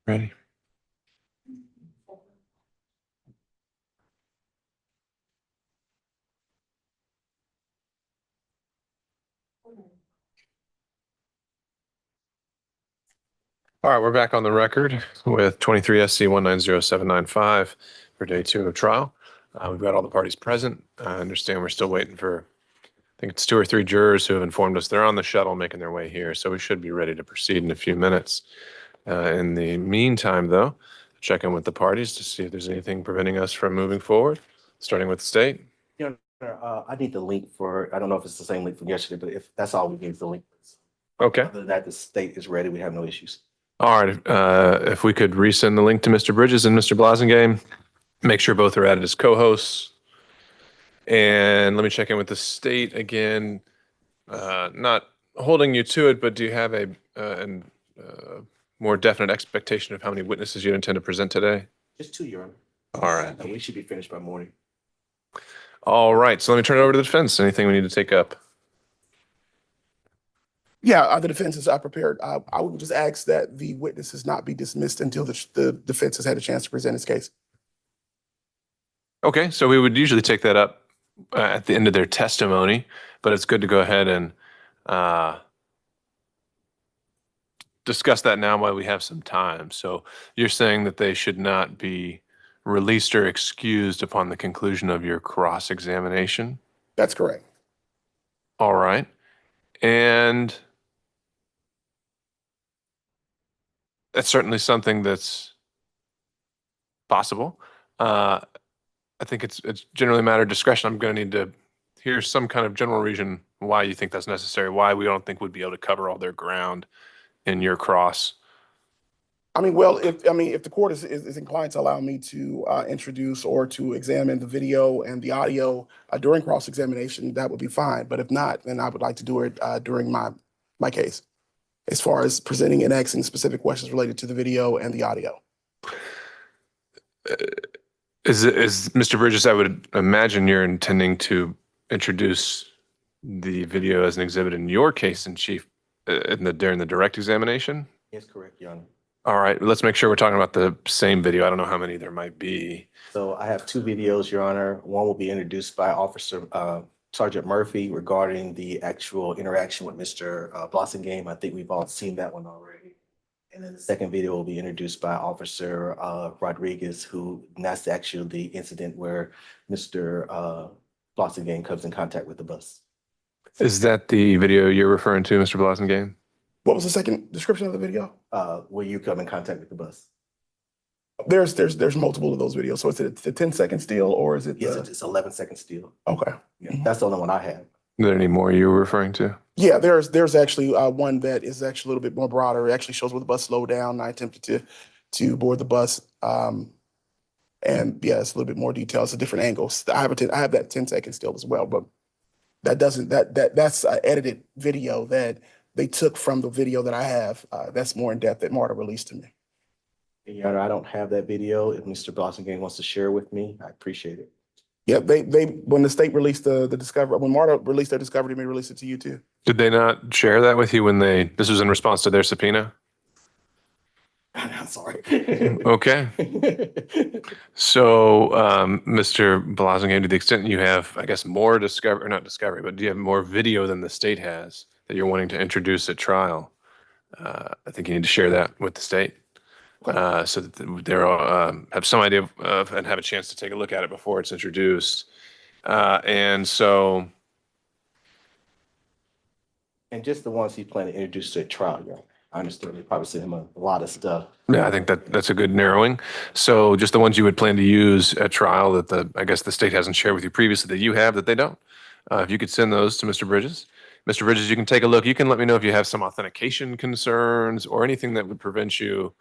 Ready. All right, we're back on the record with 23SC190795 for day 2 of trial. We've got all the parties present. I understand we're still waiting for, I think it's 2 or 3 jurors who have informed us they're on the shuttle making their way here, so we should be ready to proceed in a few minutes. In the meantime, though, check in with the parties to see if there's anything preventing us from moving forward, starting with the state. Your Honor, I need the link for, I don't know if it's the same link from yesterday, but if that's all we need is the link. Okay. Other than that, the state is ready. We have no issues. All right, if we could resend the link to Mr. Bridges and Mr. Blassingame, make sure both are added as co-hosts. And let me check in with the state again. Not holding you to it, but do you have a more definite expectation of how many witnesses you intend to present today? Just 2, Your Honor. All right. We should be finished by morning. All right, so let me turn it over to the defense. Anything we need to take up? Yeah, the defense is prepared. I would just ask that the witnesses not be dismissed until the defense has had a chance to present its case. Okay, so we would usually take that up at the end of their testimony, but it's good to go ahead and discuss that now while we have some time. So you're saying that they should not be released or excused upon the conclusion of your cross-examination? That's correct. All right. And that's certainly something that's possible. I think it's generally a matter of discretion. I'm going to need to hear some kind of general reason why you think that's necessary, why we don't think we'd be able to cover all their ground in your cross. I mean, well, if the court is inclined to allow me to introduce or to examine the video and the audio during cross-examination, that would be fine. But if not, then I would like to do it during my case, as far as presenting and asking specific questions related to the video and the audio. Is Mr. Bridges, I would imagine you're intending to introduce the video as an exhibit in your case in chief during the direct examination? Yes, correct, Your Honor. All right, let's make sure we're talking about the same video. I don't know how many there might be. So I have 2 videos, Your Honor. One will be introduced by Officer Sergeant Murphy regarding the actual interaction with Mr. Blassingame. I think we've all seen that one already. And then the second video will be introduced by Officer Rodriguez, and that's actually the incident where Mr. Blassingame comes in contact with the bus. Is that the video you're referring to, Mr. Blassingame? What was the second description of the video? Where you come in contact with the bus. There's multiple of those videos. So is it the 10-second still, or is it? Yes, it's 11-second still. Okay. Yeah, that's the only one I have. Are there any more you were referring to? Yeah, there's actually one that is actually a little bit more broader. It actually shows where the bus slowed down. I attempted to board the bus. And yeah, it's a little bit more detail. It's a different angle. I have that 10-second still as well, but that's an edited video that they took from the video that I have. That's more in depth that MARTA released to me. Your Honor, I don't have that video. If Mr. Blassingame wants to share with me, I appreciate it. Yeah, they when the state released the discovery, when MARTA released their discovery, they released it to you too. Did they not share that with you when this was in response to their subpoena? I'm sorry. Okay. So, Mr. Blassingame, to the extent you have, I guess, more discovery, or not discovery, but do you have more video than the state has that you're wanting to introduce at trial? I think you need to share that with the state. So that they'll have some idea of and have a chance to take a look at it before it's introduced. And so, And just the ones he planned to introduce to a trial, yeah. I understand they probably sent him a lot of stuff. yeah, I think that's a good narrowing. So just the ones you would plan to use at trial that I guess the state hasn't shared with you previously that you have that they don't. If you could send those to Mr. Bridges. Mr. Bridges, you can take a look. You can let me know if you have some authentication concerns or anything that would prevent you,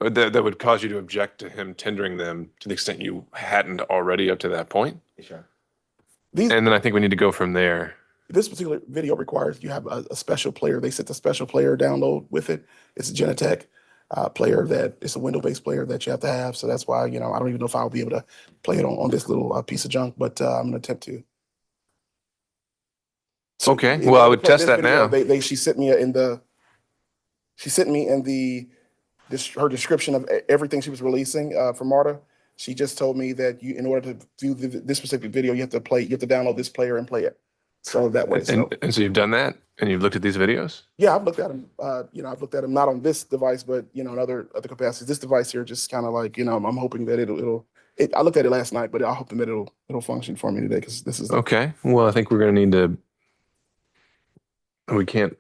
or that would cause you to object to him tendering them to the extent you hadn't already up to that point. Sure. These And then I think we need to go from there. This particular video requires you have a special player. They sent a special player download with it. It's a Genetech player it's a window-based player that you have to have. So that's why, I don't even know if I'll be able to play it on this little piece of junk, but I'm gonna attempt to. So Okay, well, I would test that now. She sent me in the her description of everything she was releasing for MARTA. She just told me that in order to view this specific video, you have to download this player and play it. So that way, And so you've done that, and you've looked at these videos? yeah, I've looked at them. I've looked at them not on this device, but in other capacities. This device here, just kind of like I'm hoping that I looked at it last night, but I hope that it'll function for me today because this is Okay. Well, I think we're going to need to. We can't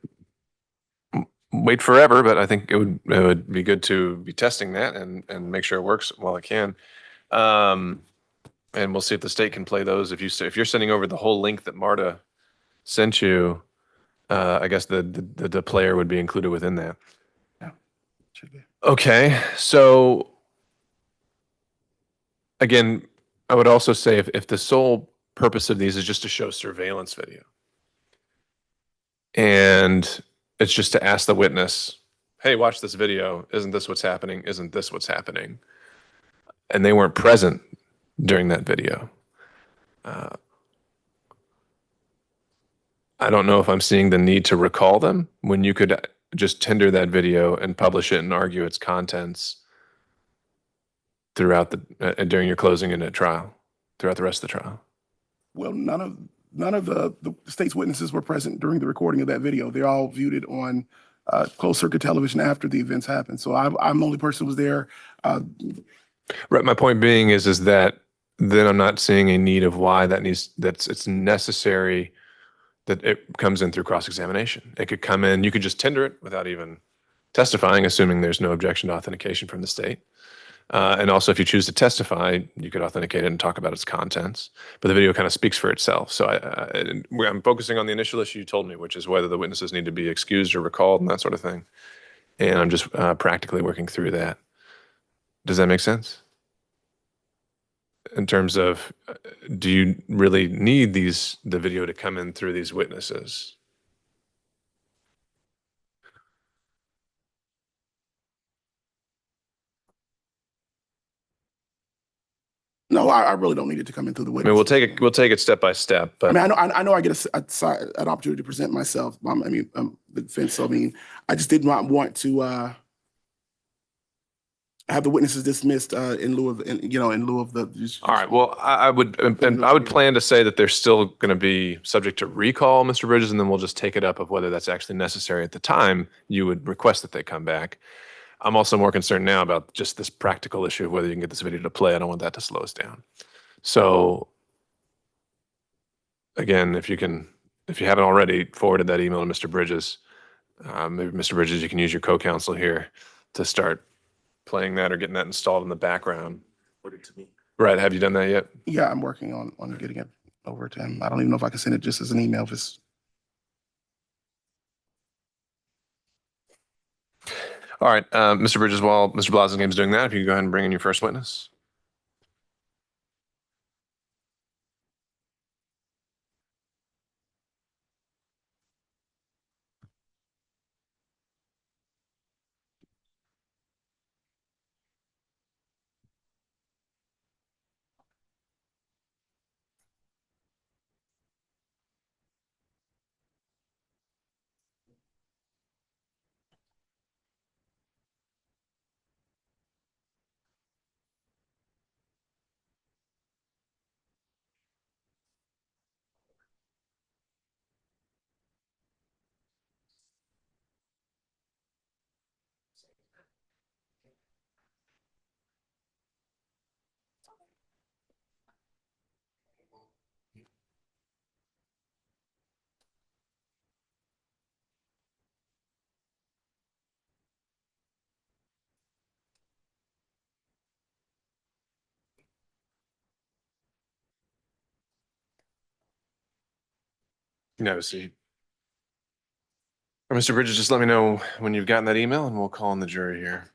wait forever, but I think it would be good to be testing that and make sure it works while it can. And we'll see if the state can play those. If you're sending over the whole link that Marta sent you, I guess the player would be included within that. yeah, should be. Okay. So again, I would also say if the sole purpose of these is just to show surveillance video, and it's just to ask the witness, hey, watch this video. Isn't this what's happening? Isn't this what's happening? And they weren't present during that video. I don't know if I'm seeing the need to recall them when you could just tender that video and publish it and argue its contents throughout during your closing and at trial, throughout the rest of the trial. Well, none of the state's witnesses were present during the recording of that video. They all viewed it on closed circuit television after the events happened. So I'm the only person who was there. Right. My point being is that then I'm not seeing a need of why it's necessary that it comes in through cross-examination. It could come in, you could just tender it without even testifying, assuming there's no objection to authentication from the state. And also, if you choose to testify, you could authenticate it and talk about its contents. But the video kind of speaks for itself. So I'm focusing on the initial issue you told me, which is whether the witnesses need to be excused or recalled and that sort of thing. And I'm just practically working through that. Does that make sense? In terms of, do you really need the video to come in through these witnesses? No, I really don't need it to come in through the I witness. mean, we'll take it step by step. But I mean, I know I get an opportunity to present myself. The defense. So I mean, I just did not want to have the witnesses dismissed in lieu of the. all right. Well, I would plan to say that they're still going to be subject to recall, Mr. Bridges, and then we'll just take it up of whether that's actually necessary at the time. You would request that they come back. I'm also more concerned now about just this practical issue of whether you can get this video to play. I don't want that to slow us down. So again, if you haven't already forwarded that email to Mr. Bridges, maybe Mr. Bridges, you can use your co-counsel here to start playing that or getting that installed in the background. Forward it to me. Right. Have you done that yet? Yeah, I'm working on getting it over to him. I don't even know if I can send it just as an email. If it's All right, Mr. Bridges, while Mr. Blassingame is doing that, if you can go ahead and bring in your first witness. You can have a seat. Or Mr. Bridges, just let me know when you've gotten that email and we'll call in the jury here.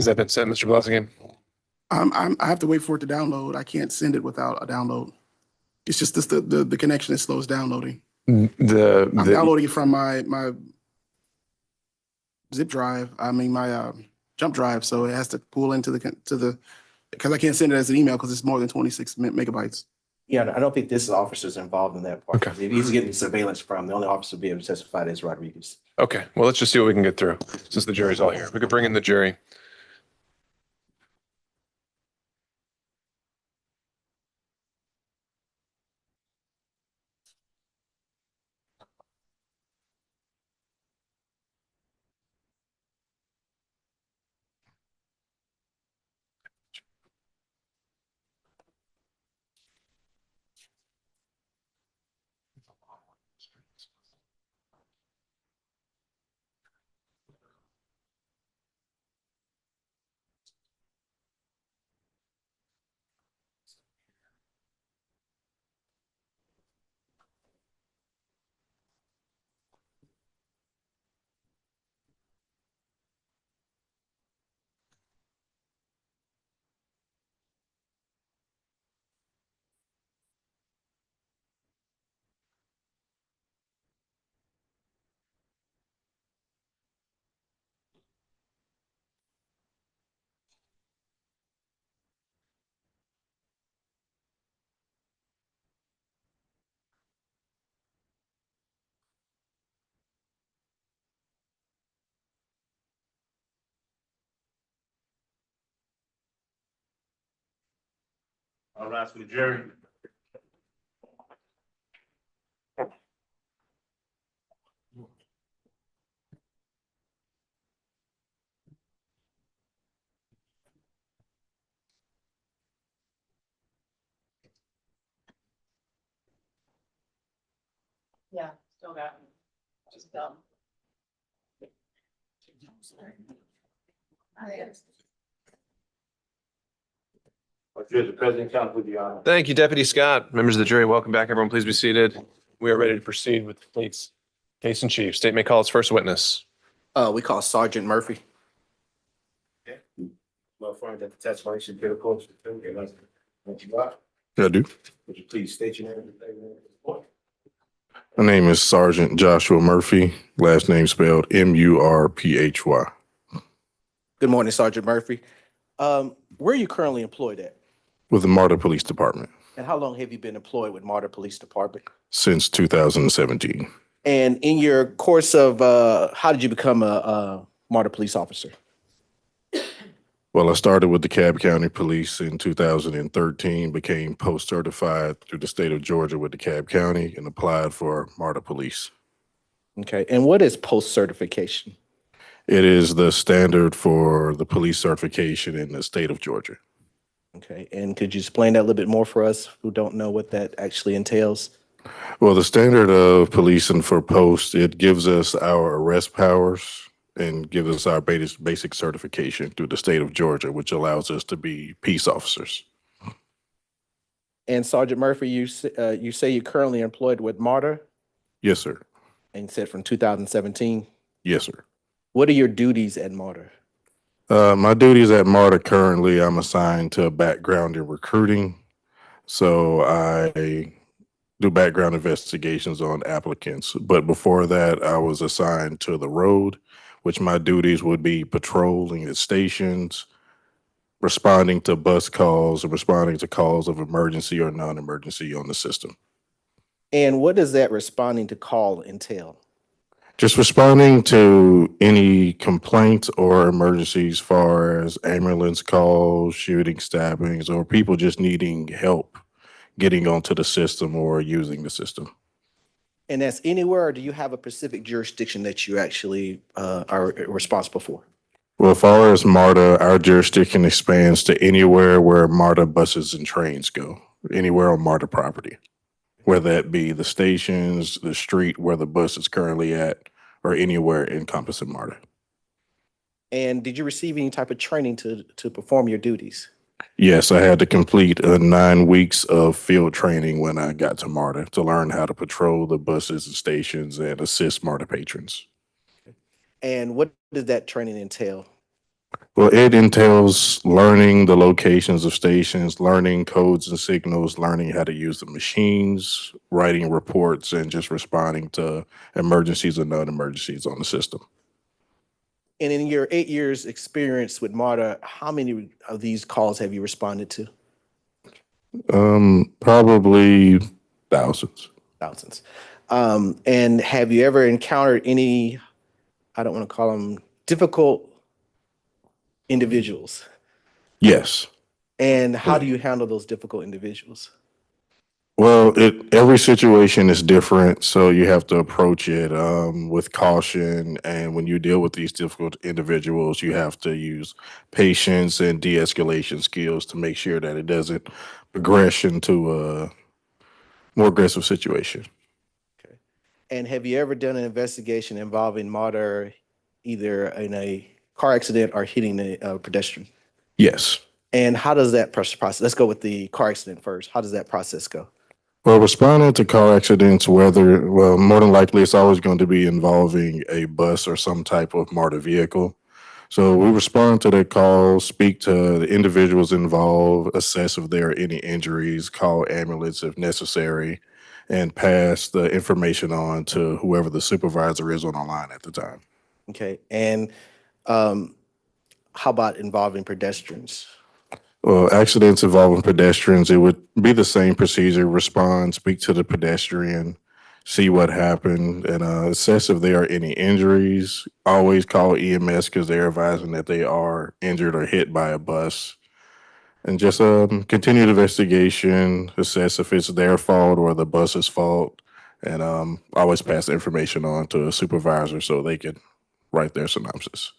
Has that been sent, Mr. Blassingame? I have to wait for it to download. I can't send it without a download. It's just this, the connection that slows downloading. I'm downloading it from my zip drive. I mean, my jump drive. So it has to pull into because I can't send it as an email because it's more than 26 megabytes. Yeah, I don't think this officer's involved in that part. Okay. If he's getting surveillance from, the only officer to be able to testify is Rodriguez. Okay, well, let's just see what we can get through since the jury's all here. We could bring in the jury. I'll ask the jury. Yeah, still got me. Just dumb. Here's the president count with the honor. Thank you, Deputy Scott. Members of the jury, welcome back. Everyone, please be seated. We are ready to proceed with the state's case in chief. State may call its first witness. We call Sergeant Murphy. Well, find that the testimony should be a coach. What you got? I do. Would you please state your name? My name is Sergeant Joshua Murphy, last name spelled Murphy. Good morning, Sergeant Murphy. Where are you currently employed at? With the MARTA Police Department And how long have you been employed with MARTA Police Department? since 2017. And in your course of, how did you become a MARTA police officer? Well, I started with the Cobb County Police in 2013, became post-certified through the state of Georgia with the Cobb County, and applied for MARTA Police. Okay, and what is post-certification? It is the standard for the police certification in the state of Georgia. Okay, and could you explain that a little bit more for us who don't know what that actually entails? Well, the standard of policing for post, it gives us our arrest powers and gives us our basic certification through the state of Georgia, which allows us to be peace officers. And Sergeant Murphy, you say you're currently employed with MARTA Yes, sir. and you said from 2017. Yes, sir. What are your duties at MARTA? My duties at MARTA currently, I'm assigned to background in recruiting. So I do background investigations on applicants. But before that, I was assigned to the road, which my duties would be patrolling at stations, responding to bus calls, and responding to calls of emergency or non-emergency on the system. And what does that responding to call entail? Just responding to any complaints or emergencies as far as ambulance calls, shooting, stabbings, or people just needing help getting onto the system or using the system. And that's anywhere, or do you have a specific jurisdiction that you actually are responsible for? Well, as far as MARTA, our jurisdiction expands to anywhere where MARTA buses and trains go, anywhere on MARTA property, whether that be the stations, the street where the bus is currently at, or anywhere encompassing MARTA. And did you receive any type of training to perform your duties? Yes, I had to complete 9 weeks of field training when I got to MARTA to learn how to patrol the buses and stations and assist MARTA patrons. And what did that training entail? Well, it entails learning the locations of stations, learning codes and signals, learning how to use the machines, writing reports, and just responding to emergencies and non-emergencies on the system. And in your 8 years experience with MARTA, how many of these calls have you responded to? Probably thousands. Thousands. And have you ever encountered any, I don't want to call them difficult individuals? Yes. And how do you handle those difficult individuals? Well, every situation is different, so you have to approach it with caution. And when you deal with these difficult individuals, you have to use patience and de-escalation skills to make sure that it doesn't progress into a more aggressive situation. Okay. And have you ever done an investigation involving MARTA either in a car accident or hitting a pedestrian? Yes. And how does that process? Let's go with the car accident first. How does that process go? Well, responding to car accidents, more than likely it's always going to be involving a bus or some type of MARTA vehicle. So we respond to that call, speak to the individuals involved, assess if there are any injuries, call ambulance if necessary, and pass the information on to whoever the supervisor is on the line at the time. Okay. And how about involving pedestrians? Well, accidents involving pedestrians, it would be the same procedure. Respond, speak to the pedestrian, see what happened, and assess if there are any injuries. Always call EMS because they're advising that they are injured or hit by a bus. And just continue the investigation, assess if it's their fault or the bus's fault, and always pass the information on to a supervisor so they can write their synopsis.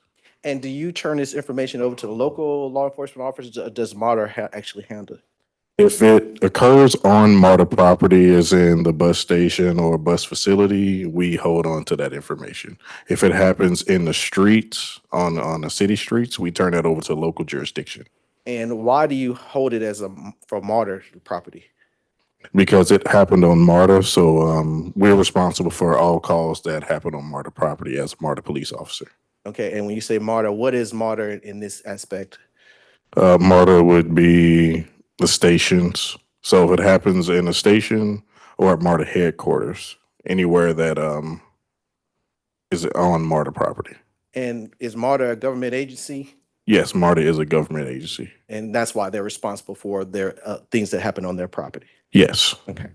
And do you turn this information over to the local law enforcement officers? Or does MARTA actually handle it? If it occurs on MARTA property, as in the bus station or bus facility, we hold on to that information. If it happens in the streets, on the city streets, we turn that over to local jurisdiction And why do you hold it as for MARTA property? because it happened on MARTA. So we're responsible for all calls that happen on MARTA property as a MARTA police officer. Okay. And when you say MARTA, what is MARTA in this aspect? MARTA would be the stations. So if it happens in a station or at MARTA headquarters, anywhere that is on MARTA property. And is MARTA a government agency? Yes, MARTA is a government agency. And that's why they're responsible for their things that happen on their property. Yes. Okay.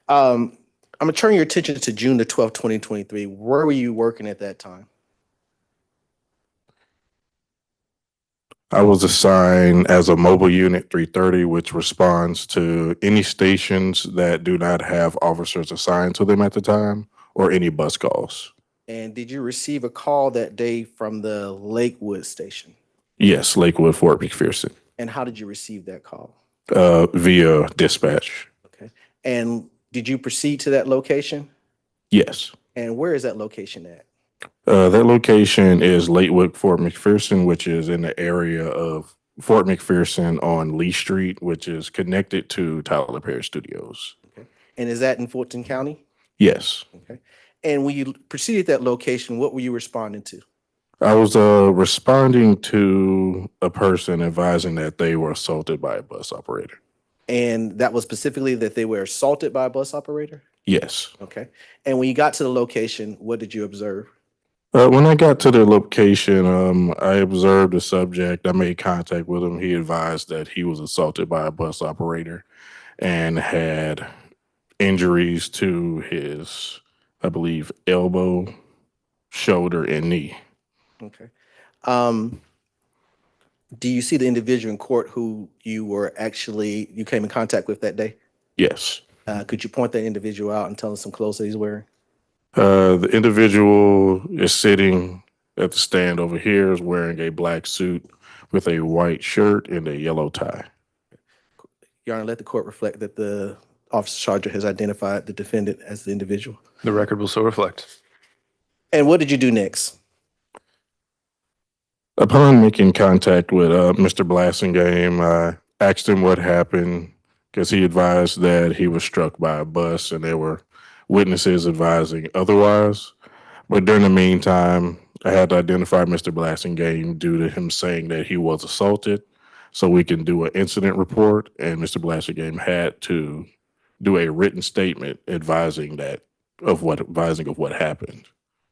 I'm gonna turn your attention to June the 12th, 2023. Where were you working at that time? I was assigned as a mobile unit 330, which responds to any stations that do not have officers assigned to them at the time or any bus calls. And did you receive a call that day from the Lakewood station? Yes, Lakewood, Fort McPherson, And how did you receive that call? via dispatch. Okay. And did you proceed to that location? Yes. And where is that location at? That location is Lakewood, Fort McPherson, which is in the area of Fort McPherson on Lee Street, which is connected to Tyler Perry Studios. Okay. And is that in Fulton County? Yes. Okay. And when you proceeded that location, what were you responding to? I was responding to a person advising that they were assaulted by a bus operator. And that was specifically that they were assaulted by a bus operator? Yes. Okay. And when you got to the location, what did you observe? When I got to the location, I observed the subject. I made contact with him. He advised that he was assaulted by a bus operator and had injuries to his, I believe, elbow, shoulder, and knee. Okay. Do you see the individual in court who you came in contact with that day? Yes. Could you point that individual out and tell us some clothes that he's wearing? The individual is sitting at the stand over here, is wearing a black suit with a white shirt and a yellow tie. Your Honor, let the court reflect that the officer charger has identified the defendant as the individual. The record will so reflect. And what did you do next? Upon making contact with Mr. Blassingame, I asked him what happened because he advised that he was struck by a bus and there were witnesses advising otherwise. But during the meantime, I had to identify Mr. Blassingame due to him saying that he was assaulted, so we can do an incident report. And Mr. Blassingame had to do a written statement advising of what happened.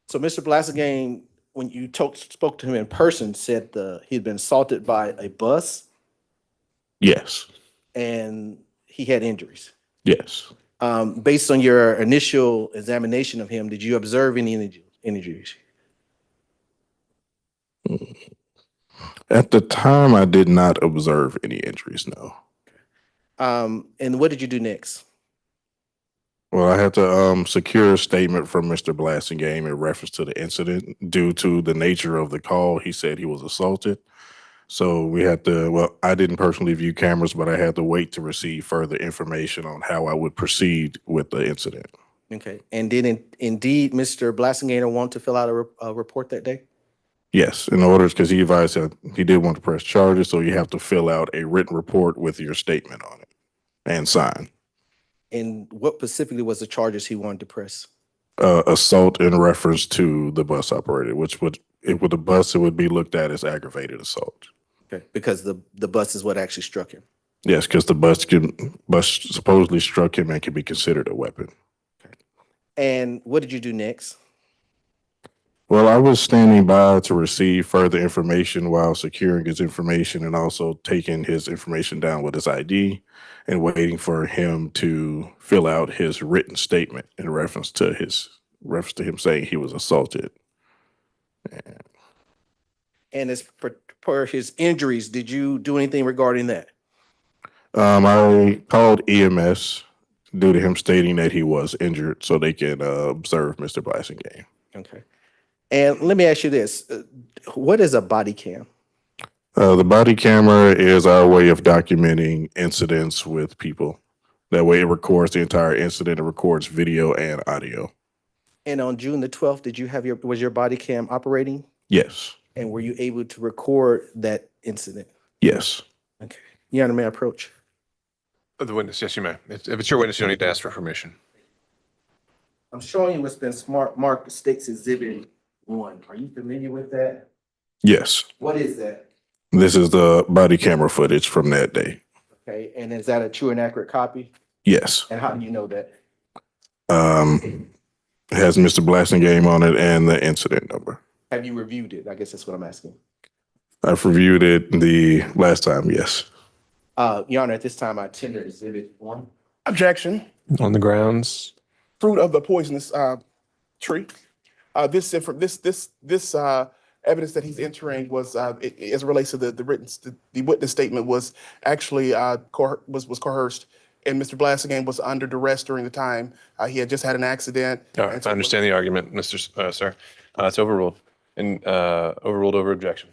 So Mr. Blassingame, when you spoke to him in person, said he'd been assaulted by a bus Yes, and he had injuries. yes. Based on your initial examination of him, did you observe any injuries? At the time, I did not observe any injuries. No. And what did you do next? Well, I had to secure a statement from Mr. Blassingame in reference to the incident. Due to the nature of the call, he said he was assaulted. So we had to, well, I didn't personally view cameras, but I had to wait to receive further information on how I would proceed with the incident. Okay. And did indeed Mr. Blassingame want to fill out a report that day? Yes, in order, because he advised that he did want to press charges, so you have to fill out a written report with your statement on it and sign. And what specifically was the charges he wanted to press? Assault in reference to the bus operator, which would, if with the bus, it would be looked at as aggravated assault. Okay. Because the bus is what actually struck him. Yes, because the bus supposedly struck him and can be considered a weapon. And what did you do next? Well, I was standing by to receive further information while securing his information and also taking his information down with his ID and waiting for him to fill out his written statement in reference to him saying he was assaulted. And as per his injuries, did you do anything regarding that? I called EMS due to him stating that he was injured so they can observe Mr. Blassingame. Okay. And let me ask you this. What is a body cam? The body camera is our way of documenting incidents with people. That way it records the entire incident. It records video and audio. And on June the 12th, did you have was your body cam operating? Yes. And were you able to record that incident? Yes. Okay. Your Honor, may I approach? The witness, yes, you may. If it's your witness, you don't need to ask for permission. I'm showing you what's been marked States Exhibit 1. Are you familiar with that? Yes. What is that? This is the body camera footage from that day. Okay. And is that a true and accurate copy? Yes. And how do you know that? It has Mr. Blassingame on it and the incident number. Have you reviewed it? I guess that's what I'm asking. I've reviewed it the last time, yes. Your Honor, at this time, I tender Exhibit 1. Objection. On the grounds, Fruit of the poisonous tree. This evidence that he's entering was as it relates to the witness statement was actually was coerced, and Mr. Blassingame was under duress during the time. He had just had an accident. all right, I understand the argument, sir. It's overruled and overruled over objection.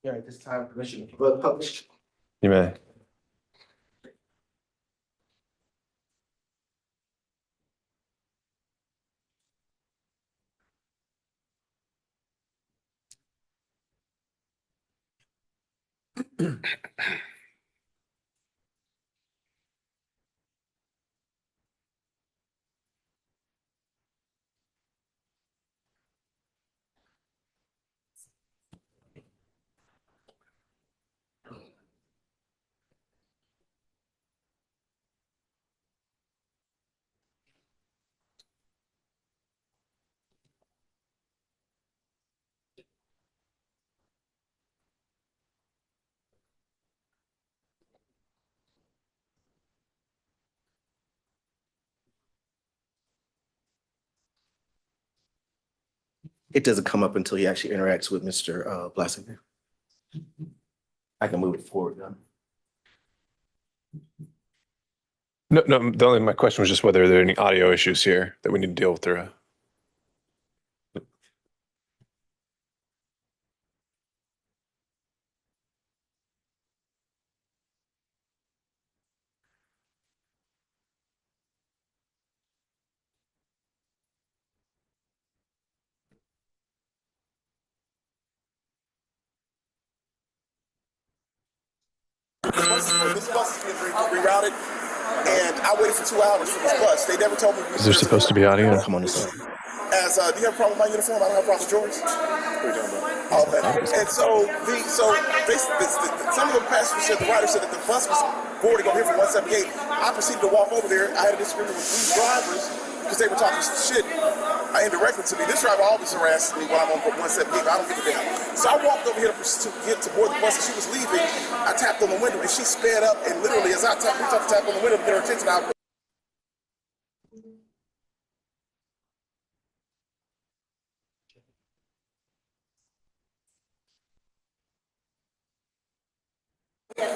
Yeah, at this time, permission to publish. You may. It doesn't come up until he actually interacts with Mr. Blassingame. I can move it forward then. No, my question was just whether there are any audio issues here that we need to deal with through. This bus is being rerouted. and I waited for 2 hours for this bus. They never told me. Is there supposed to be audio? Come on this side. Do you have a problem with my uniform? I don't have a problem with yours. Okay. And some of the passengers said, the writer said that the bus was boarding over here from 178. I proceeded to walk over there. I had a disagreement with these drivers because they were talking shit indirectly to me. This driver always harasses me when I'm on 178. I don't give a damn. So I walked over here to get to board the bus, and she was leaving. I tapped on the window, and she sped up, and literally as I tapped on the window to get her attention, I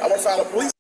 want to file a police.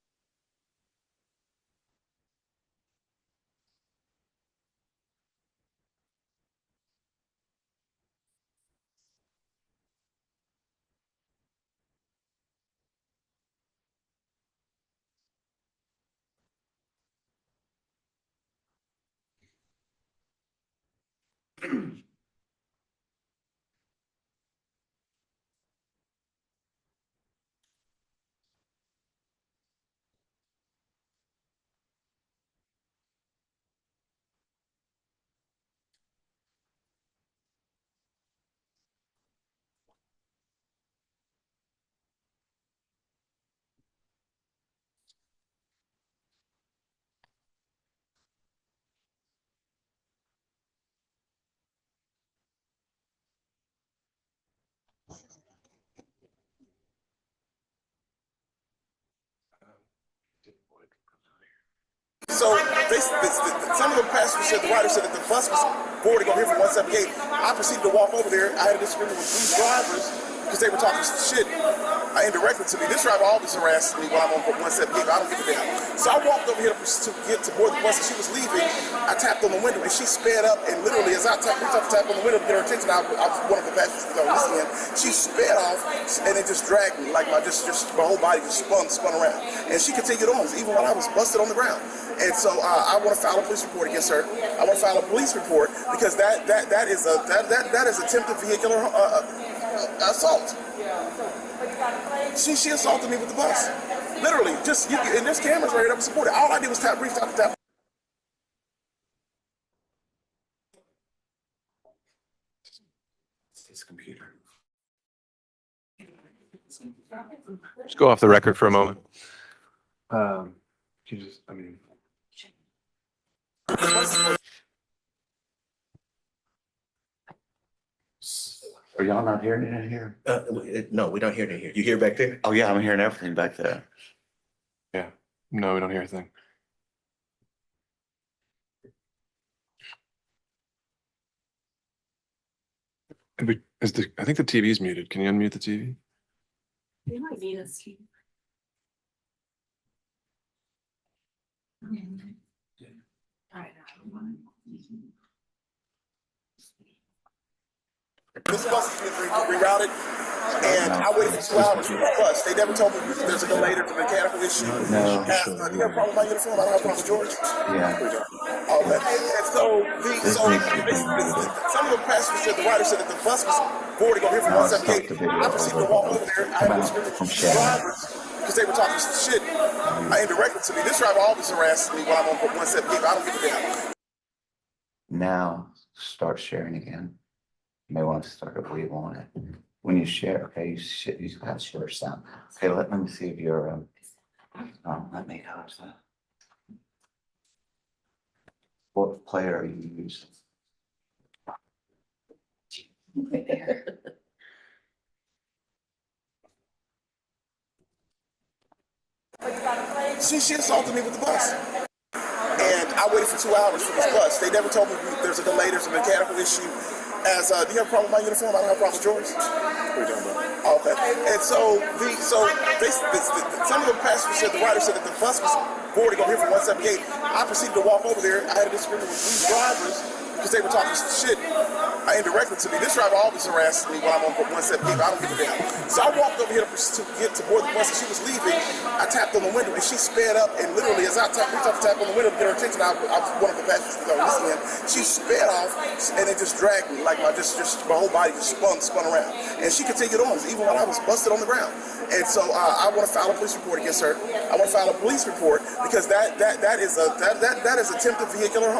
So some of the passengers said, the writer said that the bus was boarding over here from 178. I proceeded to walk over there. I had a disagreement with these drivers because they were talking shit indirectly to me. This driver always harasses me when I'm on 178. I don't give a damn. So I walked over here to get to board the bus, and she was leaving. I tapped on the window, and she sped up, and literally as I tapped on the window to get her attention, I was one of the passengers that was listening. She sped off, and it just dragged me. Like my whole body just spun around. And she continued on, even while I was busted on the ground. And so I want to file a police report against her. I want to file a police report because that is attempted vehicular assault. She assaulted me with the bus. Literally, and there's cameras right here that was supported. All I did was reach out to tap. His computer. Just go off the record for a moment. Are y'all not hearing it in here? No, we don't hear it here. You hear back there? Oh, yeah, I'm hearing everything back there. No, we don't hear anything. I think the TV's muted. Can you unmute the TV? You might need us. This bus is being rerouted, and I waited for 2 hours for the bus. They never told me there's a delay, there's a mechanical issue. No. Do you have a problem with my uniform? I don't have a problem with yours. Yeah. Okay. And some of the passengers said, the writer said that the bus was boarding over here from No, 178. stop the video. I proceeded to walk over there. I had a disagreement with these drivers because they were talking shit indirectly to me. This driver always harasses me when I'm on 178. I don't give a damn. Now start sharing again. You may want to start a wave on it. When you share, okay, you got to share sound. Okay, let me see if you're let me go to that. What player are you using? Right there. She assaulted me with the bus. And I waited for 2 hours for this bus. They never told me there's a delay, there's a mechanical issue. Do you have a problem with my uniform? I don't have a problem with yours. Okay. And so some of the passengers said, the writer said that the bus was boarding over here from 178. I proceeded to walk over there. I had a disagreement with these drivers because they were talking shit indirectly to me. This driver always harasses me when I'm on 178. I don't give a damn. So I walked over here to get to board the bus, and she was leaving. I tapped on the window, and she sped up, and literally as I reached out to tap on the window to get her attention, I was one of the passengers that was listening. She sped off, and it just dragged me. Like my whole body just spun around. And she continued on, even when I was busted on the ground. And so I want to file a police report against her. I want to file a police report because that is attempted vehicular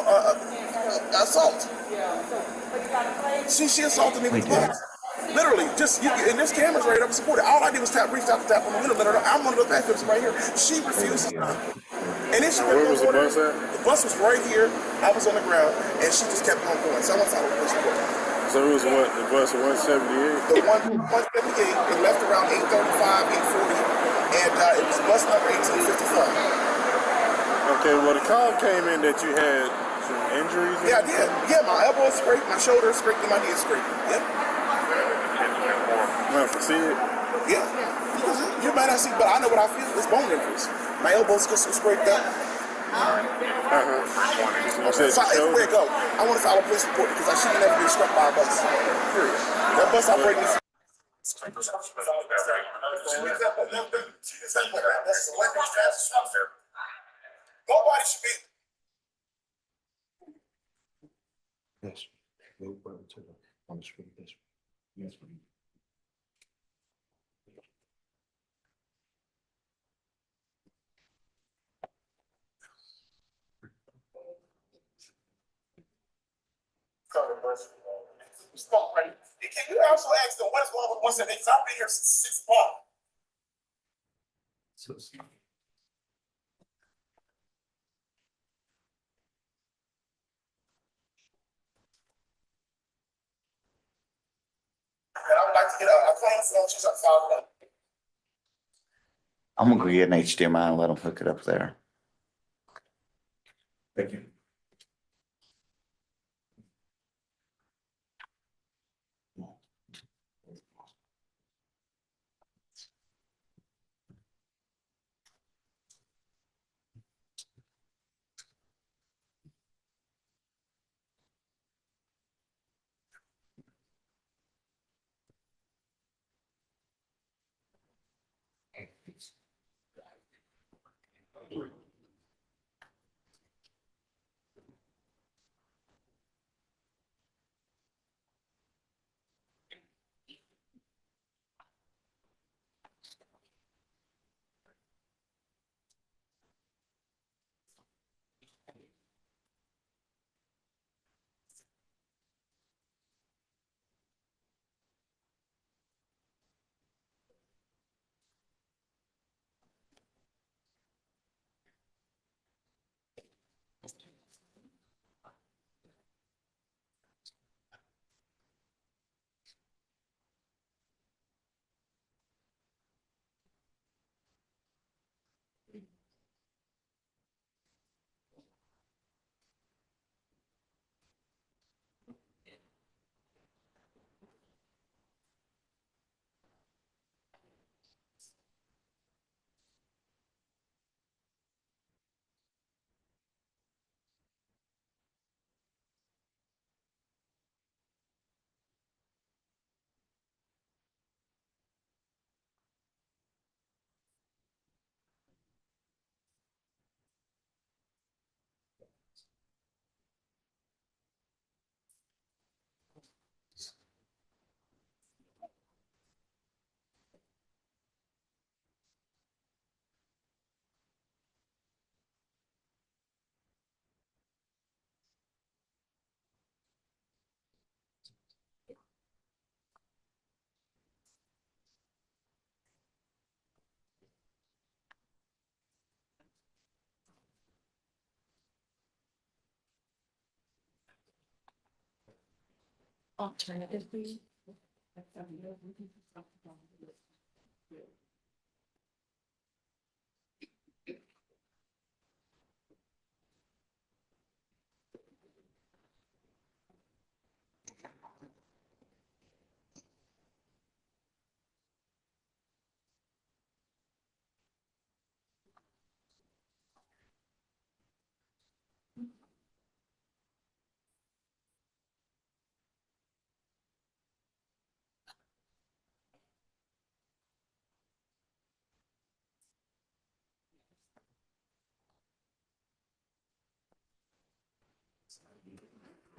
assault. She assaulted me with the bus. Literally, and there's cameras right up supported. All I did was reach out to tap on the window, let her know I'm one of the passengers right here. She refused. And then she Where was the bus at? The bus was right here. I was on the ground, and she just kept on going. So I want to file a police report. So it was what, the bus 178? The 178, it left around 8:35, 8:40, and it was bus number 1855. Okay, well the call came in that you had some injuries. Yeah, I did. Yeah, my elbow is scraped, my shoulder is scraped, and my knee is scraped. Yeah. You want to see it? Yeah. You might not see, but I know what I feel. It's bone injuries. My elbow's just scraped up. You said So your where it shoulder? go? I want to file a police report because I should have never been struck by a bus. Period. That bus operating is. Nobody should be. Yes. Move over to the, on the screen, this. Yes. Can you also ask them what is going on with 178? I've been here since 6 o'clock. And I would like to get a claim for those just filed up. I'm gonna go get an HDMI and let them hook it up there. Thank you. Alternatively.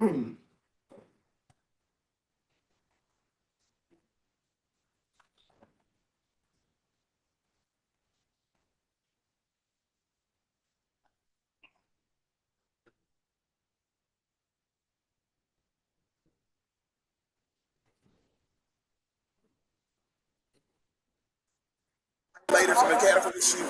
Later, some mechanical issue.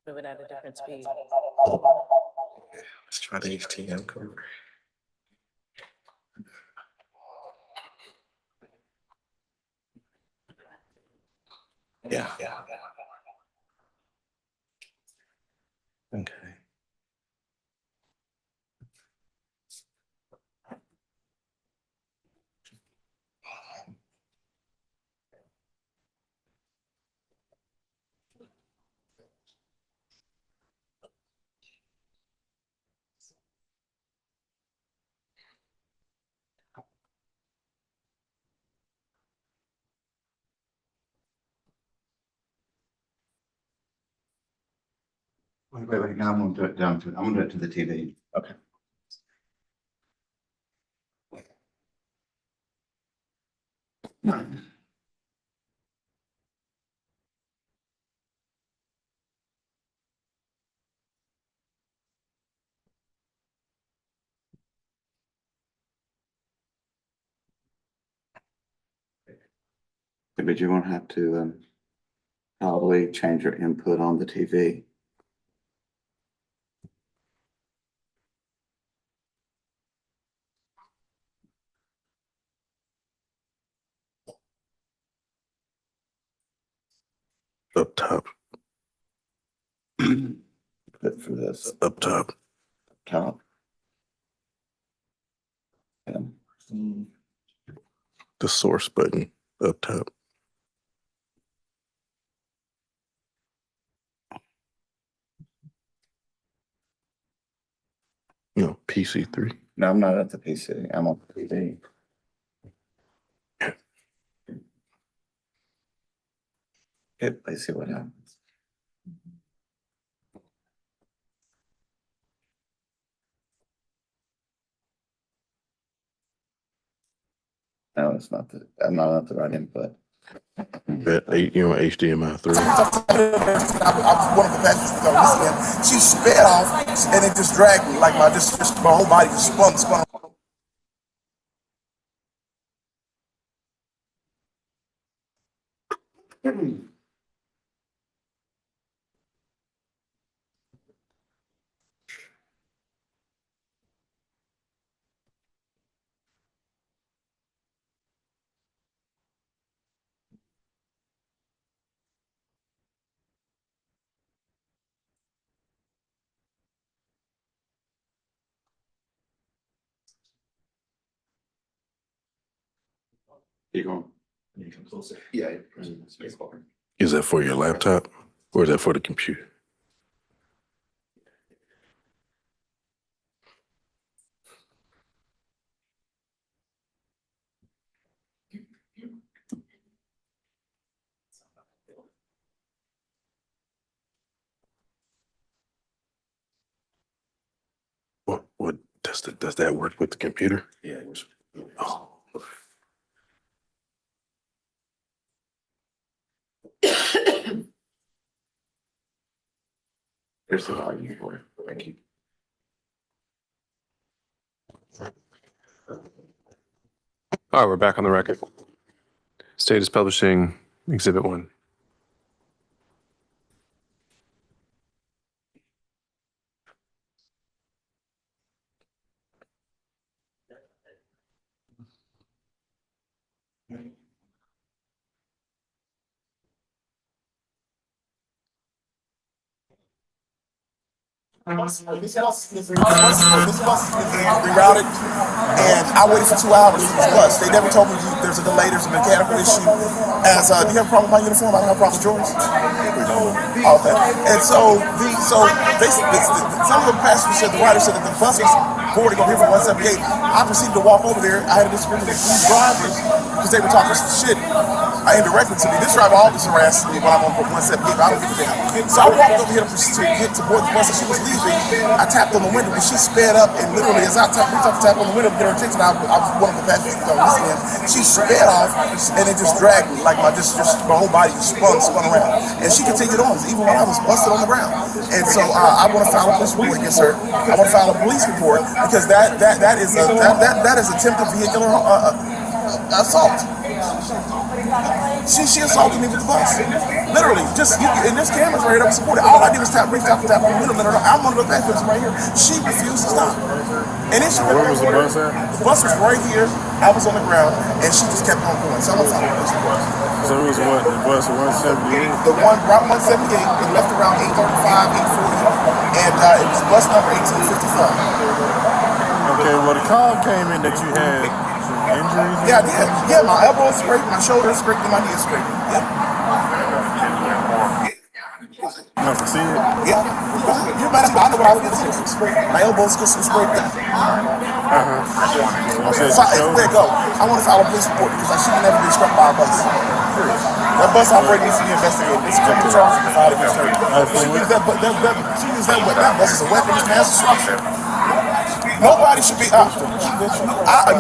Moving at a different speed. Let's try the HTM cover. Yeah. Okay. Wait, now I'm gonna do it down to, I'm gonna do it to the TV. Okay. But you're gonna have to, probably change your input on the TV. Up top, Put for this up top. top. Yeah. The source button up top. No, PC3. No, I'm not at the PC. I'm on the TV. Okay, let's see what happens. No, it's not the, I'm not at the right input. That you know HDMI3. One of the best weekend. She sped off and it just dragged me. Like my whole body just spun. You going? You come closer. Yeah. Space bar. Is that for your laptop or is that for the computer? What does that work with the computer? Yeah. It was, Oh. There's the volume for it. Thank you. All right, we're back on the record. State is publishing Exhibit 1. This bus is rerouted, and I waited for 2 hours for this bus. They never told me there's a delay, there's a mechanical issue. As do you have a problem with my uniform? I don't have a problem with yours. Okay. And some of the passengers said, the rider said that the bus was boarding over here from 178. I proceeded to walk over there. I had a disagreement with these drivers because they were talking some shit indirectly to me. This driver always harassed me when I'm on 178. I don't give a damn. So I walked over here to get to board the bus, and she was leaving. I tapped on the window, but she sped up, and literally as I tapped on the window to get her attention, I was one of the passengers listening. She sped off, and it just dragged me, like my whole body just spun around, and she continued on even when I was busted on the ground. And so I want to file a police report against her. I want to file a police report because that is attempted vehicular assault. She assaulted me with the bus. Literally, and there's cameras right here that support it. All I did was tap on the window, let her know I'm one of the passengers right here. She refused to stop. And then Where was the bus at? The bus was right here. I was on the ground, and she just kept on going. So I'm gonna follow this report. So it was what? The bus 178? The one route 178, it left around 8:35, 8:40, and it was bus number 1855. Okay, well the call came in that you had some injuries. Yeah, I did. Yeah, my elbow is scraped, my shoulder is scraped, and my knee is scraped. Yeah. You don't see it? Yeah. You better I know what I was getting my elbows just scraped up. I said So, your there you go. I want to file a police report because I should have never been struck by a bus. That bus operator needs to be investigated. It's criminal charges to file against her. She used that bus as a weapon of mass destruction. Nobody should be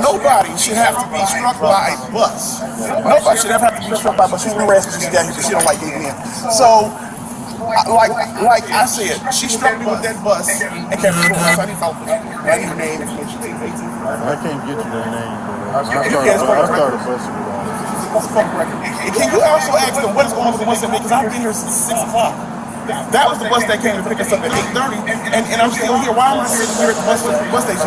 nobody should have to be struck by a bus. Nobody should ever have to be struck by a bus. She's been harassed because she got here because she don't like getting in. So, like I said, she struck me with that bus and kept me going. So I need to file a police report. I need her name information. I can't get you that name, but I started busting it off. And can you also ask them what is going on with the bus that because I've been here since 6 o'clock. That was the bus that came to pick us up at 8:30, and I'm still here. Why am I sitting here at the bus station?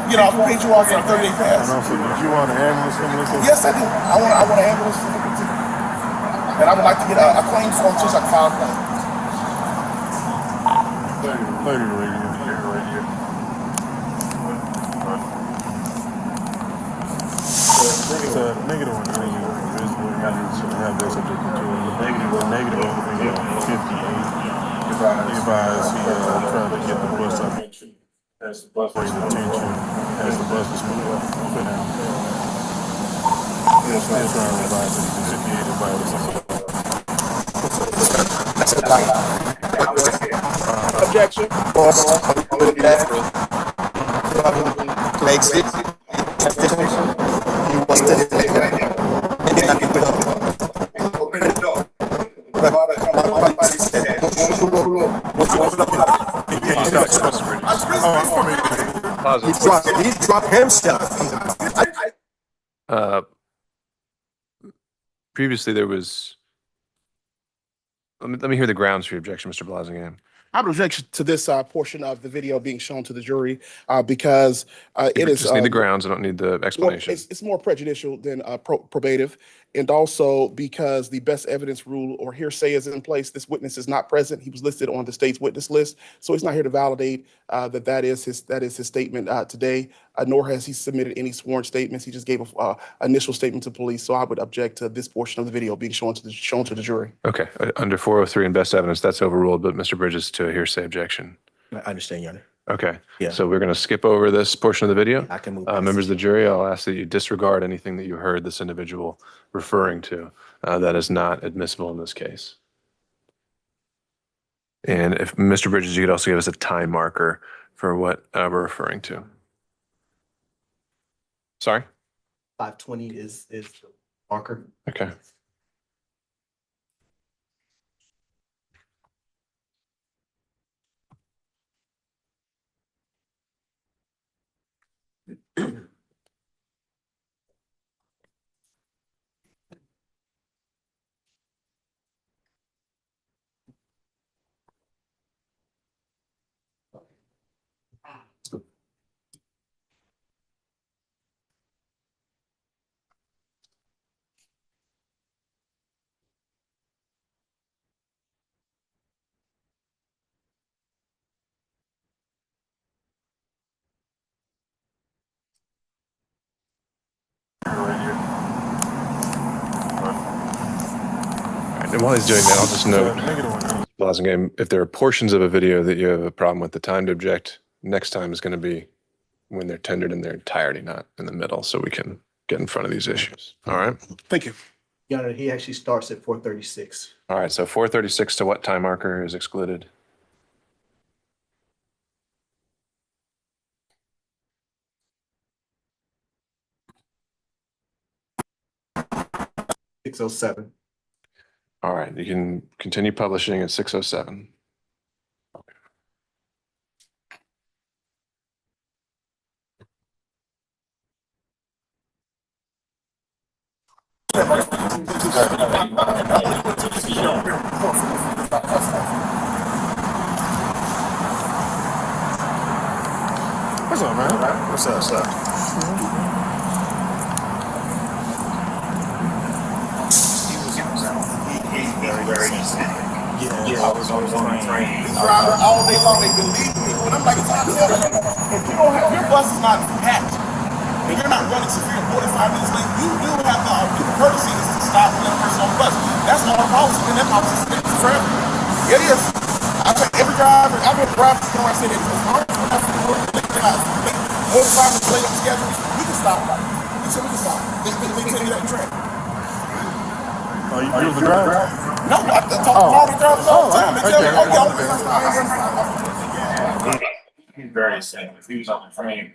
You know, I paid you off for a 30-day pass. And also, did you want an ambulance to look at? Yes, I do. I want an ambulance to look into. And I would like to get a claim form too, so I can file a claim. Play the radio. It's a negative one. Visible images should have that subject to the negative will be 58. Advised he tried to get the bus up. As the bus raised attention as the bus was moving up and down. Still trying to advise that he was 58 by Objection. Makes it. He wants to. He dropped himself. Previously, there was. Let me hear the grounds for your objection, Mr. Blassingame. I would object to this portion of the video being shown to the jury because it is. Just need the grounds. I don't need the explanation. It's more prejudicial than probative, and also because the best evidence rule or hearsay is in place. This witness is not present. He was listed on the state's witness list, so he's not here to validate that is his statement today. Nor has he submitted any sworn statements. He just gave an initial statement to police. So I would object to this portion of the video being shown to the jury. Okay, under 403 and best evidence, that's overruled. But Mr. Bridges, to a hearsay objection. I understand, Your Honor. Okay. Yeah. So we're going to skip over this portion of the video. I can move. Members of the jury, I'll ask that you disregard anything that you heard this individual referring to. That is not admissible in this case. And if Mr. Bridges, you could also give us a time marker for what we're referring to. Sorry? 520 is the marker. Okay. And while he's doing that, I'll just note, Negative one. Blassingame, if there are portions of a video that you have a problem with, the time to object next time is going to be when they're tendered in their entirety, not in the middle, so we can get in front of these issues. All right? Thank you. Your Honor, he actually starts at 4:36. All right, so 4:36 to what time marker is excluded? $6:07. All right, you can continue publishing at 6:07. What's up, man? What's up, sir? Yeah, I was on the train. Driver all day long, they believe me. But I'm like, if you don't have, your bus is not packed, and you're not running severe 45 minutes late, you do have the courtesy is to stop and let a person on the bus. That's not our policy, and that policy is forever. It is. I tell every driver, I've been driving to where I said, if it's hard to have to work, 45 minutes late on schedule, we can stop. We said we can stop. They tell you that in train. Oh, you was the driver? No, I talk to all the drivers all the time. They tell me, oh, y'all. He's very sad. If he was on the train,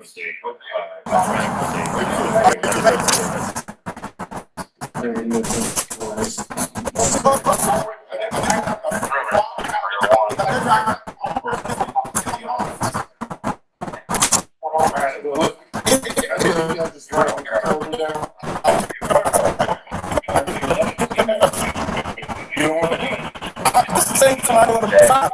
Same time on the side.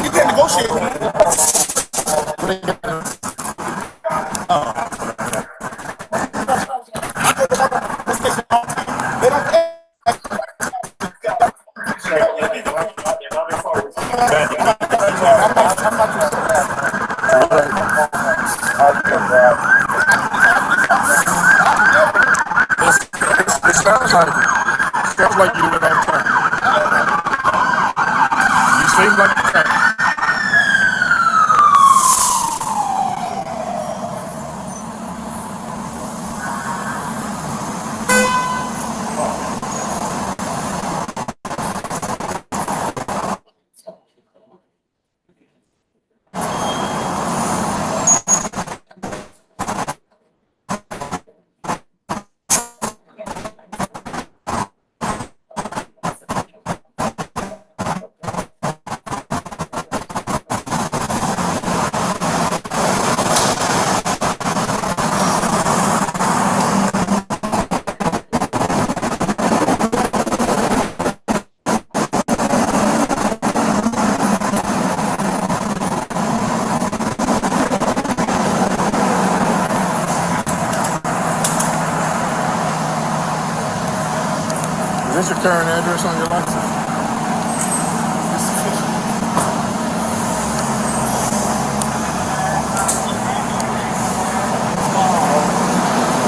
You can't negotiate with me. They don't care. It sounds like you do it all the time. You seem like the same. Is this your current address on your license?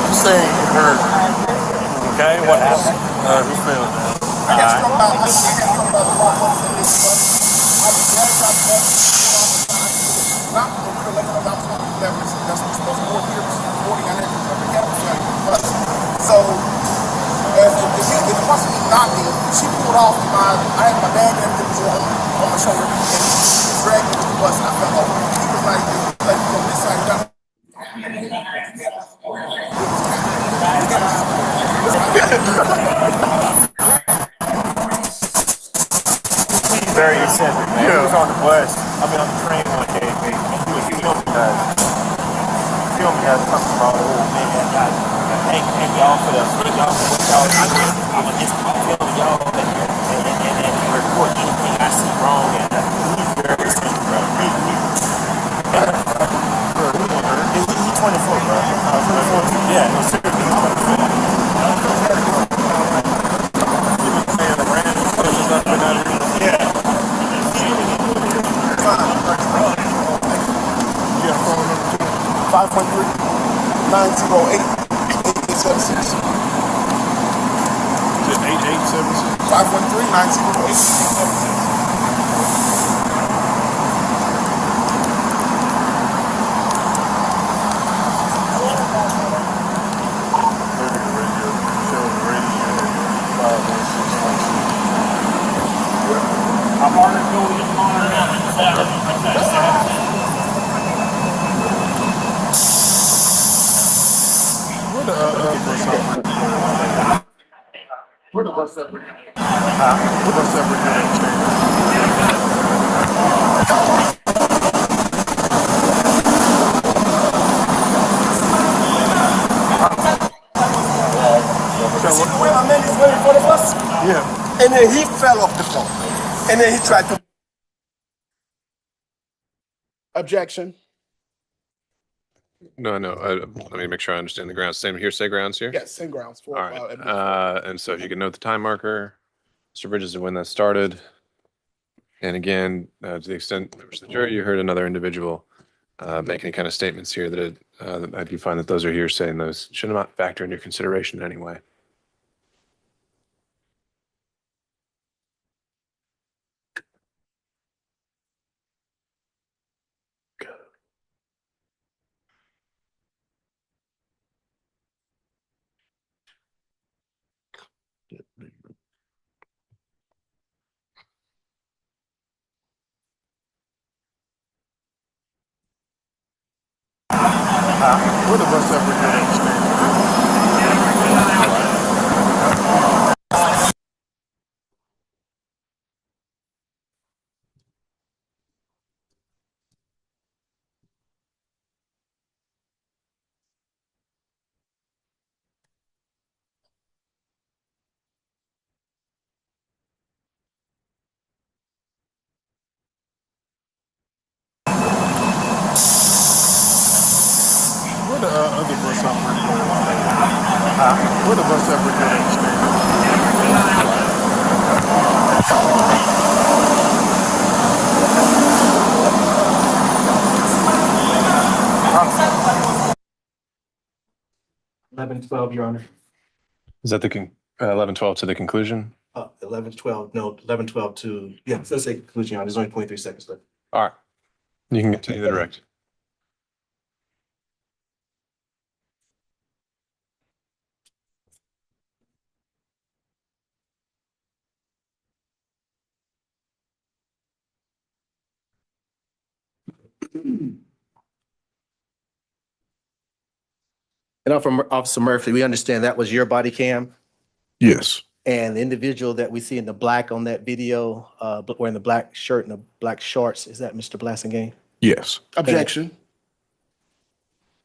You say you heard. okay, what happened? He fell down. So, if the bus was knocking, she pulled off I had my bag and it was on my shoulder, and she dragged me to the bus, and I fell over. He was like from this side down. Very eccentric, man. He was on the bus. I mean, on the train one day. He was filming something about old man. Hang y'all for what y'all do. I'm just telling y'all and report anything I see wrong. And he's very eccentric, bro. He's 24, bro. Yeah, no, seriously, he's 24. Yeah. You got a phone number too? 513-908-8876. Is it 8876? 513-908-8876. Radio, show the radio, 51616. I'm already going to monitor. Where the bus operator? Where the bus at? Where the bus operator? See the way my man is waiting for the bus? Yeah. And then he fell off the phone. And then he tried to. Objection. No, let me make sure I understand the grounds. Same hearsay grounds here? Yes, same grounds for. All right. And so if you can note the time marker, Mr. Bridges, when that started. And again, to the extent, members of the jury, you heard another individual make any kind of statements here that you find that those are hearsay and those should not factor into your consideration in any way. Where the bus operator? Where the other bus operator? Where the bus operator? Your Honor. Is that the 11:12 to the conclusion? 11:12, no, 11:12 to, yeah, let's say conclusion, Your Honor. There's only 23 seconds left. All right. You can continue the direct. And I'm from Officer Murphy. We understand that was your body cam, Yes. and the individual that we see in the black on that video, wearing the black shirt and the black shorts, is that Mr. Blassingame? Yes. Objection.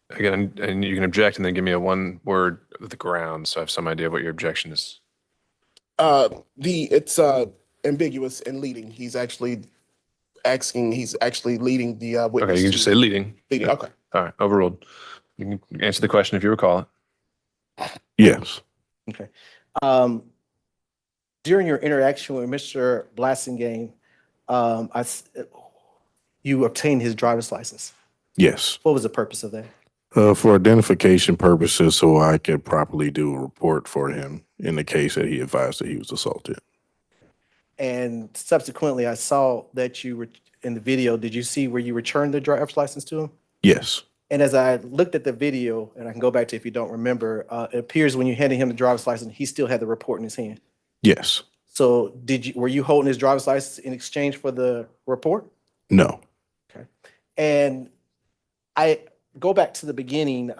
Again, and you can object and then give me a one word of the ground so I have some idea of what your objection is. It's ambiguous and leading. He's actually leading the witness. Okay, you can just say leading. Leading, okay. All right, overruled. You can answer the question if you recall it. Yes. Okay. During your interaction with Mr. Blassingame, you obtained his driver's license. Yes. What was the purpose of that? For identification purposes, so I could properly do a report for him in the case that he advised that he was assaulted. And subsequently, I saw that you were in the video. Did you see where you returned the driver's license to him? Yes. And as I looked at the video, and I can go back to if you don't remember, it appears when you handed him the driver's license, he still had the report in his hand. Yes. So were you holding his driver's license in exchange for the report? No. Okay. And I go back to the beginning.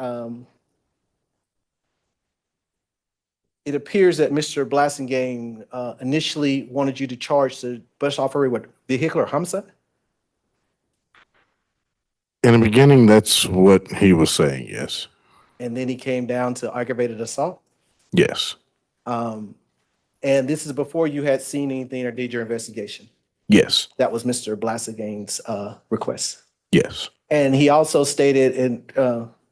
It appears that Mr. Blassingame initially wanted you to charge the bus operator with vehicular homicide. In the beginning, that's what he was saying. Yes. And then he came down to aggravated assault. Yes. And this is before you had seen anything or did your investigation. Yes. That was Mr. Blassingame's request. Yes. And he also stated,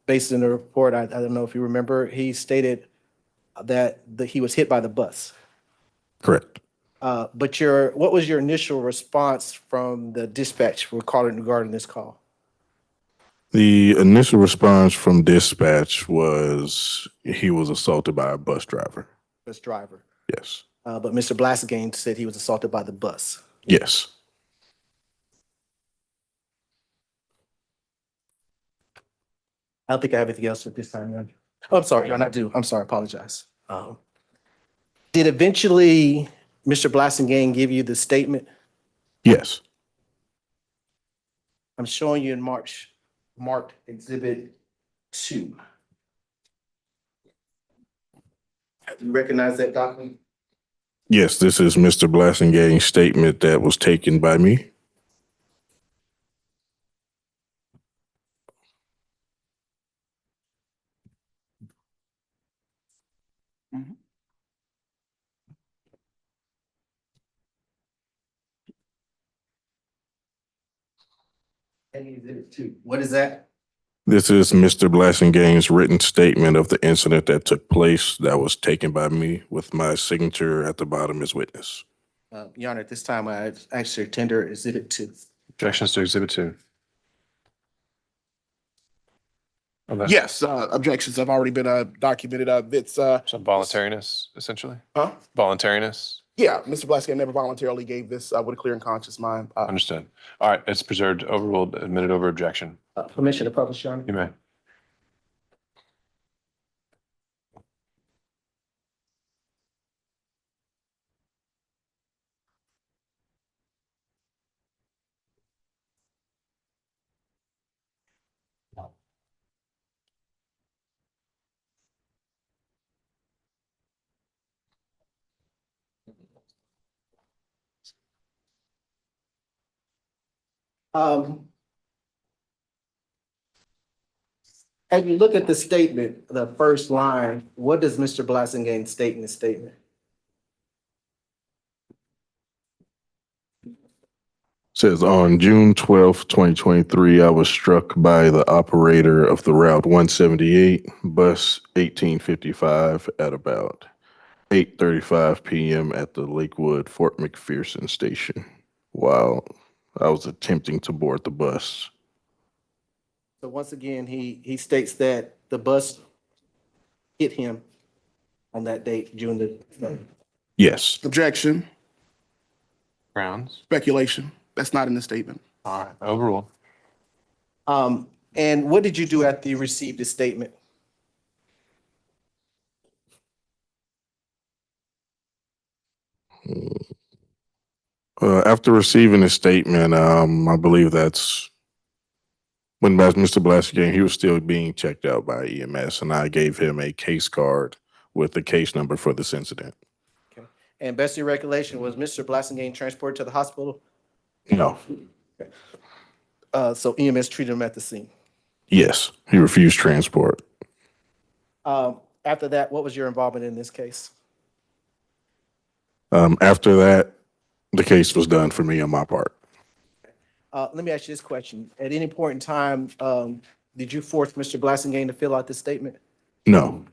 based in the report, I don't know if you remember, he stated that he was hit by the bus. Correct. But what was your initial response from the dispatch regarding this call? The initial response from dispatch was he was assaulted by a bus driver. Bus driver. Yes. But Mr. Blassingame said he was assaulted by the bus. Yes. I don't think I have anything else at this time, Your Honor. Oh, I'm sorry, Your Honor, I do. I'm sorry, apologize. Did eventually Mr. Blassingame give you the statement? Yes. I'm showing you in March, marked Exhibit 2. Do you recognize that document? Yes, this is Mr. Blassingame's statement that was taken by me. And Exhibit 2. What is that? This is Mr. Blassingame's written statement of the incident that took place that was taken by me with my signature at the bottom as witness. Your Honor, at this time, I actually tender Exhibit 2. Objections to Exhibit 2. Okay. Yes, objections have already been documented. It's So voluntariness, essentially? huh? Voluntariness? Yeah, Mr. Blassingame never voluntarily gave this with a clear and conscious mind. Understood. All right, it's preserved, overruled, admitted over objection. Permission to publish, Your Honor. You may. As you look at the statement, the first line, what does Mr. Blassingame state in the statement? Says on June 12th, 2023, I was struck by the operator of the Route 178, bus 1855 at about 8:35 p.m. at the Lakewood Fort McPherson station while I was attempting to board the bus. So once again, he states that the bus hit him on that date, June the 3rd. Yes. Objection, Grounds? speculation. That's not in the statement. All right, overruled. And what did you do after you received the statement? After receiving the statement, I believe that's when Mr. Blassingame, he was still being checked out by EMS, and I gave him a case card with the case number for this incident. Okay. And best of your recollection, was Mr. Blassingame transported to the hospital? No. So EMS treated him at the scene. Yes, he refused transport. After that, what was your involvement in this case? After that, the case was done for me on my part. Let me ask you this question. At any point in time, did you force Mr. Blassingame to fill out this statement? No,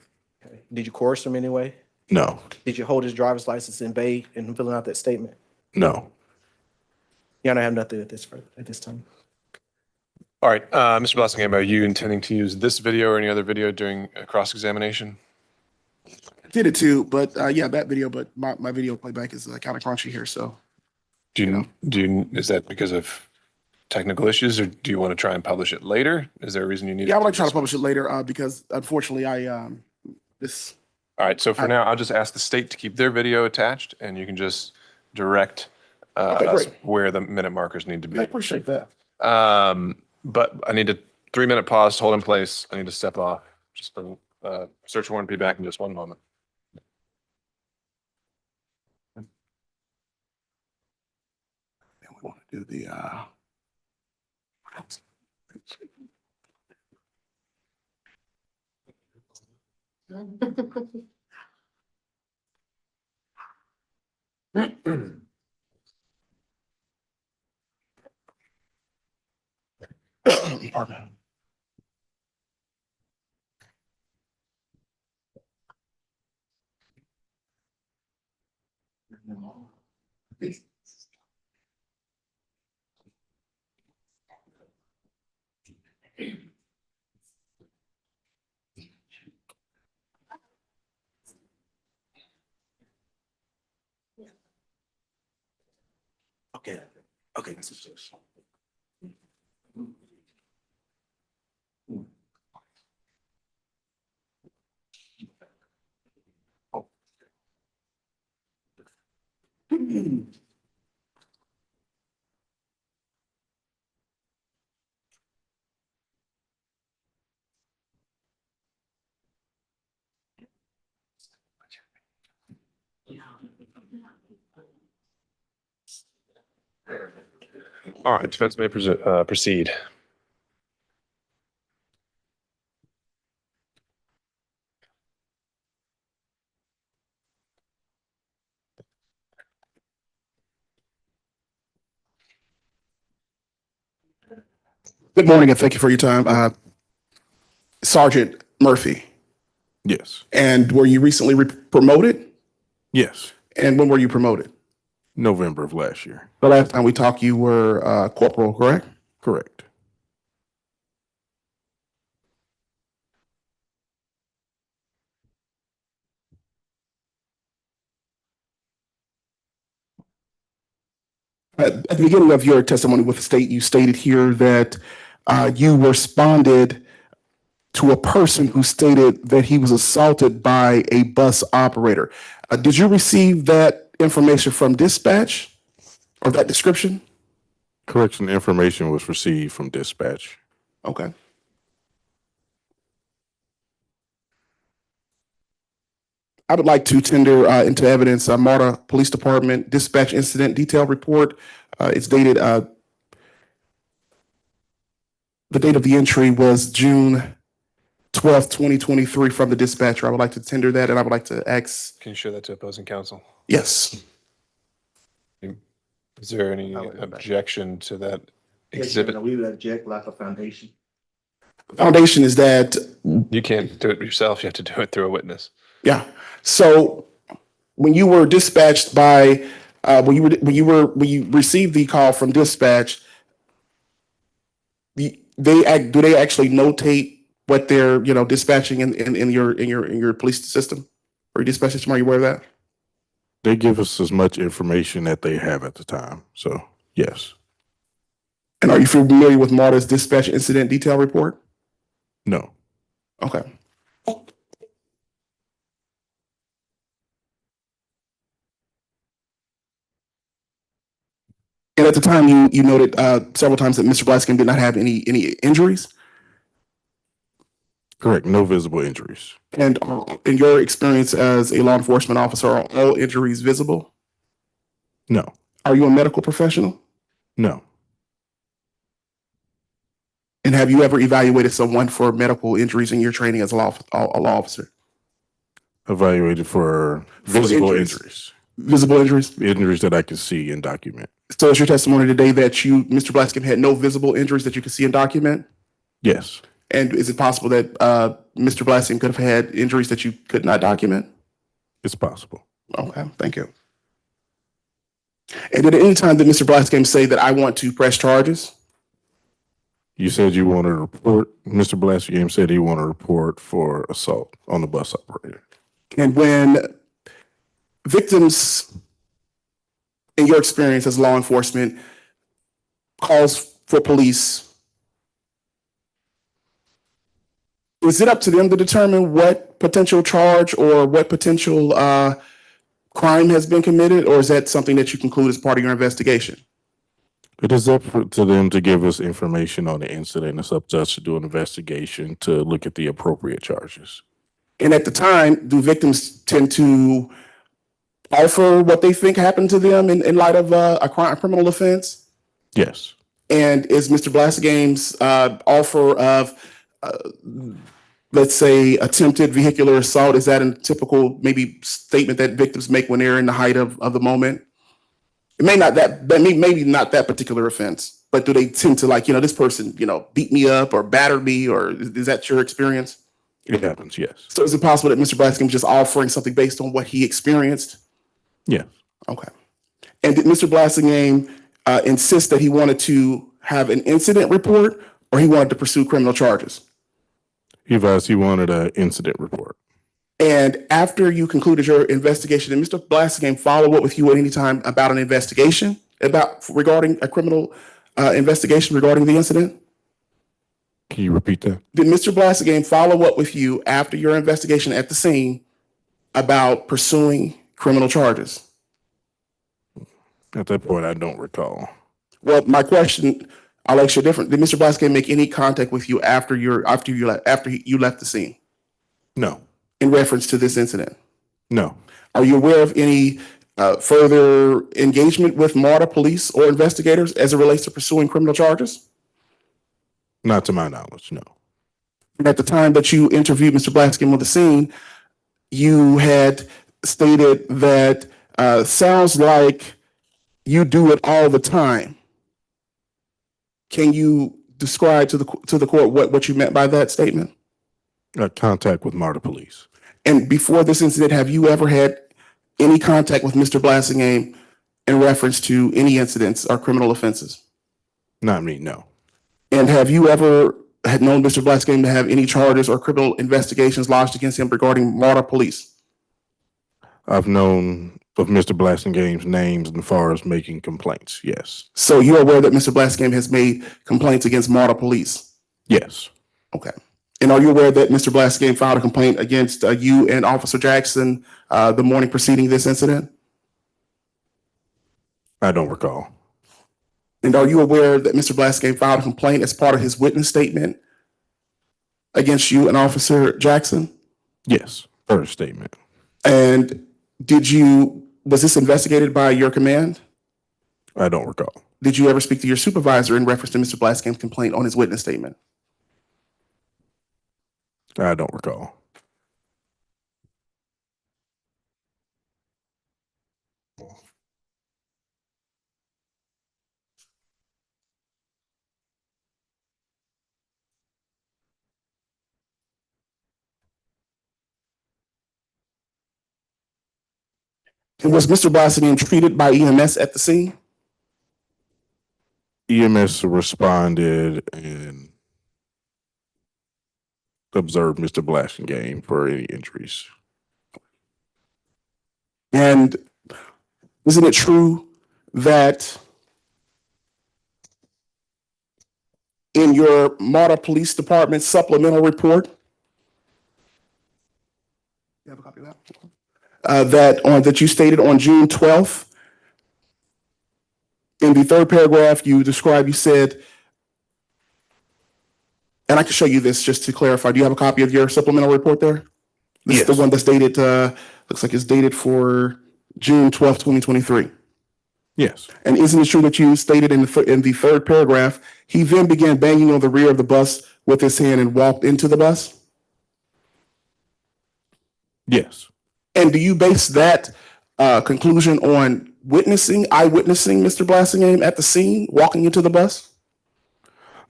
Did you coerce him anyway? no, Did you hold his driver's license in bay in filling out that statement? no. Your Honor, I have nothing at this time. All right, Mr. Blassingame, are you intending to use this video or any other video during a cross-examination? Did it too, but yeah, that video, but my video playback is kind of crunchy here, so. Is that because of technical issues, or do you want to try and publish it later? Is there a reason you need? Yeah, I would like to try to publish it later because unfortunately this. All right, so for now, I'll just ask the state to keep their video attached, and you can just direct Okay, us great. where the minute markers need to I be. appreciate that. But I need a 3-minute pause, hold in place. I need to step off. Just for search warrant, be back in just one moment. Then we want to do the pardon. Okay, okay, that's what it is. All right, defense may proceed. Good morning and thank you for your time. Sergeant Murphy, Yes. and were you recently promoted? Yes. And when were you promoted? November of last year. The last time we talked, you were corporal, correct? Correct. At the beginning of your testimony with the state, you stated here that you responded to a person who stated that he was assaulted by a bus operator. Did you receive that information from dispatch or that description? Correction information was received from dispatch. Okay. I would like to tender into evidence Marta Police Department Dispatch Incident Detail Report. It's dated, the date of the entry was June 12th, 2023 from the dispatcher. I would like to tender that and I would like to ask. Can you show that to opposing counsel? Yes. Is there any I'll let it back. objection to that Yes, exhibit? Your Honor, we would object lack of foundation. Foundation is that, You can't do it yourself. You have to do it through a witness. yeah. So when you were dispatched by, when you received the call from dispatch, do they actually notate what they're, dispatching in your police system or your dispatch system? Are you aware of that? They give us as much information that they have at the time. So yes. And are you familiar with Marta's dispatch incident detail report? No. Okay. And at the time, you noted several times that Mr. Blassingame did not have any injuries. Correct. No visible injuries. And in your experience as a law enforcement officer, are all injuries visible? No. Are you a medical professional? No. And have you ever evaluated someone for medical injuries in your training as a law officer? Evaluated for visible injuries. Visible injuries? Injuries that I can see and document. So is your testimony today that Mr. Blassingame, had no visible injuries that you could see and document? Yes. And is it possible that Mr. Blassingame could have had injuries that you could not document? It's possible. Okay, thank you. And did at any time did Mr. Blassingame say that I want to press charges? You said you wanted a report. Mr. Blassingame said he wanted a report for assault on the bus operator. And when victims, in your experience as law enforcement, calls for police, is it up to them to determine what potential charge or what potential crime has been committed, or is that something that you conclude as part of your investigation? It is up to them to give us information on the incident. It's up to us to do an investigation to look at the appropriate charges. And at the time, do victims tend to offer what they think happened to them in light of a criminal offense? Yes. And is Mr. Blassingame's offer of, let's say, attempted vehicular assault, is that a typical maybe statement that victims make when they're in the height of the moment? It may not maybe not that particular offense, but do they tend to this person, beat me up or battered me, or is that your experience? It happens, yes. So is it possible that Mr. Blassingame is just offering something based on what he experienced? Yeah. Okay. And did Mr. Blassingame insist that he wanted to have an incident report, or he wanted to pursue criminal charges? He advised he wanted an incident report. And after you concluded your investigation, did Mr. Blassingame follow up with you at any time about an investigation? regarding a criminal investigation regarding the incident? Can you repeat that? Did Mr. Blassingame follow up with you after your investigation at the scene about pursuing criminal charges? At that point, I don't recall. Well, my question, I'll ask you different. Did Mr. Blassingame make any contact with you after you left the scene No, in reference to this incident? no, Are you aware of any further engagement with MARTA police or investigators as it relates to pursuing criminal charges? not to my knowledge, no. And at the time that you interviewed Mr. Blassingame on the scene, you had stated that sounds like you do it all the time. Can you describe to the court what you meant by that statement? Contact with MARTA police. And before this incident, have you ever had any contact with Mr. Blassingame in reference to any incidents or criminal offenses? Not me, no. And have you ever had known Mr. Blassingame to have any charges or criminal investigations lodged against him regarding MARTA police? I've known of Mr. Blassingame's names as far as making complaints, yes. So you're aware that Mr. Blassingame has made complaints against MARTA police? Yes, Okay. And are you aware that Mr. Blassingame filed a complaint against you and Officer Jackson the morning preceding this incident? I don't recall. And are you aware that Mr. Blassingame filed a complaint as part of his witness statement against you and Officer Jackson? Yes, first statement. And was this investigated by your command? I don't recall. Did you ever speak to your supervisor in reference to Mr. Blassingame's complaint on his witness statement? I don't recall. And was Mr. Blassingame treated by EMS at the scene? EMS responded and observed Mr. Blassingame for any injuries. And isn't it true that in your MARTA Police Department supplemental report, you have a copy of that? That you stated on June 12th, in the third paragraph, you said, and I can show you this just to clarify. Do you have a copy of your supplemental report there? This is the Yes. one that's dated, looks like it's dated for June 12th, 2023. Yes, And isn't it true that you stated in the third paragraph, he then began banging on the rear of the bus with his hand and walked into the bus? yes, And do you base that conclusion on eyewitnessing Mr. Blassingame at the scene, walking into the bus?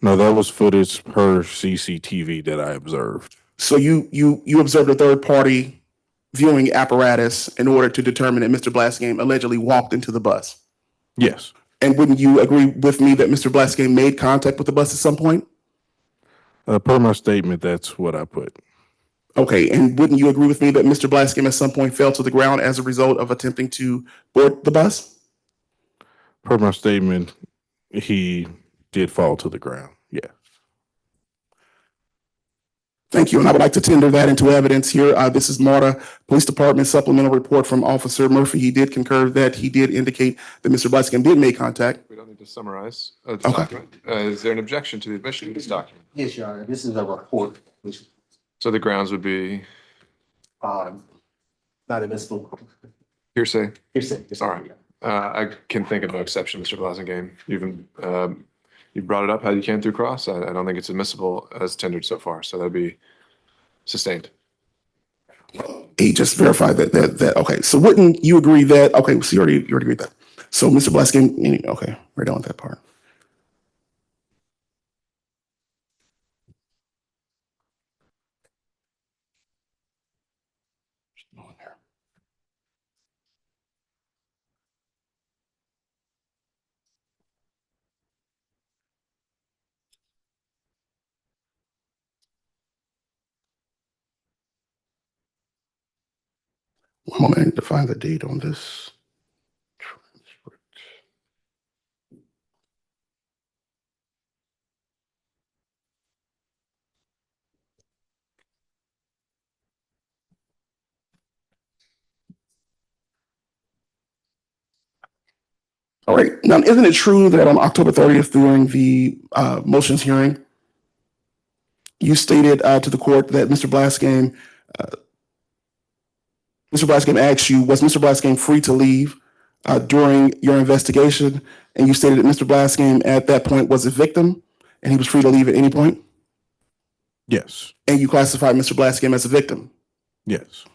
no, that was footage per CCTV that I observed. So you observed a third party viewing apparatus in order to determine that Mr. Blassingame allegedly walked into the bus? Yes, And wouldn't you agree with me that Mr. Blassingame made contact with the bus at some point? per my statement, that's what I put. Okay, and wouldn't you agree with me that Mr. Blassingame at some point fell to the ground as a result of attempting to board the bus? Per my statement, he did fall to the ground. Yeah. Thank you, and I would like to tender that into evidence here. This is MARTA Police Department supplemental report from Officer Murphy. He did concur that he did indicate that Mr. Blassingame did make contact. We don't need to summarize the Okay. document. Is there an objection to the admission of this document? Yes, Your Honor, this is a report, which, So the grounds would be not admissible. hearsay. Hearsay. All right. I can think of no exception, Mr. Blassingame. You brought it up how you can through cross. I don't think it's admissible as tendered so far, so that'd be sustained. He just verified that, okay, so wouldn't you agree that, okay, so you already agreed with that. So Mr. Blassingame, okay, we're done with that part. One moment, I need to find the date on this. All right. Now, isn't it true that on October 30th, during the motions hearing, you stated to the court that Mr. Blassingame asked you, was Mr. Blassingame free to leave during your investigation? And you stated that Mr. Blassingame at that point was a victim and he was free to leave at any point? Yes. And you classified Mr. Blassingame as a victim? Yes.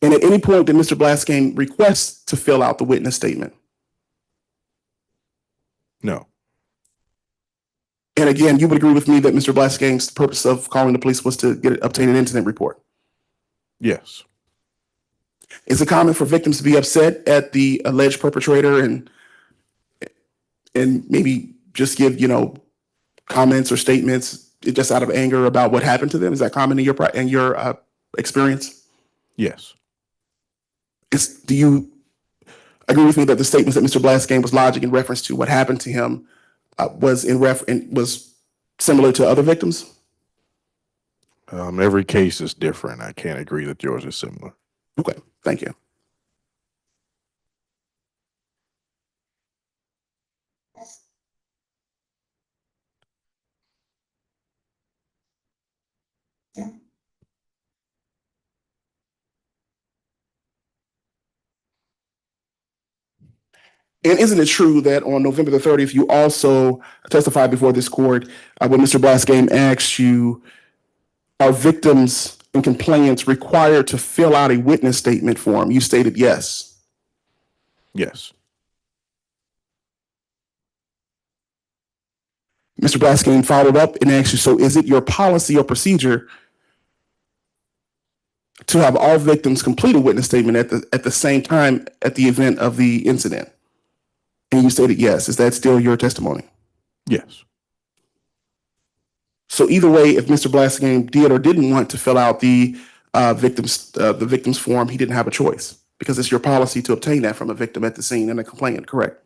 And at any point did Mr. Blassingame request to fill out the witness statement? No. And again, you would agree with me that Mr. Blassingame's purpose of calling the police was to obtain an incident report? Yes. Is it common for victims to be upset at the alleged perpetrator and maybe just give, comments or statements just out of anger about what happened to them? Is that common in your experience? Yes. Do you agree with me that the statements that Mr. Blassingame was lodging in reference to what happened to him was similar to other victims? Every case is different. I can't agree that yours is similar. Okay, thank you. And isn't it true that on November the 30th, you also testified before this court when Mr. Blassingame asked you, are victims and complainants required to fill out a witness statement form? You stated yes. Yes. Mr. Blassingame followed up and asked you, so is it your policy or procedure to have all victims complete a witness statement at the same time at the event of the incident? And you stated yes. Is that still your testimony? Yes. So either way, if Mr. Blassingame did or didn't want to fill out the victim's form, he didn't have a choice because it's your policy to obtain that from a victim at the scene and a complainant, correct?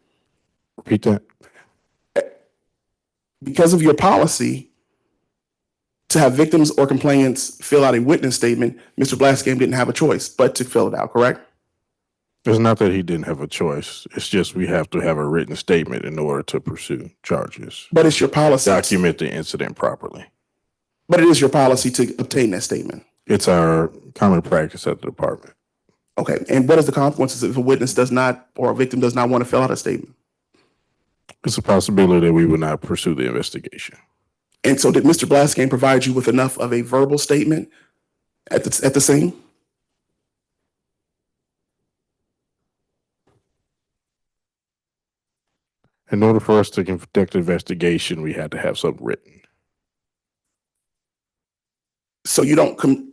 Repeat that. Because of your policy to have victims or complainants fill out a witness statement, Mr. Blassingame didn't have a choice but to fill it out, correct? It's not that he didn't have a choice. It's just we have to have a written statement in order to pursue charges. But it's your policy. Document the incident properly. But it is your policy to obtain that statement. It's our common practice at the department. Okay. And what is the consequences if a witness does not or a victim does not want to fill out a statement? It's a possibility that we would not pursue the investigation. And so did Mr. Blassingame provide you with enough of a verbal statement at the scene? In order for us to conduct an investigation, we had to have something written. So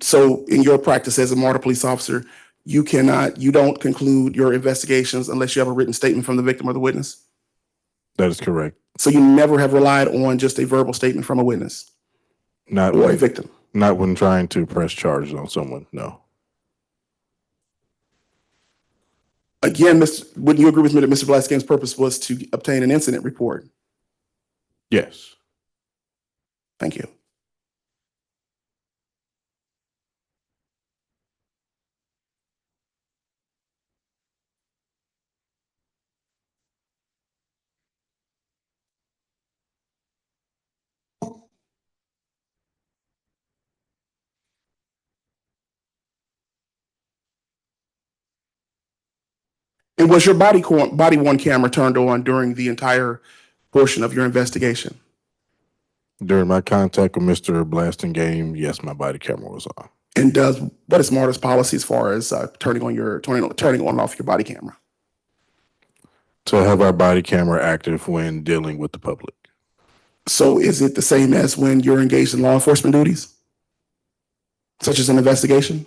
so in your practice as a MARTA police officer, you don't conclude your investigations unless you have a written statement from the victim or the witness? That is correct. So you never have relied on just a verbal statement from a witness Not or a when, victim? not when trying to press charges on someone, no. Again, wouldn't you agree with me that Mr. Blassingame's purpose was to obtain an incident report? Yes. Thank you. And was your body worn camera turned on during the entire portion of your investigation? During my contact with Mr. Blassingame, yes, my body camera was on. And what is MARTA's policy as far as turning on and off your body camera? To have our body camera active when dealing with the public. So is it the same as when you're engaged in law enforcement duties, such as an investigation?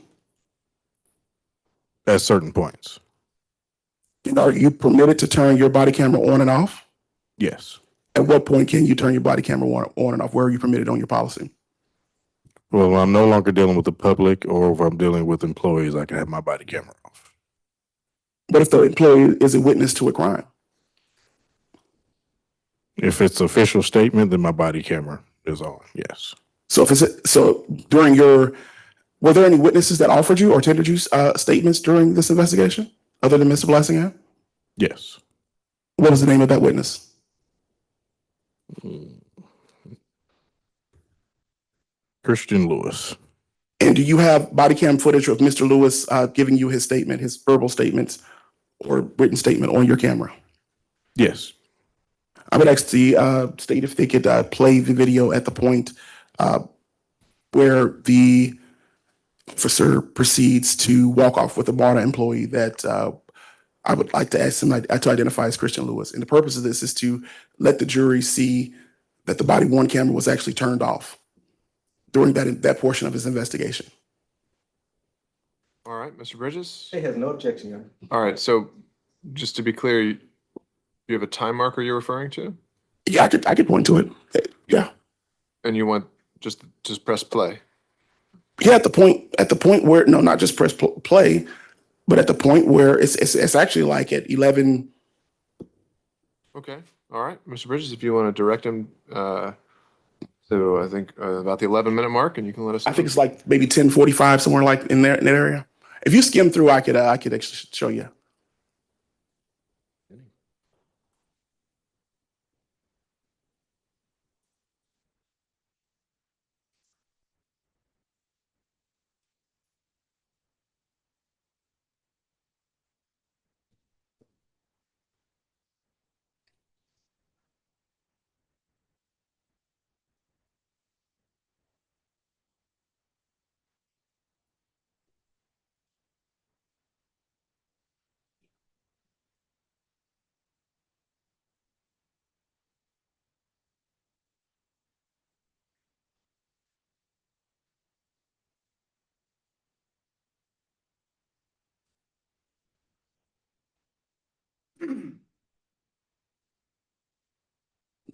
At certain points. And are you permitted to turn your body camera on and off? Yes. At what point can you turn your body camera on and off? Where are you permitted on your policy? Well, I'm no longer dealing with the public, or if I'm dealing with employees, I can have my body camera off. What if the employee is a witness to a crime? If it's official statement, then my body camera is on, yes. So were there any witnesses that offered you or tendered you statements during this investigation other than Mr. Blassingame? Yes. What was the name of that witness? Christian Lewis. And do you have body cam footage of Mr. Lewis giving you his statement, his verbal statements or written statement on your camera? Yes. I would ask the state if they could play the video at the point where the officer proceeds to walk off with a MARTA employee that I would like to ask him to identify as Christian Lewis. And the purpose of this is to let the jury see that the body worn camera was actually turned off during that portion of his investigation. All right, Mr. Bridges? They have no objection, Your Honor. All right, so just to be clear, you have a time marker you're referring to? Yeah, I could point to it. Yeah. And you want just press play? Yeah, at the point where, no, not just press play, but at the point where it's actually like at 11. Okay, all right, Mr. Bridges, if you want to direct him to, I think, about the 11-minute mark, and you can let us know. I think it's like maybe 10:45, somewhere like in that area. If you skim through, I could actually show you.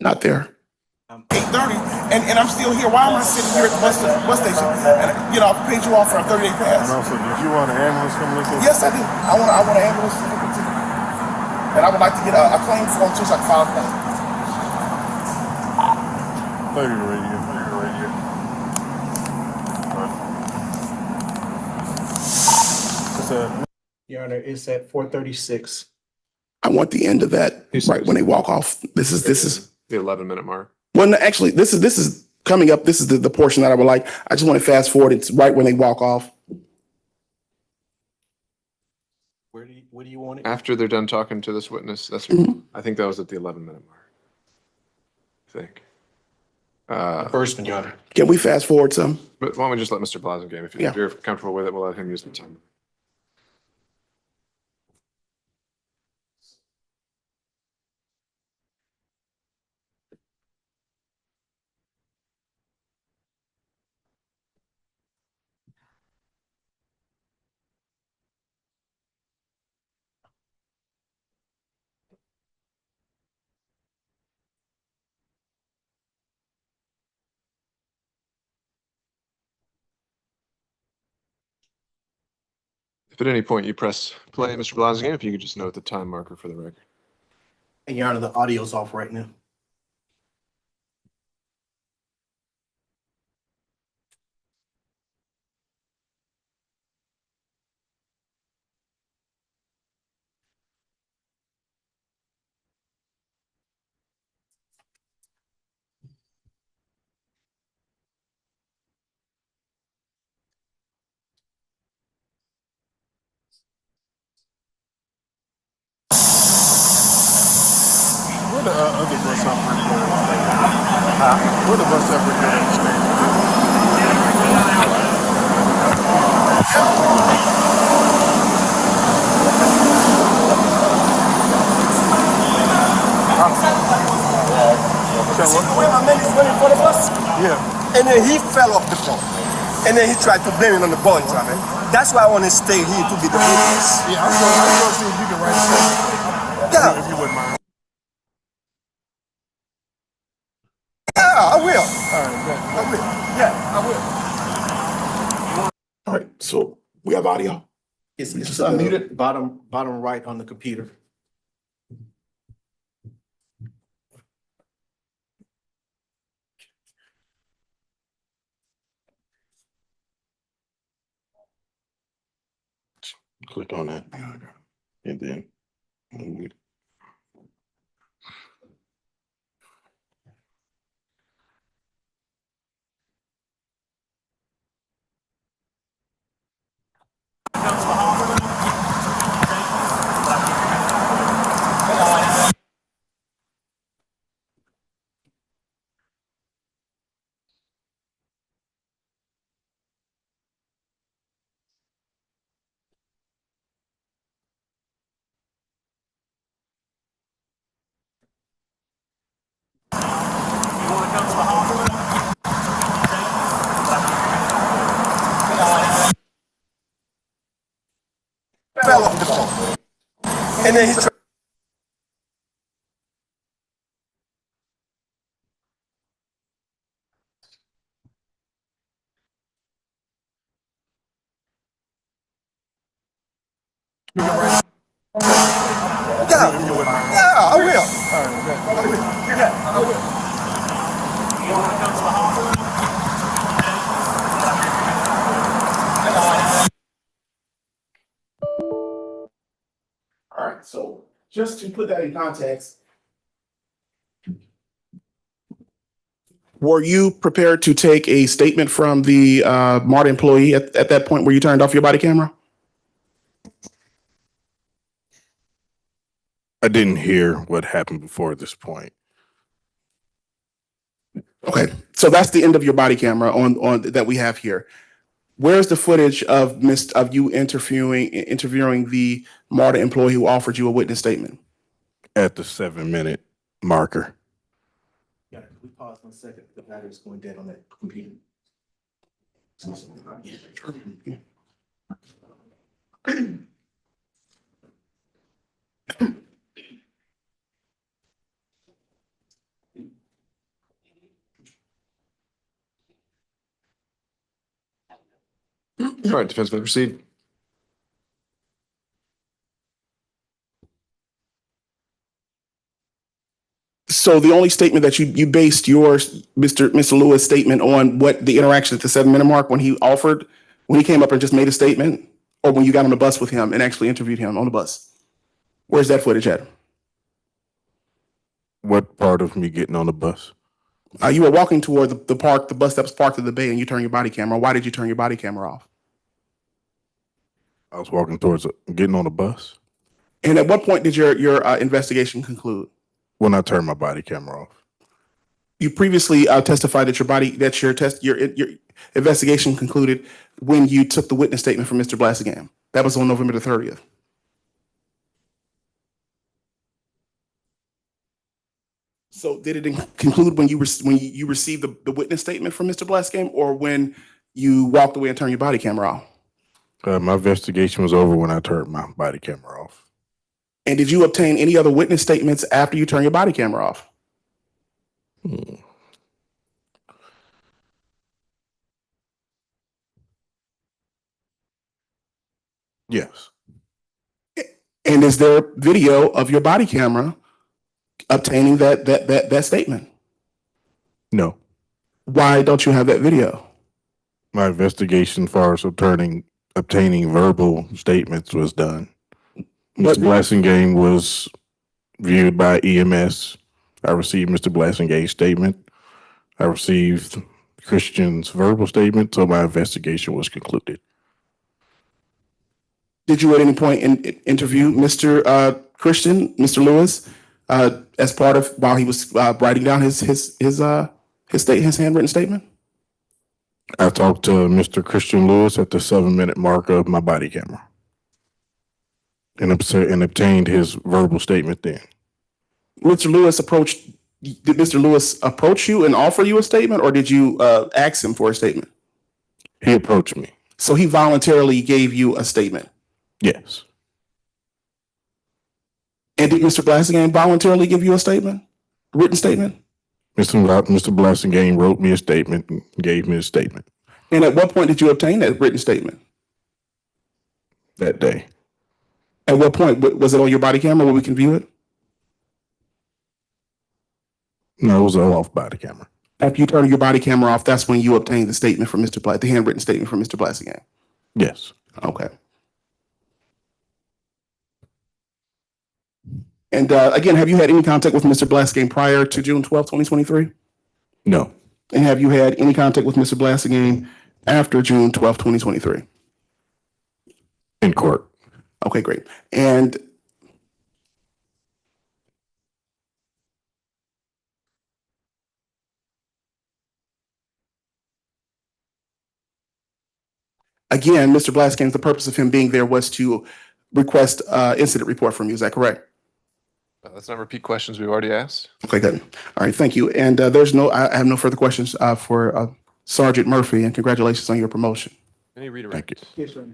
Not there. 8:30, and I'm still here. Why am I sitting here at the bus station? And you know, I paid you off for a 30-day And pass. also, did you want an ambulance come look at? Yes, I do. I want an ambulance, and I would like to get a claim form too, so I can file a claim. Play your radio. Play your radio. What's that? Your Honor, it's at 4:36. I want the end of that right when they walk off. This is The 11-minute mark. well, no, actually, this is coming up. This is the portion that I would like. I just want to fast forward. It's right when they walk off. Where do you want it? After they're done talking to this witness, that's, I think that was at the 11-minute mark. I think. First one, Your Honor. Can we fast forward some? But why don't we just let Mr. Blassingame, if Yeah. you're comfortable with it, we'll let him use the time. If at any point you press play, Mr. Blassingame, if you could just note the time marker for the record. And Your Honor, the audio's off right now. Where the other bus operator? Where the bus operator stand? See the way my man is running for the bus? Yeah. And then he fell off the phone. And then he tried to blame it on the ball driver. That's why I want to stay here to be the witness. Yeah, I'm going to see if you can write a statement. Yeah. If you wouldn't mind. Yeah, I will. All right, good. I will. Yeah, I will. All right. So we have audio. It's unmuted, bottom right on the computer. Click on that. and then move it. Fell off the phone. And then he tried. Yeah, I will. Yeah, I will. All right, so just to put that in context, were you prepared to take a statement from the MARTA employee at that point where you turned off your body camera? I didn't hear what happened before this point. Okay, so that's the end of your body camera on that we have here. Where's the footage of you interviewing the MARTA employee who offered you a witness statement? At the 7-minute marker. Yeah, can we pause 1 second? The battery's going dead on that computer. All right, defense may proceed. So the only statement that you based your Mr. Lewis statement on what the interaction at the 7-minute mark when he came up and just made a statement, or when you got on the bus with him and actually interviewed him on the bus? Where's that footage at? What part of me getting on the bus? You were walking toward the bus that was parked at the bay, and you turned your body camera. Why did you turn your body camera off? I was walking towards getting on the bus And at what point did your investigation conclude? when I turned my body camera off. You previously testified that your investigation concluded when you took the witness statement from Mr. Blassingame. That was on November the 30th. So did it conclude when you received the witness statement from Mr. Blassingame, or when you walked away and turned your body camera off? My investigation was over when I turned my body camera off. And did you obtain any other witness statements after you turned your body camera off? Yes. And is there video of your body camera obtaining that statement? No. Why don't you have that video? My investigation as far as obtaining verbal statements was done. But- Mr. Blassingame was viewed by EMS. I received Mr. Blassingame's statement. I received Christian's verbal statement, so my investigation was concluded. Did you at any point interview Mr. Christian, Mr. Lewis, as part of while he was writing down his handwritten statement? I talked to Mr. Christian Lewis at the 7-minute mark of my body camera and obtained his verbal statement then. Did Mr. Lewis approach you and offer you a statement, or did you ask him for a statement? He approached me. So he voluntarily gave you a statement. Yes. And did Mr. Blassingame voluntarily give you a statement, written statement? Mr. Blassingame wrote me a statement and gave me a statement And at what point did you obtain that written statement? that day. At what point? Was it on your body camera where we can view it? No, it was all off body camera. After you turned your body camera off, that's when you obtained the statement from the handwritten statement from Mr. Blassingame. Yes. Okay. And again, have you had any contact with Mr. Blassingame prior to June 12th, 2023? No, And have you had any contact with Mr. Blassingame after June 12th, 2023? in court. Okay, great. And again, Mr. Blassingame, the purpose of him being there was to request incident report from you. Is that correct? Let's not repeat questions we've already asked. Okay, good. All right, thank you. And I have no further questions for Sergeant Murphy, and congratulations on your promotion. Any redirects? Thank you. Yes, sir.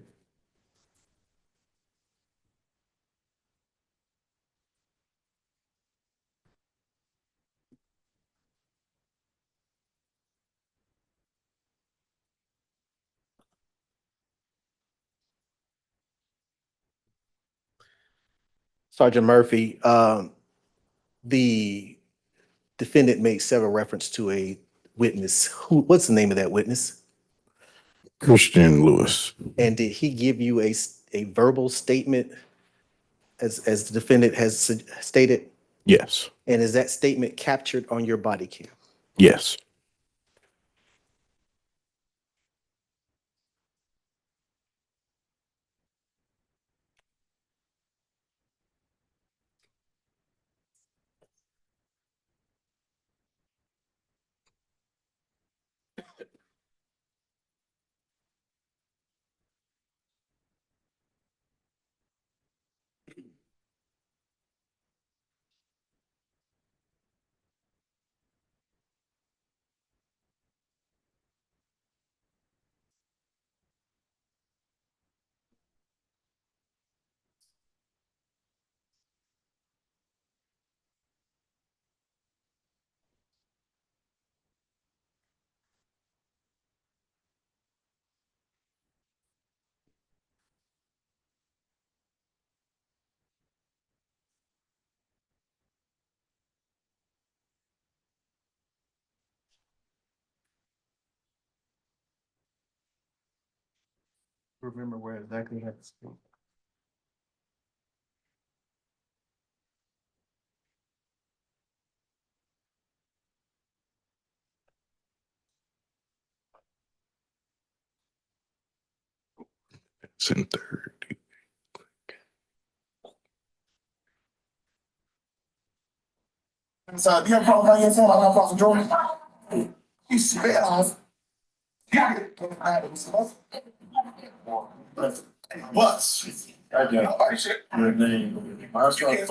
Sergeant Murphy, the defendant made several reference to a witness. What's the name of that witness? Christian Lewis. And did he give you a verbal statement as the defendant has stated? Yes. And is that statement captured on your body cam? Yes. Remember where exactly you had to speak? It's in third. So, do you have a problem with your phone? I'm not Pastor Jordan. He's spit off. Bus. I got your name. I started,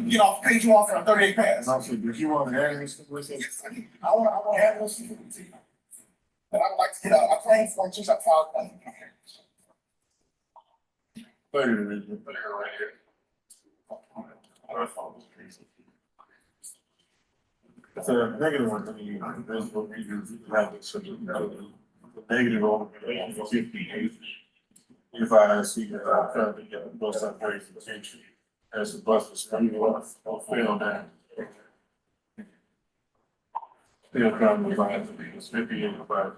Get off, page you off for a 38 pass. I said, did you want to have this with it? I want to have those people. But I would like to get out. I plan for just a file. Put it in there right here. It's a negative one thing, that's what we do, have it, so the negative over 58. If I see that I try to get the bus operating attention as the bus was coming off or fell down. Still trying to find the 58%.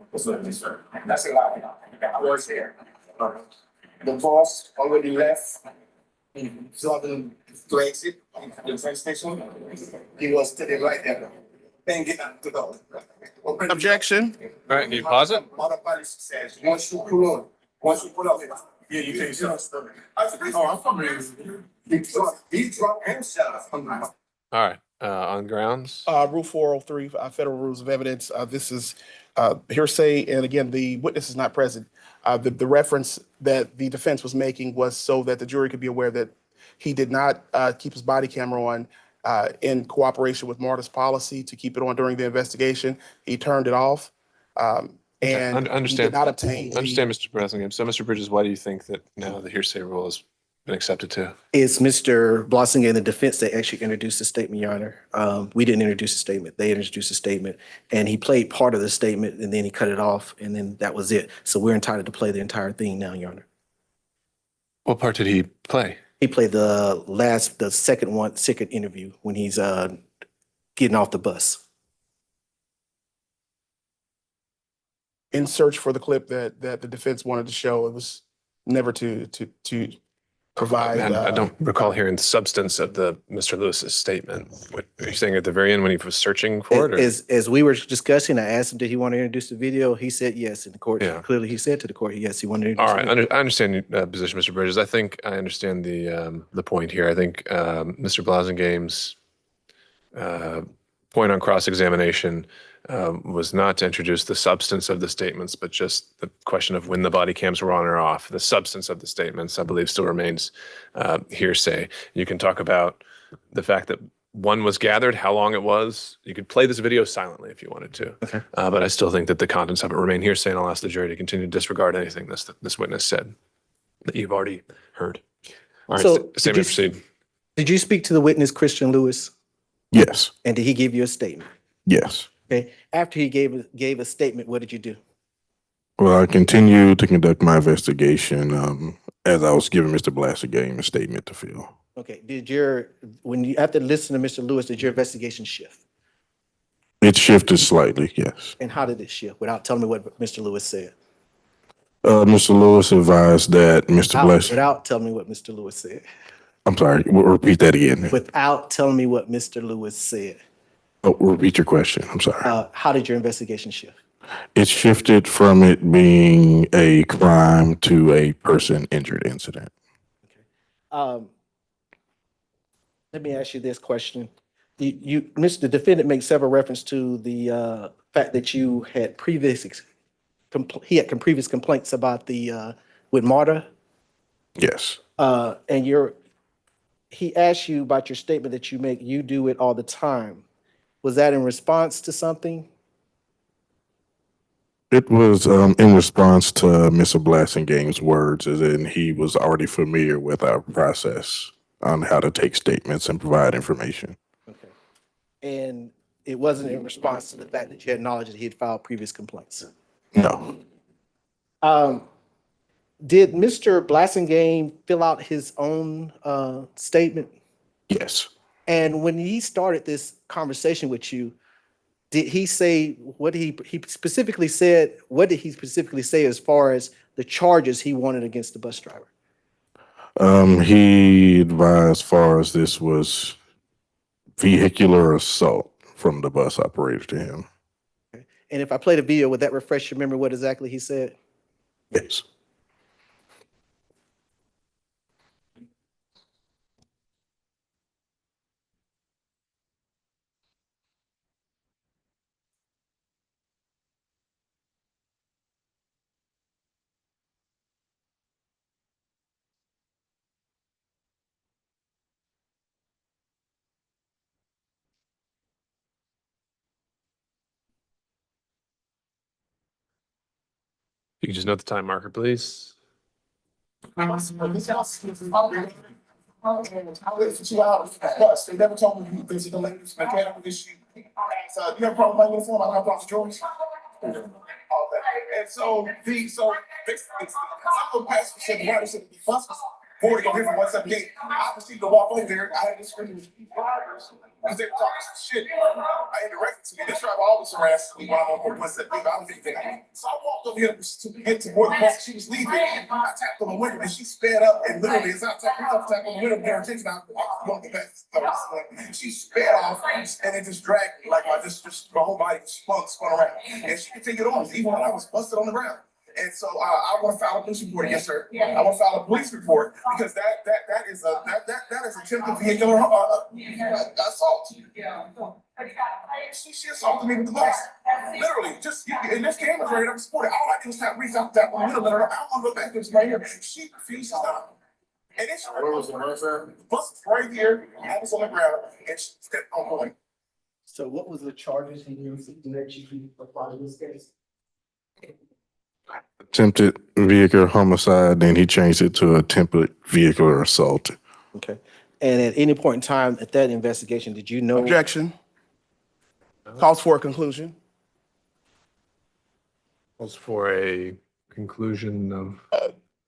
What's that, sir? That's a lot. I was there. The boss already left. Southern to exit the train station. He was sitting right there. Then get out to go. Objection. All right, can you pause it? Mother policy says, once you pull on, once you pull up. Yeah, you can't see us. Oh, I'm familiar. He dropped himself. All right, on grounds. Rule 403, Federal Rules of Evidence. This is hearsay, and again, the witness is not present. The reference that the defense was making was so that the jury could be aware that he did not keep his body camera on in cooperation with MARTA's policy to keep it on during the investigation. He turned it off, and he Understand. did not obtain. Understand, Mr. Blassingame. So, Mr. Bridges, why do you think that now the hearsay rule has been accepted too? It's Mr. Blassingame and the defense that actually introduced the statement, Your Honor. We didn't introduce the statement. They introduced the statement, and he played part of the statement, and then he cut it off, and then that was it. So we're entitled to play the entire thing now, Your Honor. What part did he play? He played the second interview when he's getting off the bus. In search for the clip that the defense wanted to show, it was never to provide. I don't recall hearing the substance of Mr. Lewis's statement. What, are you saying at the very end when he was searching for it? Or? As we were discussing, I asked him, did he want to introduce the video? He said yes. In the court, Yeah. clearly he said to the court, yes, he wanted to All introduce right, the video. I understand your position, Mr. Bridges. I think I understand the point here. I think Mr. Blasingame's point on cross-examination was not to introduce the substance of the statements, but just the question of when the body cams were on or off. The substance of the statements, I believe, still remains hearsay. You can talk about the fact that one was gathered, how long it was. You could play this video silently if you wanted to. Okay. But I still think that the contents of it remain hearsay, and I'll ask the jury to continue to disregard anything this witness said that you've already heard. All right, So, Sam, did you- proceed. Did you speak to the witness, Christian Lewis, Yes, and did he give you a statement? yes. Okay. After he gave a statement, what did you do? Well, I continued to conduct my investigation as I was giving Mr. Blassingame a statement to fill. Okay. After listening to Mr. Lewis, did your investigation shift? It shifted slightly, yes. And how did it shift without telling me what Mr. Lewis said? Mr. Lewis advised that Mr. Without telling me what Mr. Lewis said. I'm sorry, we'll repeat that again. Without telling me what Mr. Lewis said. Oh, repeat your question. I'm sorry. How did your investigation shift? It shifted from it being a crime to a person injured incident. Let me ask you this question. The defendant makes several reference to the fact that you had previous complaints about with Marta. Yes. And he asked you about your statement that you do it all the time. Was that in response to something? It was in response to Mr. Blassingame's words, as in he was already familiar with our process on how to take statements and provide information. Okay. And it wasn't in response to the fact that you had knowledge that he had filed previous complaints. No. Did Mr. Blassingame fill out his own statement? Yes. And when he started this conversation with you, did he say what he specifically said? What did he specifically say as far as the charges he wanted against the bus driver? He advised as far as this was vehicular assault from the bus operator to him. Okay. And if I play the video, would that refresh your memory what exactly he said? Yes. You can just note the time marker, please. They never told me this is the latest mechanical issue. So you have a problem with my uniform? I have problems with George. And so this some of the pastors said the writer said the buses 40 over here from 178. I proceeded to walk over there. I had this screaming with the drivers because they were talking some shit. I had directed to me. This driver always harasses me while I'm on 178. I don't think anything. So I walked over here to get to where the bus she was leaving. I tapped on the window and she sped up and literally as I tapped on the window, there and I was going to get back. She sped off and it just dragged me like just my whole body spun around. And she continued on even when I was busted on the ground. And so I want to file a police report. Yes, sir. I want to file a police report because that is attempted vehicular assault. She assaulted me with the bus. Literally, just in this camera's right up supported. All I did was reach out that one window, let her. I want to look back this right here. She refused to stop. And it's where was the bus? The bus was right here. I was on the ground, and she stepped on point. So what was the charges he used that you applied in this case? Attempted vehicular homicide, then he changed it to attempted vehicular assault. Okay. And at any point in time at that investigation, did you know? Objection. Calls for a conclusion. Was for a conclusion of.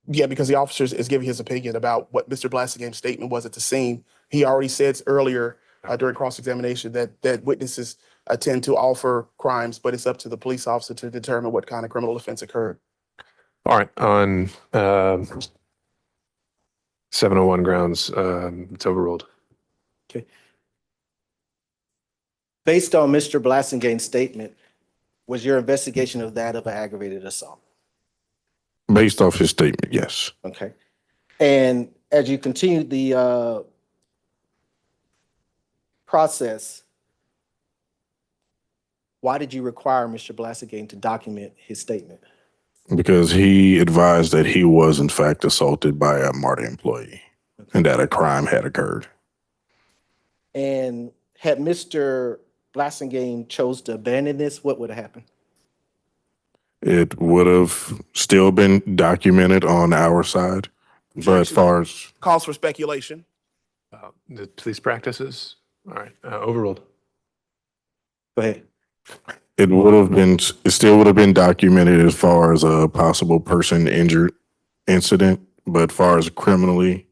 Yeah, because the officer is giving his opinion about what Mr. Blassingame's statement was at the scene. He already said earlier during cross-examination that witnesses tend to offer crimes, but it's up to the police officer to determine what kind of criminal offense occurred. All right, on 701 grounds, it's overruled. Okay. Based on Mr. Blassingame's statement, was your investigation of that of an aggravated assault? Based off his statement, yes. Okay. And as you continued the process, why did you require Mr. Blassingame to document his statement? Because he advised that he was in fact assaulted by a MARTA employee and that a crime had occurred. And had Mr. Blassingame chose to abandon this, what would have happened? It would have still been documented on our side, but as far as Calls for speculation. The police practices, all right, overruled. Go ahead. it would have been, it still would have been documented as far as a possible person injured incident, but far as criminally,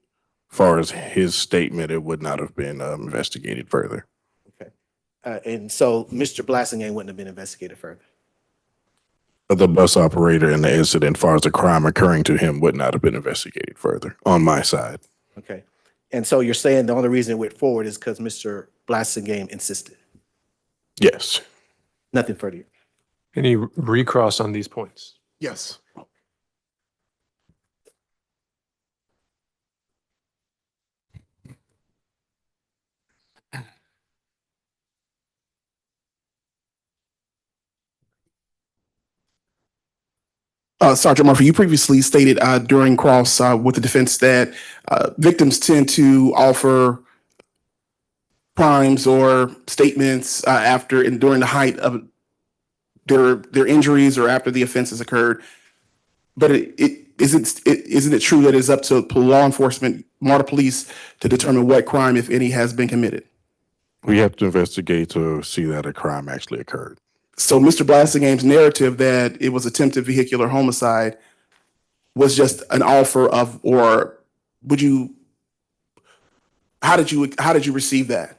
far as his statement, it would not have been investigated further. Okay. And so Mr. Blassingame wouldn't have been investigated further. The bus operator in the incident, far as the crime occurring to him, would not have been investigated further on my side. Okay. And so you're saying the only reason it went forward is because Mr. Blassingame insisted? Yes. Nothing further. Any recross on these points? Yes. Sergeant Murphy, you previously stated during cross with the defense that victims tend to offer crimes or statements after and during the height of their injuries or after the offense has occurred. But isn't it true that it's up to law enforcement, MARTA police, to determine what crime, if any, has been committed? We have to investigate to see that a crime actually occurred. So Mr. Blassingame's narrative that it was attempted vehicular homicide was just an offer of, or how did you receive that?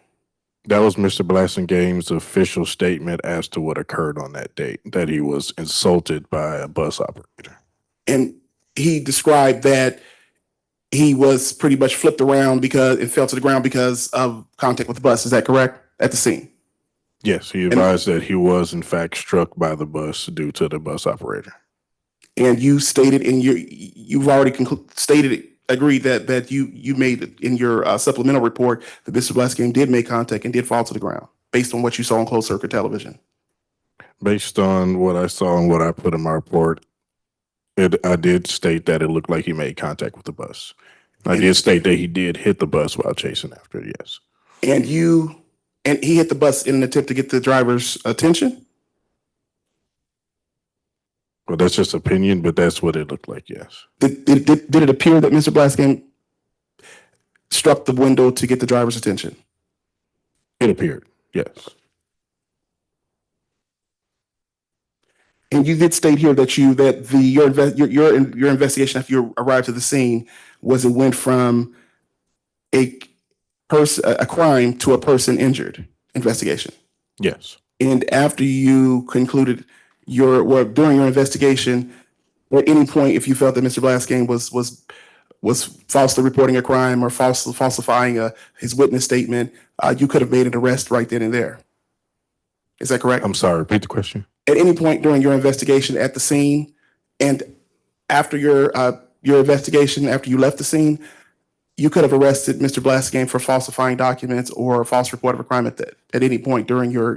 That was Mr. Blassingame's official statement as to what occurred on that date, that he was insulted by a bus operator. And he described that he was pretty much flipped around because it fell to the ground because of contact with the bus. Is that correct? At the scene? Yes, he advised that he was in fact struck by the bus due to the bus operator. And you stated in you've already agreed that you made it in your supplemental report that Mr. Blassingame did make contact and did fall to the ground based on what you saw on closed circuit television. Based on what I saw and what I put in my report, I did state that it looked like he made contact with the bus. I did state that he did hit the bus while chasing after it, yes. And he hit the bus in an attempt to get the driver's attention? Well, that's just opinion, but that's what it looked like, yes. Did it appear that Mr. Blassingame struck the window to get the driver's attention? It appeared, yes. And you did state here that your investigation after you arrived to the scene was it went from a crime to a person injured investigation. Yes. And after you concluded during your investigation, at any point, if you felt that Mr. Blassingame was falsely reporting a crime or falsifying his witness statement, you could have made an arrest right then and there. Is that correct? I'm sorry, repeat the question. At any point during your investigation at the scene and after your investigation, after you left the scene, you could have arrested Mr. Blassingame for falsifying documents or a false report of a crime at any point during your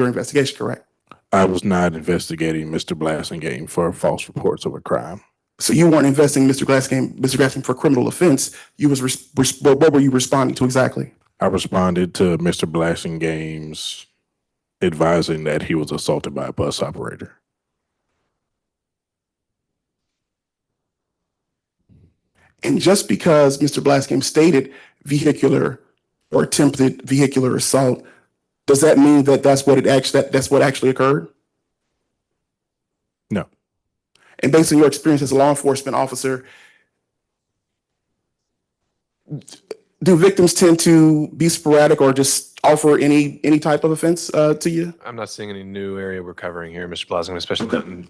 investigation, correct? I was not investigating Mr. Blassingame for false reports of a crime. So you weren't investigating Mr. Blassingame for criminal offense. What were you responding to exactly? I responded to Mr. Blassingame's advising that he was assaulted by a bus operator. And just because Mr. Blassingame stated vehicular or attempted vehicular assault, does that mean that that's what actually occurred? No. And based on your experience as a law enforcement officer, do victims tend to be sporadic or just offer any type of offense to you? I'm not seeing any new area we're covering here, Mr. Blassingame, especially not in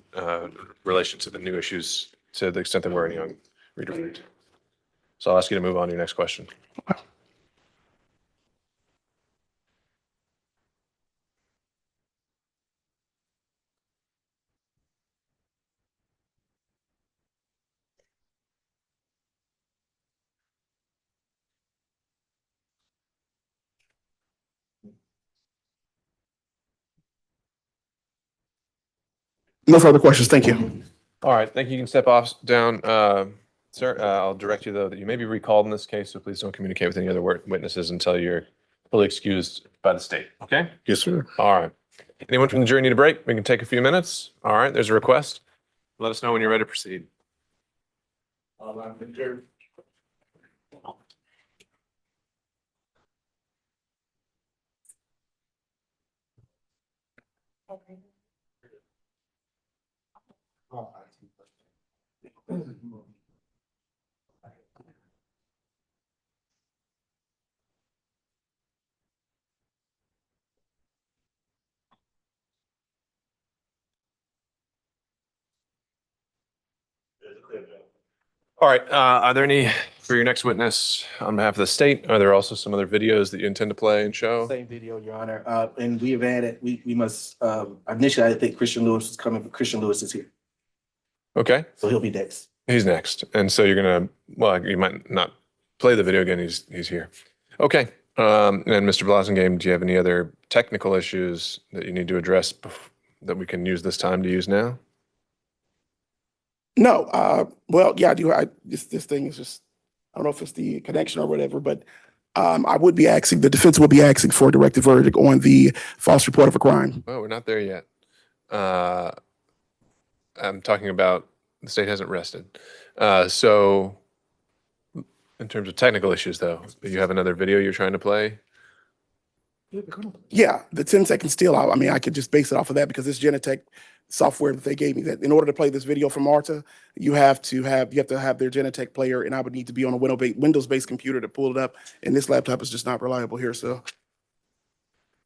relation to the new issues to the extent that we're already on redirect. So I'll ask you to move on to your next question. No further questions. Thank you. All right, thank you. You can step off down, sir. I'll direct you though that you may be recalled in this case, so please don't communicate with any other witnesses until you're fully excused by the state. Okay? Yes, sir. All right. Anyone from the jury need a break? We can take a few minutes. All right, there's a request. Let us know when you're ready to proceed. All right, are there any, for your next witness, on behalf of the state, are there also some other videos that you intend to play and show? Same video, Your Honor. And we have added, we must, initially, I think Christian Lewis was coming, but Christian Lewis is here. Okay, So he'll be next. he's next. And so you're gonna, well, you might not play the video again, he's here. Okay, and Mr. Blassingame, do you have any other technical issues that you need to address that we can use this time to use now? No, well, yeah, I do. This thing is just, I don't know if it's the connection or whatever, but I would be asking, the defense would be asking for a directed verdict on the false report of a crime. Oh, we're not there yet. I'm talking about the state hasn't rested. So in terms of technical issues though, do you have another video you're trying to play? Yeah, the 10-second still, I mean, I could just base it off of that because this Genetech software that they gave me, that in order to play this video from Marta, you have to have their Genetech player, and I would need to be on a Windows-based computer to pull it up, and this laptop is just not reliable here, so.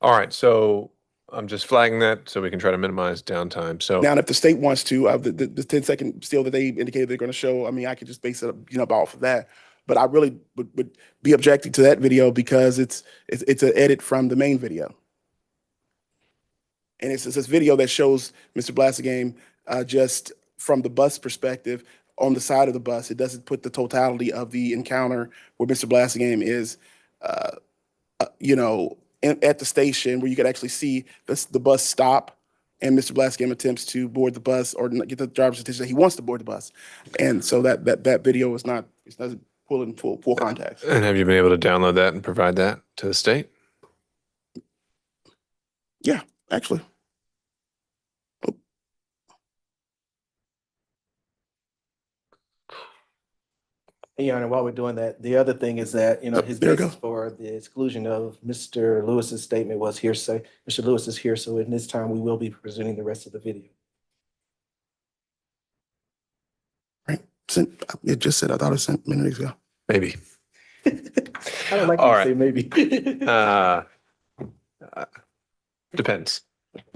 All right, so I'm just flagging that so we can try to minimize downtime. So Now, if the state wants to, the 10-second still that they indicated they're going to show, I mean, I could just base it up, off of that. But I really would be objecting to that video because it's an edit from the main video. And it's this video that shows Mr. Blassingame just from the bus perspective on the side of the bus. It doesn't put the totality of the encounter where Mr. Blassingame is, at the station where you could actually see the bus stop and Mr. Blassingame attempts to board the bus or get the driver's attention that he wants to board the bus. And so that video is not, it doesn't pull in full context. and have you been able to download that and provide that to the state? Yeah, actually. And Your Honor, while we're doing that, the other thing is that, his There you basis go. for the exclusion of Mr. Lewis's statement was hearsay. Mr. Lewis is here, so in this time, we will be presenting the rest of the video. Right. It just said, I thought it sent minutes ago. Maybe. I don't like All to right. say maybe. Depends.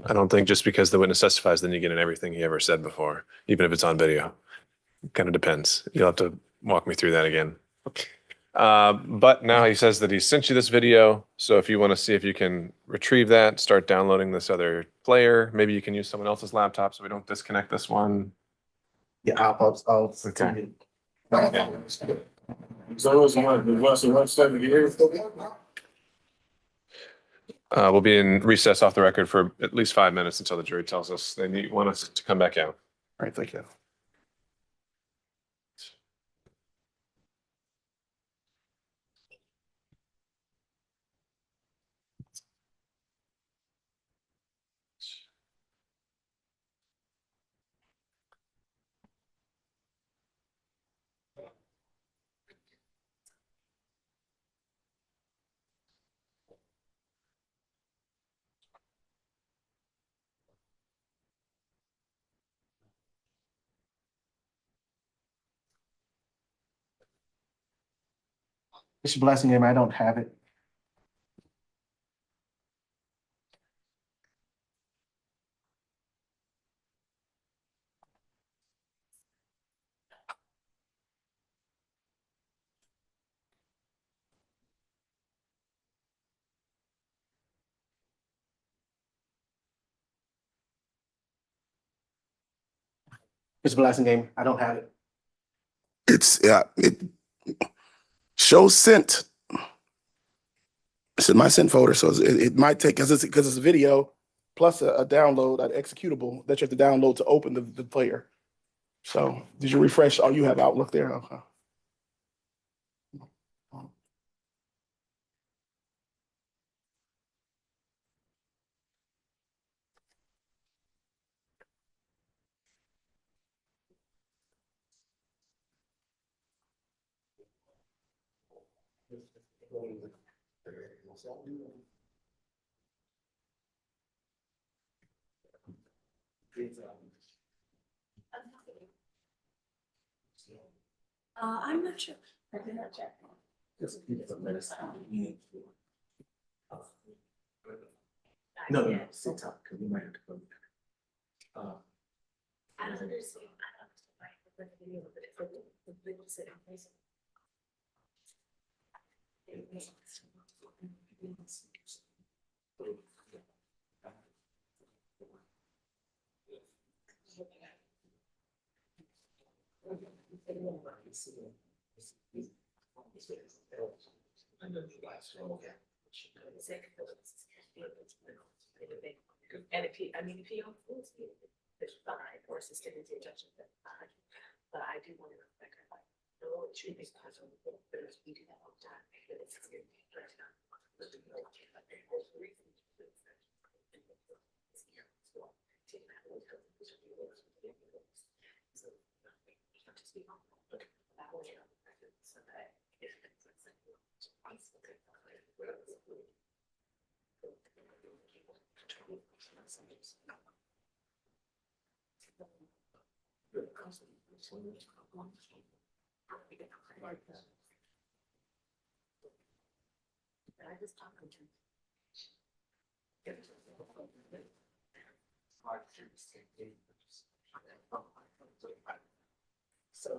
I don't think just because the witness testifies, then you get in everything he ever said before, even if it's on video. Kind of depends. You'll have to walk me through that again. But now he says that he sent you this video. So if you want to see if you can retrieve that, start downloading this other player. Maybe you can use someone else's laptop so we don't disconnect this one. Yeah, I'll. Okay. So it's one second here. We'll be in recess off the record for at least 5 minutes until the jury tells us they want us to come back out. All right, thank you. Mr. Blassingame, I don't have it. Mr. Blassingame, I don't have it. It shows sent. It's in my sent folder, so it might take because it's a video plus a download, an executable that you have to download to open the player. So did you refresh? Oh, you have Outlook there. Okay. I'm not sure. No, sit tight, because we might have to go. I don't understand. I don't understand. The video set in place. And if he, I mean, if he holds me, it's fine, or assistant is judging, that's fine. But I do want to respect her, like, no, it should be possible, but we do that all the time. But it's scary. I just talked to him. So.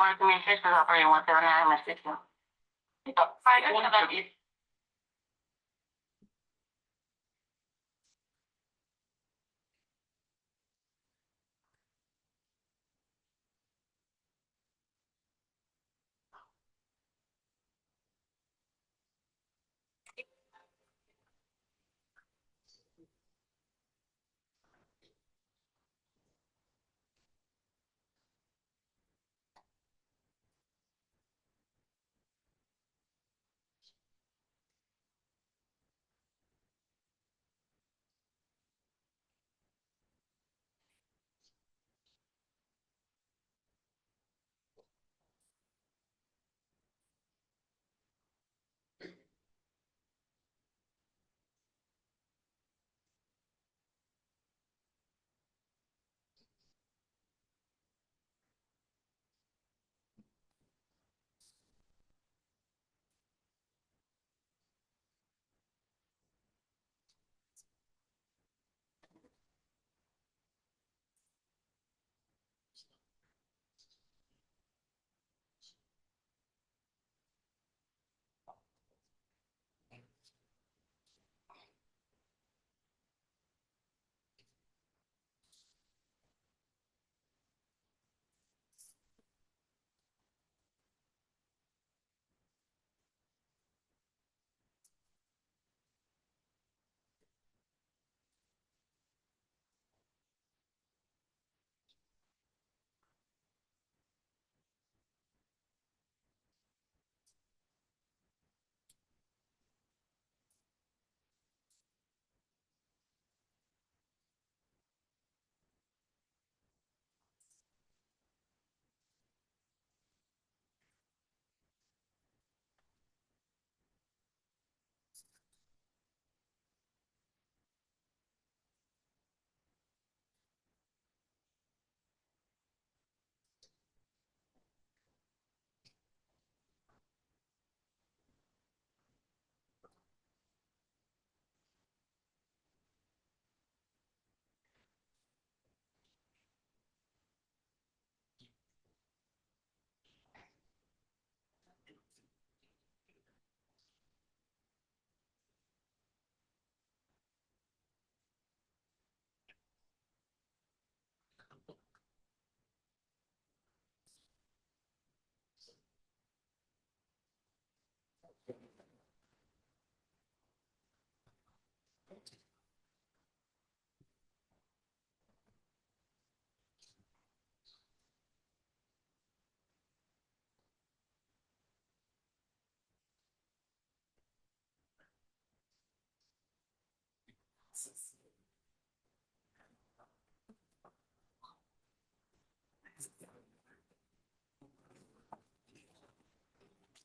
Our communications operator 179, my system.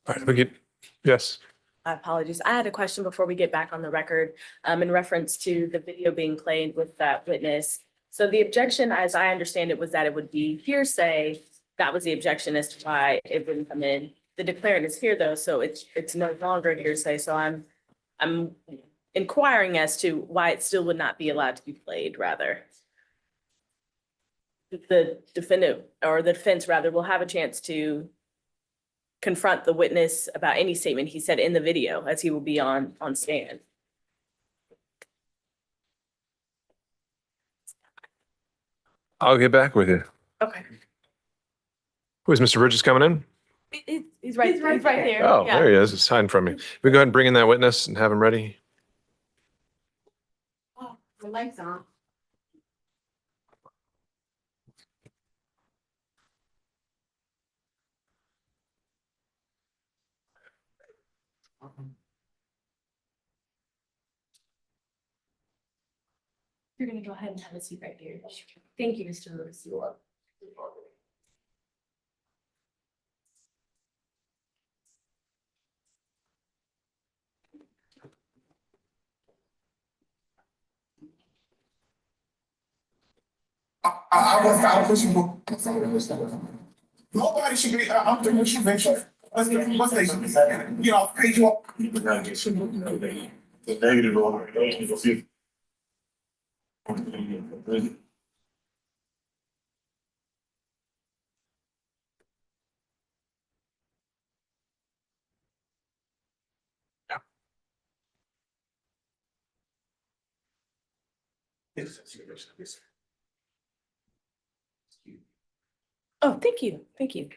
All right, we get, yes. Apologies. I had a question before we get back on the record, in reference to the video being played with that witness. So the objection, as I understand it, was that it would be hearsay. That was the objection as to why it wouldn't come in. The declarant is here though, so it's no longer hearsay. So I'm inquiring as to why it still would not be allowed to be played, rather. The defendant, or the defense rather, will have a chance to confront the witness about any statement he said in the video, as he will be on stand. I'll get back with you. Okay. Who is Mr. Bridges coming in? He's right there. Oh, Yeah. there he is. It's hiding from me. We go ahead and bring in that witness and have him ready. Oh, the light's on. You're gonna go ahead and have a seat right here. Thank you, Mr. Lewis. You're welcome. I was nobody should be, I'm doing what you mentioned. What's they, you know, page one. We gotta get some, the negative on it. Oh, thank you. Thank you.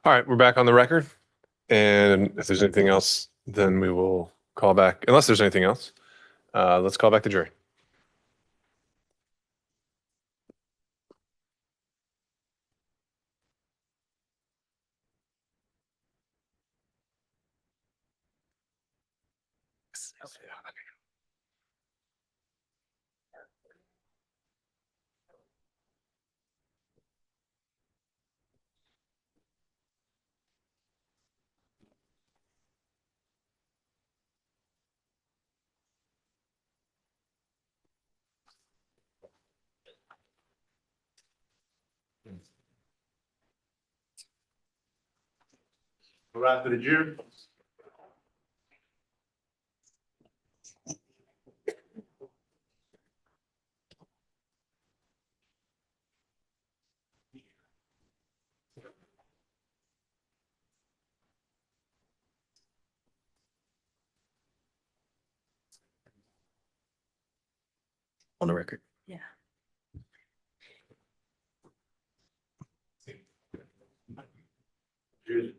All right, we're back on the record. And if there's anything else, then we will call back. Unless there's anything else, let's call back the jury. Right to the jury. On the record. Yeah. Thank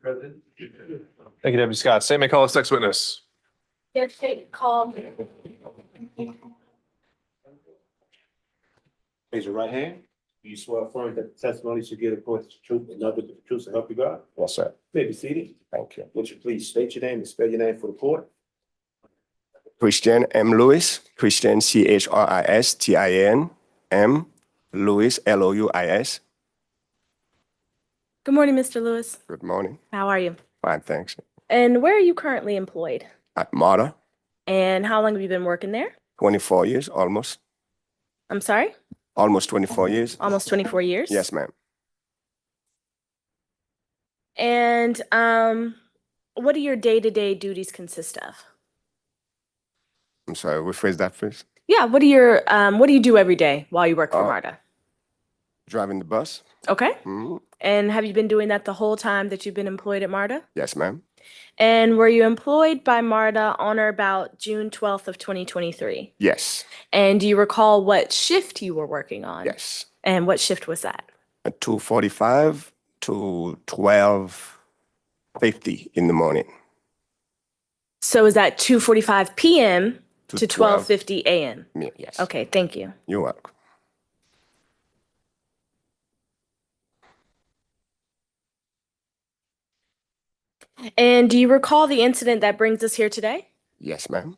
you, Deputy Scott. State may call us next witness. Yes, take call. Raise your right hand. Do you swear affirm that the testimony you give according to the truth and nothing but the truth to help you God? Yes, sir. You may be seated. Thank you. Would you please state your name and spell your name for the court? Christian M. Lewis, Christian CHRISTIAN M. Lewis LOUIS. Good morning, Mr. Lewis. Good morning. How are you? Fine, thanks. And where are you currently employed? At MARTA, And how long have you been working there? 24 years, almost. I'm sorry? Almost 24 years. Almost 24 years? Yes, ma'am. And what do your day-to-day duties consist of? I'm sorry, rephrase that, please. Yeah, what do you do every day while you work for MARTA? Driving the bus. Okay. Mhm. And have you been doing that the whole time that you've been employed at MARTA? Yes, ma'am. And were you employed by MARTA on or about June 12th of 2023? Yes, And do you recall what shift you were working on? yes. And what shift was that? At 2:45 to 12:50 in the morning. So is that 2:45 p.m. to to 12:50 a.m. Yes. Okay, thank you. You're welcome. And do you recall the incident that brings us here today? Yes, ma'am.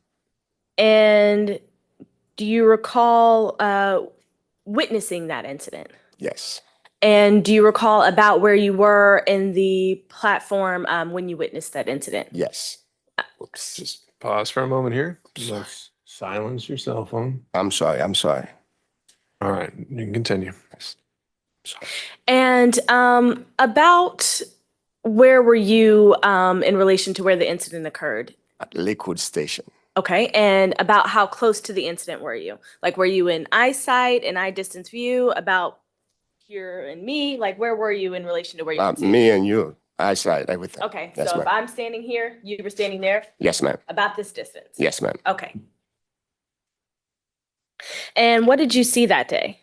And do you recall witnessing that incident? Yes. And do you recall about where you were in the platform when you witnessed that incident? Yes. Just pause for a moment here. Let's silence your cell phone. I'm sorry. I'm sorry. All right, you can continue. Yes. Sorry. And about where were you in relation to where the incident occurred? At Lakewood Station. Okay, and about how close to the incident were you? Like, were you in eyesight, in eye distance view, about here and me? Like, where were you in relation to where you could see? Me and you, eyesight, everything. Okay, Yes, so ma'am. if I'm standing here, you were standing there, Yes, ma'am. about this distance? Yes, ma'am. Okay. And what did you see that day?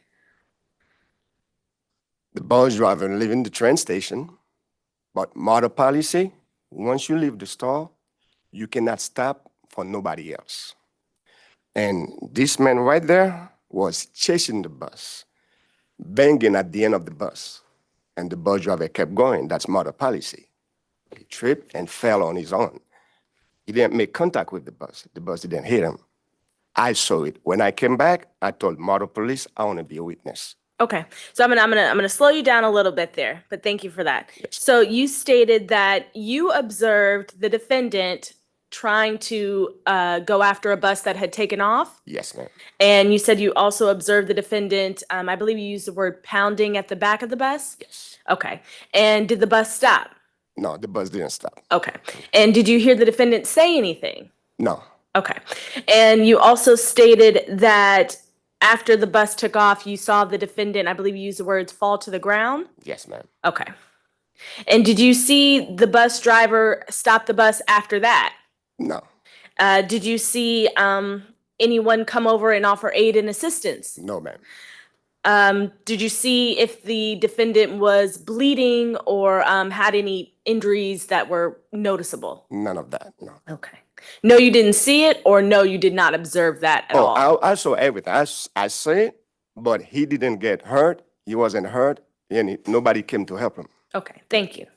The bus driver leaving the train station, but motor policy, once you leave the store, you cannot stop for nobody else. And this man right there was chasing the bus, banging at the end of the bus. And the bus driver kept going. That's motor policy. He tripped and fell on his own. He didn't make contact with the bus. The bus didn't hit him. I saw it. When I came back, I told motor police I want to be a witness. Okay, so I'm gonna slow you down a little bit there, but thank you for that. So you stated that you observed the defendant trying to go after a bus that had taken off, Yes, ma'am. and you said you also observed the defendant. I believe you used the word pounding at the back of the bus. Yes. Okay, and did the bus stop? No, the bus didn't stop. Okay, and did you hear the defendant say anything? No. Okay, and you also stated that after the bus took off, you saw the defendant, I believe you used the words, fall to the ground? Yes, ma'am. Okay. And did you see the bus driver stop the bus after that? No. Did you see anyone come over and offer aid and assistance? No, ma'am. Did you see if the defendant was bleeding or had any injuries that were noticeable? None of that. No. Okay. No, you didn't see it, or no, you did not observe that at all? I saw everything. I saw it, but he didn't get hurt. He wasn't hurt, and nobody came to help him. Okay, thank you.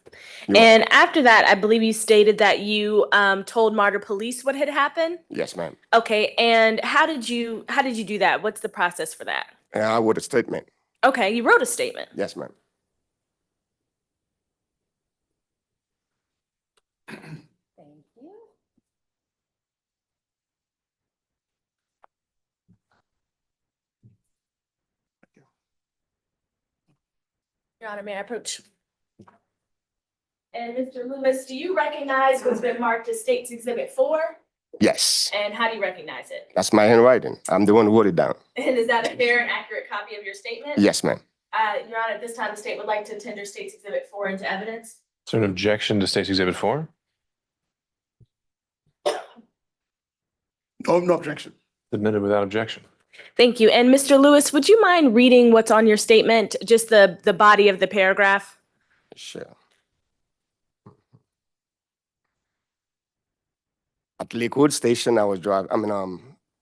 You're And after that, I believe you stated that you told Martyr Police what had happened? Yes, ma'am. Okay, and how did you do that? What's the process for that? And I wrote a statement. Okay, you wrote a statement. Yes, ma'am. Thank you. Your Honor, may I approach? And Mr. Lewis, do you recognize what's been marked as State's Exhibit 4? Yes. And how do you recognize it? That's my handwriting. I'm the one who wrote it down. And is that a fair and accurate copy of your statement? Yes, ma'am. Your Honor, at this time, the state would like to tender State's Exhibit 4 into evidence. Is there an objection to State's Exhibit 4? No objection. Submitted without objection. Thank you. And Mr. Lewis, would you mind reading what's on your statement, just the body of the paragraph? Sure. At Lakewood Station, I was driving,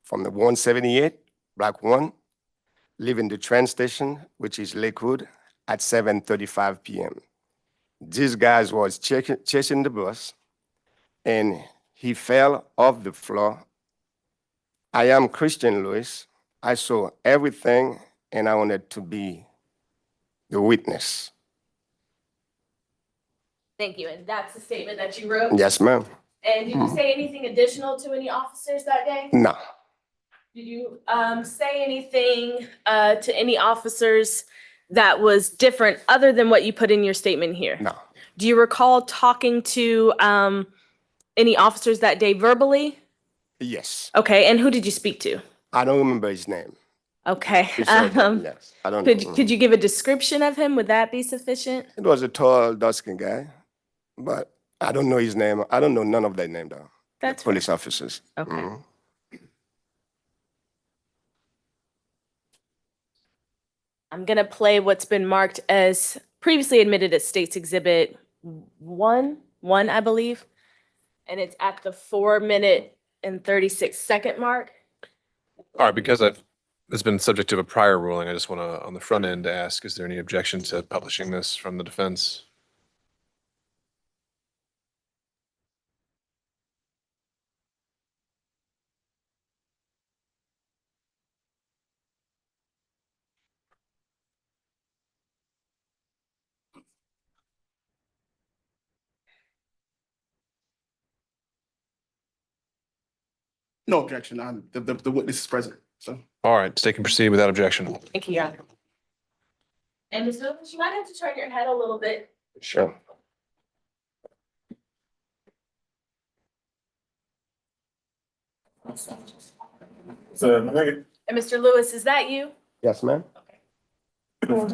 from the 178, Block 1, leaving the train station, which is Lakewood, at 7:35 p.m. These guys was chasing the bus, and he fell off the floor. I am Christian Lewis. I saw everything, and I wanted to be the witness. Thank you. And that's the statement that you wrote? Yes, ma'am. And did you say anything additional to any officers that day? No. Did you say anything to any officers that was different other than what you put in your statement here? No. Do you recall talking to any officers that day verbally? Yes. Okay, and who did you speak to? I don't remember his name. Okay. He said that, yes. I don't know. Could you give a description of him? Would that be sufficient? It was a tall, dark-skinned guy, but I don't know his name. I don't know none of their name, though. That's the police officers. Okay. Mhm. I'm gonna play what's been marked as previously admitted as State's Exhibit 1, I believe. And it's at the 4 minute and 36 second mark. All right, because it's been subject to a prior ruling, I just want to, on the front end, ask, is there any objection to publishing this from the defense? No objection. The witness is present, so. All right, state can proceed without objection. Thank you, Your Honor. And Ms. Lewis, you might have to turn your head a little bit. Sure. So, negative. And Mr. Lewis, is that you? Yes, ma'am. It's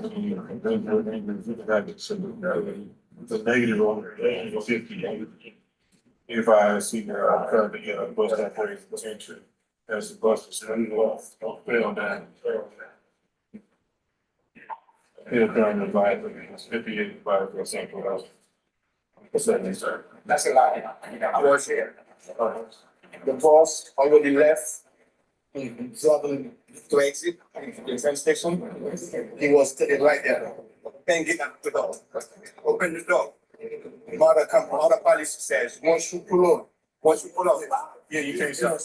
a negative on 58. If I see the currently get a bus operating potential as the bus is fell down. Here, currently, by 58 by for example. That's a lie. I was here. The boss already left. Traveling to exit the train station. He was sitting right there. Can't get out the door. Open the door. Mother police says, once you pull up. Yeah, you can't tell.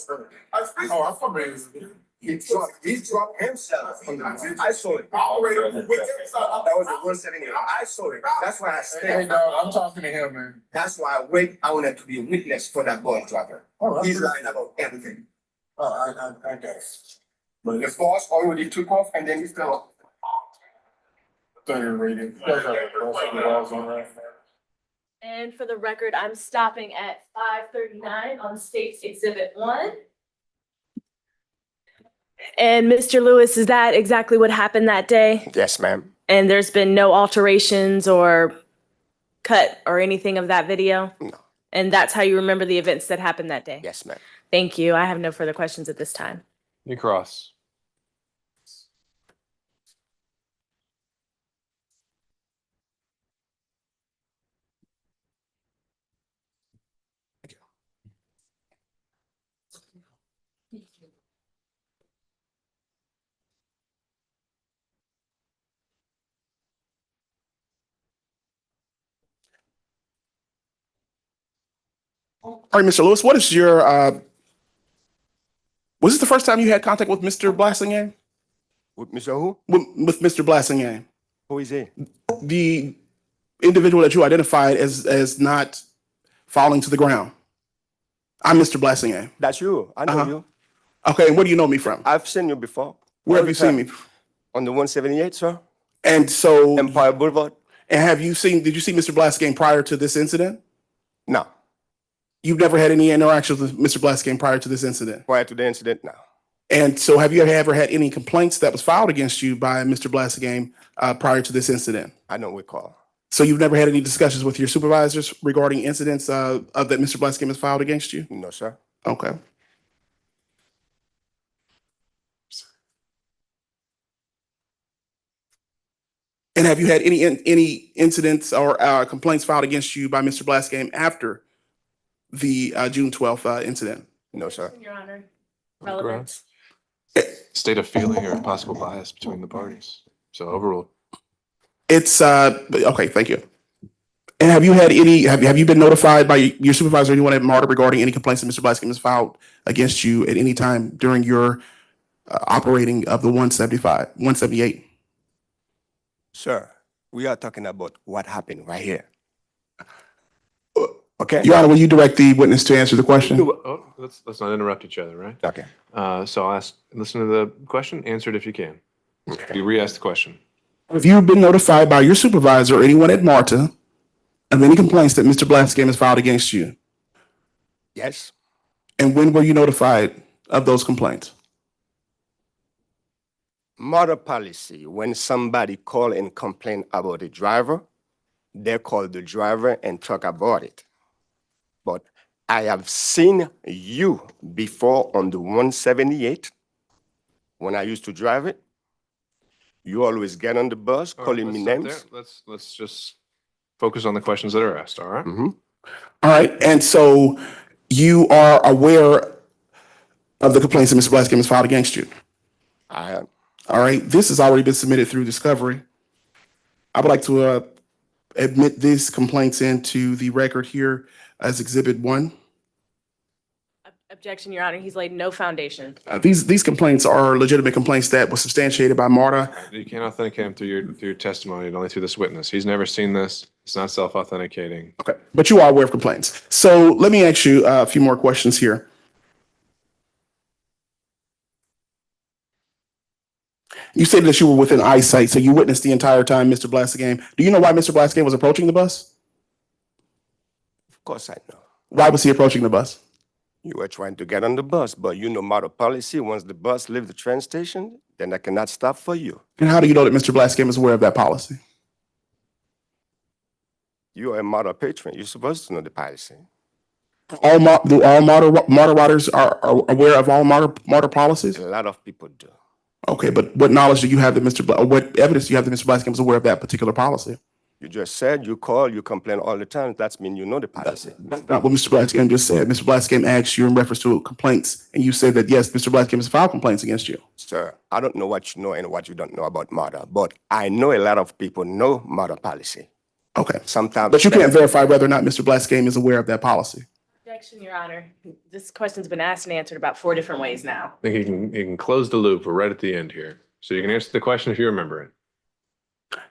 Oh, I'm familiar. He dropped himself. I saw it. That was the 178. I saw it. That's why I stayed. Hey, dog, I'm talking to him, man. That's why I wanted to be a witness for that bus driver. He's lying about everything. Oh, I guess. But the boss already took off and then he fell. Third rating. And for the record, I'm stopping at 539 on State's Exhibit 1. And Mr. Lewis, is that exactly what happened that day? Yes, ma'am. And there's been no alterations or cut or anything of that video? No. And that's how you remember the events that happened that day? Yes, ma'am. Thank you. I have no further questions at this time. You cross. All right, Mr. Lewis, what is your, was this the first time you had contact with Mr. Blassingame? With Mr. Who? With Mr. Blassingame, Who is he? the individual that you identified as not falling to the ground. I'm Mr. Blassingame. That's you. I know Uh-huh. you. Okay, and where do you know me from? I've seen you before. Where All have you the time. seen me? On the 178, sir. And so, Empire Boulevard. and did you see Mr. Blassingame prior to this incident? No. You've never had any interactions with Mr. Blassingame prior to this incident? Prior to the incident, no. And so have you ever had any complaints that was filed against you by Mr. Blassingame prior to this incident? I don't recall. So you've never had any discussions with your supervisors regarding incidents that Mr. Blassingame has filed against you? No, sir. Okay. And have you had any incidents or complaints filed against you by Mr. Blassingame after the June 12th incident? No, sir. Your Honor. Grounds. State of feeling or possible bias between the parties. So overruled. It's okay. Thank you. And have you had any? Have you been notified by your supervisor or anyone at MARTA regarding any complaints that Mr. Blassingame has filed against you at any time during your operating of the 178? Sir, we are talking about what happened right here. Okay? Your Honor, will you direct the witness to answer the question? Oh, let's not interrupt each other, right? Okay. So I'll listen to the question, answer it if you can. You re-ask the question. Have you been notified by your supervisor or anyone at MARTA of any complaints that Mr. Blassingame has filed against you? Yes. And when were you notified of those complaints? Motor policy, when somebody call and complain about a driver, they call the driver and talk about it. But I have seen you before on the 178 when I used to drive it. You always get on the bus All right, calling me let's stop names. there. Let's just focus on the questions that are asked, all right? Mhm. All right. And so you are aware of the complaints that Mr. Blassingame has filed against you? I have. All right, this has already been submitted through discovery. I would like to admit these complaints into the record here as Exhibit 1. Objection, Your Honor. He's laid no foundation. These complaints are legitimate complaints that were substantiated by MARTA. You can't authenticate him through your testimony, only through this witness. He's never seen this. It's not self-authenticating. Okay, but you are aware of complaints. So let me ask you a few more questions here. You stated that you were within eyesight, so you witnessed the entire time, Mr. Blassingame. Do you know why Mr. Blassingame was approaching the bus? Of course I know. Why was he approaching the bus? You were trying to get on the bus, but you know model policy, once the bus leaves the train station, then I cannot stop for you. And how do you know that Mr. Blassingame is aware of that policy? You are a model patron. You're supposed to know the policy. Do all MARTA riders are aware of all MARTA policies? A lot of people do. Okay, but what knowledge do you have that what evidence do you have that Mr. Blassingame is aware of that particular policy? You just said you call, you complain all the time. That means you know the policy. That's not what Mr. Blassingame just said. Mr. Blassingame asked you in reference to complaints, and you said that, yes, Mr. Blassingame has filed complaints against you. Sir, I don't know what you know and what you don't know about MARTA, but I know a lot of people know MARTA policy. Okay. Sometimes. But you can't verify whether or not Mr. Blassingame is aware of that policy. Objection, Your Honor. This question's been asked and answered about 4 different ways now. I think you can close the loop. We're right at the end here. So you can answer the question if you remember it.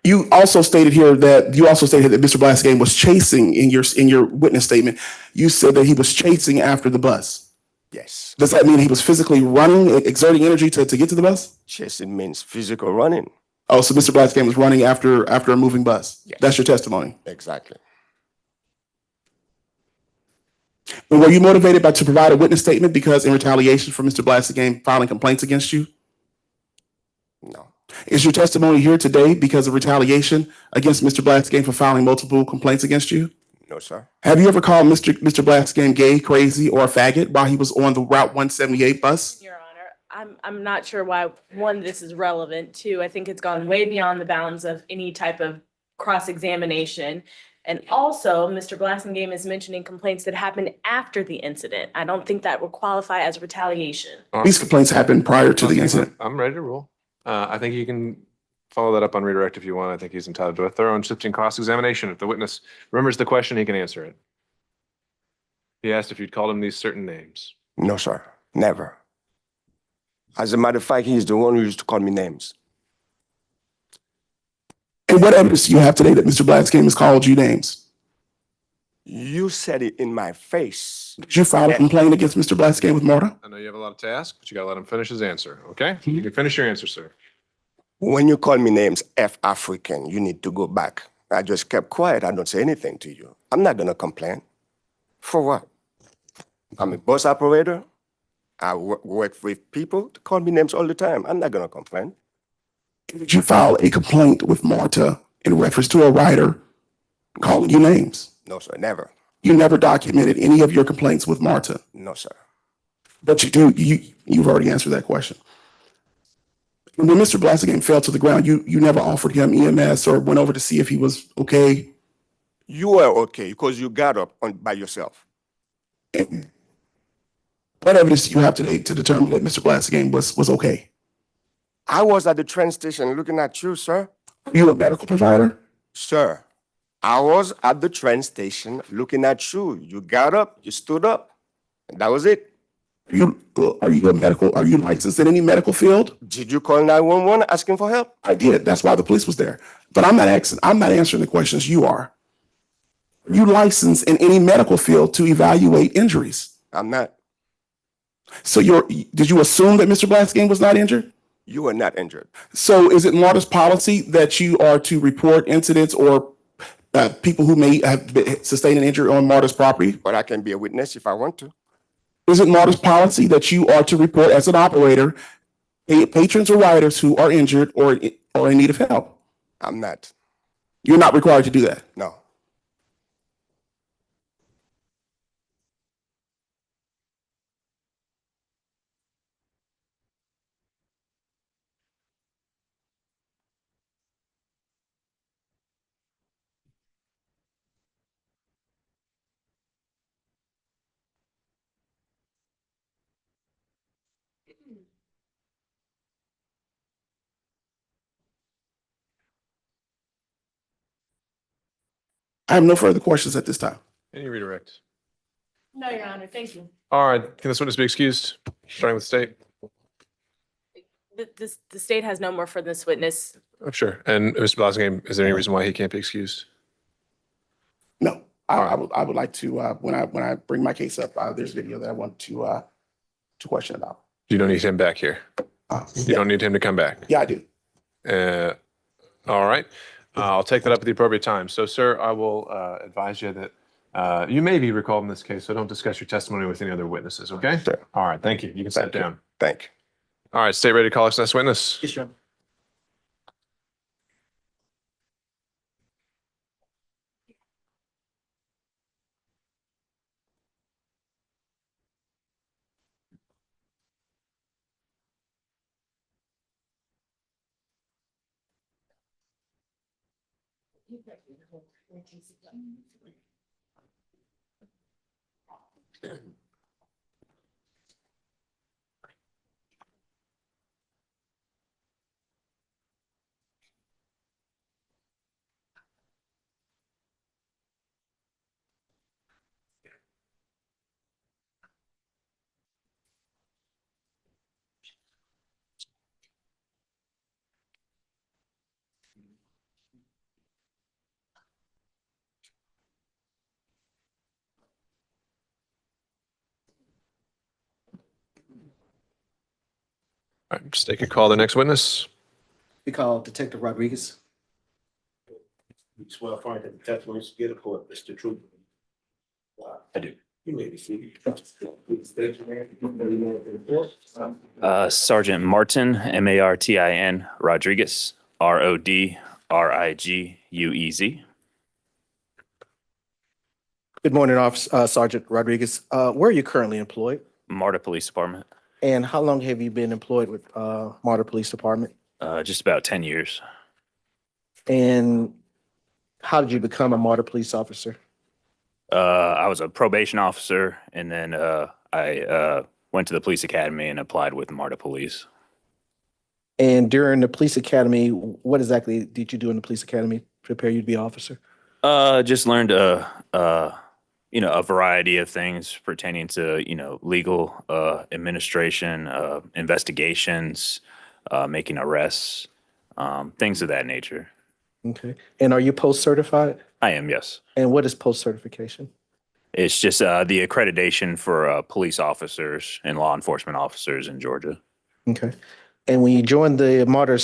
You also stated that Mr. Blassingame was chasing in your witness statement. You said that he was chasing after the bus. Yes. Does that mean he was physically running, exerting energy to get to the bus? Chasing means physical running. Oh, so Mr. Blassingame was running after a moving bus. Yes. That's your testimony. Exactly. And were you motivated to provide a witness statement because in retaliation for Mr. Blassingame filing complaints against you? No. Is your testimony here today because of retaliation against Mr. Blassingame for filing multiple complaints against you? No, sir. Have you ever called Mr. Blassingame gay, crazy, or a faggot while he was on the Route 178 bus? Your Honor, I'm not sure why, 1, this is relevant. 2, I think it's gone way beyond the bounds of any type of cross-examination. And also, Mr. Blassingame is mentioning complaints that happened after the incident. I don't think that would qualify as retaliation. These complaints happened prior to the incident. I'm ready to rule. I think you can follow that up on redirect if you want. I think he's entitled to a thorough and shifting cross-examination. If the witness remembers the question, he can answer it. He asked if you'd called him these certain names. No, sir. Never. As a matter of fact, he's the one who used to call me names. And what evidence do you have today that Mr. Blassingame has called you names? You said it in my face. Did you file a complaint against Mr. Blassingame with MARTA? I know you have a lot to ask, but you got to let him finish his answer, okay? You can finish your answer, sir. When you call me names F African, you need to go back. I just kept quiet. I don't say anything to you. I'm not going to complain. For what? I'm a bus operator. I work with people to call me names all the time. I'm not going to complain. Did you file a complaint with MARTA in reference to a rider calling you names? No, sir. Never. You never documented any of your complaints with MARTA? No, sir. But you do. You've already answered that question. When Mr. Blassingame fell to the ground, you never offered him EMS or went over to see if he was okay? You were okay because you got up by yourself. And what evidence do you have today to determine that Mr. Blassingame was okay? I was at the train station looking at you, sir. Are you a medical provider? Sir, I was at the train station looking at you. You got up, you stood up, and that was it. Are you licensed in any medical field? Did you call 911 asking for help? I did. That's why the police was there. But I'm not answering the questions you are. Are you licensed in any medical field to evaluate injuries? I'm not. So did you assume that Mr. Blassingame was not injured? You were not injured. So is it MARTA's policy that you are to report incidents or people who may have sustained an injury on MARTA's property? But I can be a witness if I want to. Is it MARTA's policy that you are to report as an operator patrons or riders who are injured or in need of help? I'm not. You're not required to do that? No. I have no further questions at this time. Any redirect? No, Your Honor, thank you. All right, can this witness be excused? Starting with the state? The state has no more for this witness. Oh, sure. And Mr. Blassingame, is there any reason why he can't be excused? No, I would like to, when I bring my case up, there's a video that I want to question about. You don't need him back here. You don't need him to come back. Yeah, I do. All right. I'll take that up at the appropriate time. So, sir, I will advise you that you may be recalled in this case, so don't discuss your testimony with any other witnesses, okay? Sure. All right, thank you. You can step down. Thank you. All right, state ready to call us next witness. Yes, Your Honor. All right, just take a call the next witness. We call Detective Rodriguez. You swear affirm that the testimony you give the court is the truth. I do. You may be seated. Sergeant Martin, Martin Rodriguez, Rodriguez. Good morning, Officer, Sergeant Rodriguez. Where are you currently employed? MARTA Police Department. And how long have you been employed with Martyr Police Department? Just about 10 years. And how did you become a Martyr Police officer? I was a probation officer, and then I went to the police academy and applied with MARTA Police. And during the police academy, what exactly did you do in the police academy to prepare you to be an officer? Just learned a variety of things pertaining to legal administration, investigations, making arrests, things of that nature. Okay. And are you post certified? I am, yes. And what is post certification? It's just the accreditation for police officers and law enforcement officers in Georgia. Okay. And when you joined the Martyr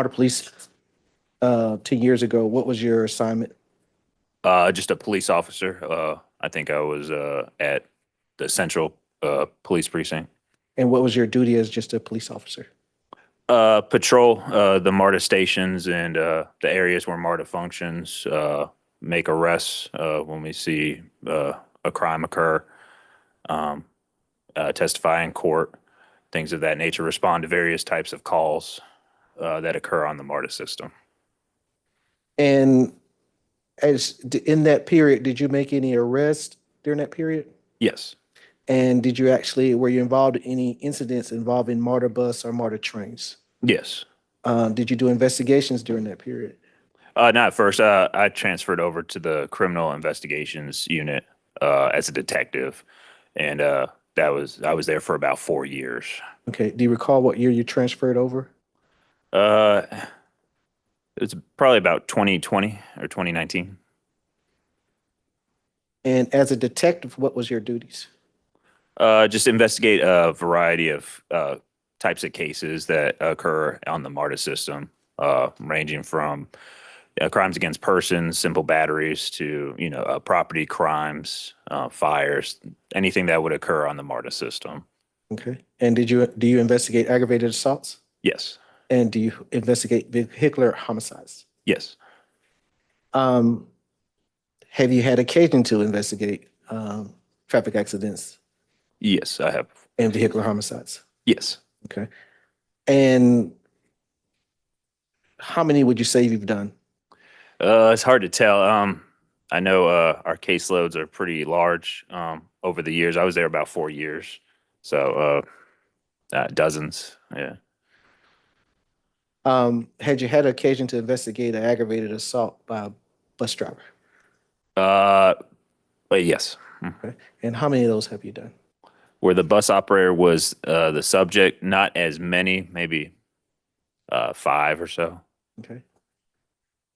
Police 10 years ago, what was your assignment? Just a police officer. I think I was at the Central Police Precinct. And what was your duty as just a police officer? Patrol the MARTA stations and the areas where MARTA functions, make arrests when we see a crime occur, testify in court, things of that nature, respond to various types of calls that occur on the MARTA system. And in that period, did you make any arrests during that period? Yes. And were you involved in any incidents involving MARTA bus or MARTA trains? Yes. Did you do investigations during that period? Not at first. I transferred over to the criminal investigations unit as a detective, and I was there for about 4 years. Okay. Do you recall what year you transferred over? It's probably about 2020 or 2019. And as a detective, what was your duties? Just investigate a variety of types of cases that occur on the MARTA system, ranging from crimes against persons, simple batteries, to property crimes, fires, anything that would occur on the MARTA system. Okay. And do you investigate aggravated assaults? Yes. And do you investigate vehicular homicides? Yes. Have you had occasion to investigate traffic accidents? Yes, I have. And vehicular homicides? Yes. Okay. And how many would you say you've done? It's hard to tell. I know our caseloads are pretty large over the years. I was there about 4 years. So Dozens. Yeah. Had you had occasion to investigate an aggravated assault by a bus driver? But yes. Okay. And how many of those have you done? Where the bus operator was the subject, not as many, maybe 5 or so. Okay.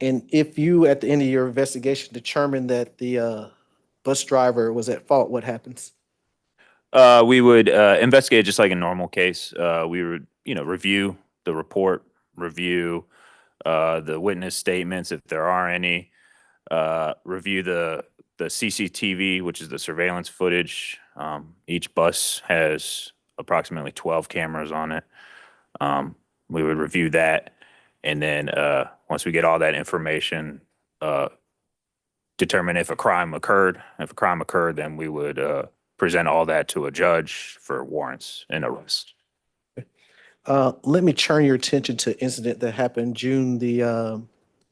And if you, at the end of your investigation, determined that the bus driver was at fault, what happens? We would investigate just like a normal case. We would, review the report, review the witness statements if there are any, review the CCTV, which is the surveillance footage. Each bus has approximately 12 cameras on it. We would review that, and then once we get all that information, determine if a crime occurred. If a crime occurred, then we would present all that to a judge for warrants and arrest. Let me turn your attention to an incident that happened June the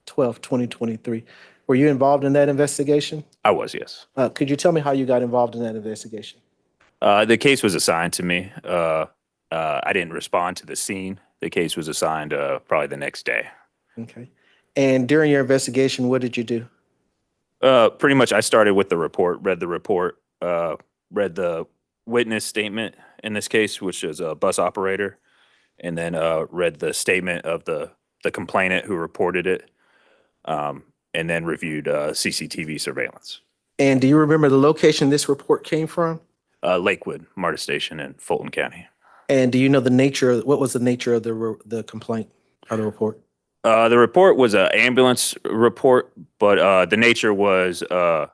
12th, 2023. Were you involved in that investigation? I was, yes. Could you tell me how you got involved in that investigation? The case was assigned to me. I didn't respond to the scene. The case was assigned probably the next day. Okay. And during your investigation, what did you do? Pretty much I started with the report, read the witness statement in this case, which is a bus operator, and then read the statement of the complainant who reported it, and then reviewed CCTV surveillance. And do you remember the location this report came from? Lakewood, MARTA Station in Fulton County. And do you know what was the nature of the complaint or the report? The report was an ambulance report, but the nature was a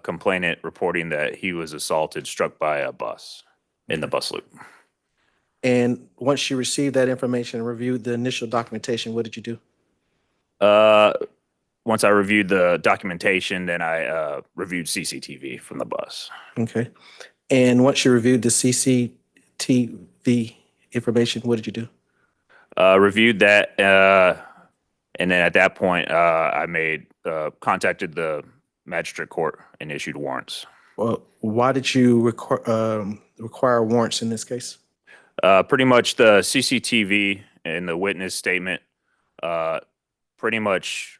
complainant reporting that he was assaulted, struck by a bus in the bus loop. And once you received that information and reviewed the initial documentation, what did you do? Once I reviewed the documentation, then I reviewed CCTV from the bus. Okay. And once you reviewed the CCTV information, what did you do? Reviewed that, and then at that point, I contacted the magistrate court and issued warrants. Well, why did you require warrants in this case? Pretty much the CCTV and the witness statement pretty much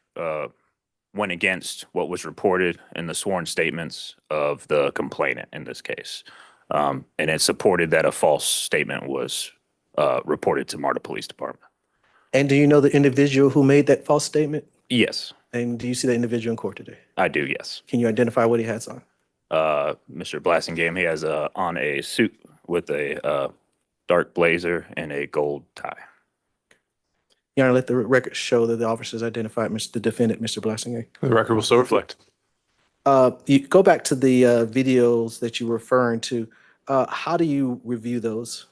went against what was reported in the sworn statements of the complainant in this case. And it supported that a false statement was reported to MARTA Police Department. And do you know the individual who made that false statement? Yes. And do you see that individual in court today? I do, yes. Can you identify what he has on? Mr. Blassingame, he has on a suit with a dark blazer and a gold tie. Your Honor, let the record show that the officers identified the defendant, Mr. Blassingame. The record will so reflect. You go back to the videos that you were referring to. How do you review those?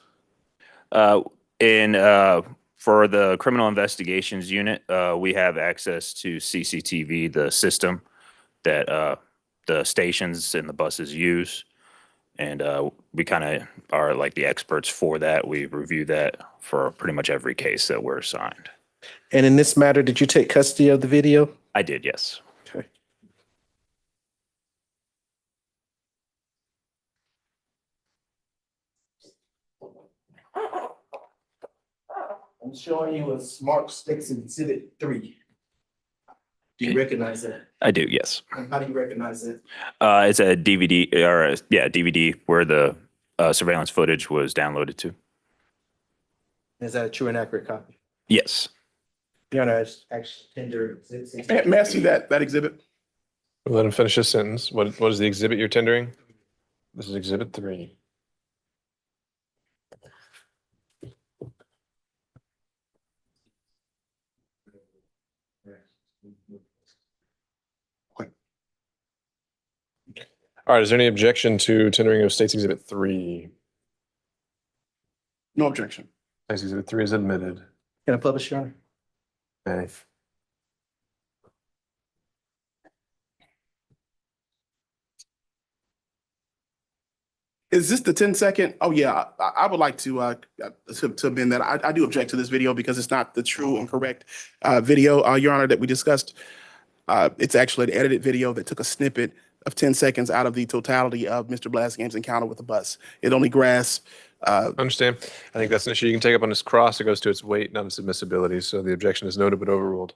For the criminal investigations unit, we have access to CCTV, the system that the stations and the buses use. And we kind of are like the experts for that. We review that for pretty much every case that we're assigned. And in this matter, did you take custody of the video? I did, yes. Okay. I'm showing you a Smart Sticks Exhibit 3. Do you recognize that? I do, yes. And how do you recognize it? It's a DVD DVD where the surveillance footage was downloaded to. Is that a true and accurate copy? Yes. Your Honor, actually tender. May I see that exhibit? We'll let him finish his sentence. What is the exhibit you're tendering? This is Exhibit 3. All right, is there any objection to tendering of State's Exhibit 3? No objection. State's Exhibit 3 is admitted. Can I publish, Your Honor? Okay. Is this the 10-second? Oh, yeah, I would like to amend that. I do object to this video because it's not the true and correct video, Your Honor, that we discussed. It's actually an edited video that took a snippet of 10 seconds out of the totality of Mr. Blassingame's encounter with the bus. It only grasped Understand. I think that's an issue you can take up on this cross. It goes to its weight, not its admissibility. So the objection is noted but overruled.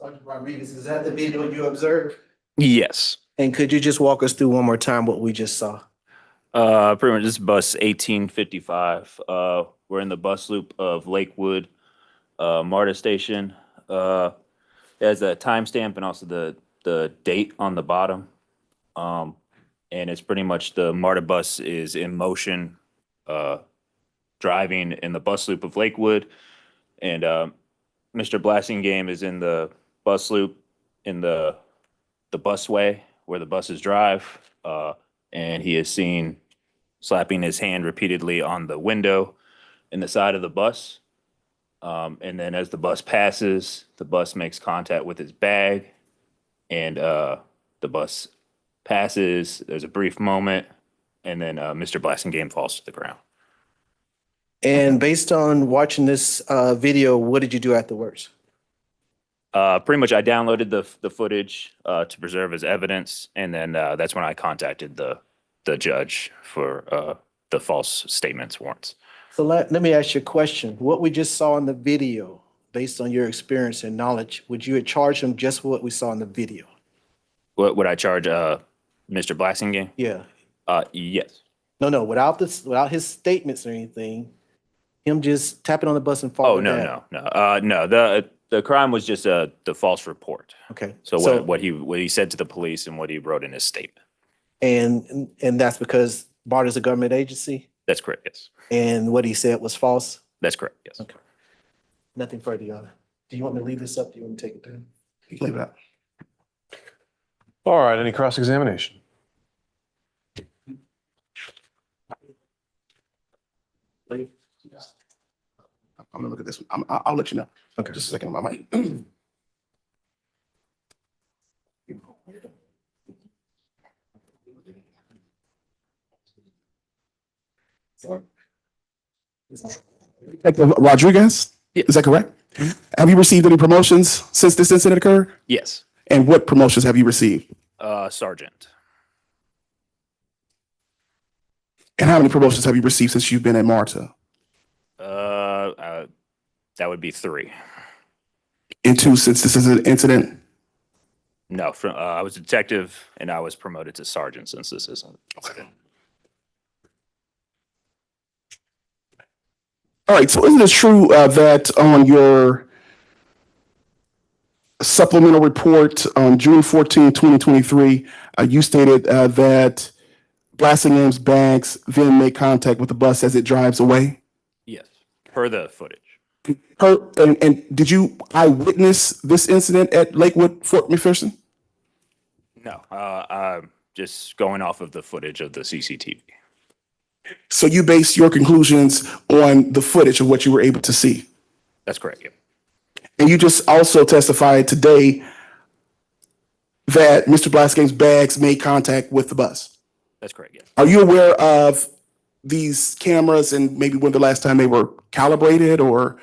Sergeant Rodriguez, is that the video you observed? Yes. And could you just walk us through one more time what we just saw? Pretty much this is bus 1855. We're in the bus loop of Lakewood, MARTA station. There's a timestamp and also the date on the bottom. And it's pretty much the MARTA bus is in motion, driving in the bus loop of Lakewood. And Mr. Blassingame is in the bus loop in the busway where the buses drive. And he is seen slapping his hand repeatedly on the window in the side of the bus. And then as the bus passes, the bus makes contact with his bag, and the bus passes. There's a brief moment, and then Mr. Blassingame falls to the ground. And based on watching this video, what did you do afterwards? Pretty much I downloaded the footage to preserve as evidence, and then that's when I contacted the judge for the false statements warrants. So let me ask you a question. What we just saw in the video, based on your experience and knowledge, would you charge him just for what we saw in the video? What would I charge Mr. Blassingame? Yeah. Yes. No, without his statements or anything, him just tapping on the bus and falling down. No. The crime was just the false report. Okay. So what he said to the police and what he wrote in his statement. And that's because BART is a government agency? That's correct, yes. And what he said was false? That's correct, yes. Okay. Nothing further, Your Honor. Do you want me to leave this up? Do you want me to take it down? You can leave it out. All right, any cross-examination? Leave. I'm gonna look at this one. I'll let you know. Okay. Just a second, my mic. Detective Rodriguez? Is that correct? Have you received any promotions since this incident occurred? Yes. And what promotions have you received? Sergeant. And how many promotions have you received since you've been at MARTA? That would be 3. And 2 since this is an incident? No, I was a detective and I was promoted to sergeant since this isn't. Okay. All right, so isn't it true that on your supplemental report on June 14, 2023, you stated that Blassingame's bags then make contact with the bus as it drives away? Yes, per the footage. And did you eyewitness this incident at Lakewood, Fort McPherson? No, I'm just going off of the footage of the CCTV. So you base your conclusions on the footage of what you were able to see? That's correct, yeah. And you just also testified today that Mr. Blassingame's bags made contact with the bus? That's correct, yeah. Are you aware of these cameras and maybe when the last time they were calibrated, or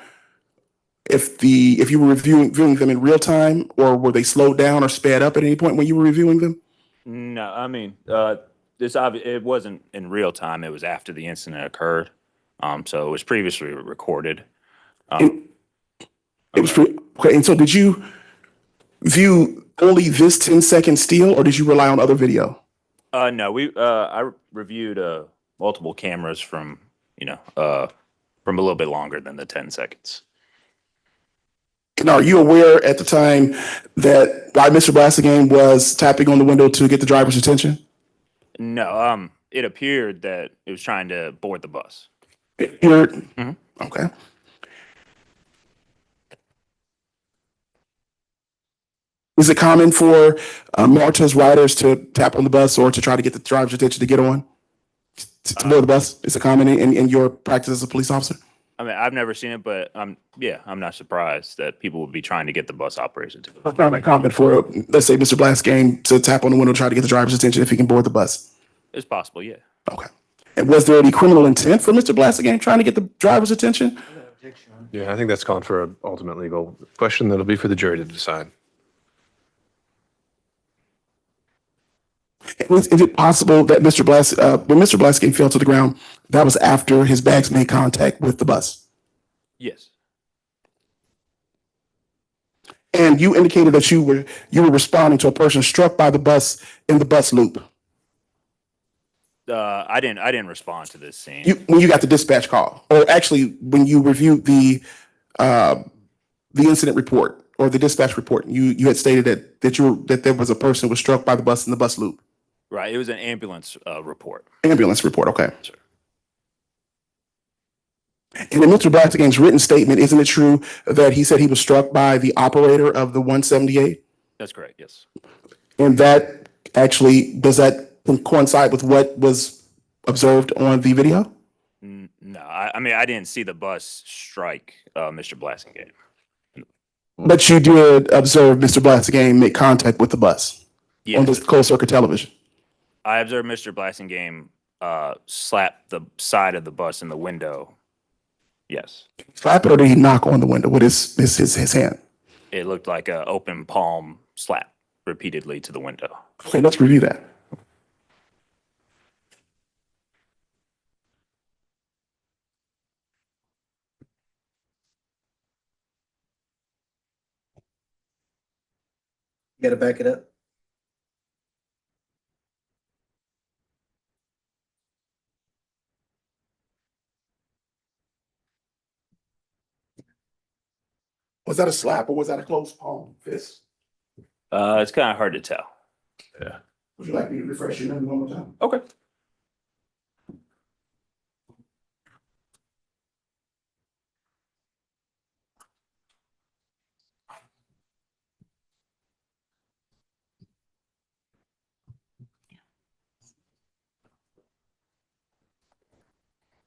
if you were viewing them in real time, or were they slowed down or sped up at any point when you were reviewing them? No, I mean, it wasn't in real time. It was after the incident occurred. So it was previously recorded. It was okay. And so did you view only this 10-second steal, or did you rely on other video? No, I reviewed multiple cameras from a little bit longer than the 10 seconds. And are you aware at the time that why Mr. Blassingame was tapping on the window to get the driver's attention? No, it appeared that it was trying to board the bus. Okay. Is it common for MARTA's riders to tap on the bus or to try to get the driver's attention to get on to board the bus? Is it common in your practice as a police officer? I mean, I've never seen it, but I'm not surprised that people would be trying to get the bus operators to. It's not common for, let's say, Mr. Blassingame to tap on the window to try to get the driver's attention if he can board the bus. It's possible, yeah. Okay. And was there any criminal intent for Mr. Blassingame trying to get the driver's attention? Yeah, I think that's calling for an ultimate legal question that'll be for the jury to decide. Is it possible that when Mr. Blassingame fell to the ground, that was after his bags made contact with the bus? Yes. And you indicated that you were responding to a person struck by the bus in the bus loop. I didn't respond to this scene. When you got the dispatch call, or actually when you reviewed the incident report or the dispatch report, you had stated that there was a person who was struck by the bus in the bus loop. Right. It was an ambulance report. Ambulance report. Okay. Sure. And in Mr. Blassingame's written statement, isn't it true that he said he was struck by the operator of the 178? That's correct. Yes. And that actually, does that coincide with what was observed on the video? No, I mean, I didn't see the bus strike Mr. Blassingame. But you did observe Mr. Blassingame make contact with the bus on this closed circuit television. I observed Mr. Blassingame slap the side of the bus in the window. Yes. Slap it, or did he knock on the window with his hand? It looked like an open palm slap repeatedly to the window. Okay, let's review that. You gotta back it up. Was that a slap or was that a closed palm fist? It's kind of hard to tell. Yeah. Would you like me to refresh your memory one more time? Okay.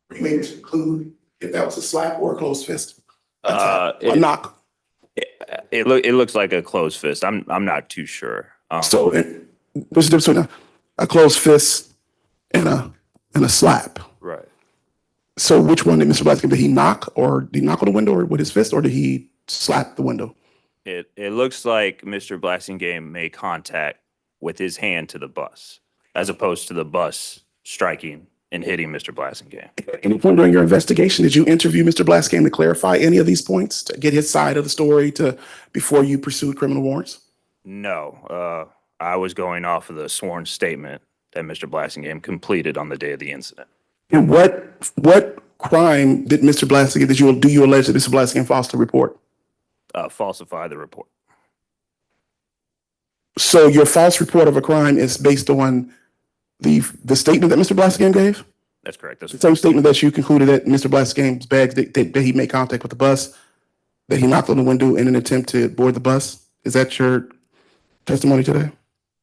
Were you able to conclude if that was a slap or a closed fist? A knock. It looks like a closed fist. I'm not too sure. So there's a difference between a closed fist and a slap. Right. So which one did Mr. Blassingame, did he knock, or did he knock on the window or with his fist, or did he slap the window? It looks like Mr. Blassingame made contact with his hand to the bus, as opposed to the bus striking and hitting Mr. Blassingame. At any point during your investigation, did you interview Mr. Blassingame to clarify any of these points, to get his side of the story before you pursued criminal warrants? No, I was going off of the sworn statement that Mr. Blassingame completed on the day of the incident. And what crime did Mr. Blassingame, do you allege that Mr. Blassingame falsely report? Falsify the report. So your false report of a crime is based on the statement that Mr. Blassingame gave? That's correct. That's the same statement that you concluded that Mr. Blassingame's bags, that he made contact with the bus, that he knocked on the window in an attempt to board the bus? Is that your testimony today?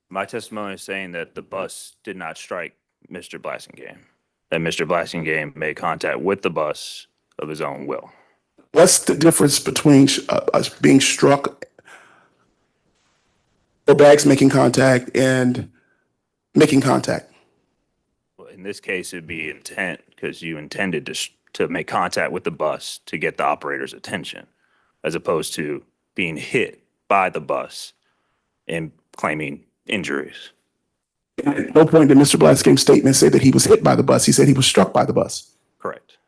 My testimony is saying that the bus did not strike Mr. Blassingame, that Mr. Blassingame made contact with the bus of his own will. What's the difference between us being struck or bags making contact and making contact? Well, in this case, it'd be intent, because you intended to make contact with the bus to get the operator's attention, as opposed to being hit by the bus and claiming injuries. At no point did Mr. Blassingame's statement say that he was hit by the bus. He said he was struck by the bus. Correct.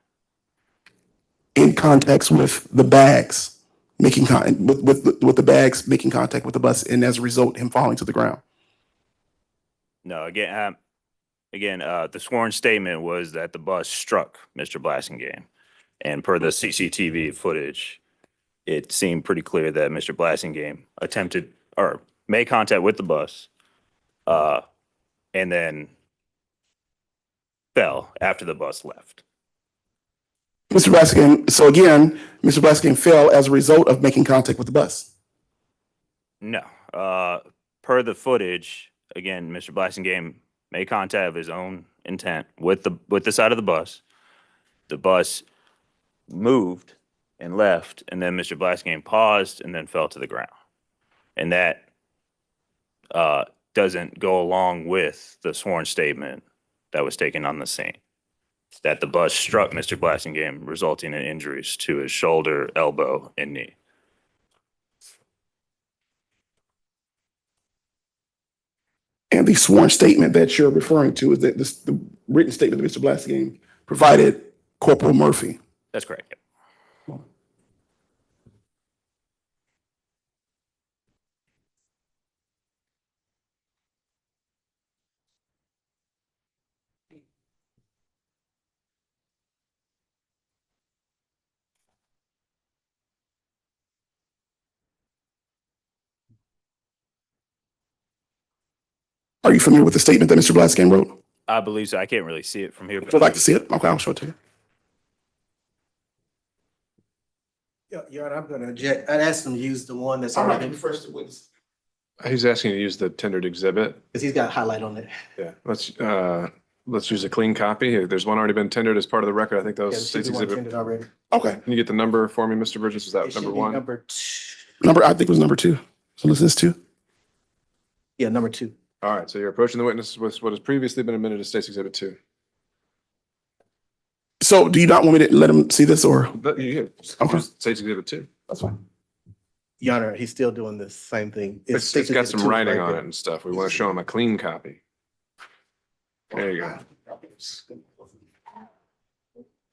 In context with the bags making with the bags making contact with the bus, and as a result, him falling to the ground. No, again, the sworn statement was that the bus struck Mr. Blassingame, and per the CCTV footage, it seemed pretty clear that Mr. Blassingame attempted or made contact with the bus, and then fell after the bus left. Mr. Blassingame, so again, Mr. Blassingame fell as a result of making contact with the bus. No, per the footage, again, Mr. Blassingame made contact of his own intent with the side of the bus. The bus moved and left, and then Mr. Blassingame paused and then fell to the ground. And that doesn't go along with the sworn statement that was taken on the scene, that the bus struck Mr. Blassingame, resulting in injuries to his shoulder, elbow, and knee. And the sworn statement that you're referring to is that the written statement that Mr. Blassingame provided Corporal Murphy. That's correct. Yep. Are you familiar with the statement that Mr. Blassingame wrote? I believe so. I can't really see it from here. Would you like to see it? Okay, I'll show it to you. Your Honor, I'm going to object. I'd ask him to use the one that's already been First to witness. He's asking you to use the tendered exhibit. because he's got a highlight on it. Yeah, let's use a clean copy. There's one already been tendered as part of the record. I think that Yeah, was it should state's be one exhibit. tendered already. Okay. Can you get the number for me, Mr. Bridges? Was It that should number be one? Number two. I think it was number 2. So is this 2? Yeah, number 2. All right, so you're approaching the witness with what has previously been admitted as state's exhibit 2. So do you not want me to let him see this or? But you Okay. state's exhibit 2. That's fine. Your Honor, he's still doing the same thing. It's got some writing on it and stuff. We want to show him a clean copy. There you go.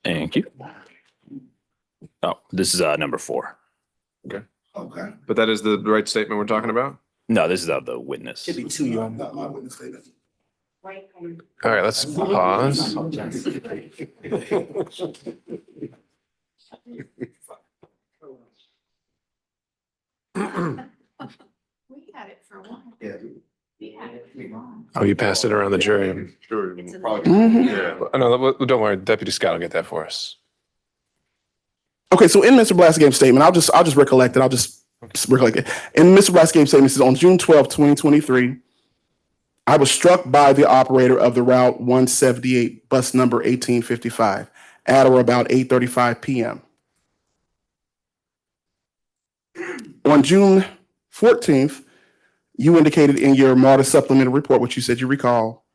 Thank you. Oh, this is number 4. Okay. But that is the right statement we're talking about? No, this is of the witness. Should be 2, Your Honor. Not my witness statement. All right, let's pause. We had it for one. Yeah. We had it for one. Oh, you passed it around the jury. I'm sure. Mhm. Yeah. No, don't worry. Deputy Scott will get that for us. Okay, so in Mr. Blassingame's statement, I'll just recollect it. I'll just recollect it. In Mr. Blassingame's statement, it says on June 12, 2023, I was struck by the operator of the Route 178 bus number 1855 at or about 8:35 p.m. On June 14th, you indicated in your MARTA supplemental report, which you said you recall,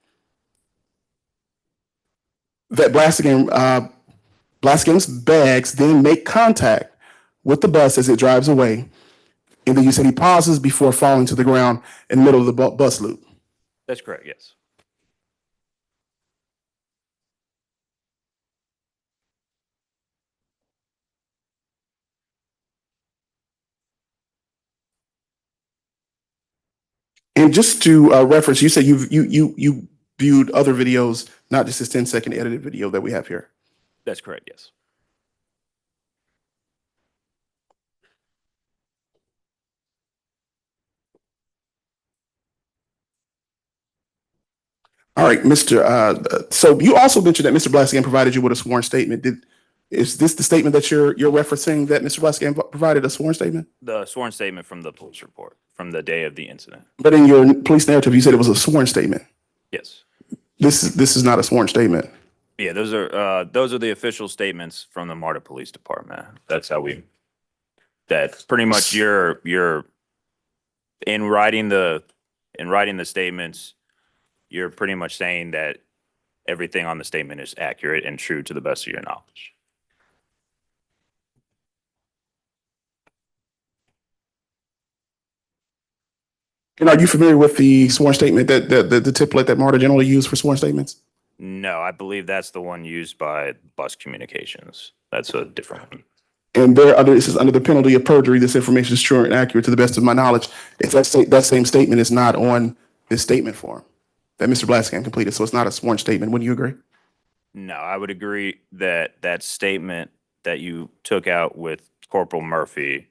that Blassingame's bags then make contact with the bus as it drives away. And then you said he pauses before falling to the ground in the middle of the bus loop. That's correct, yes. And just to reference, you said you viewed other videos, not just this 10-second edited video that we have here. That's correct, yes. All right, so you also mentioned that Mr. Blassingame provided you with a sworn statement. Is this the statement that you're referencing, that Mr. Blassingame provided a sworn statement? The sworn statement from the police report from the day of the incident. But in your police narrative, you said it was a sworn statement. Yes. This is not a sworn statement. Yeah, those are the official statements from the MARTA Police Department. That's how that's pretty much your in writing the statements, you're pretty much saying that everything on the statement is accurate and true to the best of your knowledge. And are you familiar with the sworn statement that the template that MARTA generally use for sworn statements? No, I believe that's the one used by Bus Communications. That's a different one. And this is under the penalty of perjury. This information is true and accurate to the best of my knowledge. If that same statement is not on this statement form that Mr. Blassingame completed, so it's not a sworn statement. Wouldn't you agree? No, I would agree that that statement that you took out with Corporal Murphy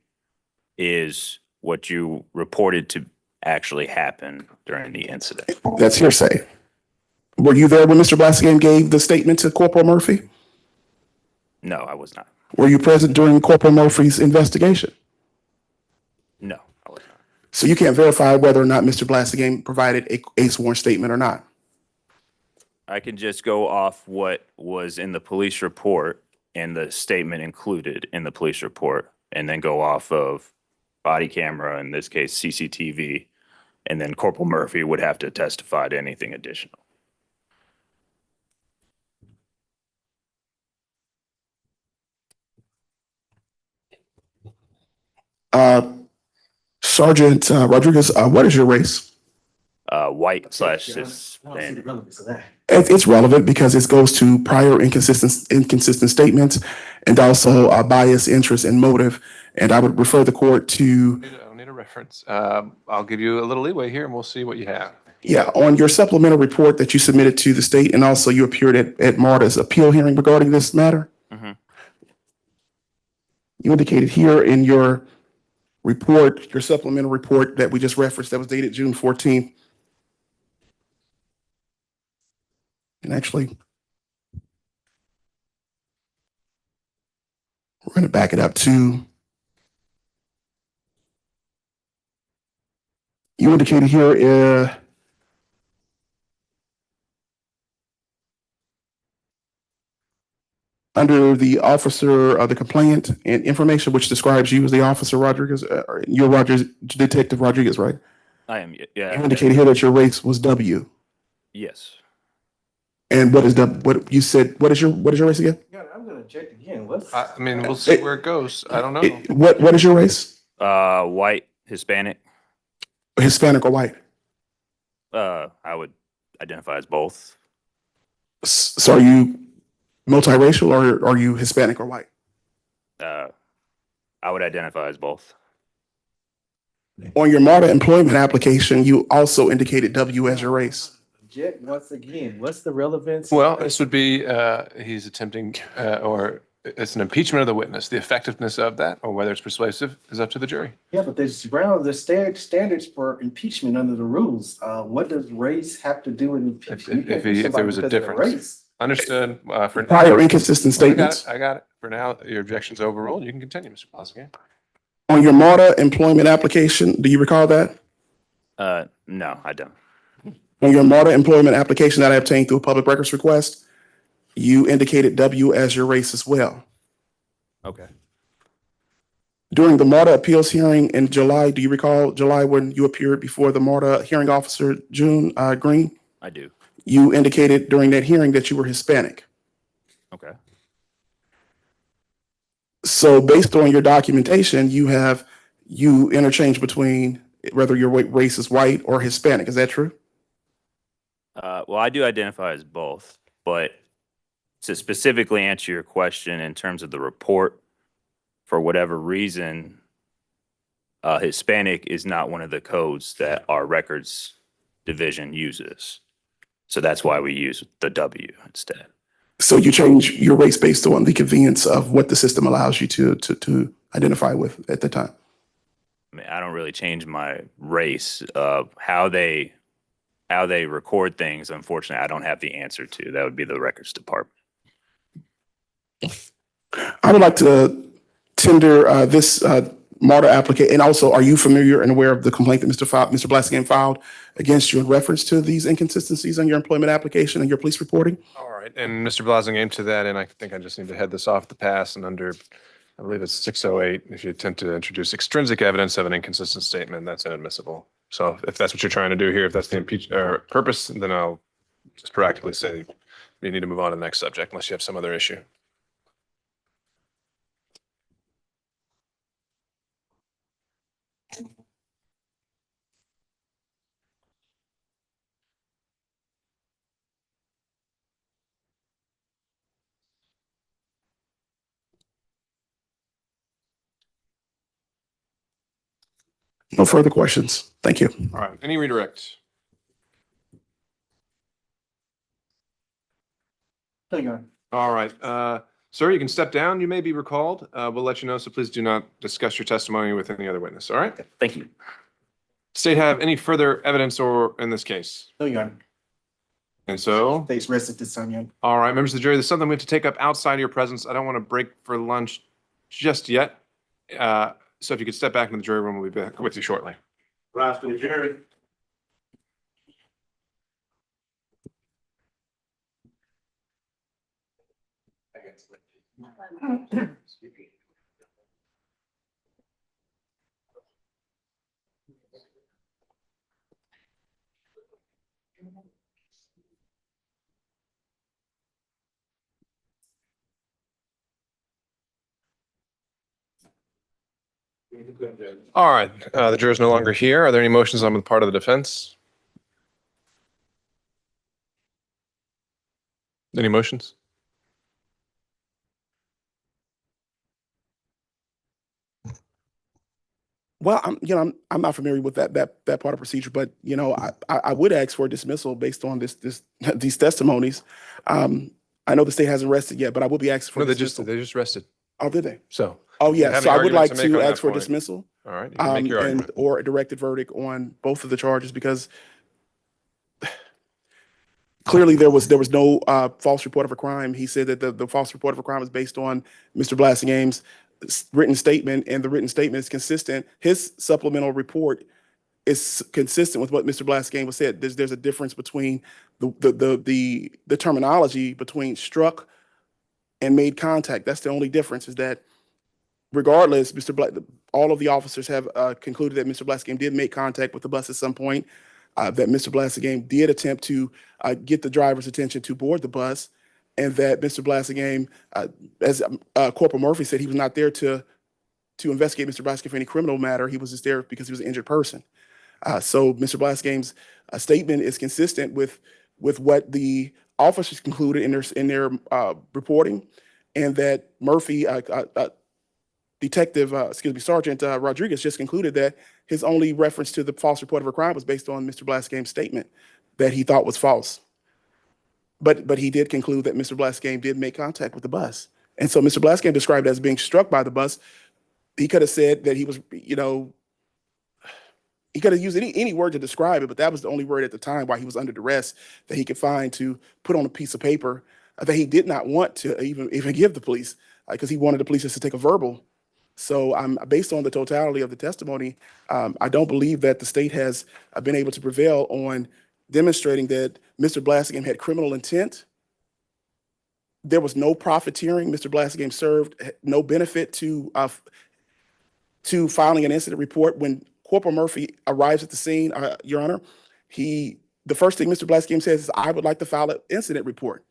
is what you reported to actually happen during the incident. That's hearsay. Were you there when Mr. Blassingame gave the statement to Corporal Murphy? No, I was not. Were you present during Corporal Murphy's investigation? No, I was not. So you can't verify whether or not Mr. Blassingame provided a sworn statement or not. I can just go off what was in the police report and the statement included in the police report, and then go off of body camera, in this case CCTV, and then Corporal Murphy would have to testify to anything additional. Sergeant Rodriguez, what is your race? White slash I don't see the Hispanic. relevance of that. It's relevant because it goes to prior inconsistent statements and also bias, interest, and motive. And I would refer the court to, I don't need a reference. I'll give you a little leeway here and we'll see what you have. yeah, on your supplemental report that you submitted to the state, and also you appeared at MARTA's appeal hearing regarding this matter. Mhm. You indicated here in your report, your supplemental report that we just referenced, that was dated June 14th. And actually, we're going to back it up to, you indicated here, under the officer of the complaint and information which describes you as the officer Rodriguez, you're Rogers, Detective Rodriguez, right? I am, You yeah. indicated here that your race was W. Yes. And what is W? What you said? What is your race again? Yeah, I'm gonna check again. What's? I mean, we'll see where it goes. I don't know. What is your race? White, Hispanic. Hispanic or white? I would identify as both. So are you multiracial or are you Hispanic or white? I would identify as both. On your MARTA employment application, you also indicated W as your race. Object once again. What's the relevance? Well, this would be, he's attempting, or it's an impeachment of the witness. The effectiveness of that, or whether it's persuasive, is up to the jury. Yeah, but there's standards for impeachment under the rules. What does race have to do with impeachment? You can't do If there somebody was a because of their difference. race. Understood. For now, Prior inconsistent statements. I got it. For now, your objection's overruled. You can continue, Mr. Blassingame. On your MARTA employment application, do you recall that? No, I don't. On your MARTA employment application that I obtained through a public records request, you indicated W as your race as well. Okay. During the MARTA appeals hearing in July, do you recall July when you appeared before the MARTA hearing officer, June Green? I do. You indicated during that hearing that you were Hispanic. Okay. So based on your documentation, you interchange between whether your race is white or Hispanic. Is that true? Well, I do identify as both, but to specifically answer your question in terms of the report, for whatever reason, Hispanic is not one of the codes that our records division uses. So that's why we use the W instead. So you change your race based on the convenience of what the system allows you to identify with at the time. I mean, I don't really change my race. How they record things, unfortunately, I don't have the answer to. That would be the records department. I would like to tender this MARTA application. And also, are you familiar and aware of the complaint that Mr. Blassingame filed against you in reference to these inconsistencies on your employment application and your police reporting? All right. And Mr. Blassingame, to that, and I think I just need to head this off the pass, and under, I believe it's 608, if you attempt to introduce extrinsic evidence of an inconsistent statement, that's inadmissible. So if that's what you're trying to do here, if that's the purpose, then I'll just proactively say you need to move on to the next subject unless you have some other issue. No further questions. Thank you. All right. Any redirect? Hang on. All right. Sir, you can step down. You may be recalled. We'll let you know, so please do not discuss your testimony with any other witness. All right? Thank you. State have any further evidence or in this case? No, Your Honor. And so, State's rest at this time, Your Honor. all right, members of the jury, there's something we have to take up outside of your presence. I don't want to break for lunch just yet. So if you could step back in the jury room, we'll be back with you shortly. Rise to the jury. All right, the juror is no longer here. Are there any motions on the part of the defense? Any motions? Well, I'm not familiar with that part of procedure, but I would ask for a dismissal based on these testimonies. I know the state hasn't rested yet, but I will be asking for No, a dismissal. they just rested. Oh, did they? So. Oh, if you yeah. have So any I would arguments like make to on that ask for a point, dismissal. All right, you can make your argument. Or a directed verdict on both of the charges, because clearly there was no false report of a crime. He said that the false report of a crime was based on Mr. Blassingame's written statement, and the written statement is consistent. His supplemental report is consistent with what Mr. Blassingame was said. There's a difference between the terminology between struck and made contact. That's the only difference, is that regardless, all of the officers have concluded that Mr. Blassingame did make contact with the bus at some point, that Mr. Blassingame did attempt to get the driver's attention to board the bus, and that Mr. Blassingame, as Corporal Murphy said, he was not there to investigate Mr. Blassingame for any criminal matter. He was just there because he was an injured person. So Mr. Blassingame's statement is consistent with what the officers concluded in their reporting, and that Murphy, Sergeant Rodriguez just concluded that his only reference to the false report of a crime was based on Mr. Blassingame's statement that he thought was false. But he did conclude that Mr. Blassingame did make contact with the bus. And so Mr. Blassingame described it as being struck by the bus. He could have said that he was, he could have used any word to describe it, but that was the only word at the time while he was under duress that he could find to put on a piece of paper that he did not want to even give the police, because he wanted the police just to take a verbal. So based on the totality of the testimony, I don't believe that the state has been able to prevail on demonstrating that Mr. Blassingame had criminal intent. There was no profiteering. Mr. Blassingame served no benefit to filing an incident report. When Corporal Murphy arrives at the scene, Your Honor, the first thing Mr. Blassingame says is, "I would like to file an incident report."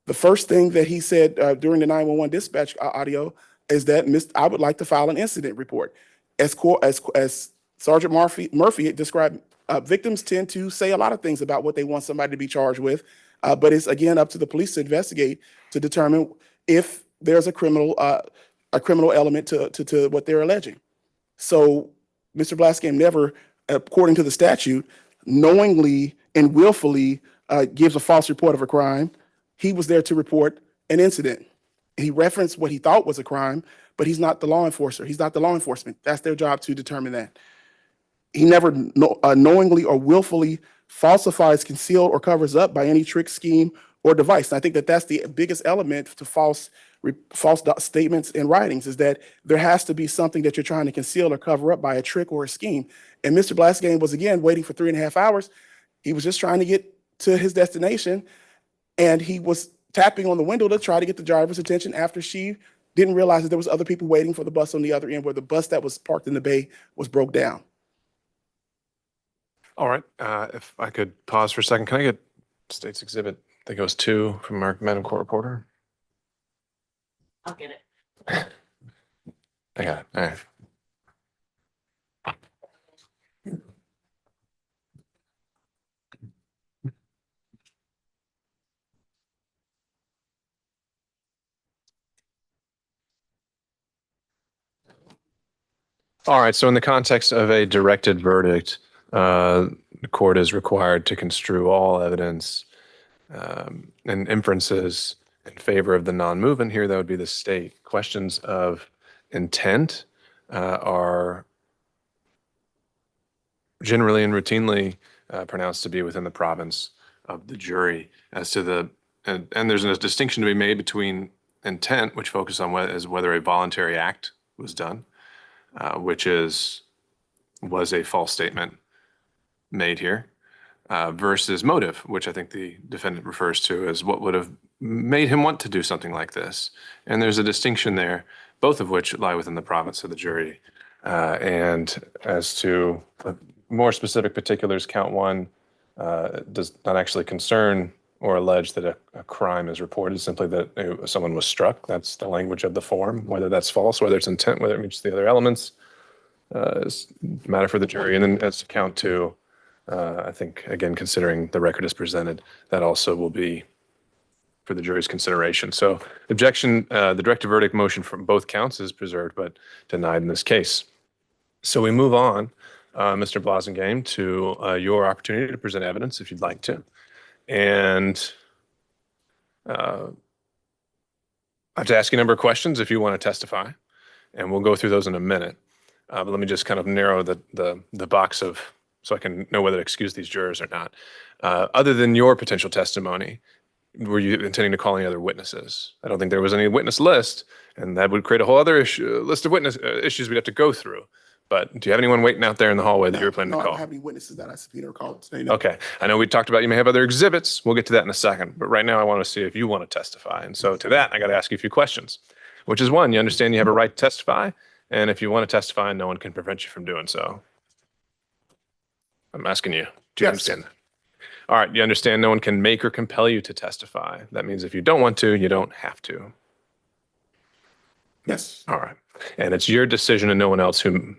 The first thing that he said during the 911 dispatch audio is that I would like to file an incident report. As Sergeant Murphy described, victims tend to say a lot of things about what they want somebody to be charged with, but it's again up to the police to investigate to determine if there's a criminal element to what they're alleging. So Mr. Blassingame never, according to the statute, knowingly and willfully gives a false report of a crime. He was there to report an incident. He referenced what he thought was a crime, but he's not the law enforcer. He's not the law enforcement. That's their job to determine that. He never knowingly or willfully falsifies, conceals, or covers up by any trick, scheme, or device. And I think that that's the biggest element to false statements and writings, is that there has to be something that you're trying to conceal or cover up by a trick or a scheme. And Mr. Blassingame was, again, waiting for 3.5 hours. He was just trying to get to his destination, and he was tapping on the window to try to get the driver's attention after she didn't realize that there was other people waiting for the bus on the other end, where the bus that was parked in the bay was broke down. All right, if I could pause for a second, can I get State's Exhibit, I think it was 2 from our Madam Court Reporter? I'll get it. I got it, all right. All right, so in the context of a directed verdict, the court is required to construe all evidence and inferences in favor of the non-movement. Here, that would be the state. Questions of intent are generally and routinely pronounced to be within the province of the jury. As to and there's a distinction to be made between intent, which focuses on whether a voluntary act was done, which is was a false statement made here, versus motive, which I think the defendant refers to as what would have made him want to do something like this. And there's a distinction there, both of which lie within the province of the jury. And as to more specific particulars, count one does not actually concern or allege that a crime is reported, simply that someone was struck. That's the language of the form. Whether that's false, whether it's intent, whether it meets the other elements, is a matter for the jury. And then as to count two, I think, again, considering the record is presented, that also will be for the jury's consideration. So objection, the directed verdict motion from both counts is preserved but denied in this case. So we move on, Mr. Blassingame, to your opportunity to present evidence if you'd like to. And I have to ask you a number of questions if you want to testify, and we'll go through those in a minute. But let me just kind of narrow the box of, so I can know whether to excuse these jurors or not. Other than your potential testimony, were you intending to call any other witnesses? I don't think there was any witness list, and that would create a whole other list of witness issues we'd have to go through. But do you have anyone waiting out there in the hallway that you were planning to I call? don't have any witnesses that I subpoenaed or called today. No. Okay. I know we talked about you may have other exhibits. We'll get to that in a second. But right now I want to see if you want to testify. And so to that, I got to ask you a few questions, which is one, you understand you have a right to testify. And if you want to testify, no one can prevent you from doing so. I'm asking you, do you Yes. understand that? All right. You understand no one can make or compel you to testify. That means if you don't want to, you don't have to. Yes. All right. And it's your decision and no one else who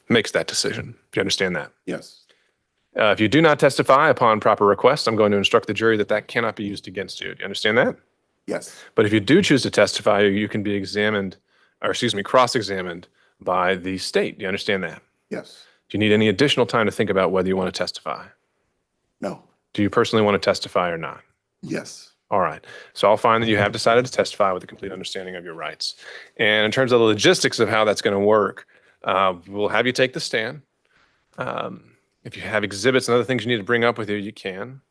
makes that decision. Do you understand that? Yes. If you do not testify upon proper request, I'm going to instruct the jury that that cannot be used against you. Do you understand that? Yes. But if you do choose to testify, you can be examined, or excuse me, cross-examined by the state. Do you understand that? Yes. Do you need any additional time to think about whether you want to testify? No. Do you personally want to testify or not? Yes. All right. So I'll find that you have decided to testify with a complete understanding of your rights. And in terms of the logistics of how that's going to work, we'll have you take the stand. If you have exhibits and other things you need to bring up with you, you can.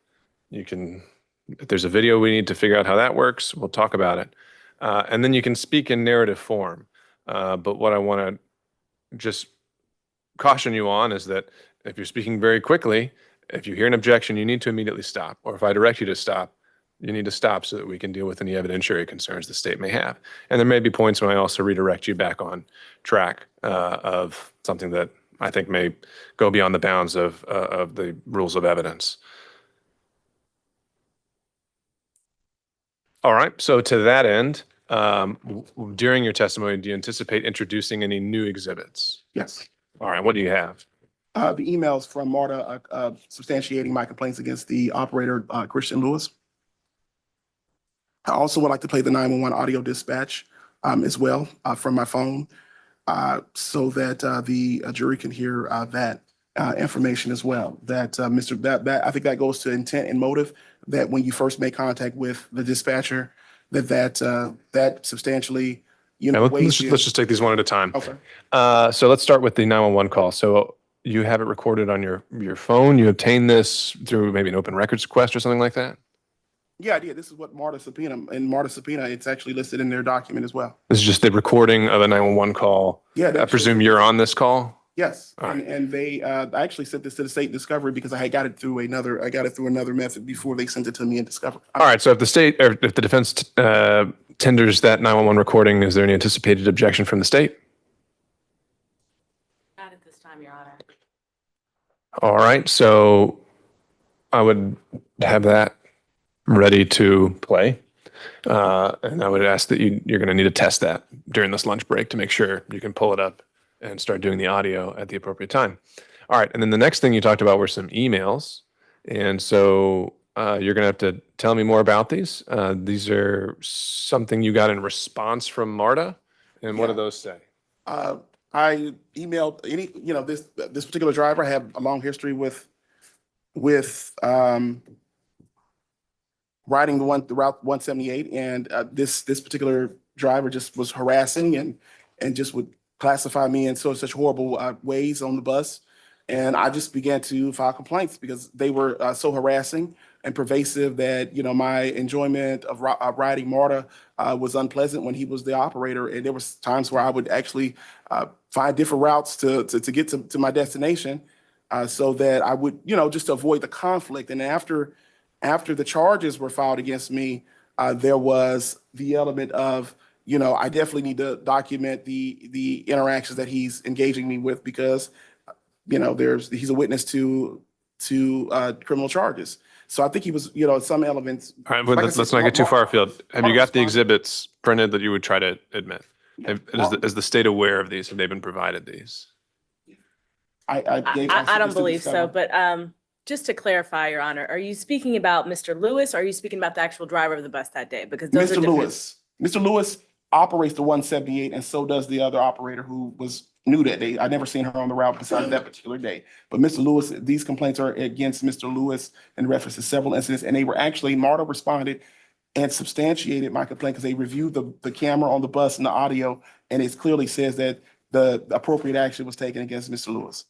You can, if there's a video we need to figure out how that works, we'll talk about it. And then you can speak in narrative form. But what I want to just caution you on is that if you're speaking very quickly, if you hear an objection, you need to immediately stop. Or if I direct you to stop, you need to stop so that we can deal with any evidentiary concerns the state may have. And there may be points when I also redirect you back on track of something that I think may go beyond the bounds of the rules of evidence. All right. So to that end, during your testimony, do you anticipate introducing any new exhibits? Yes. All right. What do you have? The emails from MARTA substantiating my complaints against the operator, Christian Lewis. I also would like to play the 911 audio dispatch as well from my phone so that the jury can hear that information as well. That I think that goes to intent and motive, that when you first make contact with the dispatcher, that substantially, Let's just take these one at a time. Okay. So let's start with the 911 call. So you have it recorded on your phone. You obtained this through maybe an open records request or something like that? Yeah, I did. This is what MARTA subpoena. In MARTA subpoena, it's actually listed in their document as well. This is just the recording of a 911 call. Yeah. I presume you're on this call? Yes. All right. And they, I actually sent this to the state discovery because I got it through another method before they sent it to me in discovery. All right. So if the state or if the defense tenders that 911 recording, is there any anticipated objection from the state? Not at this time, Your Honor. All right. So I would have that ready to play. And I would ask that you're going to need to test that during this lunch break to make sure you can pull it up and start doing the audio at the appropriate time. All right. And then the next thing you talked about were some emails. And so you're going to have to tell me more about these. These are something you got in response from MARTA. And what do those say? I emailed this particular driver. I have a long history with riding the Route 178, and this particular driver just was harassing and just would classify me in such horrible ways on the bus. And I just began to file complaints because they were so harassing. and pervasive, that, my enjoyment of riding MARTA was unpleasant when he was the operator. And there was times where I would actually find different routes to get to my destination, so that I would, just to avoid the conflict. And after the charges were filed against me, there was the element of, I definitely need to document the interactions that he's engaging me with, because, he's a witness to criminal charges. So I think he was, some elements. All right, but like I let's said, not get too far afield. Have you Mark got the responded. exhibits printed that you would try to admit? Mark- Is the state aware of these? Have they been provided these? I I don't just did believe so, discover. but just to clarify, Your Honor, are you speaking about Mr. Lewis, or are you speaking about the actual driver of the bus that day? Because those are Mr. different. Lewis. Mr. Lewis operates the 178, and so does the other operator who was new that day. I never seen her on the route besides that particular day. But Mr. Lewis, these complaints are against Mr. Lewis in reference to several incidents, and they were actually, MARTA responded and substantiated my complaint, because they reviewed the camera on the bus and the audio, and it clearly says that the appropriate action was taken against Mr. Lewis.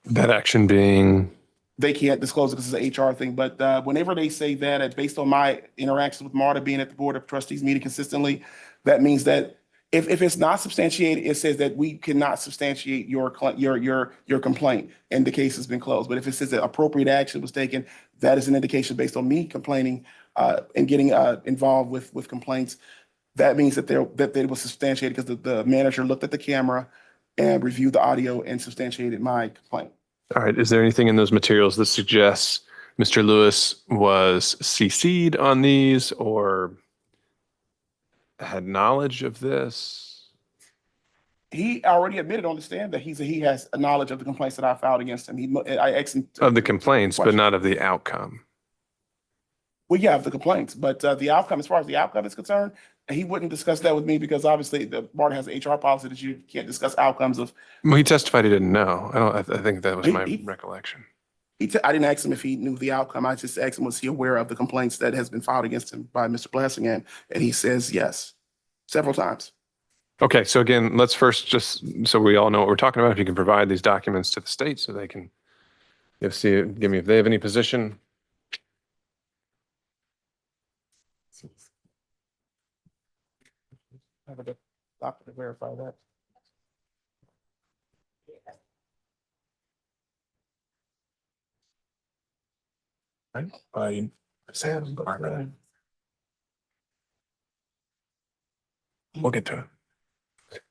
That action being, They can't disclose it because it's an HR thing, but whenever they say that, based on my interactions with MARTA being at the Board of Trustees meeting consistently, that means that if it's not substantiated, it says that we cannot substantiate your complaint, and the case has been closed. But if it says that appropriate action was taken, that is an indication based on me complaining and getting involved with complaints. That means that they was substantiated because the manager looked at the camera and reviewed the audio and substantiated my complaint. all right, is there anything in those materials that suggests Mr. Lewis was CC'd on these or had knowledge of this? He already admitted on the stand that he has a knowledge of the complaints that I filed against him. I asked him Of the complaints, but question. not of the outcome. Well, yeah, of the complaints, but the outcome, as far as the outcome is concerned, he wouldn't discuss that with me, because obviously the MARTA has an HR policy that you can't discuss outcomes of. Well, he testified he didn't know. I think that was my He- recollection. I didn't ask him if he knew the outcome. I just asked him, was he aware of the complaints that has been filed against him by Mr. Blassingame? And he says yes, several times. Okay, so again, let's first just, so we all know what we're talking about, if you can provide these documents to the state so they can, give me if they have any position. I have a doctor to verify that. By Sam. We'll get to it.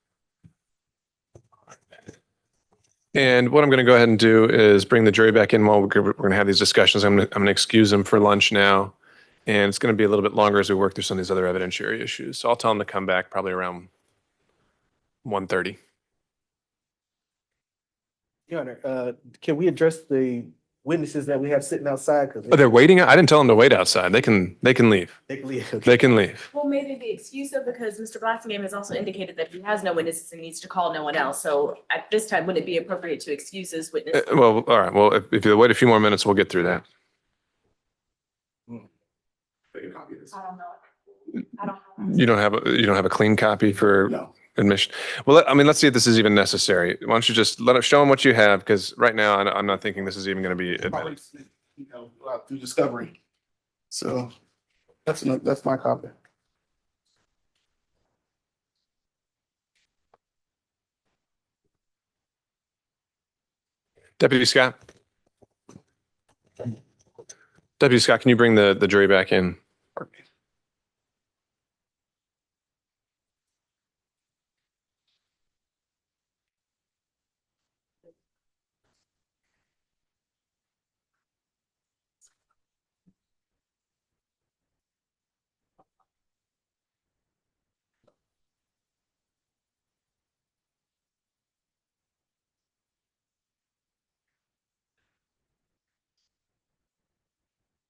And what I'm going to go ahead and do is bring the jury back in while we're going to have these discussions. I'm going to excuse them for lunch now. And it's going to be a little bit longer as we work through some of these other evidentiary issues. So I'll tell them to come back probably around 1:30. Your Honor, can we address the witnesses that we have sitting outside? Because Oh, they're waiting? I didn't tell them to wait outside. They can leave. they can leave. They can leave. Well, maybe the excuse of, because Mr. Blassingame has also indicated that he has no witnesses and needs to call no one else. So at this time, would it be appropriate to excuse his witness? Well, all right. Well, if you wait a few more minutes, we'll get through that. I don't know. I don't know. You don't have a clean copy for No. admission. Well, let's see if this is even necessary. Why don't you just show them what you have? Because right now I'm not thinking this is even going to be admitted. Through discovery. So that's my copy. Deputy Scott. Deputy Scott, can you bring the jury back in?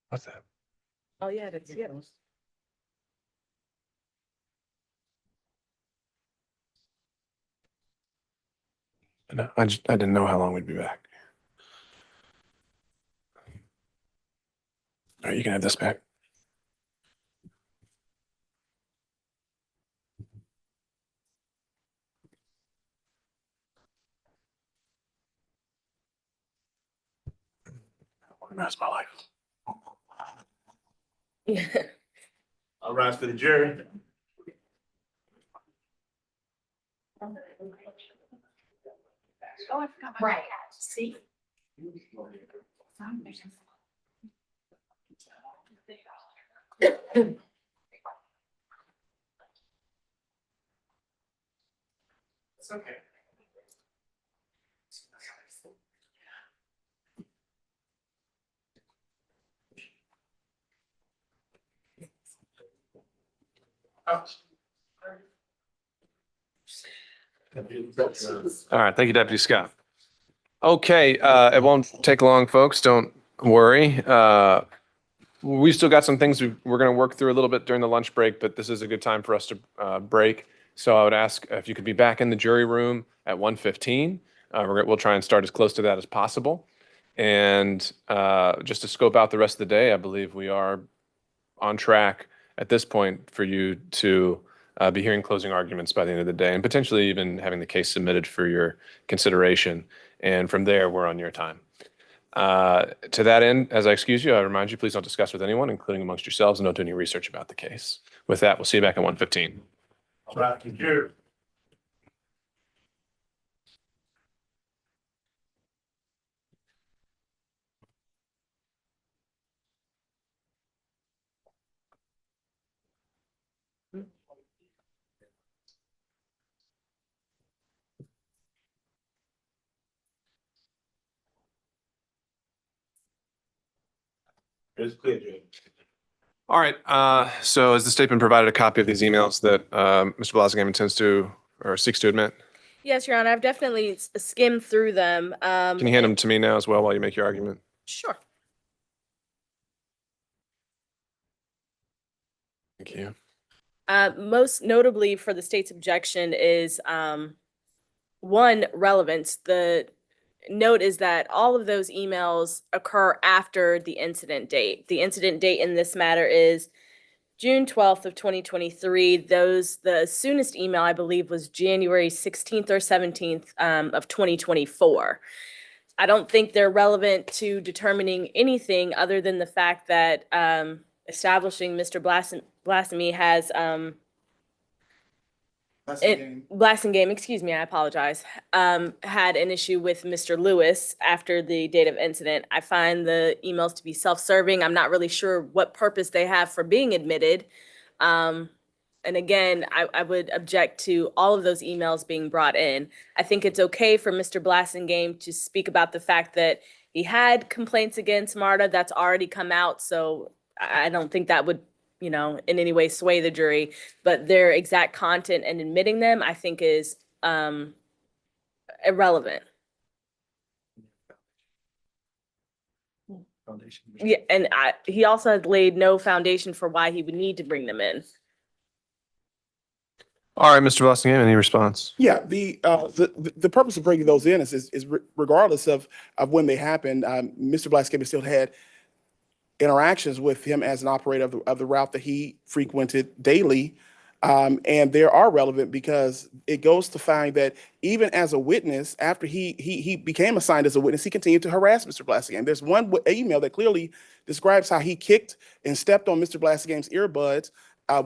What's that? Oh, yeah, that's, yeah. No, I didn't know how long we'd be back. All right, you can have this back. That's my life. I'll rise for the jury. Oh, I forgot. Right, see? It's okay. All right, thank you, Deputy Scott. Okay, it won't take long, folks. Don't worry. We've still got some things we're going to work through a little bit during the lunch break, but this is a good time for us to break. So I would ask if you could be back in the jury room at 1:15. We'll try and start as close to that as possible. And just to scope out the rest of the day, I believe we are on track at this point for you to be hearing closing arguments by the end of the day and potentially even having the case submitted for your consideration. And from there, we're on your time. To that end, as I excuse you, I remind you, please don't discuss with anyone, including amongst yourselves, and don't do any research about the case. With that, we'll see you back at 1:15. I'll rise for the jury. It's clear, Judge. All right. So has the state been provided a copy of these emails that Mr. Blassingame intends to or seeks to admit? Yes, Your Honor, I've definitely skimmed through them. Can you hand them to me now as well while you make your argument? Sure. Thank you. Most notably for the state's objection is one, relevance. The note is that all of those emails occur after the incident date. The incident date in this matter is June 12th of 2023. The soonest email, I believe, was January 16th or 17th of 2024. I don't think they're relevant to determining anything other than the fact that establishing Mr. Blassingame has Blassingame, excuse me, I apologize, had an issue with Mr. Lewis after the date of incident. I find the emails to be self-serving. I'm not really sure what purpose they have for being admitted. And again, I would object to all of those emails being brought in. I think it's okay for Mr. Blassingame to speak about the fact that he had complaints against Marta. That's already come out, so I don't think that would, in any way sway the jury, but their exact content and admitting them, I think is irrelevant. Yeah, and he also has laid no foundation for why he would need to bring them in. All right, Mr. Blassingame, any response? Yeah, the purpose of bringing those in is regardless of when they happened, Mr. Blassingame still had interactions with him as an operator of the route that he frequented daily. And they are relevant because it goes to find that even as a witness, after he became assigned as a witness, he continued to harass Mr. Blassingame. There's one email that clearly describes how he kicked and stepped on Mr. Blassingame's earbuds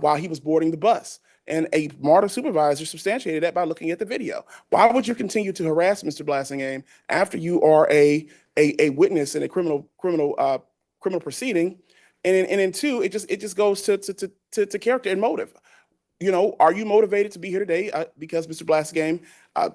while he was boarding the bus. And a MARTA supervisor substantiated that by looking at the video. Why would you continue to harass Mr. Blassingame after you are a witness in a criminal proceeding? And then two, it just goes to character and motive. Are you motivated to be here today because Mr. Blassingame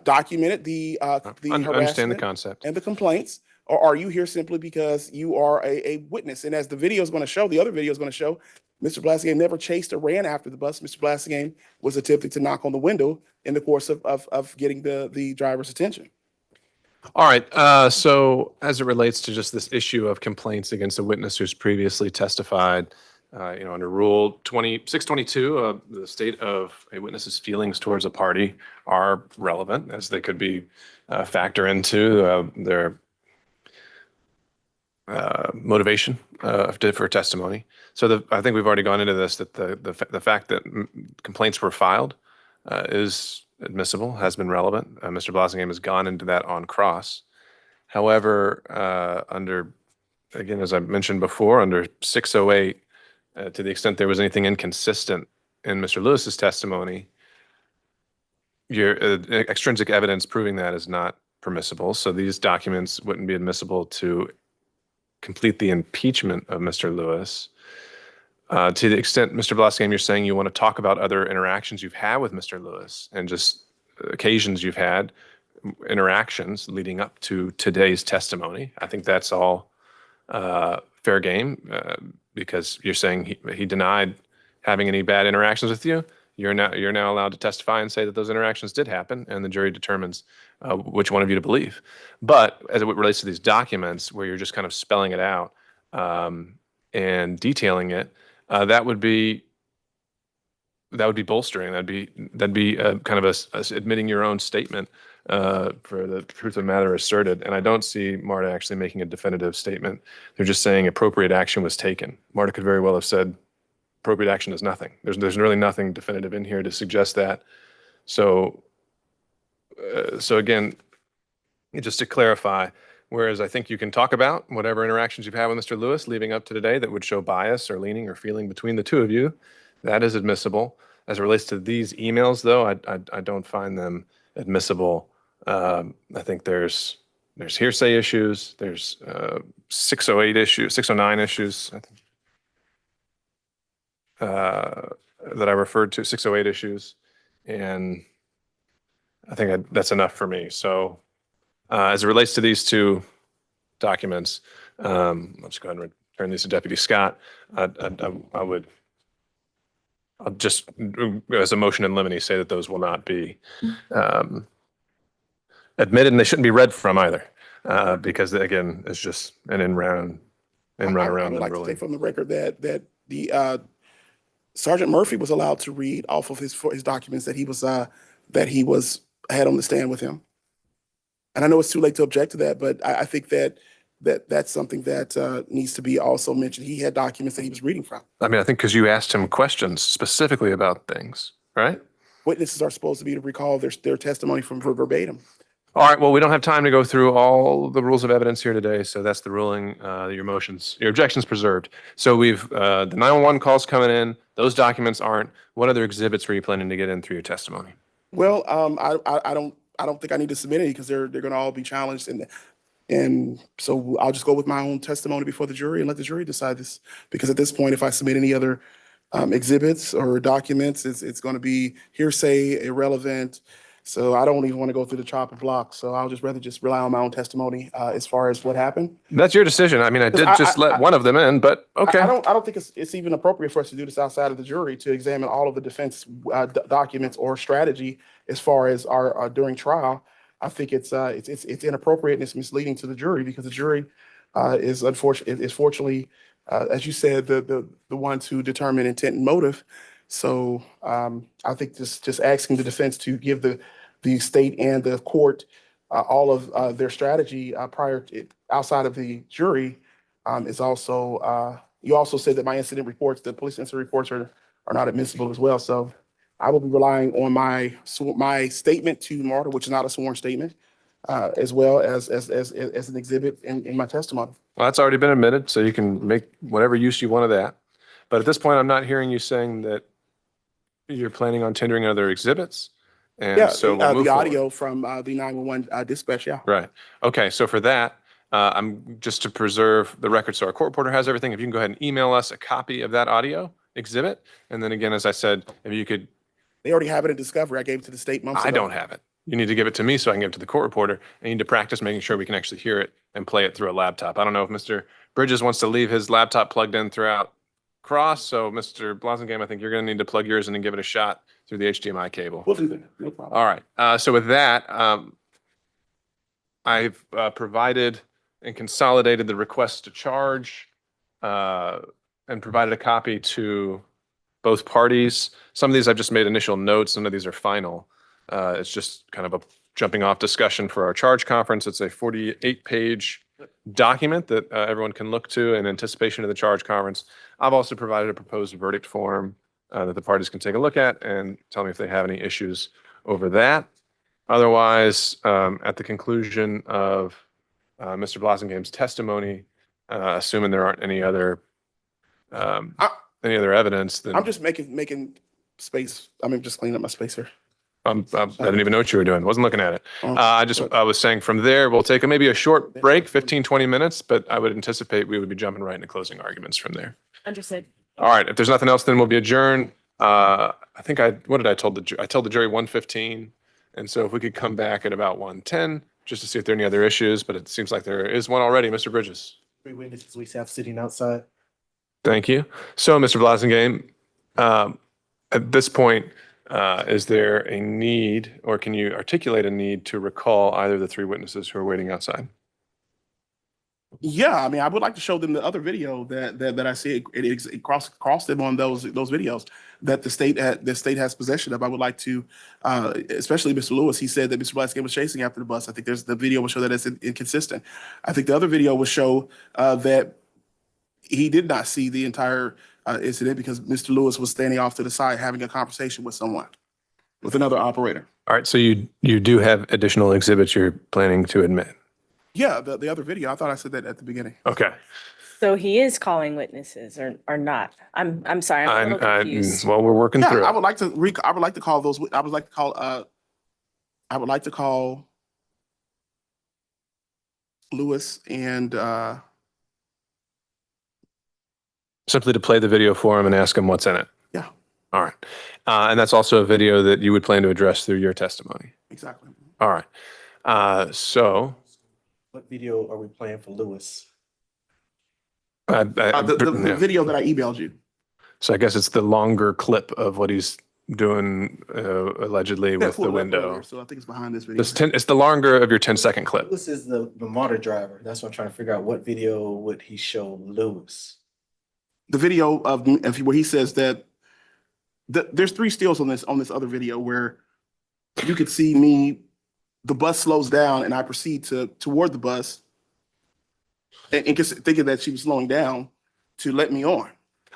documented the Understand the harassment concept. and the complaints, or are you here simply because you are a witness? And as the video is going to show, the other video is going to show, Mr. Blassingame never chased or ran after the bus. Mr. Blassingame was attempting to knock on the window in the course of getting the driver's attention. All right. So as it relates to just this issue of complaints against a witness who's previously testified, under Rule 622, the state of a witness's feelings towards a party are relevant, as they could be factor into their motivation for testimony. So I think we've already gone into this, that the fact that complaints were filed is admissible, has been relevant. Mr. Blassingame has gone into that on cross. However, again, as I mentioned before, under 608, to the extent there was anything inconsistent in Mr. Lewis's testimony, your extrinsic evidence proving that is not permissible. So these documents wouldn't be admissible to complete the impeachment of Mr. Lewis. To the extent, Mr. Blassingame, you're saying you want to talk about other interactions you've had with Mr. Lewis and just occasions you've had, interactions leading up to today's testimony. I think that's all fair game because you're saying he denied having any bad interactions with you. You're now allowed to testify and say that those interactions did happen, and the jury determines which one of you to believe. But as it relates to these documents, where you're just kind of spelling it out and detailing it, that would be bolstering. That'd be kind of a admitting your own statement for the truth of the matter asserted. And I don't see MARTA actually making a definitive statement. They're just saying appropriate action was taken. MARTA could very well have said appropriate action is nothing. There's really nothing definitive in here to suggest that. So again, just to clarify, whereas I think you can talk about whatever interactions you've had with Mr. Lewis leading up to today that would show bias or leaning or feeling between the two of you, that is admissible. As it relates to these emails, though, I don't find them admissible. I think there's hearsay issues, there's 608 issues, 609 issues, I think, that I referred to, 608 issues, and I think that's enough for me. So as it relates to these two documents, let's go ahead and return these to Deputy Scott. I'll just, as a motion in limine, say that those will not be admitted, and they shouldn't be read from either, because again, it's just an run around. I would like to take from the record that the Sergeant Murphy was allowed to read off of his documents that he had on the stand with him. And I know it's too late to object to that, but I think that's something that needs to be also mentioned. He had documents that he was reading from. I mean, I think because you asked him questions specifically about things, right? Witnesses are supposed to be to recall their testimony from verbatim. All right, well, we don't have time to go through all the rules of evidence here today, so that's the ruling. Your objections preserved. So we've the 911 calls coming in. Those documents aren't. What other exhibits were you planning to get in through your testimony? Well, I don't think I need to submit any because they're going to all be challenged, and so I'll just go with my own testimony before the jury and let the jury decide this. Because at this point, if I submit any other exhibits or documents, it's going to be hearsay, irrelevant. So I don't even want to go through the chopping block. So I'll rather rely on my own testimony as far as what happened. That's your decision. I mean, I did just let one of them in, but okay. I don't think it's even appropriate for us to do this outside of the jury to examine all of the defense documents or strategy as far as our during trial. I think it's inappropriate and it's misleading to the jury because the jury is fortunately, as you said, the ones who determine intent and motive. So I think just asking the defense to give the state and the court all of their strategy outside of the jury is also. You also said that my incident reports, the police incident reports, are not admissible as well. So I will be relying on my statement to MARTA, which is not a sworn statement, as well as an exhibit in my testimony. Well, that's already been admitted, so you can make whatever use you want of that. But at this point, I'm not hearing you saying that you're planning on tendering other exhibits. And Yeah, so we'll move the forward. audio from the 911 dispatch, yeah. Right. Okay. So for that, I'm just to preserve the record. So our court reporter has everything. If you can go ahead and email us a copy of that audio exhibit. And then again, as I said, if you could. They already have it in discovery. I gave it to the state months ago. I don't have it. You need to give it to me so I can give it to the court reporter. I need to practice making sure we can actually hear it and play it through a laptop. I don't know if Mr. Bridges wants to leave his laptop plugged in throughout Cross. So Mr. Blassingame, I think you're going to need to plug yours in and give it a shot through the HDMI cable. We'll do that. No problem. All right. So with that, I've provided and consolidated the request to charge and provided a copy to both parties. Some of these I've just made initial notes. Some of these are final. It's just kind of a jumping off discussion for our charge conference. It's a 48-page document that everyone can look to in anticipation of the charge conference. I've also provided a proposed verdict form that the parties can take a look at and tell me if they have any issues over that. Otherwise, at the conclusion of Mr. Blassingame's testimony, assuming there aren't any other any other evidence, then I'm just making space. I mean, just cleaning up my space here. I didn't even know what you were doing. Wasn't looking at it. Oh, I was saying from there, we'll take maybe a short break, 15, 20 minutes, but I would anticipate we would be jumping right into closing arguments from there. Understood. All right. If there's nothing else, then we'll be adjourned. I think what did I told the jury? I told the jury 1:15. And so if we could come back at about 1:10, just to see if there are any other issues, but it seems like there is one already, Mr. Bridges. 3 witnesses we have sitting outside. Thank you. So, Mr. Blassingame, at this point, is there a need, or can you articulate a need to recall either of the 3 witnesses who are waiting outside? Yeah, I mean, I would like to show them the other video that I see it crossed them on those videos that the state has possession of. I would like to, especially Mr. Lewis. He said that Mr. Blassingame was chasing after the bus. I think the video will show that it's inconsistent. I think the other video will show that he did not see the entire incident because Mr. Lewis was standing off to the side having a conversation with someone, with another operator. All right. So you do have additional exhibits you're planning to admit. Yeah, the other video. I thought I said that at the beginning. Okay. So he is calling witnesses or not? I'm sorry, I'm a little confused. Well, we're working Yeah, through it. I would like to call those. I would like to call Lewis and Simply to play the video for him and ask him what's in it. yeah, All right. And that's also a video that you would plan to address through your testimony. exactly. All right. So What video are we playing for Lewis? The video that I emailed you. So I guess it's the longer clip of what he's doing allegedly Yeah, with pull the it up window. earlier, so I think it's behind this video. It's the longer of your 10-second clip. Lewis is the martyr driver. That's what I'm trying to figure out. What video would he show Lewis? The video of where he says that there's 3 stills on this other video where you could see me. The bus slows down and I proceed toward the bus, and just thinking that she was slowing down to let me on.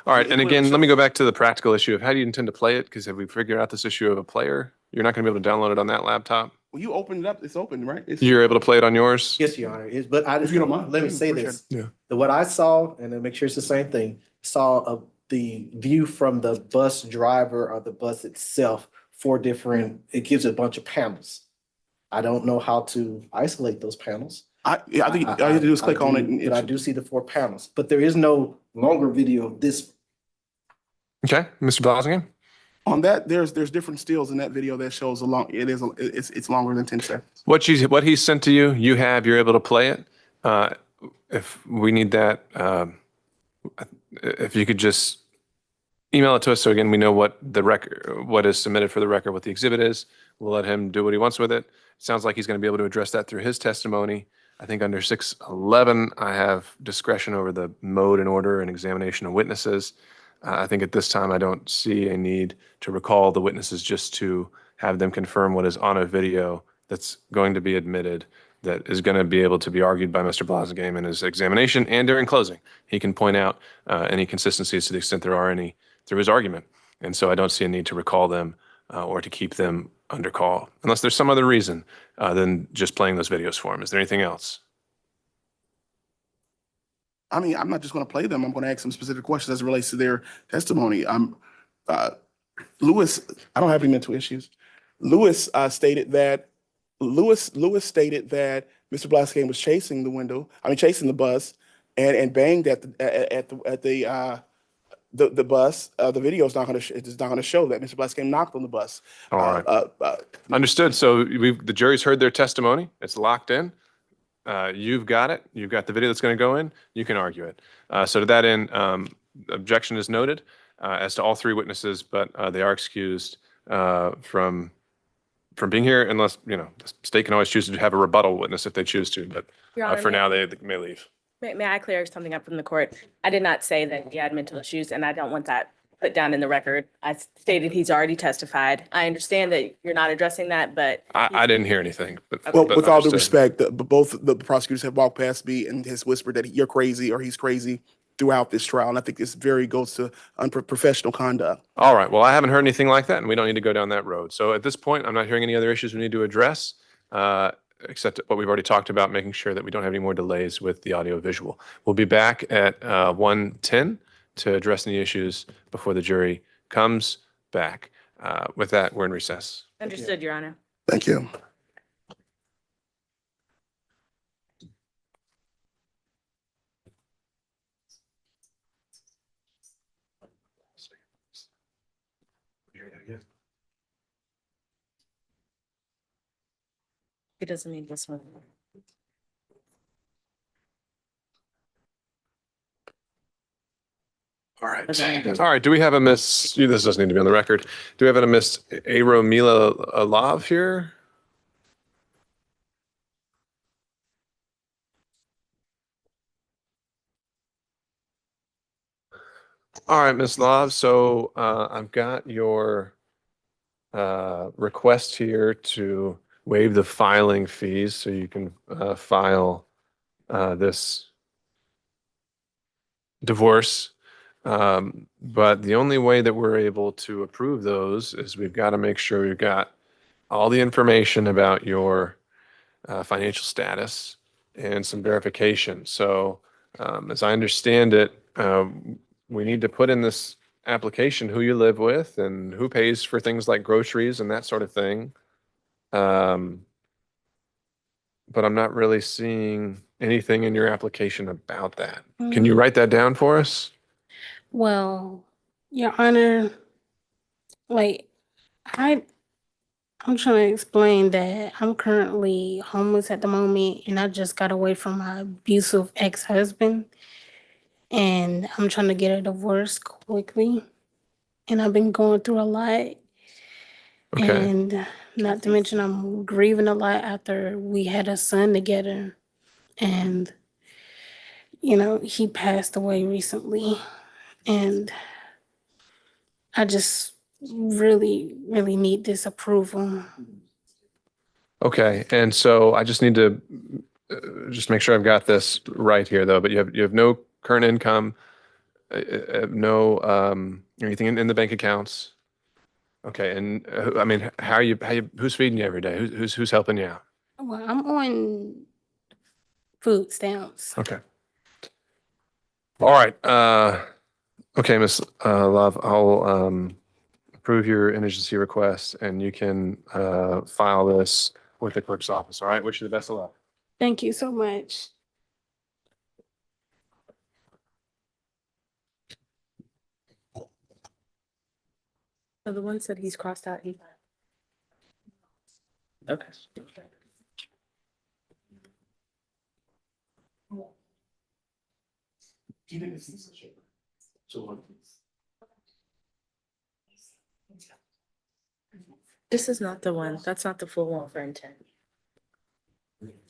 All right. And again, let me go back to the practical issue of how do you intend to play it? Because have we figured out this issue of a player? You're not going to be able to download it on that laptop. Well, you opened it up. It's open, right? You're able to play it on yours? Yes, Your Honor. But If you don't mind, let me please, say appreciate this. Yeah. What I saw, and then make sure it's the same thing, saw the view from the bus driver or the bus itself, 4 different, it gives a bunch of panels. I don't know how to isolate those panels. I think all you have to do is click on it. But I do see the 4 panels, but there is no longer video of this. Okay. Mr. Blassingame? On that, there's different stills in that video that shows it's longer than 10 seconds. What he sent to you, you're able to play it. If we need that, if you could just email it to us. So again, we know what is submitted for the record, what the exhibit is. We'll let him do what he wants with it. It sounds like he's going to be able to address that through his testimony. I think under 611, I have discretion over the mode and order and examination of witnesses. I think at this time, I don't see a need to recall the witnesses just to have them confirm what is on a video that's going to be admitted, that is going to be able to be argued by Mr. Blassingame in his examination and during closing. He can point out any consistencies to the extent there are any through his argument. And so I don't see a need to recall them or to keep them under call, unless there's some other reason than just playing those videos for him. Is there anything else? I mean, I'm not just going to play them. I'm going to ask them specific questions as it relates to their testimony. Lewis, I don't have any mental issues. Lewis stated that Mr. Blassingame was chasing the bus and banged at the bus. The video is not going to show that Mr. Blassingame knocked on the bus. All right. Understood. So the jury's heard their testimony. It's locked in. You've got it. You've got the video that's going to go in. You can argue it. So to that end, objection is noted as to all 3 witnesses, but they are excused from being here, unless the state can always choose to have a rebuttal witness if they choose to. But Your Honor, for now, they may leave. May I clear something up from the court? I did not say that he had mental issues, and I don't want that put down in the record. I stated he's already testified. I understand that you're not addressing that, but I didn't hear anything. But Well, but with all due understood. respect, both the prosecutors have walked past me and has whispered that you're crazy or he's crazy throughout this trial. And I think this goes to unprofessional conduct. All right. Well, I haven't heard anything like that, and we don't need to go down that road. So at this point, I'm not hearing any other issues we need to address, except what we've already talked about, making sure that we don't have any more delays with the audio visual. We'll be back at 1:10 to address any issues before the jury comes back. With that, we're in recess. Understood, Your Honor. Thank you. He doesn't need this one. All right. All right. Do we have a Miss? This doesn't need to be on the record. Do we have a Miss Aromila Lav here? All right, Miss Lav. So I've got your request here to waive the filing fees so you can file this divorce. But the only way that we're able to approve those is we've got to make sure we've got all the information about your financial status and some verification. So as I understand it, we need to put in this application who you live with and who pays for things like groceries and that sort of thing. But I'm not really seeing anything in your application about that. Can you write that down for us? Well, Your Honor, like I'm trying to explain that I'm currently homeless at the moment and I just got away from my abusive ex-husband and I'm trying to get a divorce quickly. And I've been going through a lot. Okay. And not to mention I'm grieving a lot after we had a son together. And, he passed away recently. And I just really, really need this approval. Okay. And so I just need to just make sure I've got this right here though, but you have no current income, no anything in the bank accounts. Okay. And I mean, who's feeding you every day? Who's helping you out? Well, I'm on food stamps. Okay. All right. Okay, Miss Love, I'll approve your indigency request and you can file this with the clerk's office. All right. Wish you the best of luck. Thank you so much. So the ones that he's crossed out, okay. This is not the one. That's not the full one for intent.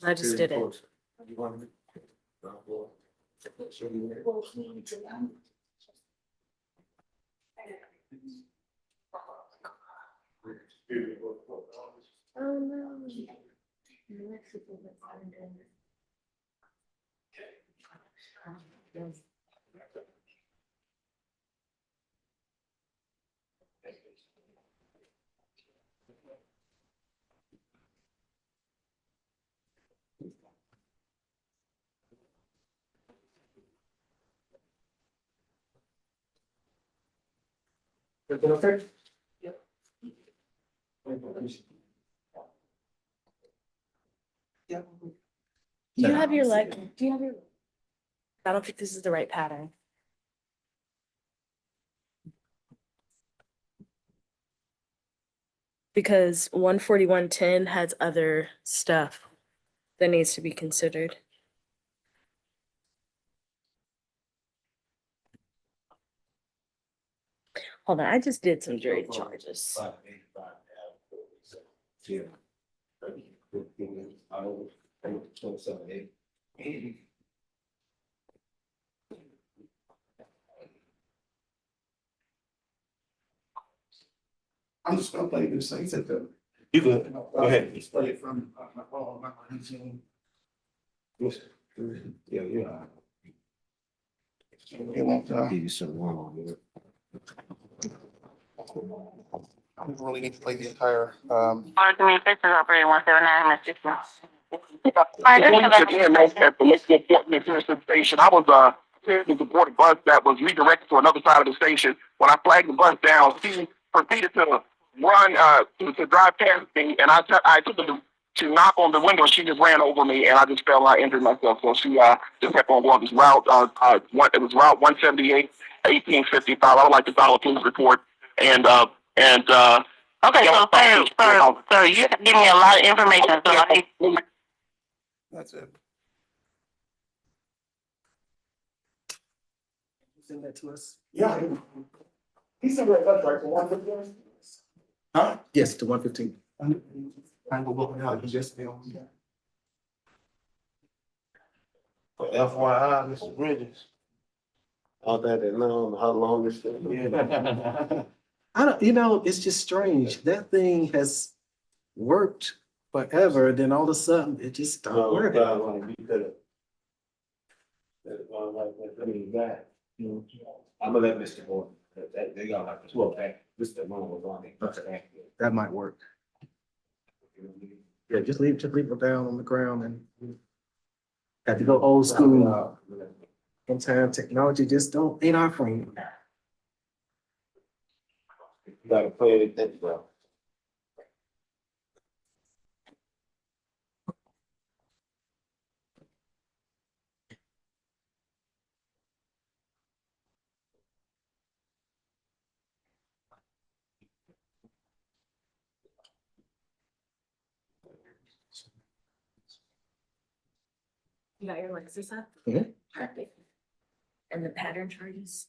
I just did it. Oh no. Do you have your leg? Do you have your? I don't think this is the right pattern. Because 14110 has other stuff that needs to be considered. Hold on, I just did some jury charges. I'm just gonna play this thing. You good? Go ahead. Just play it from my phone. Yeah, yeah. It won't, Give you some warm. I don't really need to play the entire, Mark Communications Operator 17996. I was to board a bus that was redirected to another side of the station. When I flagged the bus down, she proceeded to run, to drive past me, and I took her to knock on the window. She just ran over me, and I just fell and I injured myself. So she just kept on going this route. It was Route 178, 1855. I would like to file a police report. Okay, so sir, you give me a lot of information, so I need. That's it. Send that to us. Yeah. He sent me a contract for 115. Huh? Yes, to 115. I'm gonna look now. He just mailed me. For FYI, Mr. Bridges. All that and know how long this thing is. I don't, it's just strange. That thing has worked forever, then all of a sudden it just stopped working. You could have. I'm gonna let Mr. Gordon, they got like 12 back, Mr. Moon was on it. Okay. That might work. Yeah, just leave it down on the ground and have to go old school. Sometimes technology just ain't our friend. You gotta play it that well. You got your Lexus up? Mhm. Perfect. And the pattern charges?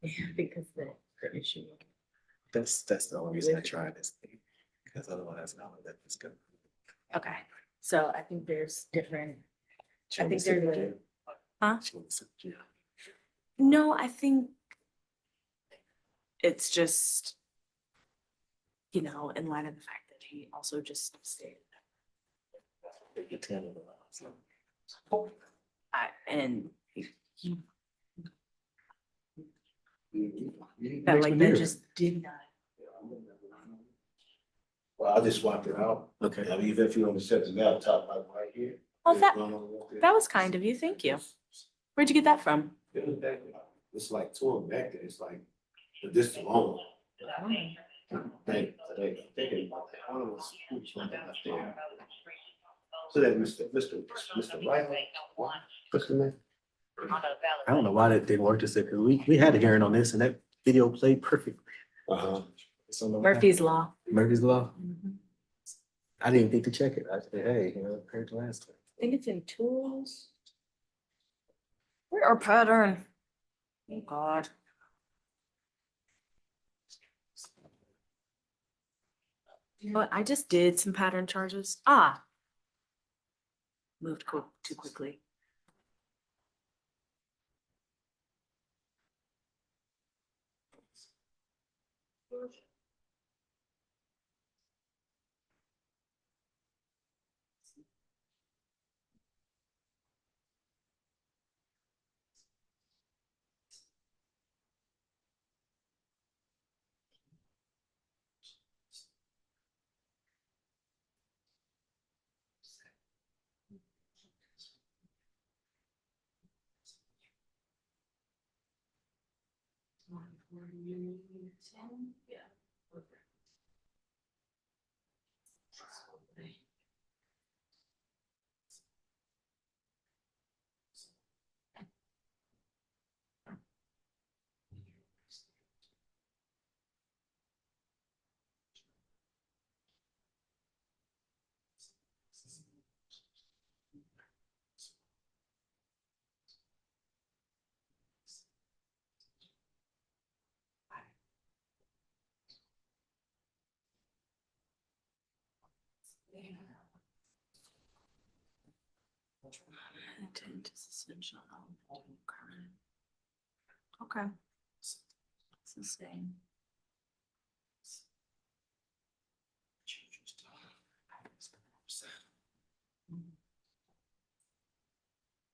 Yeah, because the issue. That's the only reason I tried this thing, because otherwise I would let this go. Okay, so I think there's different, I think there's, huh? No, I think it's just, in light of the fact that he also just stated. And that like that just did not. Well, I just swapped it out. Okay. I mean, even if you want to set the laptop like right here. Oh, that was kind of you. Thank you. Where'd you get that from? It's like two of them back there. It's like, but this alone. Thinking about that. One of those scoops went down there. So that Mr. Riley. What's the name? I don't know why that didn't work this way, because we had a hearing on this and that video played perfectly. Murphy's Law. Murphy's Law. I didn't think to check it. I said, hey, compared to last time. I think it's in tools. Where are pattern? Oh, God. You know what? I just did some pattern charges. Moved too quickly. Yeah. Intent is essential. Okay. It's the same.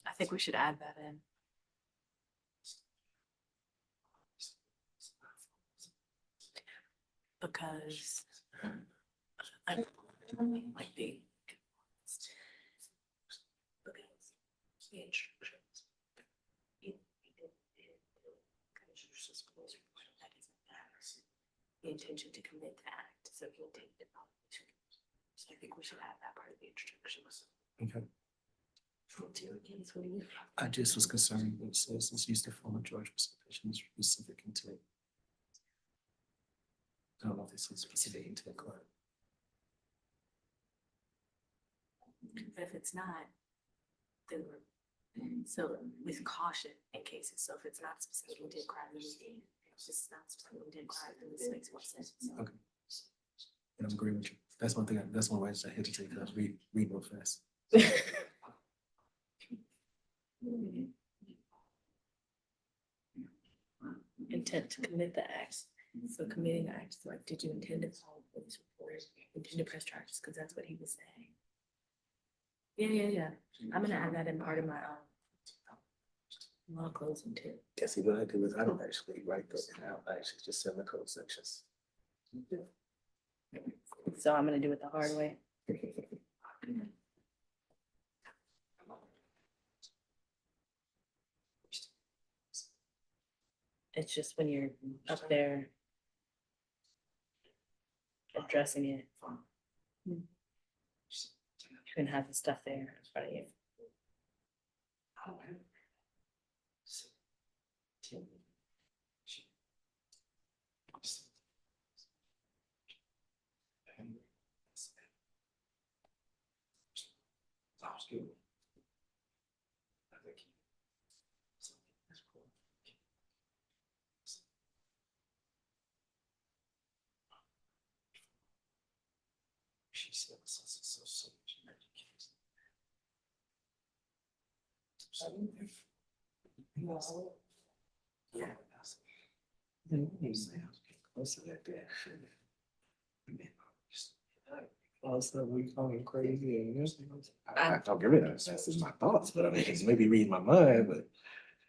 I think we should add that in. because I might be. Because the instructions. The intention to commit the act, so he'll take the knowledge. So I think we should have that part of the instructions. Okay. What do you? I just was concerned with citizens use their phone Georgia sufficient specific intent. I don't know if this is specific intent card. If it's not, then we're, so with caution in cases, so if it's not specific intent crime, then it's just not specific intent crime, then this makes more sense. Okay. And I'm agreeing with you. That's one thing, that's one way I hesitate because I read real fast. Intent to commit the acts. So committing the acts, like, did you intend to follow police report, intend to press charges, because that's what he was saying. Yeah. I'm gonna add that in part of my law closing too. Yeah, see, what I do is I don't actually write those out. I actually just send the code sections. So I'm gonna do it the hard way. It's just when you're up there addressing it, you can have the stuff there in front of you. She said, so. Yeah. You say I was getting closer like that. All of a sudden we calling crazy and I don't give it a sense. It's my thoughts, but I mean, it's maybe reading my mind, but.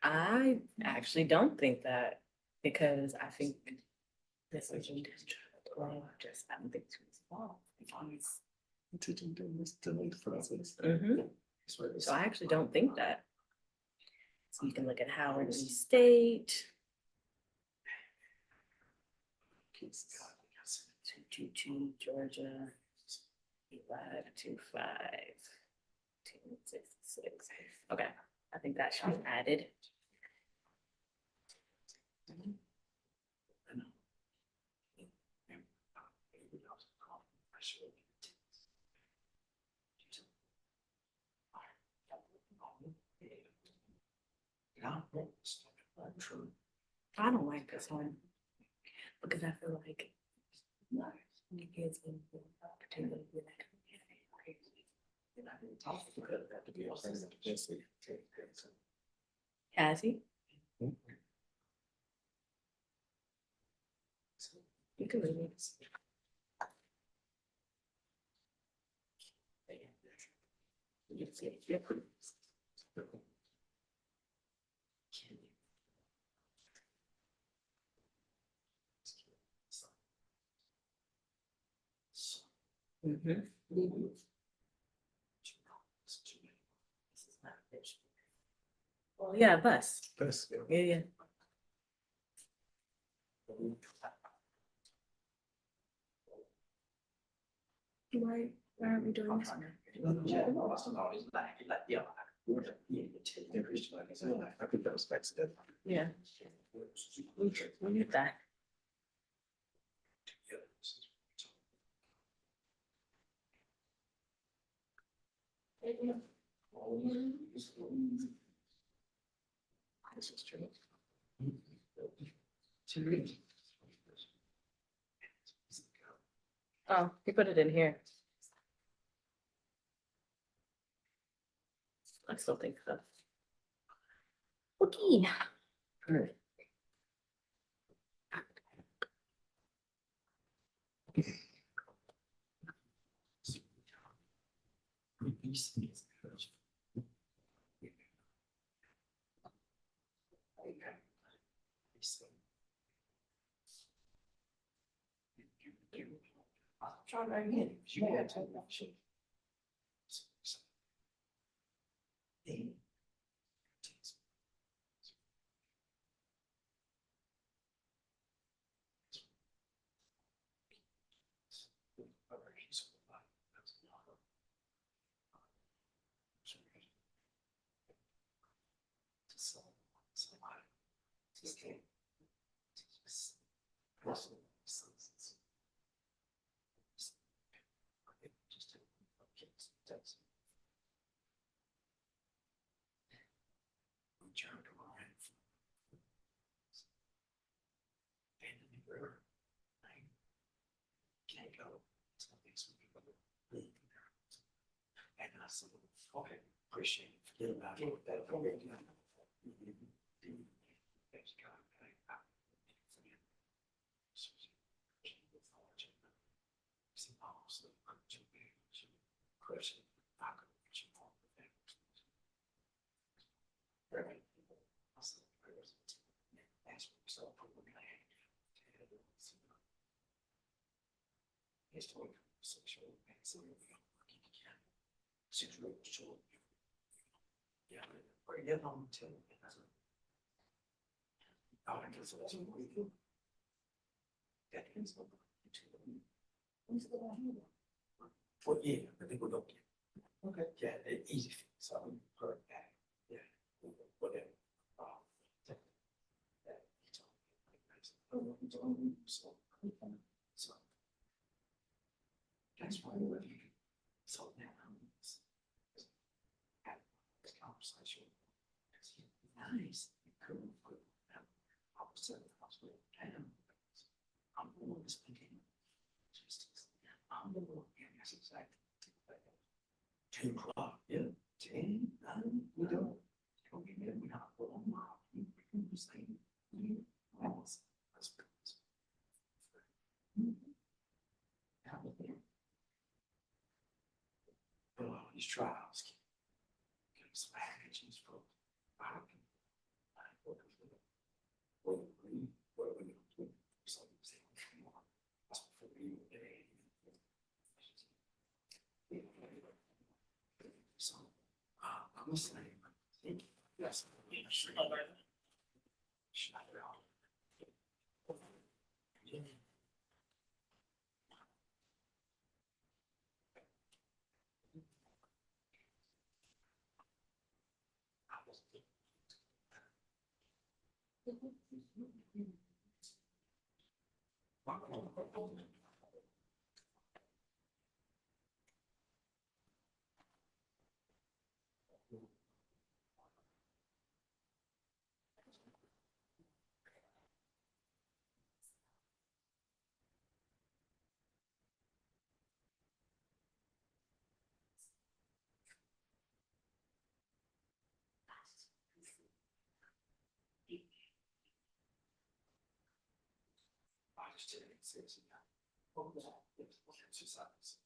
I actually don't think that, because I think this is intentional. Just I don't think it's small. Teaching them this delayed process. So I actually don't think that. So you can look at Howard V. State. 222 Georgia. 525. 266. Okay, I think that should be added. I don't like this one because I feel like the kids can particularly be like. Has he? You can leave it. Well, yeah, bus. Bus. Yeah. Why are we doing this? I think that was accidental. Yeah. We need that. This is true. Oh, he put it in here. I still think so. Okay. Alright. Try that again. You had to. Okay, appreciate it. Forget about it. That okay. Yeah, bring it home to me. Well, yeah, I think we're okay. Okay. Yeah, it's easy. So I'm heard that. Yeah. Whatever. So that's why we're here. So now have this conversation. Nice. Cool. I was saying, I was like, damn. I'm the one that's thinking. I'm the one. Yeah, that's exactly. 2 o'clock. Yeah. 10, 9, we don't. Don't get me, we're not going on. We can just say, these trials. Get some packages for. So, I'm listening. Yes. Exercise.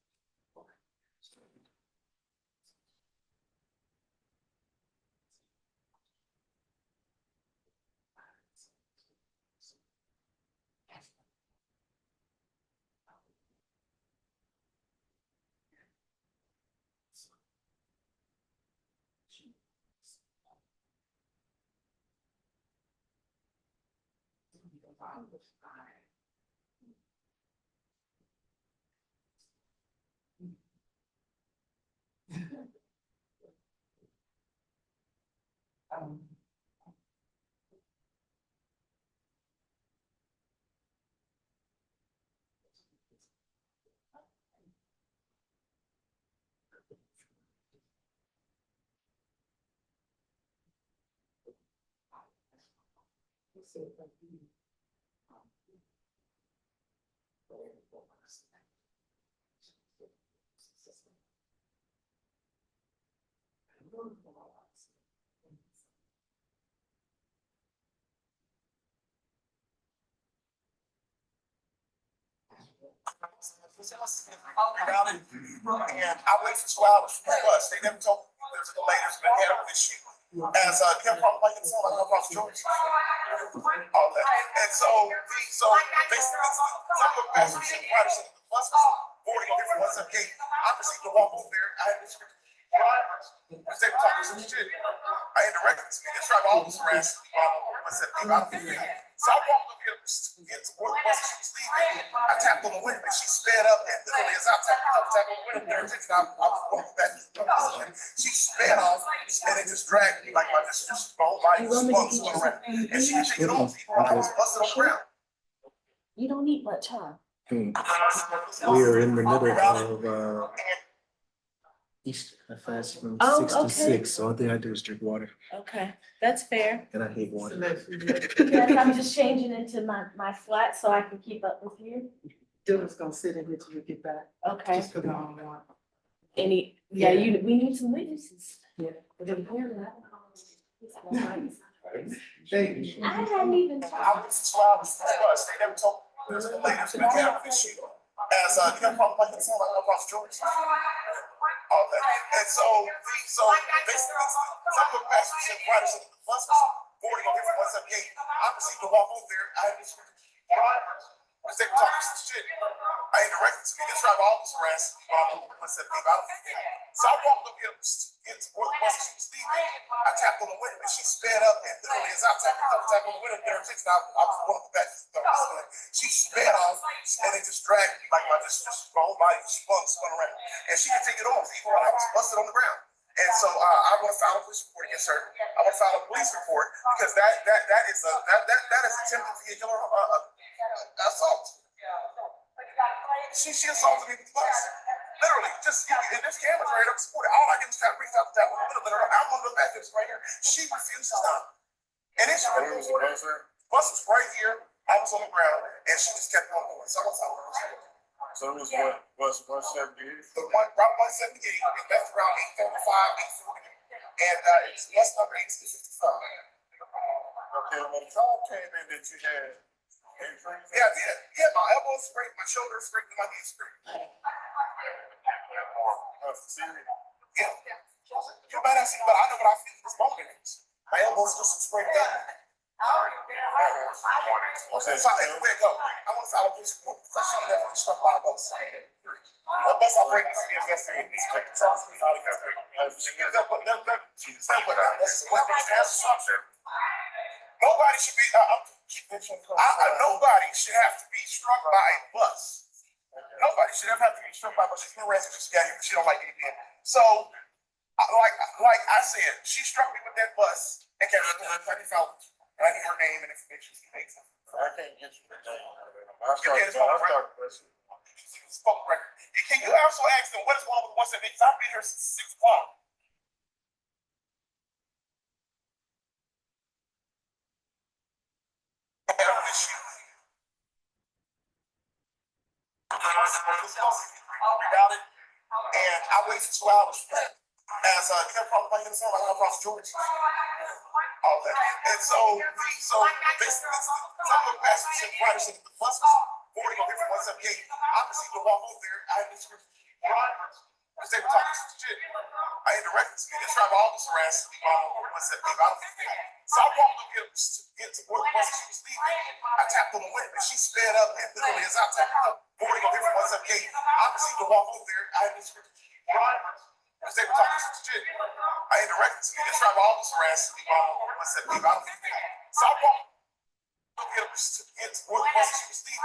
And I waited for 2 hours for the bus. They never told me there's a latest been handled this shit. As Kim from like it's like across Georgia. All that. And so basically some of the passengers in the bus was boarding on 5178. I proceeded to walk over there. I had this drivers, because they were talking some shit. I had directed to me, this driver almost harassed me while I said, I don't think that. So I walked up here to get to where the bus she was leaving. I tapped on the window and she sped up, and literally as I tapped on the window, there I was walking back to the bus. She sped off and it just dragged me like my whole body was spun around. And she didn't take it off even when I was busted on the ground. You don't need much, huh? We are in the middle of Easter, I fast from Oh, 6 to okay. 6, so all thing I do is drink water, Okay, that's fair. and I hate water. Yes, I'm just changing into my flat so I can keep up with you. Dylan's gonna sit in here till you get back. Okay. Just 'cause I don't want. We need some witnesses. Yeah. Thank you. I hadn't even. I was 2 hours in the bus. They never told me there's a lady who had this issue. As you know, probably like it's like across Georgia. All that. And so basically, some of the passengers and riders in the bus was boarding on 5178. I proceeded to walk over there. I had this drivers, because they were talking some shit. I had directed to me, this driver almost harassed me while I said, I don't think that. So I walked up here to get to where the bus she was leaving. I tapped on the window and she sped up, and literally as I tapped on the window, there I was walking back to the bus. She sped off and it just dragged me like my whole body spun around. And she didn't take it off even when I was busted on the ground. And so I want to file a police report against her. I want to file a police report because that is attempted vehicular assault. She assaulted me with the bus. Literally, just and there's cameras right up supported. All I did was try to reach out to that one little bit. I'm on the back of this right here. She refused to stop. And then she went to the bus was right here. I was on the ground, and she just kept on going. So I was out. So it was what, bus 178? The one, Route 178, it left around 8:35, 8:40, and it's bus number 855. Okay, when the call came in that you had injuries. Yeah, I did. Yeah, my elbow scraped, my shoulder scraped, and my knee scraped. Yeah. You might not see, but I know what I feel this moment is. My elbow's just scraped down. Okay, so anyway, go. I want to file a police report because I should have never been struck by a bus. The bus operator is investigating these things. Nobody should be. Nobody should have to be struck by a bus. Nobody should ever have to be struck by a bus. She's been arrested. She's got here. She don't like it again. So, like I said, she struck me with that bus and kept it going. I need her name and information. She makes it. I can't get you the name. Spoke record. Can you also ask them what is wrong with 178? Because I've been here since 6 o'clock. And I waited 2 hours for that. As you know, probably like I went across Georgia. All that. And so basically, some of the passengers and riders in the bus was boarding on 5178. I proceeded to walk over there. I had this drivers, because they were talking some shit. I had directed to me, this driver almost harassed me while I said, I don't think that. So I walked up here to get to where the bus she was leaving. I tapped on the window and she sped up, and literally as I tapped up, boarding on 5178, I proceeded to walk over there. I had this drivers, because they were talking some shit. I had directed to me, this driver almost harassed me while I said, I don't think that. So I walked up here to get to where the bus she was leaving.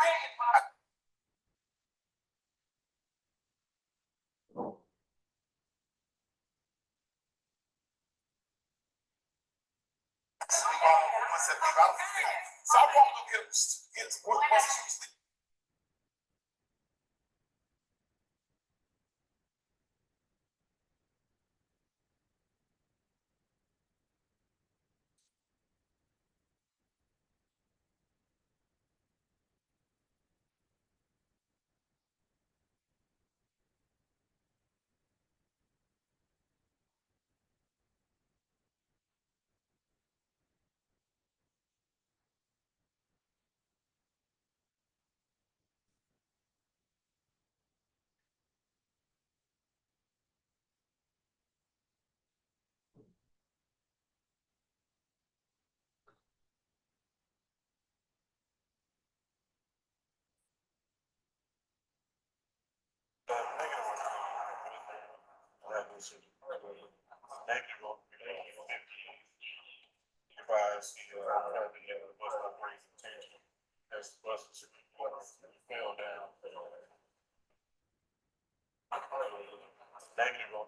So I walked up here to get to where the bus she was leaving. Negative would advise the bus operating attention as the buses fell down. Negative on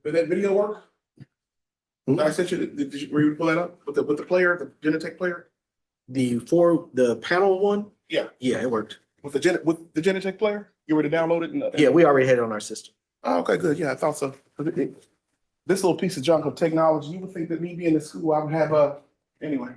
Did that video work? Hmm? I sent you, were you pull that up with the player, the Genetech player? The panel one? Yeah. Yeah, it worked. With the Genetech player? You were to download it? And, Yeah, we already had it on our system. Oh, okay, good. Yeah, I thought so. This little piece of junk of technology, you would think that me being in school, I would have anyway.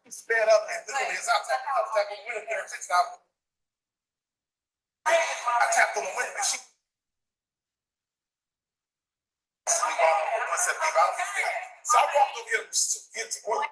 Sped up and literally as I tapped on the window there, I tapped on the window and she. So I walked over here to get to work.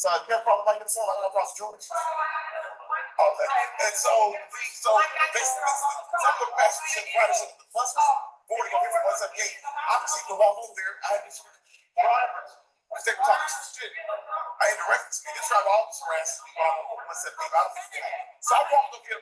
So you have a problem like this, like across George? Okay, and so basically, some of the passengers and riders of the bus was boarding over here once gate. Obviously, the walk over there, I had these drivers, because they were talking some shit. I had directed to me, the driver officer asked me while I was at the out of the gate. So I walked over here.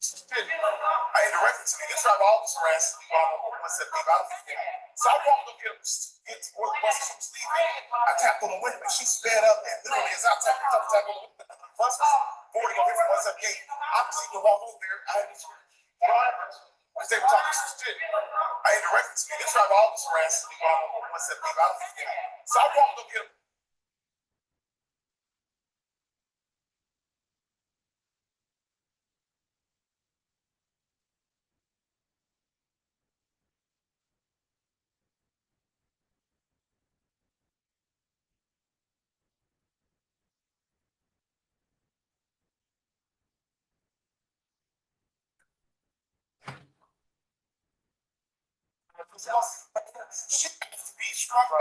I had directed to me, the driver officer asked me while I was at the out of the gate. So I walked over here into where the bus was leaving. I tapped on the window and she sped up, and literally as I tapped on the window, the bus was boarding over here once gate. Obviously, the walk over there, I had these drivers, because they were talking some shit. I had directed to me, the driver officer asked me while I was at the out of the gate. So I walked over here. She has to be struck by.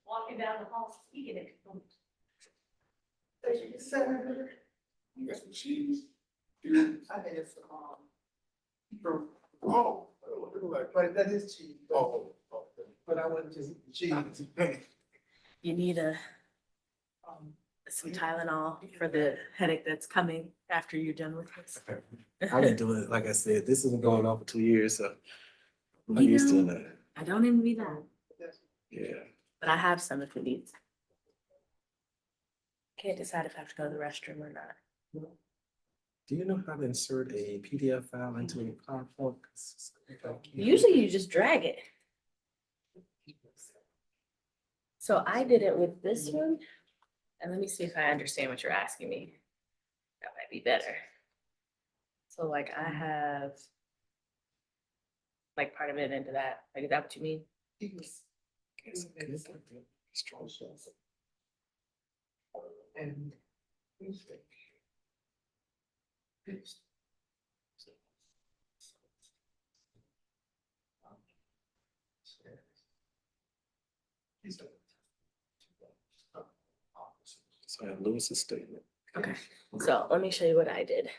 Walking down the hall, speaking it. You got some cheese? I had some, but that is cheese. Oh. But I wasn't just cheese. You need some Tylenol for the headache that's coming after you're done with this. I've been doing it, like I said, this isn't going on for 2 years, so I'm You used to know, it. I don't envy that, Yeah. but I have some if it needs. Can't decide if I have to go to the restroom or not. Do you know how to insert a PDF file into a PowerPoint? Usually you just drag it. So I did it with this one. And let me see if I understand what you're asking me. That might be better. So like I have like part of it into that. Like, is that what you mean? And. So I have Lewis's statement. Okay, so let me show you what I did.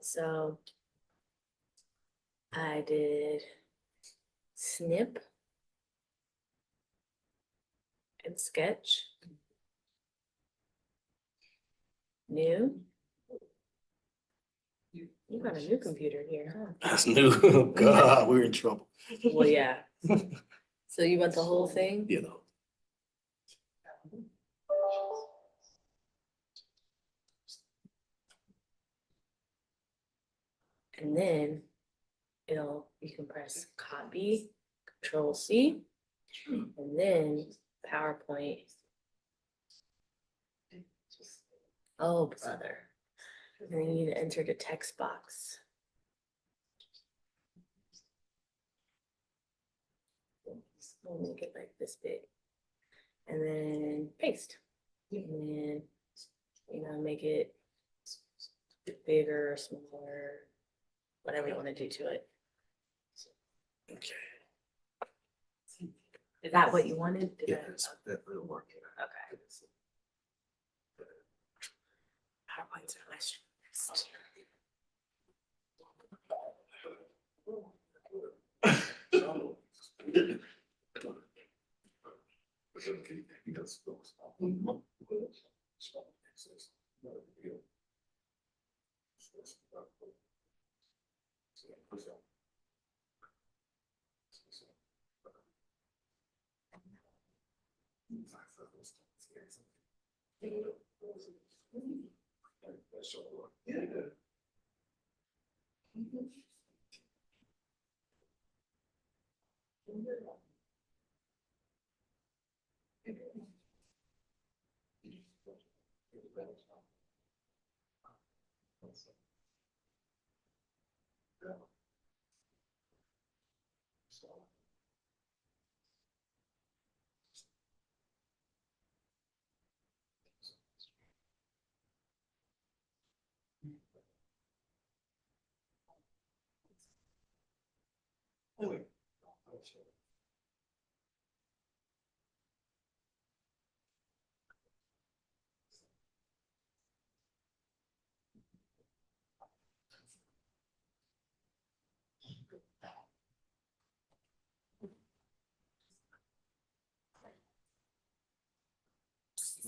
So I did snip and sketch. New. You got a new computer here, huh? That's new. Oh, God, we're in trouble. Well, yeah. So you want the whole thing? You know. And then you can press copy, Control C, and then PowerPoint. Oh, brother. And then you need to enter the text box. We'll make it like this big. And then paste. And then make it bigger, smaller, whatever you want to do to it. Okay. Is that what you wanted? Did I- That will work. Okay. PowerPoints are less.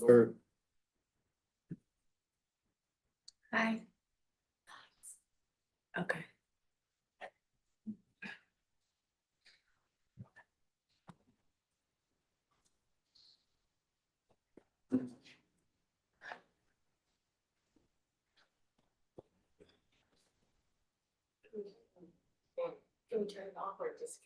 Or Hi. Okay. Can we turn it off or just?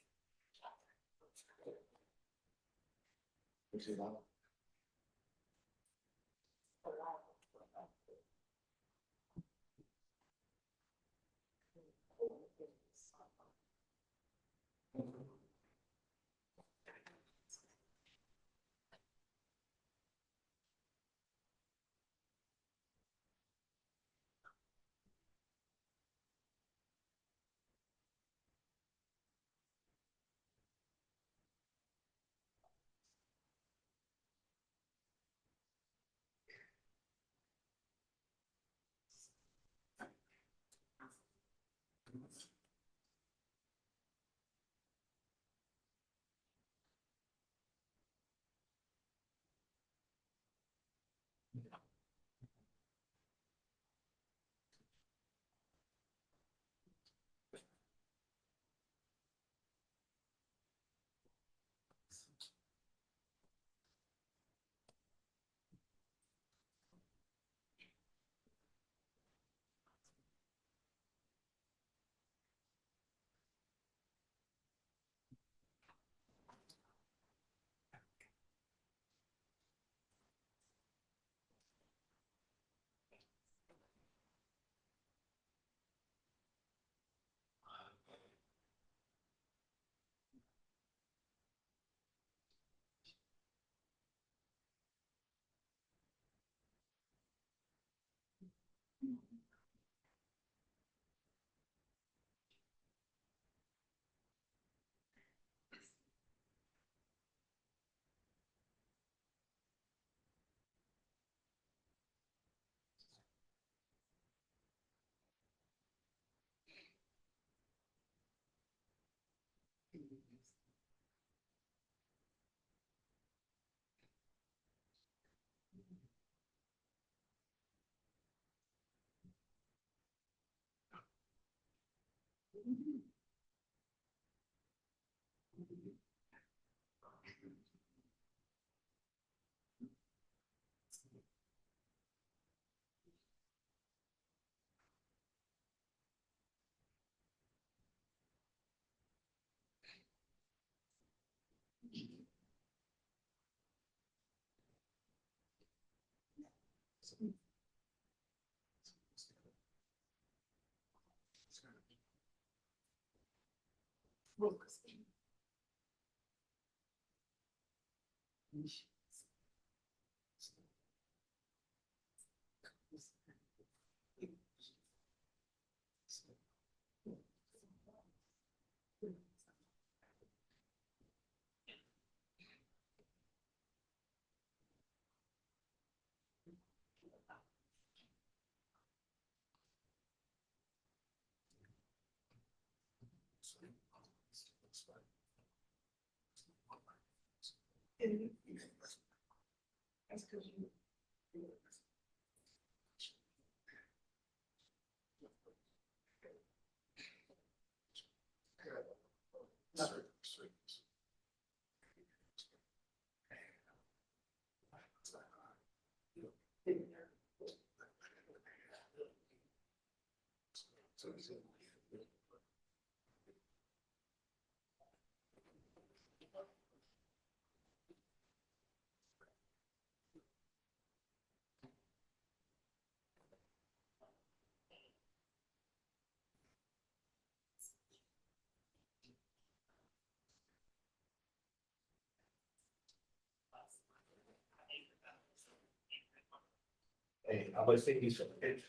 Hey, I'm gonna say these. Okay.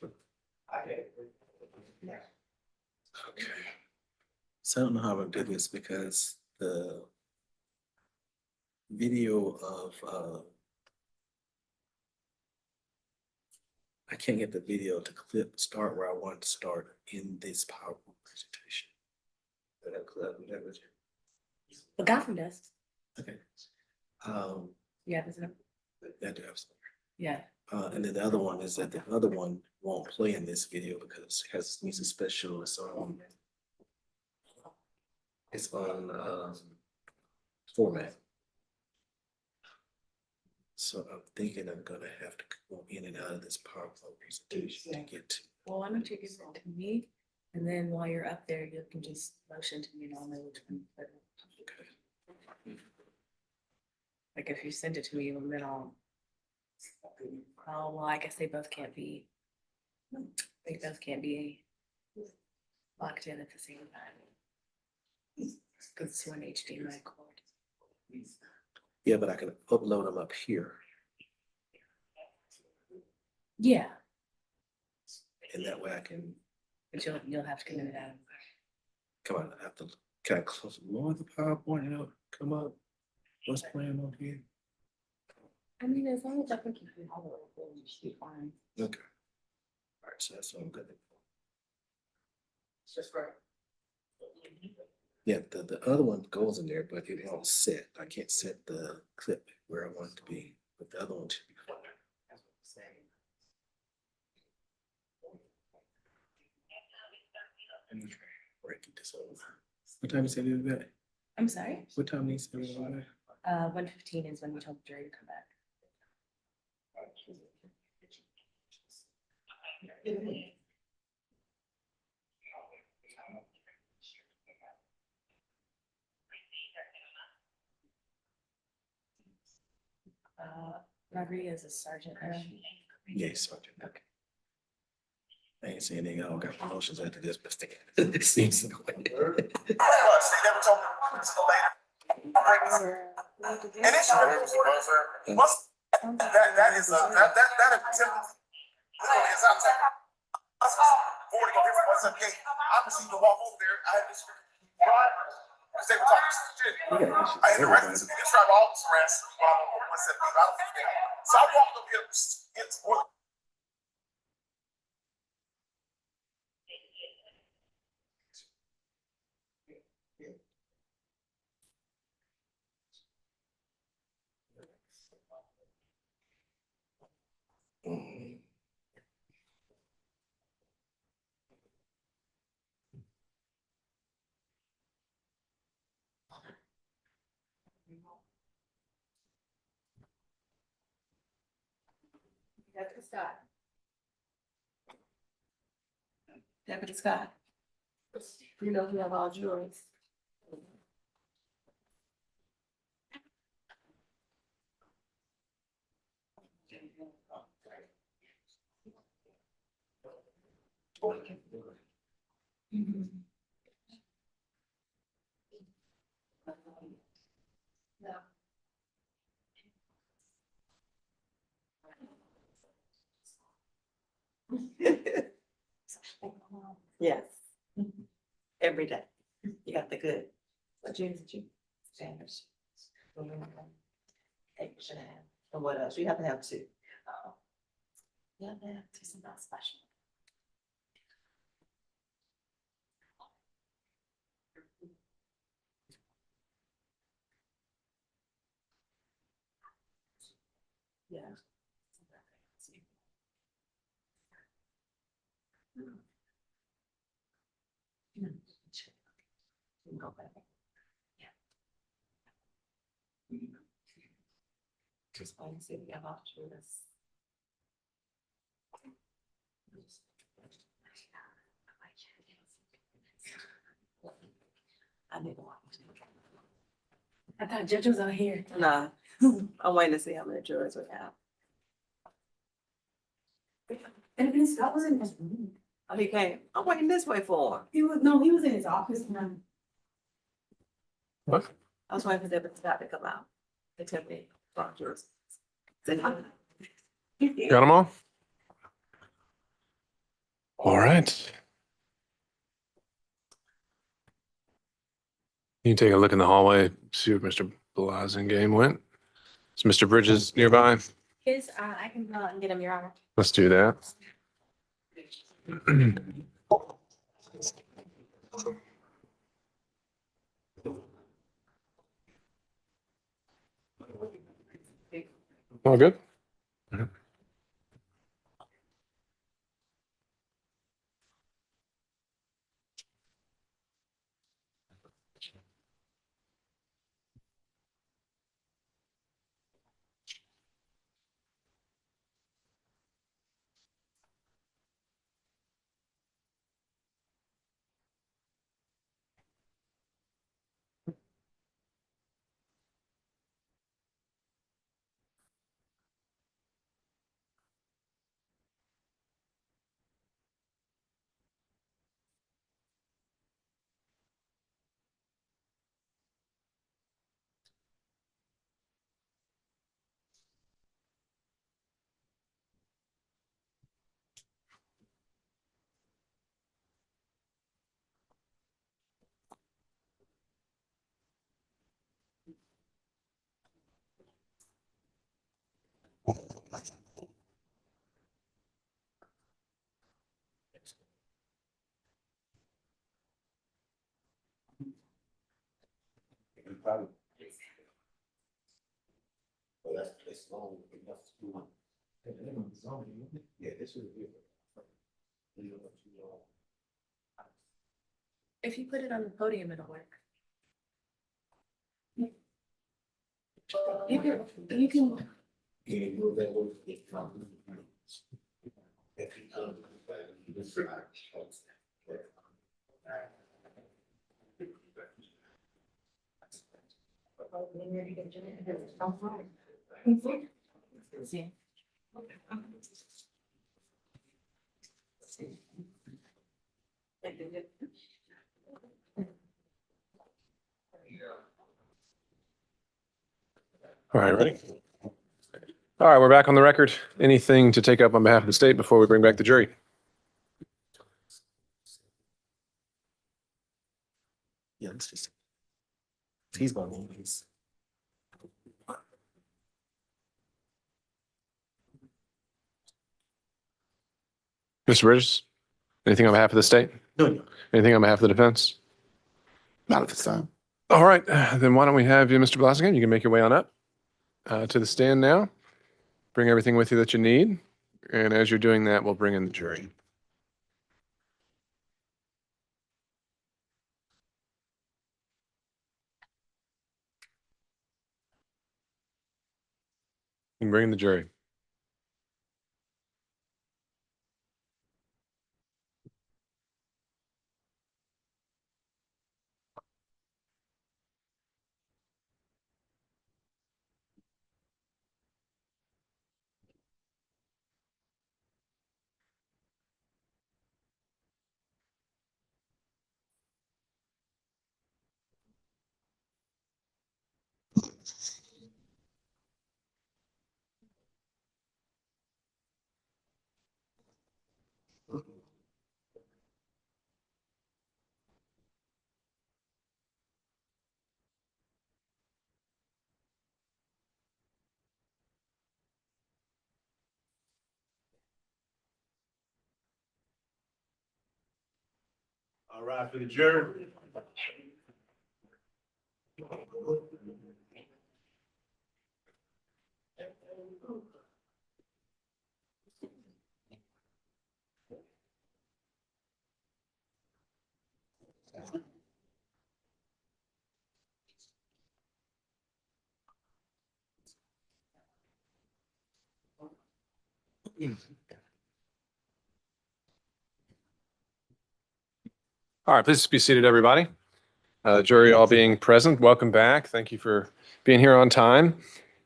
So I don't know how I'm gonna do this because the video of, I can't get the video to start where I want to start in this PowerPoint presentation. That clip, whatever. The Gotham does. Okay. Yeah, isn't it? That do have some. Yeah. And then the other one is that the other one won't play in this video because it needs a special, it's on format. So I'm thinking I'm gonna have to go in and out of this PowerPoint presentation to get to. Well, why don't you give it to me? And then while you're up there, you can just motion to me and I'll know which one. Okay. Like if you send it to me, then I'll. Oh, well, I guess they both can't be. They both can't be locked in at the same time. Because it's an HDMI cord. Yeah, but I can upload them up here. Yeah, And that way I can, but you'll have to come in and out. come on, I have to, can I close more of the PowerPoint and it'll come up? What's playing on here? I mean, as long as I can keep it all the way, you should be fine. Okay. All right, so that's what I'm good. It's just for. Yeah, the other one goes in there, but it won't set. I can't set the clip where I want it to be, but the other one should be fine. Breaking this over. What time is it in that? I'm sorry? What time needs to be on there? 1:15 is when we told Jerry to come back. Rodriguez is sergeant now. Yes, Sergeant. Okay. I ain't saying they all got promotions after this, but it seems like. They never told me until later. And it's that is that is literally is out there. Us 40 go here what's up gate. I proceeded to walk over there. I had this drivers because they were talking shit. I had the rest of the tribal officer arrest what's that thing out there. So I walked up here it's Deputy Scott. Deputy Scott. You know you have all yours. Yes. Every day. You got the good. What genes did you? Spanish. Hey, you should have. And what else? You have to have two. You have to have two, something special. Yeah. Go back. Just want to see if we have options. I need to watch. I thought Judge was out here. Nah, I'm waiting to see how many jurors we have. And his, that was in his room. Oh, he came. I'm waiting this way for him. He was in his office. What? I was waiting for them to come out. They tell me, jurors. Got them all? All right. You can take a look in the hallway, see what Mr. Blassingame went. Is Mr. Bridges nearby? Yes, I can go out and get him, Your Honor. Let's do that. All good? If you put it on the podium, it'll work. You can. See. All right, ready? All right, we're back on the record. Anything to take up on behalf of the state before we bring back the jury? Yeah, let's just. He's going to lose. Mr. Bridges, anything on behalf of the state? No. Anything on behalf of the defense? Not at this time. All right, then why don't we have you, Mr. Blassingame? You can make your way on up to the stand now. Bring everything with you that you need. And as you're doing that, we'll bring in the jury. You can bring in the jury. All right, for the jury. All right, please be seated, everybody. Jury all being present, welcome back. Thank you for being here on time.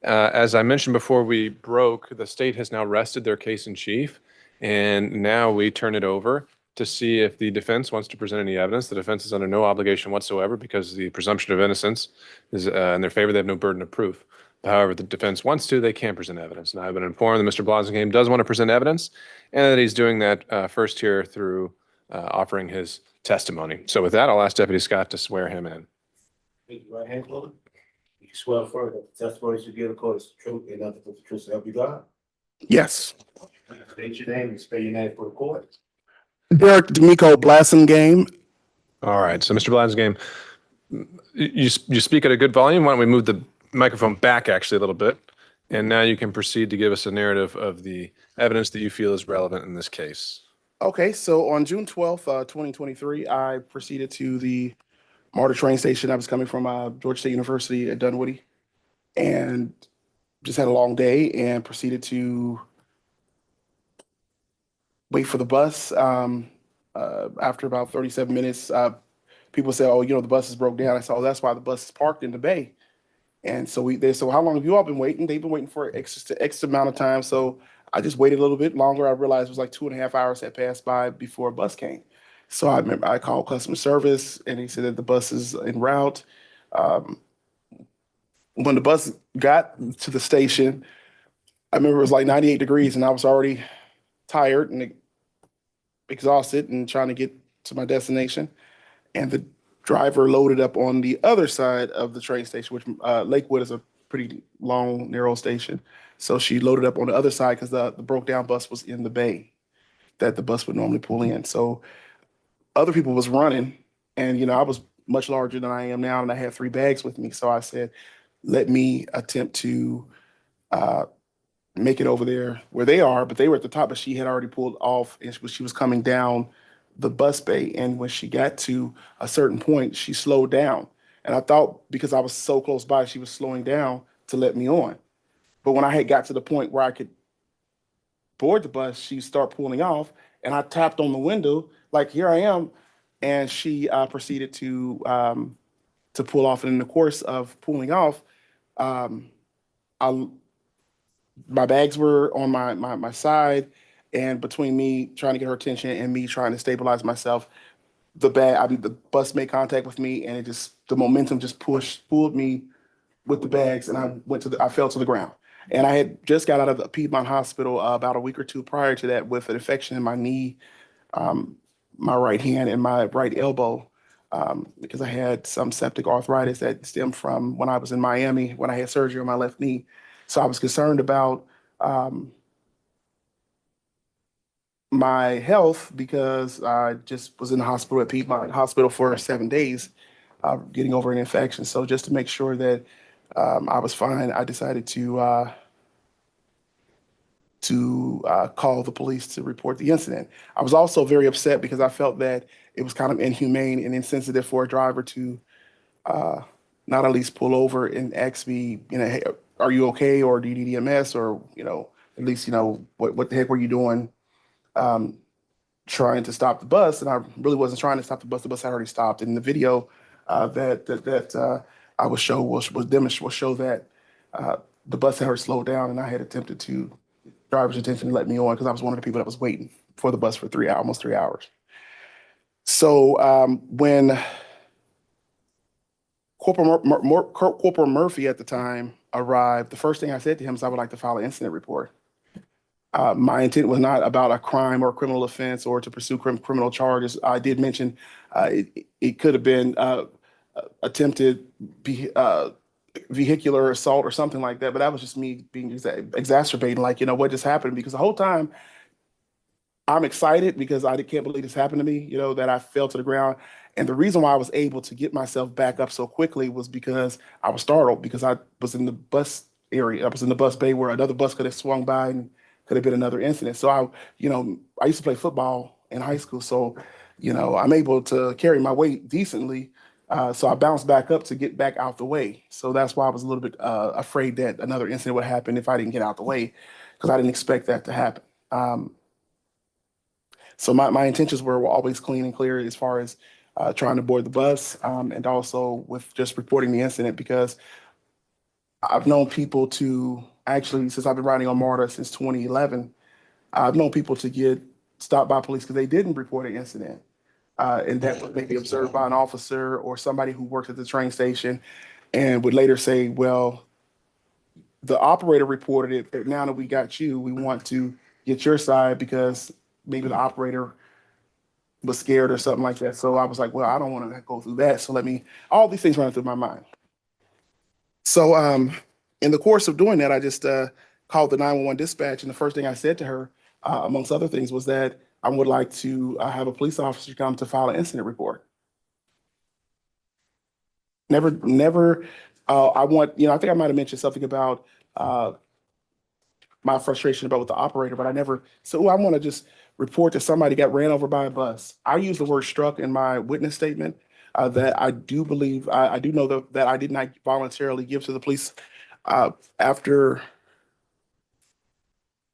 As I mentioned before we broke, the state has now rested their case in chief, and now we turn it over to see if the defense wants to present any evidence. The defense is under no obligation whatsoever because the presumption of innocence is in their favor. They have no burden of proof. However, the defense wants to, they can present evidence. And I've been informed that Mr. Blassingame does want to present evidence and that he's doing that first here through offering his testimony. So with that, I'll ask Deputy Scott to swear him in. Take your right hand, Chloe. You swear affirm that the testimony you give according to the truth and nothing but the truth, so help you God. Yes. State your name and spell your name for the court. Derrick D'Amico Blassingame. All right. So, Mr. Blassingame, you speak at a good volume. Why don't we move the microphone back actually a little bit? And now you can proceed to give us a narrative of the evidence that you feel is relevant in this case. Okay, so on June 12th, 2023, I proceeded to the MARTA train station. I was coming from Georgia State University at Dunwoody and just had a long day and proceeded to wait for the bus. After about 37 minutes, people said, "Oh, the bus is broke down." I said, "Oh, that's why the bus is parked in the bay." And so they said, "Well, how long have you all been waiting?" They've been waiting for X amount of time. So I just waited a little bit longer. I realized it was like 2.5 hours had passed by before a bus came. So I remember I called customer service and he said that the bus is en route. When the bus got to the station, I remember it was like 98 degrees and I was already tired and exhausted and trying to get to my destination. And the driver loaded up on the other side of the train station, which Lakewood is a pretty long, narrow station. So she loaded up on the other side because the broke down bus was in the bay that the bus would normally pull in. So other people was running and, I was much larger than I am now and I had 3 bags with me. So I said, let me attempt to make it over there where they are, but they were at the top, but she had already pulled off and she was coming down the bus bay. And when she got to a certain point, she slowed down. And I thought because I was so close by, she was slowing down to let me on. But when I had got to the point where I could board the bus, she started pulling off and I tapped on the window, like, here I am. And she proceeded to pull off. And in the course of pulling off, my bags were on my side, and between me trying to get her attention and me trying to stabilize myself, the bus made contact with me, and the momentum just pulled me with the bags, and I fell to the ground. And I had just got out of the Piedmont Hospital about a week or two prior to that with an infection in my knee, my right hand, and my right elbow. Because I had some septic arthritis that stemmed from when I was in Miami, when I had surgery on my left knee. So I was concerned about my health because I just was in the hospital at Piedmont Hospital for 7 days, getting over an infection. So just to make sure that I was fine, I decided to call the police to report the incident. I was also very upset because I felt that it was kind of inhumane and insensitive for a driver to not at least pull over and ask me, hey, are you okay? Or do you need EMS? Or, at least, what the heck were you doing trying to stop the bus? And I really wasn't trying to stop the bus. The bus had already stopped. And the video that I would show will show that the bus had already slowed down and I had attempted to driver's attention to let me on because I was one of the people that was waiting for the bus for almost 3 hours. So when Corporal Murphy at the time arrived, the first thing I said to him is I would like to file an incident report. My intent was not about a crime or a criminal offense or to pursue criminal charges. I did mention it could have been attempted vehicular assault or something like that, but that was just me being exacerbating, like, what just happened? Because the whole time I'm excited because I can't believe this happened to me, that I fell to the ground. And the reason why I was able to get myself back up so quickly was because I was startled because I was in the bus area. I was in the bus bay where another bus could have swung by and could have been another incident. So I used to play football in high school. So, I'm able to carry my weight decently. So I bounced back up to get back out the way. So that's why I was a little bit afraid that another incident would happen if I didn't get out the way because I didn't expect that to happen. So my intentions were always clean and clear as far as trying to board the bus, and also with just reporting the incident, because I've known people to actually, since I've been riding on MARTA since 2011, I've known people to get stopped by police because they didn't report an incident. And that was maybe observed by an officer or somebody who worked at the train station and would later say, well, the operator reported it, but now that we got you, we want to get your side because maybe the operator was scared or something like that. So I was like, well, I don't want to go through that. So all these things running through my mind. So in the course of doing that, I just called the 911 dispatch. And the first thing I said to her, amongst other things, was that I would like to have a police officer come to file an incident report. Never, I want, I think I might have mentioned something about my frustration about with the operator, but I never said, oh, I want to just report that somebody got ran over by a bus. I use the word struck in my witness statement, that I do believe, I do know that I did not voluntarily give to the police after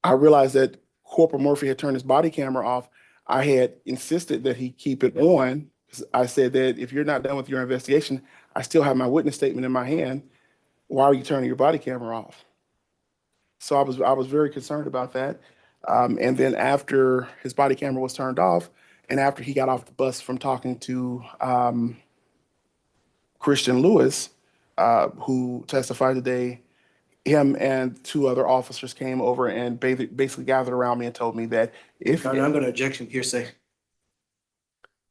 I realized that Corporal Murphy had turned his body camera off. I had insisted that he keep it on. I said that if you're not done with your investigation, I still have my witness statement in my hand. Why are you turning your body camera off? So I was very concerned about that. And then after his body camera was turned off, and after he got off the bus from talking to Christian Lewis, who testified today, him and two other officers came over and basically gathered around me and told me that if I'm going to objection hearsay.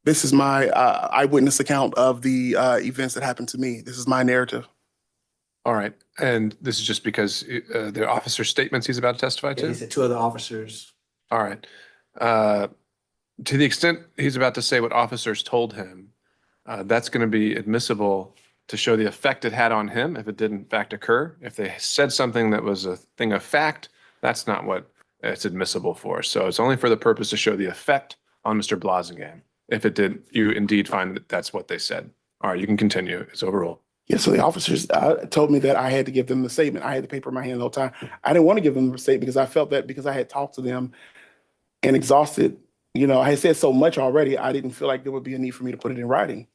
this is my eyewitness account of the events that happened to me. This is my narrative. All right. And this is just because the officer's statements he's about to testify Yeah, to? he said two other officers. All right. To the extent he's about to say what officers told him, that's going to be admissible to show the effect it had on him if it did in fact occur. If they said something that was a thing of fact, that's not what it's admissible for. So it's only for the purpose to show the effect on Mr. Blassingame. If it did, you indeed find that that's what they said. All right, you can continue. It's overruled. Yeah, so the officers told me that I had to give them the statement. I had the paper in my hand the whole time. I didn't want to give them the statement because I felt that because I had talked to them and exhausted, I had said so much already, I didn't feel like there would be a need for me to put it in writing.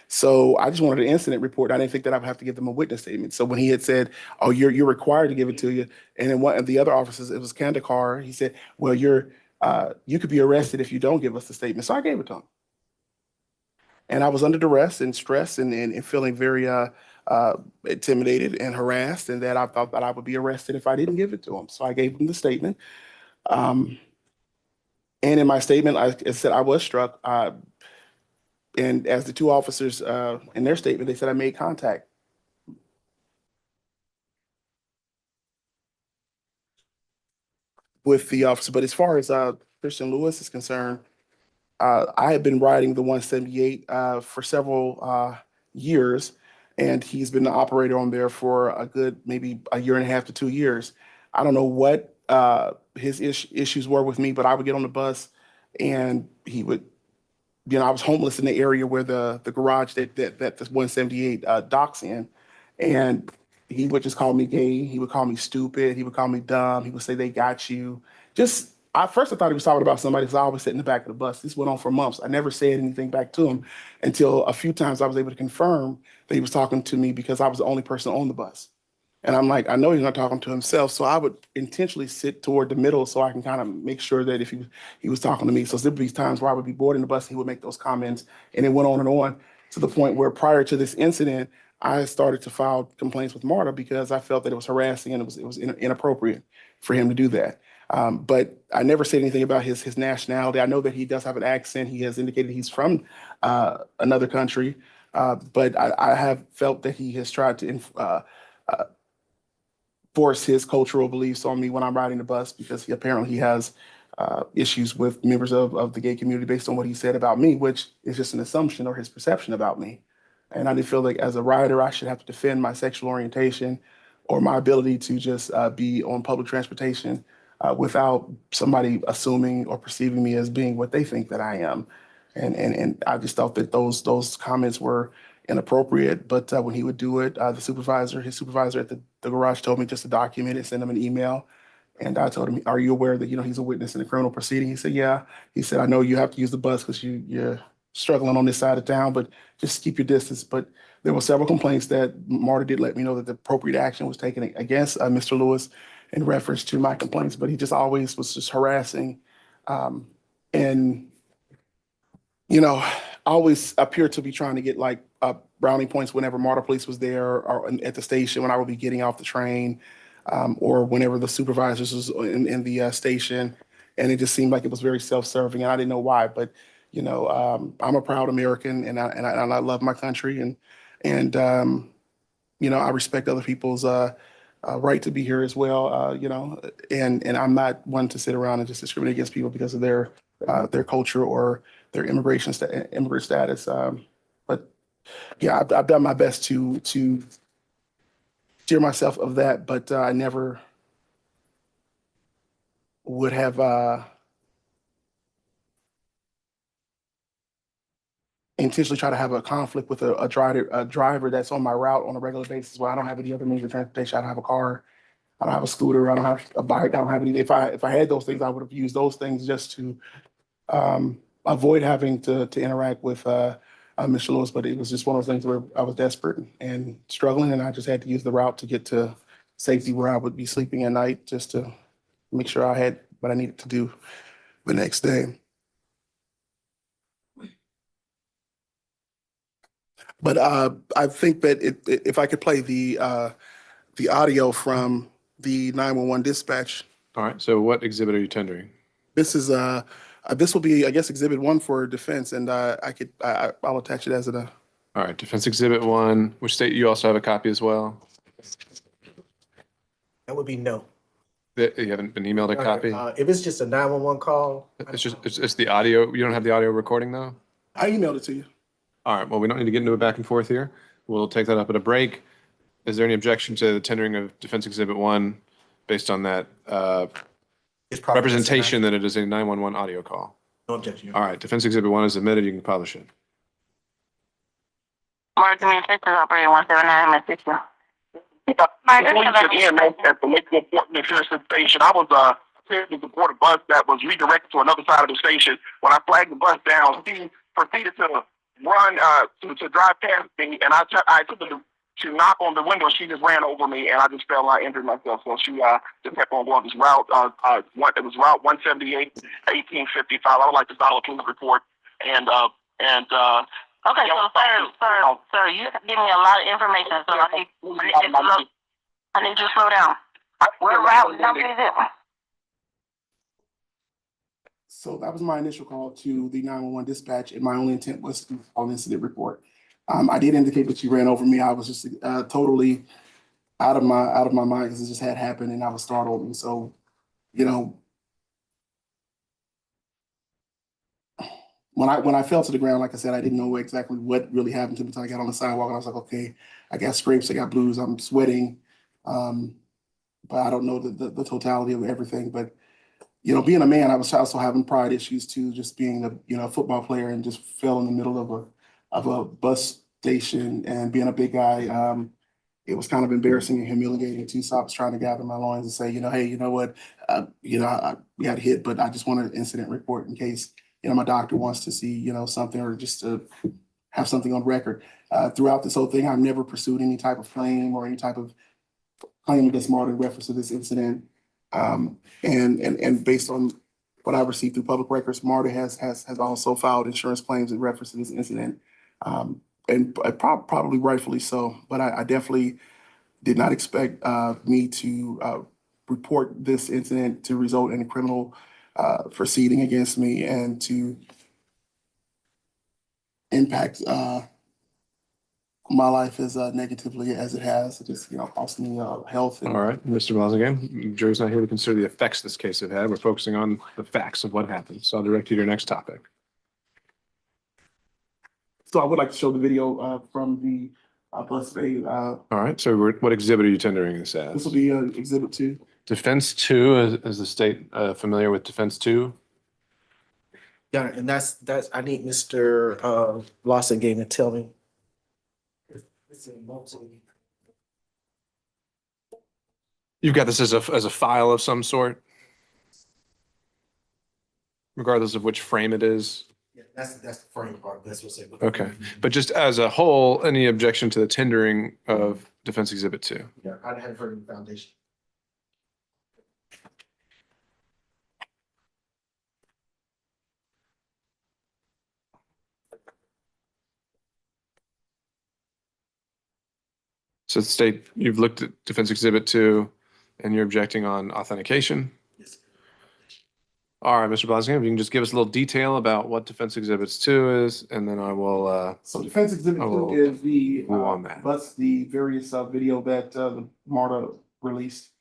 So I just wanted an incident report. I didn't think that I would have to give them a witness statement. So when he had said, "Oh, you're required to give it to you," and then one of the other officers, it was Kandakar, he said, "Well, you could be arrested if you don't give us the statement." So I gave it to him, and I was under duress and stress and feeling very intimidated and harassed, and that I thought that I would be arrested if I didn't give it to him. So I gave him the statement, and in my statement, I said I was struck. And as the two officers in their statement, they said I made contact. With the officer. But as far as Christian Lewis is concerned, I had been riding the 178 for several years, and he's been the operator on there for a good maybe a year and a half to 2 years. I don't know what his issues were with me, but I would get on the bus and he would, I was homeless in the area where the garage that the 178 docks in, and he would just call me gay. He would call me stupid. He would call me dumb. He would say they got you. At first I thought he was talking about somebody because I always sit in the back of the bus. This went on for months. I never said anything back to him until a few times I was able to confirm that he was talking to me because I was the only person on the bus. And I'm like, I know he's not talking to himself. So I would intentionally sit toward the middle so I can kind of make sure that if he was talking to me. So there'd be times where I would be boarding the bus and he would make those comments. And it went on to the point where prior to this incident, I started to file complaints with MARTA because I felt that it was harassing and it was inappropriate for him to do that. But I never said anything about his nationality. I know that he does have an accent. He has indicated he's from another country. But I have felt that he has tried to force his cultural beliefs on me when I'm riding the bus because he apparently has issues with members of the gay community based on what he said about me, which is just an assumption or his perception about me. And I didn't feel like as a rider, I should have to defend my sexual orientation or my ability to just be on public transportation without somebody assuming or perceiving me as being what they think that I am. And I just thought that those comments were inappropriate. But when he would do it, his supervisor at the garage told me just to document it, send him an email. And I told him, are you aware that, he's a witness in a criminal proceeding? He said, yeah. He said, I know you have to use the bus because you're struggling on this side of town, but just keep your distance. But there were several complaints that Marta did let me know that the appropriate action was taken against Mr. Lewis in reference to my complaints, but he just always was just harassing. And, always appeared to be trying to get like brownie points whenever Marta Police was there or at the station when I would be getting off the train, or whenever the supervisors was in the station. And it just seemed like it was very self-serving, and I didn't know why. But I'm a proud American, and I love my country, and I respect other people's right to be here as well. And I'm not one to sit around and just discriminate against people because of their culture or their immigrant status. But yeah, I've done my best to steer myself of that, but I never would have intentionally try to have a conflict with a driver that's on my route on a regular basis. Where I don't have any other means of transportation. I don't have a car. I don't have a scooter. I don't have a bike. I don't have any. If I had those things, I would have used those things just to avoid having to interact with Mr. Lewis. But it was just one of those things where I was desperate and struggling, and I just had to use the route to get to safety where I would be sleeping at night, just to make sure I had what I needed to do the next day. But I think that if I could play the audio from the 911 dispatch. All right. So what exhibit are you tendering? This is this will be, I guess, exhibit 1 for defense, and I'll attach it as a. All right. Defense exhibit 1. Which state you also have a copy as well? That would be no. You haven't been emailed a copy? If it's just a 911 call. It's the audio. You don't have the audio recording though? I emailed it to you. All right. Well, we don't need to get into a back and forth here. We'll take that up at a break. Is there any objection to the tendering of defense exhibit 1 based on that representation that it is a 911 audio call? No objection. All right. Defense exhibit 1 is admitted. You can publish it. Mark Communications Operator 179, message you. At the Lakewood Port McPherson station, I was here to support a bus that was redirected to another side of the station. When I flagged the bus down, he proceeded to run to drive past me, and I took her to knock on the window. She just ran over me, and I just fell and I injured myself. So she just kept on going this route. It was Route 178, 1855. I would like to file a police report and. Okay, so sir, you give me a lot of information, so I need you to slow down. What route number is it? So that was my initial call to the 911 dispatch, and my only intent was to file an incident report. I did indicate that you ran over me. I was just totally out of my mind because it just had happened, and I was startled. And so, when I fell to the ground, like I said, I didn't know exactly what really happened to me until I got on the sidewalk, and I was like, okay, I got scrapes, I got blues, I'm sweating, but I don't know the totality of everything. But being a man, I was also having pride issues too, just being a football player, and just fell in the middle of a bus station and being a big guy. It was kind of embarrassing and humiliating too. So I was trying to gather my loins and say, hey, you know what, we got hit, but I just want an incident report in case my doctor wants to see something, or just to have something on record. Throughout this whole thing, I've never pursued any type of claim or any type of claim against Marta in reference to this incident. And based on what I've received through public records, Marta has also filed insurance claims in reference to this incident, and probably rightfully so. But I definitely did not expect me to report this incident to result in a criminal proceeding against me and to impact my life as negatively as it has. It just cost me health. All right, Mr. Blassingame, jury's not here to consider the effects this case have had. We're focusing on the facts of what happened. So I'll direct you to your next topic. So I would like to show the video from the bus bay. All right, so what exhibit are you tendering this as? This will be exhibit 2. Defense 2, is the state familiar with Defense 2? Yeah, and that's I need Mr. Blassingame to tell me. You've got this as a file of some sort, regardless of which frame it is. Yeah, that's the frame part, that's what's it. Okay, but just as a whole, any objection to the tendering of Defense Exhibit 2? Yeah, I hadn't heard of the foundation. So the state, you've looked at Defense Exhibit 2 and you're objecting on authentication? Yes. All right, Mr. Blassingame, you can just give us a little detail about what Defense Exhibits 2 is, and then I will, So Defense Exhibit I will 2 is the, move on that. the various video that the MARTA released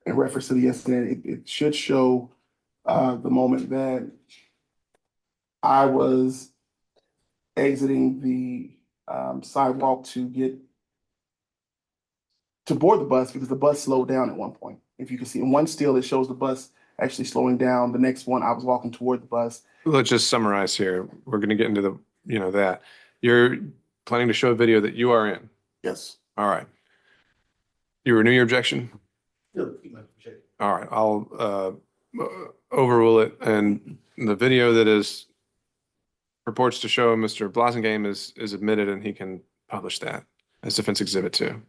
in reference to the incident. It should show the moment that I was exiting the sidewalk to board the bus because the bus slowed down at one point. If you can see, in one still, it shows the bus actually slowing down. The next one, I was walking toward the bus. Let's just summarize here. We're going to get into that. You're planning to show a video that you are in. Yes. All right. You renew your objection? Yeah. All right, I'll overrule it. And the video that is purports to show Mr. Blassingame is admitted, and he can publish that as Defense Exhibit 2.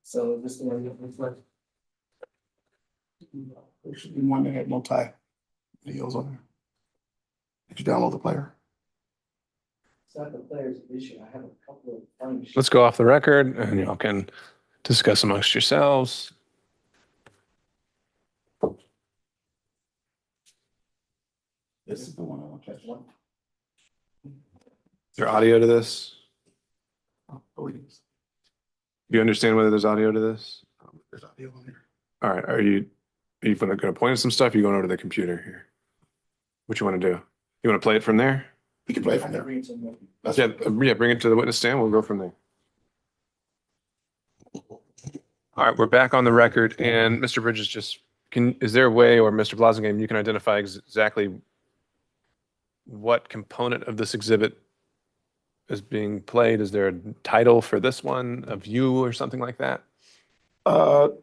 So this one, looks like. There should be one that had multi videos on there. Did you download the player? It's not the player's issue, I have a couple of frames. Let's go off the record, and y'all can discuss amongst yourselves. This is the one I want to catch. Is there audio to this? Oh, it is. Do you understand whether there's audio to this? There's audio on there. All right, are you going to point at some stuff? Or are you going over to the computer here? What you want to do? You want to play it from there? You can play it from there. Yeah, bring it to the witness stand. We'll go from there. All right, we're back on the record, and Mr. Bridges, is there a way, or Mr. Blassingame, you can identify exactly what component of this exhibit is being played? Is there a title for this one, a view or something like that?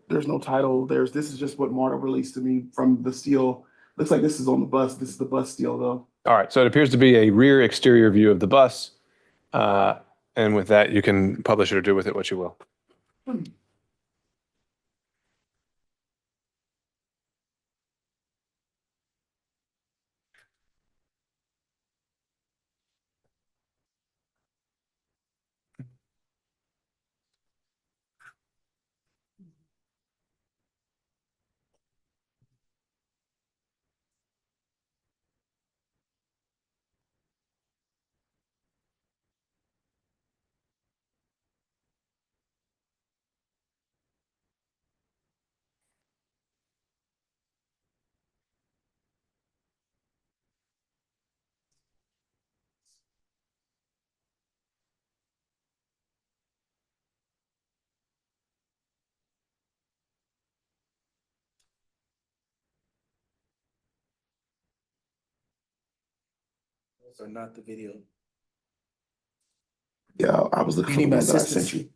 There's no title. This is just what MARTA released to me from the steel. Looks like this is on the bus. This is the bus steel though. All right, so it appears to be a rear exterior view of the bus. And with that, you can publish it or do with it what you will. Those are not the video. Yeah, I was looking for the Need my ones that I sent assistance? you.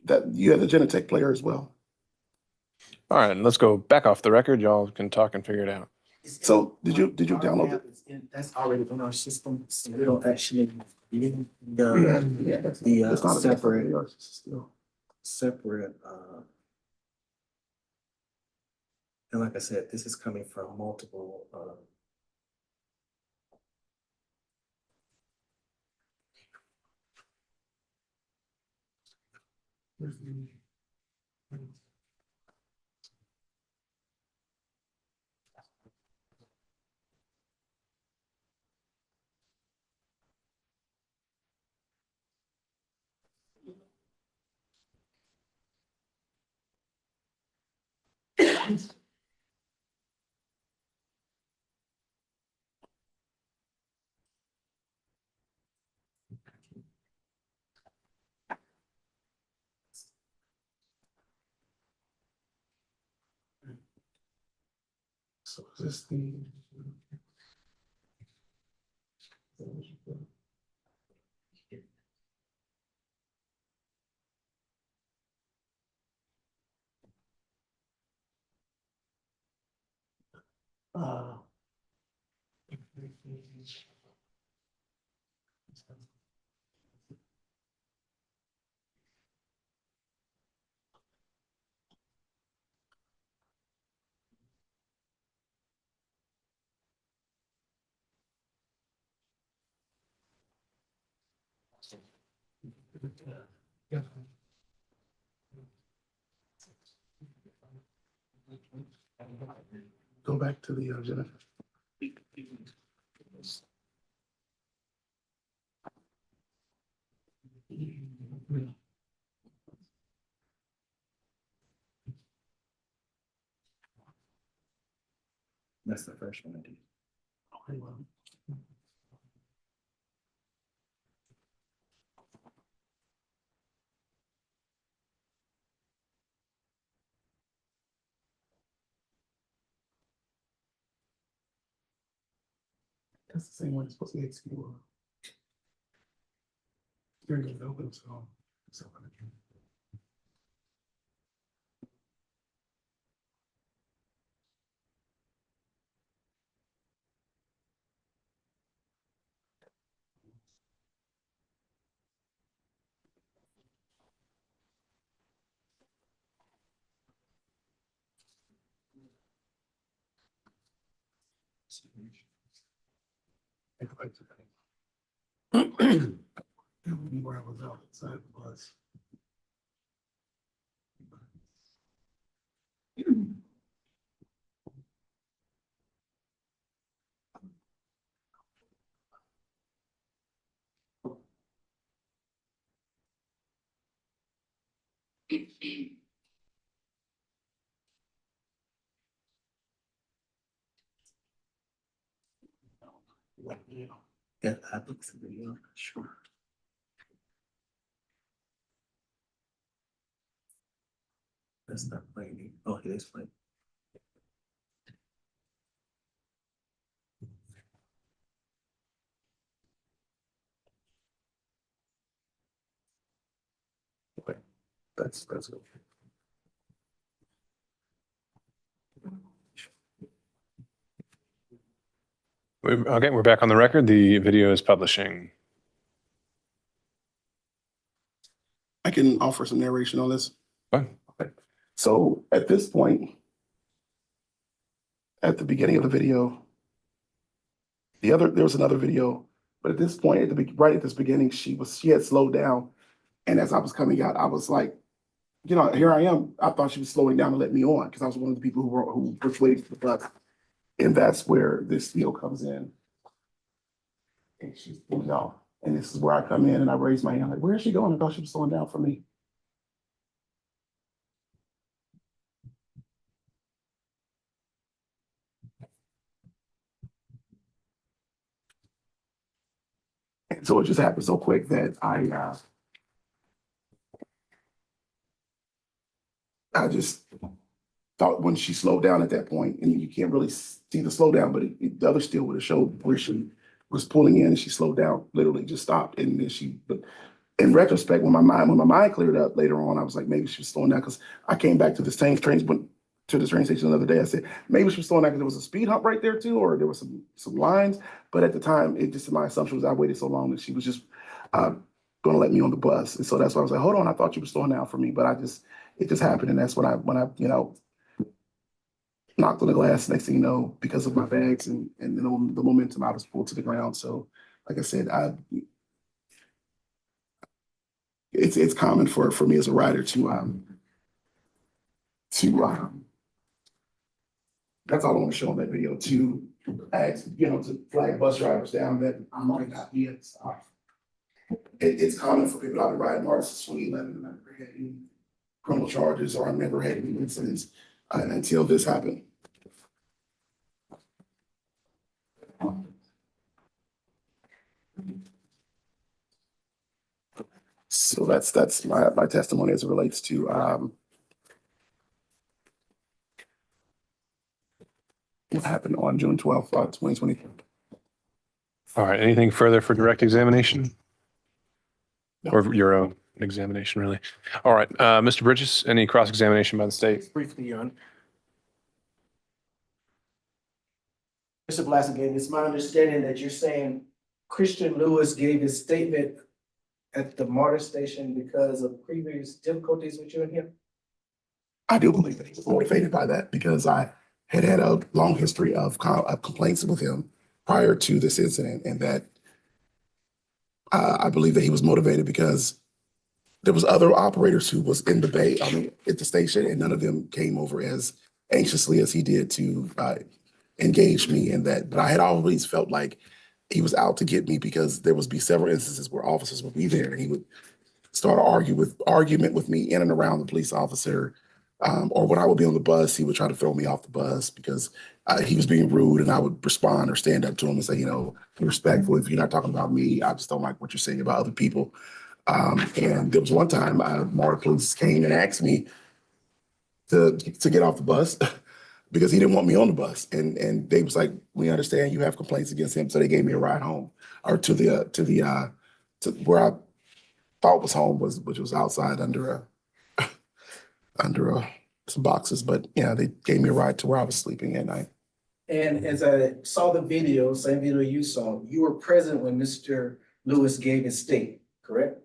That you have the Genetech player as well. All right, let's go back off the record. Y'all can talk and figure it out. So did you download it? That's already in our system, so we don't actually need It's not a separate, video, it's just still. separate, and like I said, this is coming from multiple, So is this the? Uh, Go back to the Jennifer. That's the first one I did. Okay, well. That's the same one it's supposed to be executed. Here you go, open, so. Where I was outside the bus. Yeah, I think so, yeah, sure. That's not playing. Oh, it is playing. Okay, that's good. Okay, we're back on the record. The video is publishing. I can offer some narration on this. Fine. Okay. So at this point, at the beginning of the video, there was another video, but at this point, right at this beginning, she had slowed down. And as I was coming out, I was like, here I am. I thought she was slowing down to let me on because I was one of the people who was waiting for the bus. And that's where this comes in. And she's, and this is where I come in and I raise my hand, like, where is she going? I thought she was slowing down for me. And so it just happened so quick that I just thought when she slowed down at that point, and you can't really see the slowdown, but the other still would have showed where she was pulling in and she slowed down, literally just stopped. And then but in retrospect, when my mind cleared up later on, I was like, maybe she was slowing down because I came back to the train station the other day. I said, maybe she was slowing down because there was a speed hump right there too, or there was some lines. But at the time, my assumption was I waited so long that she was just going to let me on the bus. And so that's why I was like, hold on, I thought you were slowing down for me, but it just happened. And that's when I knocked on the glass. Next thing you know, because of my bags and the momentum, I was pulled to the ground. So like I said, it's common for me as a rider to that's all I want to show in that video, to ask, to flag bus drivers down that I might not be at the stop. It's common for people out to ride Mars 2011 and I've never had any criminal charges or I've never had any incidents. until this happened. So that's my testimony as it relates to what happened on June 12th, 2020. All right, anything further for direct examination? Or your own examination, really? All right, Mr. Bridges, any cross-examination by the state? Briefly, Your Honor. Mr. Blassingame, it's my understanding that you're saying Christian Lewis gave his statement at the MARTA station because of previous difficulties with you and him? I do believe that he was motivated by that because I had had a long history of complaints with him prior to this incident, and that I believe that he was motivated because there was other operators who was in the bay, at the station, and none of them came over as anxiously as he did to engage me in that. But I had always felt like he was out to get me because there would be several instances where officers would be there and he would start an argument with me in and around the police officer. Or when I would be on the bus, he would try to throw me off the bus because he was being rude, and I would respond or stand up to him and say, be respectful. If you're not talking about me, I just don't like what you're saying about other people. And there was one time MARTA police came and asked me to get off the bus because he didn't want me on the bus. And they was like, we understand you have complaints against him. So they gave me a ride home, or to where I thought was home, which was outside under some boxes. But yeah, they gave me a ride to where I was sleeping at night. And as I saw the video, same video you saw, you were present when Mr. Lewis gave his statement, correct?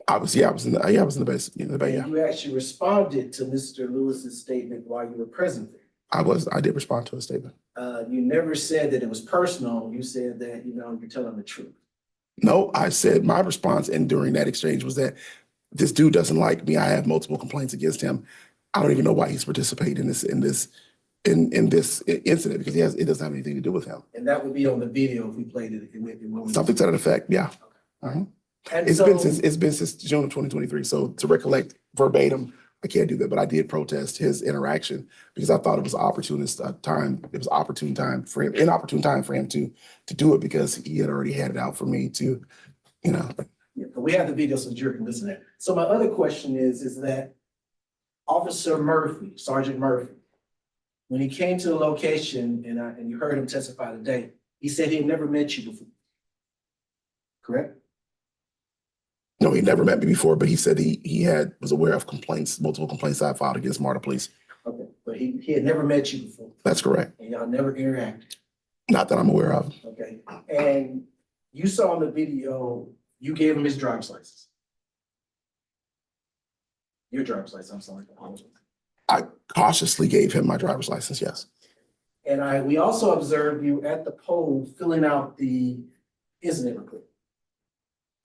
I was in the base. Yeah. You actually responded to Mr. Lewis's statement while you were present there. I did respond to a statement. You never said that it was personal. You said that, you're telling the truth. No, I said my response and during that exchange was that this dude doesn't like me. I have multiple complaints against him. I don't even know why he's participating in this incident because it doesn't have anything to do with him. And that would be on the video if we played it. Something to that effect, yeah. Okay. It's been since June of 2023. So to recollect verbatim, I can't do that. But I did protest his interaction because I thought it was inopportune time for him to do it because he had already had it out for me to, Yeah, but we have the video so the jury can listen to it. So my other question is that Officer Murphy, Sergeant Murphy, when he came to the location and you heard him testify today, he said he had never met you before. Correct? No, he never met me before, but he said he was aware of multiple complaints I filed against MARTA police. Okay, but he had never met you before. That's correct. And y'all never interacted. Not that I'm aware of. Okay, and you saw in the video, you gave him his driver's license. Your driver's license, I'm sorry. I cautiously gave him my driver's license, yes. And we also observed you at the pole filling out the incident report.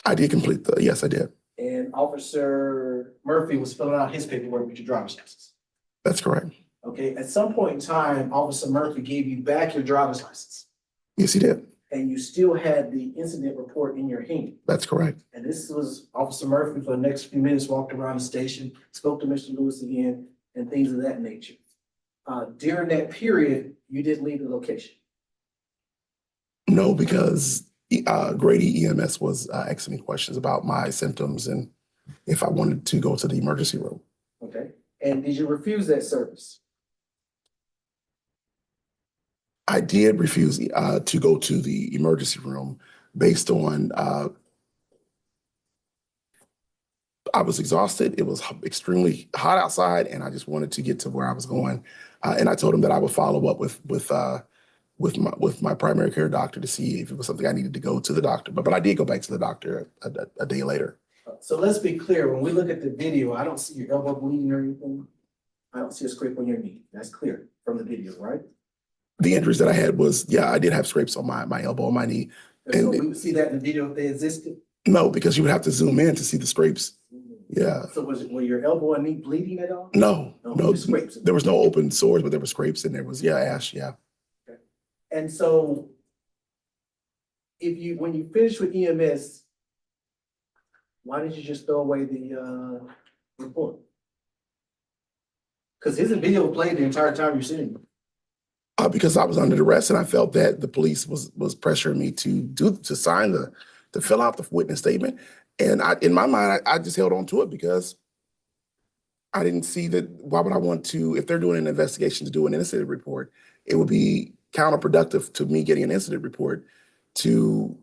I did yes, I did. And Officer Murphy was filling out his paperwork with your driver's license. That's correct. Okay, at some point in time, Officer Murphy gave you back your driver's license. Yes, he did. And you still had the incident report in your hand. That's correct. And this was Officer Murphy for the next few minutes, walked around the station, spoke to Mr. Lewis again, and things of that nature. During that period, you didn't leave the location. No, because Grady EMS was asking me questions about my symptoms and if I wanted to go to the emergency room. Okay, and did you refuse that service? I did refuse to go to the emergency room based on I was exhausted. It was extremely hot outside, and I just wanted to get to where I was going. And I told him that I would follow up with my primary care doctor to see if it was something I needed to go to the doctor. But I did go back to the doctor a day later. So let's be clear. When we look at the video, I don't see your elbow bleeding or anything. I don't see a scrape on your knee. That's clear from the video, right? The injuries that I had was, yeah, I did have scrapes on my elbow and my knee. So we would see that in the video if they existed? No, because you would have to zoom in to see the scrapes. Yeah. So were your elbow and knee bleeding at all? No, Scrapes. there was no open sores, but there were scrapes and there was, ash, yeah. Okay. And so when you finished with EMS, why did you just throw away the report? Because his video played the entire time you're sitting. Because I was under duress and I felt that the police was pressuring me to fill out the witness statement. And in my mind, I just held on to it because I didn't see that. Why would I want to, if they're doing an investigation, to do an incident report? It would be counterproductive to me getting an incident report to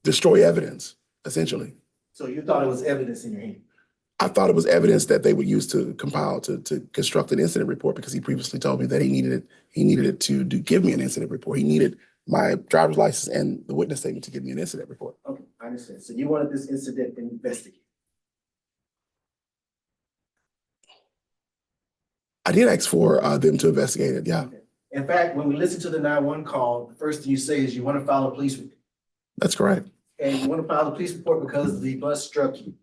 destroy evidence, essentially. So you thought it was evidence in your hand? I thought it was evidence that they would use to compile, to construct an incident report, because he previously told me that he needed it to give me an incident report. He needed my driver's license and the witness statement to give me an incident report. Okay, I understand. So you wanted this incident investigated? I did ask for them to investigate it, yeah. Okay. In fact, when we listen to the 911 call, the first thing you say is you want to file a police report. That's correct. And you want to file a police report because the bus struck you.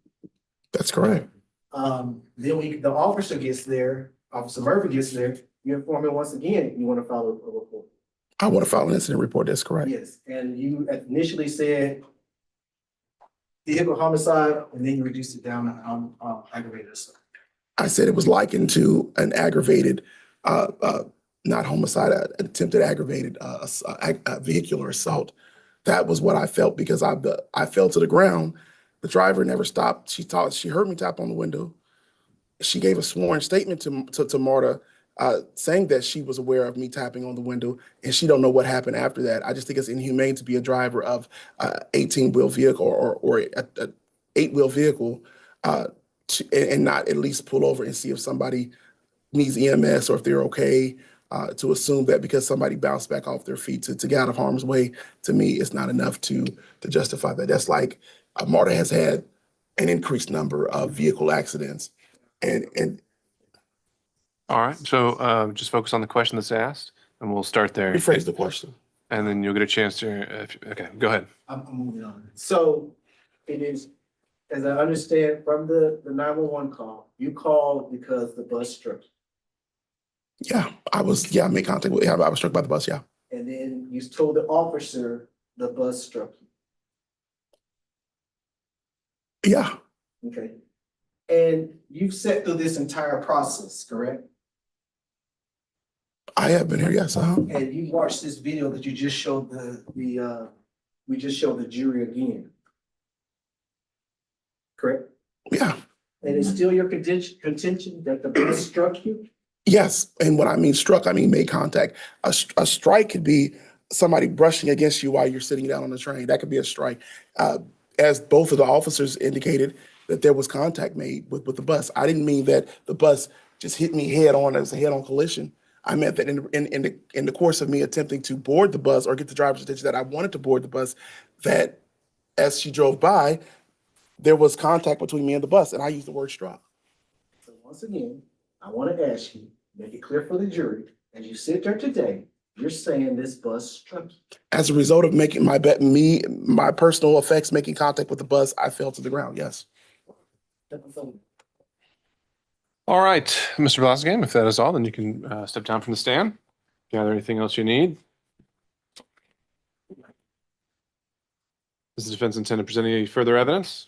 That's correct. Then the officer gets there, Officer Murphy gets there, you inform him once again, you want to file a report. I want to file an incident report, that's correct. Yes, and you initially said vehicle homicide, and then you reduced it down on aggravated assault. I said it was likened to an aggravated, not homicide, attempted aggravated vehicular assault. That was what I felt, because I fell to the ground. The driver never stopped. She heard me tap on the window. She gave a sworn statement to Marta, saying that she was aware of me tapping on the window, and she don't know what happened after that. I just think it's inhumane to be a driver of 18-wheel vehicle or a 8-wheel vehicle and not at least pull over and see if somebody needs EMS or if they're okay. To assume that because somebody bounced back off their feet to get out of harm's way, to me, it's not enough to justify that. That's like Marta has had an increased number of vehicle accidents. And All right, so just focus on the question that's asked, and we'll start there. rephrase the question. And then you'll get a chance to, okay, go ahead. I'm moving on. So it is, as I understand from the 911 call, you called because the bus struck you. Yeah, I made contact with, I was struck by the bus, yeah. And then you told the officer the bus struck you. Yeah, Okay. And you've sat through this entire process, correct? I have been here, yes. And you watched this video that you just showed we just showed the jury again. Correct? Yeah, And it's still your contention that the bus struck you? yes. And when I mean struck, I mean made contact. A strike could be somebody brushing against you while you're sitting down on the train. That could be a strike. As both of the officers indicated, that there was contact made with the bus. I didn't mean that the bus just hit me head on as a head-on collision. I meant that in the course of me attempting to board the bus or get the driver's attention that I wanted to board the bus, that as she drove by, there was contact between me and the bus, and I used the word struck. So once again, I want to ask you, make it clear for the jury, as you sit there today, you're saying this bus struck you. As a result of making my personal effects making contact with the bus, I fell to the ground, yes. All right, Mr. Blassingame, if that is all, then you can step down from the stand. Gather anything else you need. Does the defense intend to present any further evidence?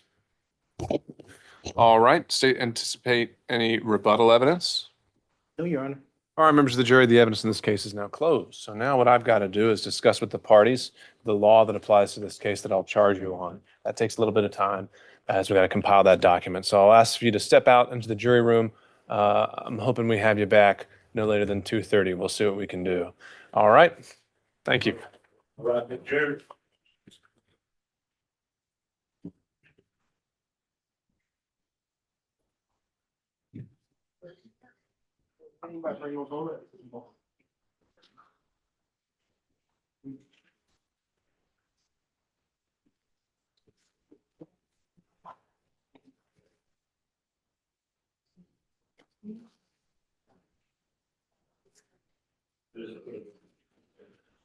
All right, state anticipate any rebuttal evidence? No, Your Honor. All right, members of the jury, the evidence in this case is now closed. So now what I've got to do is discuss with the parties the law that applies to this case that I'll charge you on. That takes a little bit of time as we got to compile that document. So I'll ask for you to step out into the jury room. I'm hoping we have you back no later than 2:30. We'll see what we can do. All right. Thank you. All right, Jerry.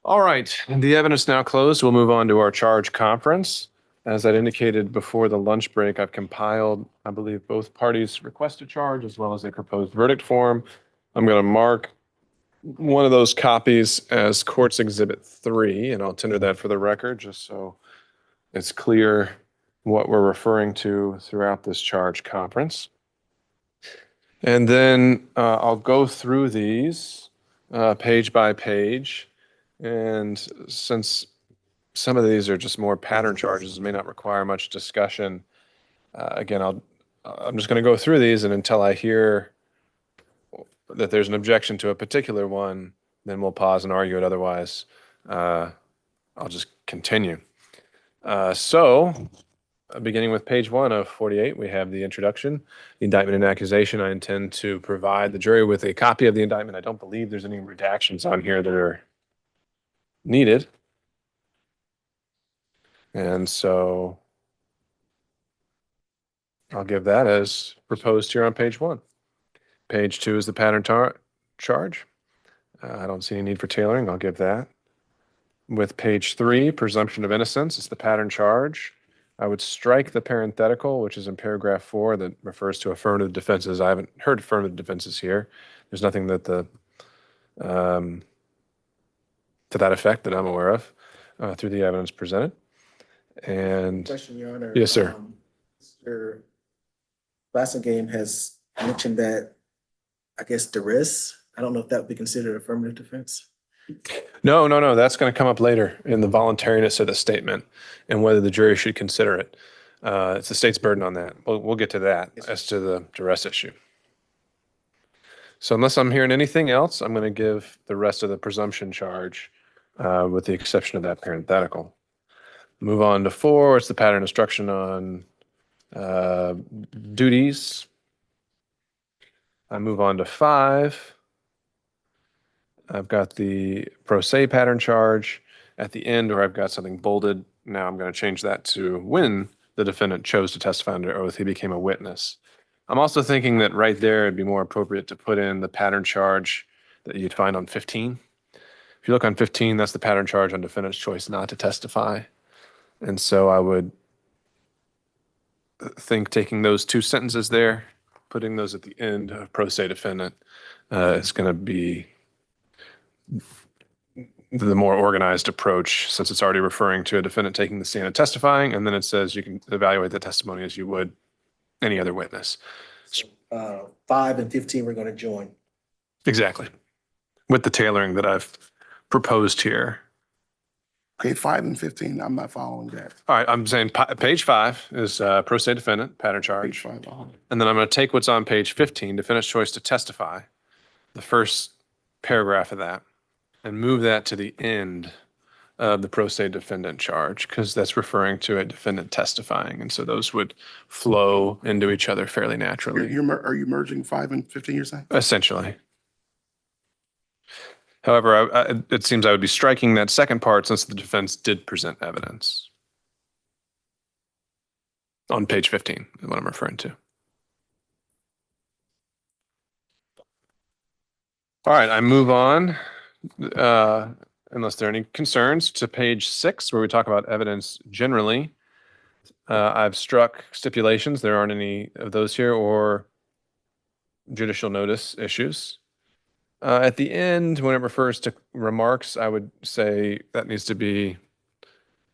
All right, and the evidence now closed. We'll move on to our charge conference. As I'd indicated before the lunch break, I've compiled, I believe, both parties' request to charge as well as a proposed verdict form. I'm going to mark one of those copies as Court's Exhibit 3, and I'll tender that for the record just so it's clear what we're referring to throughout this charge conference. And then I'll go through these page by page. And since some of these are just more pattern charges, may not require much discussion, again, I'm just going to go through these, and until I hear that there's an objection to a particular one, then we'll pause and argue it. Otherwise, I'll just continue. Beginning with page 1 of 48, we have the introduction, the indictment and accusation. I intend to provide the jury with a copy of the indictment. I don't believe there's any redactions on here that are needed. And so I'll give that as proposed here on page 1. Page 2 is the pattern charge. I don't see any need for tailoring. I'll give that. With page 3, presumption of innocence, it's the pattern charge. I would strike the parenthetical, which is in paragraph 4, that refers to affirmative defenses. I haven't heard affirmative defenses here. There's nothing that to that effect that I'm aware of through the evidence presented. And Question, Your Honor. Yes, sir. Mr. Blassingame has mentioned that, I guess, duress. I don't know if that would be considered affirmative defense. No. That's going to come up later in the voluntariness of the statement and whether the jury should consider it. It's the state's burden on that. We'll get to that as to the duress issue. So unless I'm hearing anything else, I'm going to give the rest of the presumption charge with the exception of that parenthetical. Move on to 4. It's the pattern instruction on duties. I move on to 5. I've got the pro se pattern charge at the end, or I've got something bolded. Now I'm going to change that to when the defendant chose to testify under oath, he became a witness. I'm also thinking that right there, it'd be more appropriate to put in the pattern charge that you'd find on 15. If you look on 15, that's the pattern charge on defendant's choice not to testify. And so I would think taking those 2 sentences there, putting those at the end of pro se defendant is going to be the more organized approach, since it's already referring to a defendant taking the stand and testifying, and then it says you can evaluate the testimony as you would any other witness. 5 and 15, we're going to join. Exactly. With the tailoring that I've proposed here. Okay, 5 and 15, I'm not following that. All right, I'm saying page 5 is pro se defendant, pattern charge. Page 5, And then I'm going to take what's on page 15, defendant's choice to testify, the first paragraph of that, and move that to the end of the pro se defendant charge, because that's referring to a defendant testifying. And so those would flow into each other fairly naturally. Are you merging 5 and 15, you're saying? Essentially. However, it seems I would be striking that second part since the defense did present evidence. On page 15 is what I'm referring to. All right, I move on, unless there are any concerns, to page 6, where we talk about evidence generally. I've struck stipulations. There aren't any of those here, or judicial notice issues. At the end, when it refers to remarks, I would say that needs to be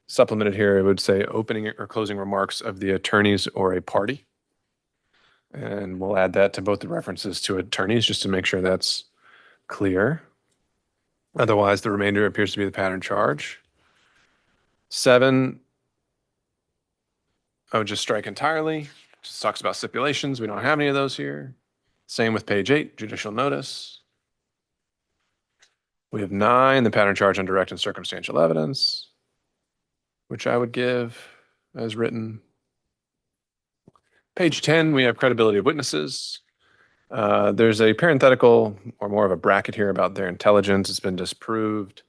supplemented here. It would say opening or closing remarks of the attorneys or a party. And we'll add that to both the references to attorneys just to make sure that's clear. Otherwise, the remainder appears to be the pattern charge. 7, I would just strike entirely. Just talks about stipulations. We don't have any of those here. Same with page 8, judicial notice. We have 9, the pattern charge on direct and circumstantial evidence, which I would give as written. Page 10, we have credibility of witnesses. There's a parenthetical or more of a bracket here about their intelligence. It's been disproved.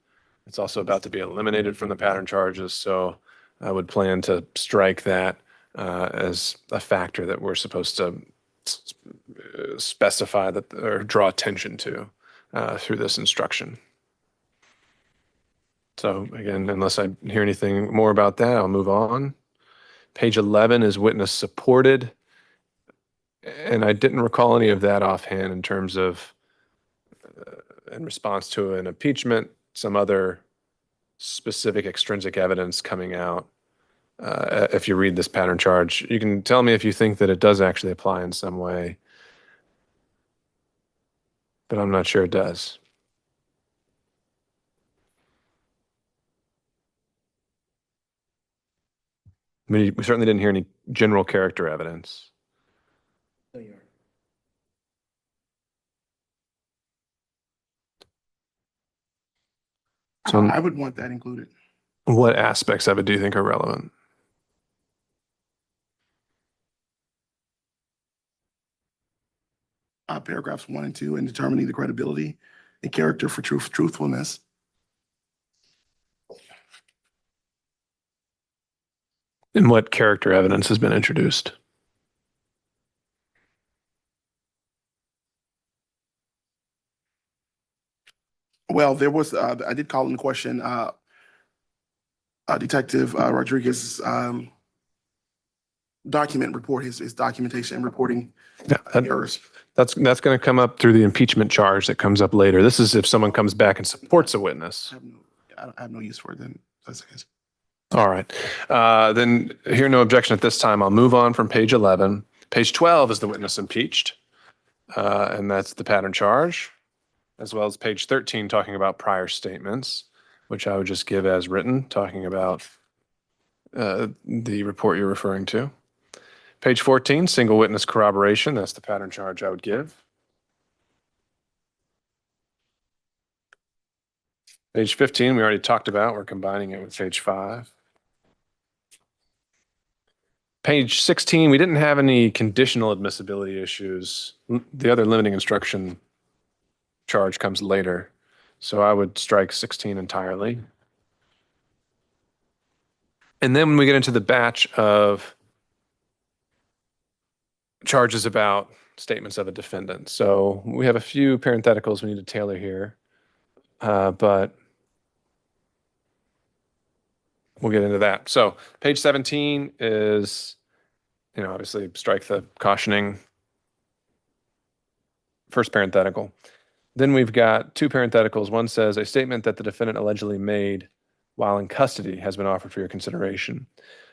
It's also about to be eliminated from the pattern charges. So I would plan to strike that as a factor that we're supposed to specify that or draw attention to through this instruction. So again, unless I hear anything more about that, I'll move on. Page 11 is witness supported. And I didn't recall any of that offhand in terms of, in response to an impeachment, some other specific extrinsic evidence coming out. If you read this pattern charge, you can tell me if you think that it does actually apply in some way. but I'm not sure it does. I mean, we certainly didn't hear any general character evidence. So I would want that included. what aspects of it do you think are relevant? Paragraphs 1 and 2, and determining the credibility and character for truthfulness. And what character evidence has been introduced? Well, there was, I did call in question, Detective Rodriguez's his documentation and reporting errors. That's going to come up through the impeachment charge that comes up later. This is if someone comes back and supports a witness. I have no use for it then. That's the case. All right. Then hear no objection at this time. I'll move on from page 11. Page 12 is the witness impeached, and that's the pattern charge, as well as page 13 talking about prior statements, which I would just give as written, talking about the report you're referring to. Page 14, single witness corroboration. That's the pattern charge I would give. Page 15, we already talked about. We're combining it with page 5. Page 16, we didn't have any conditional admissibility issues. The other limiting instruction charge comes later. So I would strike 16 entirely. And then when we get into the batch of charges about statements of a defendant. So we have a few parentheticals we need to tailor here, but we'll get into that. So page 17 is, obviously strike the cautioning first parenthetical. Then we've got two parentheticals. One says a statement that the defendant allegedly made while in custody has been offered for your consideration.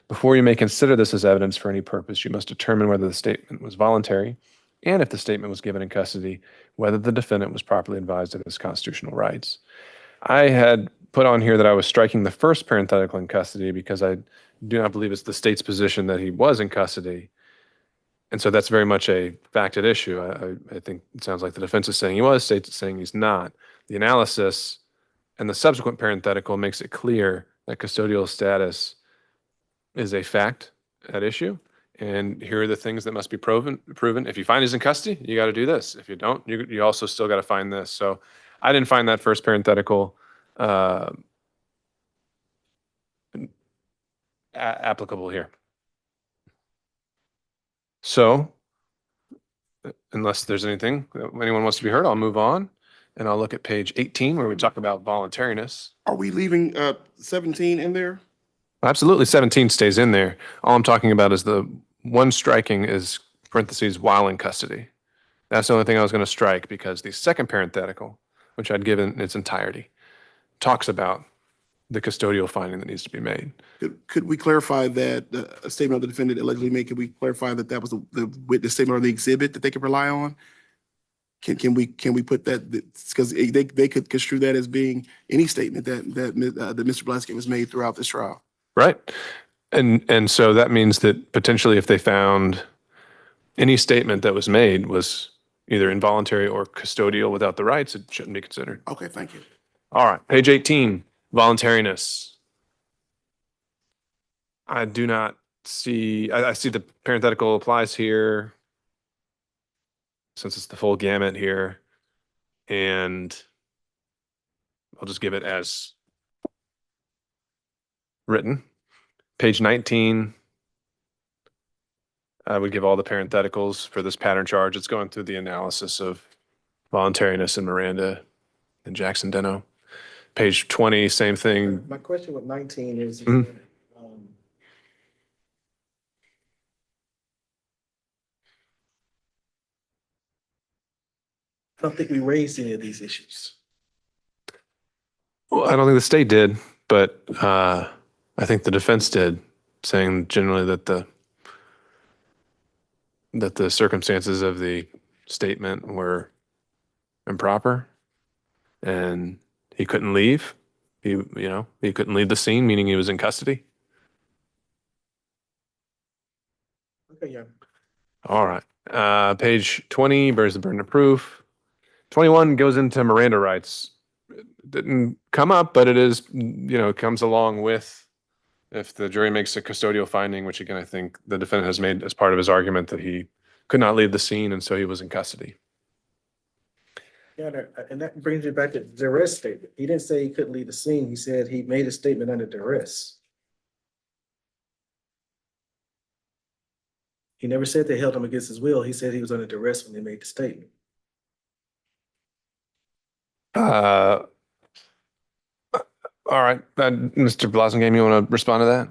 Before you may consider this as evidence for any purpose, you must determine whether the statement was voluntary, and if the statement was given in custody, whether the defendant was properly advised of his constitutional rights. I had put on here that I was striking the first parenthetical in custody because I do not believe it's the state's position that he was in custody. And so that's very much a facted issue. I think it sounds like the defense is saying he was, state is saying he's not. The analysis and the subsequent parenthetical makes it clear that custodial status is a fact at issue. And here are the things that must be proven. If you find he's in custody, you got to do this. If you don't, you also still got to find this. So I didn't find that first parenthetical applicable here. So unless there's anything anyone wants to be heard, I'll move on and I'll look at page 18 where we talk about voluntariness. Are we leaving 17 in there? Absolutely, 17 stays in there. All I'm talking about is the one striking is parentheses while in custody. That's the only thing I was going to strike because the second parenthetical, which I'd given in its entirety, talks about the custodial finding that needs to be made. Could we clarify that a statement of the defendant allegedly made? Could we clarify that that was the witness statement or the exhibit that they could rely on? Can we put that, because they could construe that as being any statement that Mr. Blassingame has made throughout this trial. Right. And so that means that potentially if they found any statement that was made was either involuntary or custodial without the rights, it shouldn't be considered. Okay, thank you. All right, page 18, voluntariness. I do not see, I see the parenthetical applies here since it's the full gamut here. And I'll just give it as written. Page 19, I would give all the parentheticals for this pattern charge. It's going through the analysis of voluntariness in Miranda and Jackson Deno. Page 20, same thing. My question with 19 is, I don't think we raised any of these issues. Well, I don't think the state did, but I think the defense did, saying generally that the circumstances of the statement were improper and he couldn't leave. He couldn't leave the scene, meaning he was in custody. Okay, yeah. All right. Page 20 bears the burden of proof. 21 goes into Miranda rights. It didn't come up, but it is, it comes along with if the jury makes a custodial finding, which again, I think the defendant has made as part of his argument that he could not leave the scene and so he was in custody. Yeah, and that brings me back to the duress statement. He didn't say he couldn't leave the scene. He said he made a statement under duress. He never said they held him against his will. He said he was under duress when they made the statement. All right. Mr. Blassingame, you want to respond to that?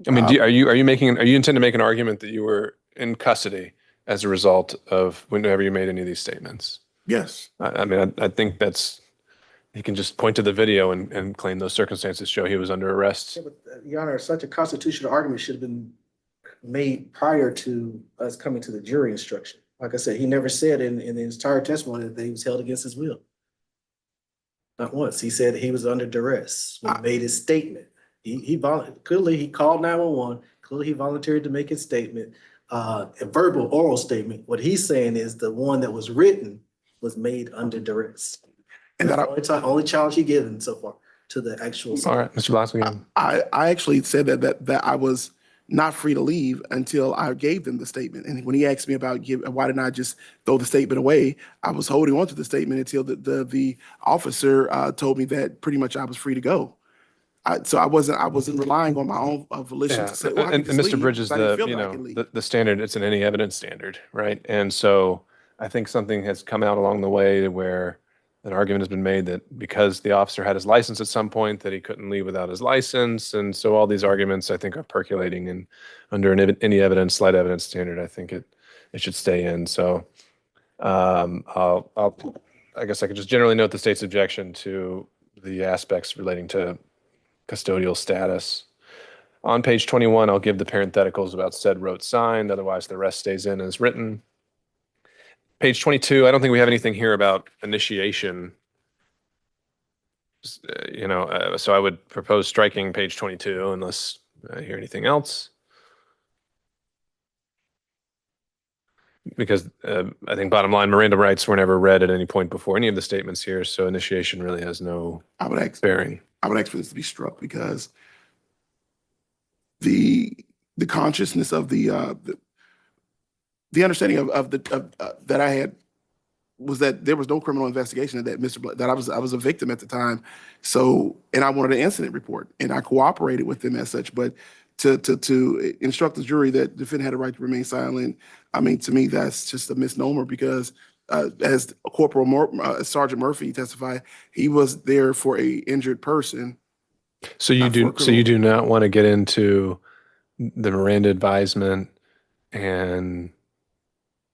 I mean, are you intend to make an argument that you were in custody as a result of whenever you made any of these statements? Yes. I mean, I think he can just point to the video and claim those circumstances show he was under arrest. Yeah, but Your Honor, such a constitutional argument should have been made prior to us coming to the jury instruction. Like I said, he never said in the entire testimony that he was held against his will. Not once. He said he was under duress when he made his statement. Clearly he called 911. Clearly he volunteered to make his statement, a verbal oral statement. What he's saying is the one that was written was made under duress. And that's the only challenge he given so far to the actual. All right, Mr. Blassingame. I actually said that I was not free to leave until I gave them the statement. And when he asked me about why didn't I just throw the statement away, I was holding on to the statement until the officer told me that pretty much I was free to go. So I wasn't relying on my own volition to say, well, I can and just Mr. leave, Bridges, because I didn't feel that I can leave. the standard, it's an any evidence standard, right? And so I think something has come out along the way where an argument has been made that because the officer had his license at some point that he couldn't leave without his license. And so all these arguments I think are percolating, and under any evidence, slight evidence standard, I think it should stay in. So I guess I could just generally note the state's objection to the aspects relating to custodial status. On page 21, I'll give the parentheticals about said wrote signed, otherwise the rest stays in as written. Page 22, I don't think we have anything here about initiation. So I would propose striking page 22 unless I hear anything else. Because I think bottom line, Miranda rights were never read at any point before any of the statements here, so initiation really has no bearing. I would ask for this to be struck because the consciousness of the understanding of that I had was that there was no criminal investigation, that I was a victim at the time. So, and I wanted an incident report, and I cooperated with them as such. But to instruct the jury that the defendant had a right to remain silent, I mean, to me, that's just a misnomer because as Sergeant Murphy testified, he was there for a injured person. So you do not want to get into the Miranda advisement and.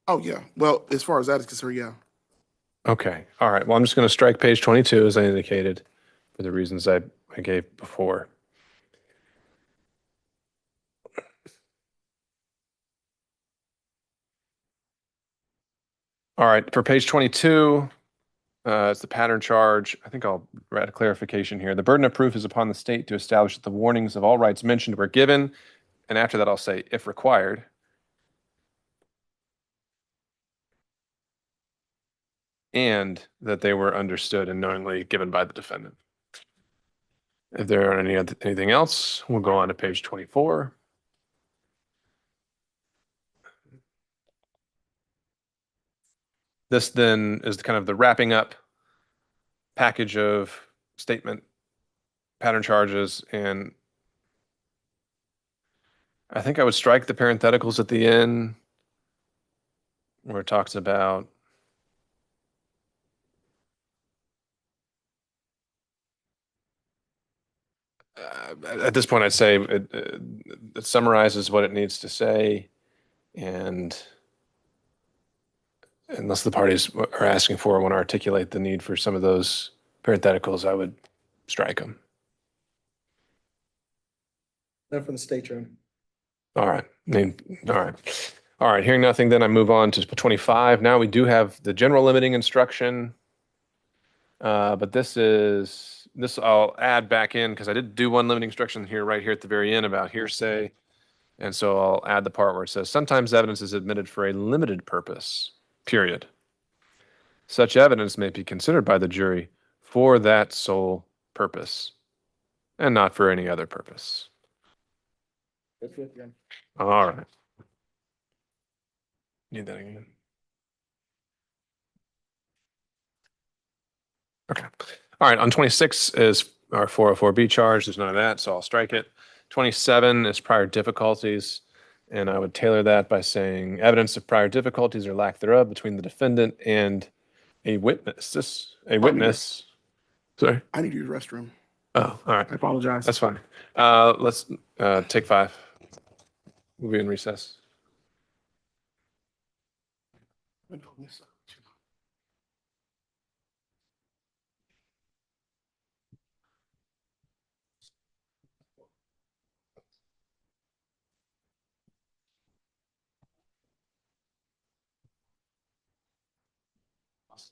Oh yeah. Well, as far as that is concerned, yeah. Okay. All right. Well, I'm just going to strike page 22 as I indicated for the reasons I gave before. All right. For page 22, it's the pattern charge. I think I'll add a clarification here. The burden of proof is upon the state to establish that the warnings of all rights mentioned were given. And after that, I'll say, if required, and that they were understood and knowingly given by the defendant. If there aren't anything else, we'll go on to page 24. This then is kind of the wrapping up package of statement, pattern charges, and I think I would strike the parentheticals at the end where it talks about at this point, I'd say it summarizes what it needs to say, and unless the parties are asking for or want to articulate the need for some of those parentheticals, I would strike them. None from the state, Your Honor. All right. All right. All right, hearing nothing, then I move on to 25. Now we do have the general limiting instruction. But this I'll add back in because I did do one limiting instruction here, right here at the very end about hearsay. And so I'll add the part where it says, sometimes evidence is admitted for a limited purpose, period. Such evidence may be considered by the jury for that sole purpose and not for any other purpose. That's it, Jen. All right. Need that again. Okay. All right. On 26 is our 404B charge. There's none of that, so I'll strike it. 27 is prior difficulties. And I would tailor that by saying evidence of prior difficulties or lack thereof between the defendant and a witness. Sorry. I need to use the restroom. Oh, all right. I apologize. That's fine. Let's take 5. We'll be in recess.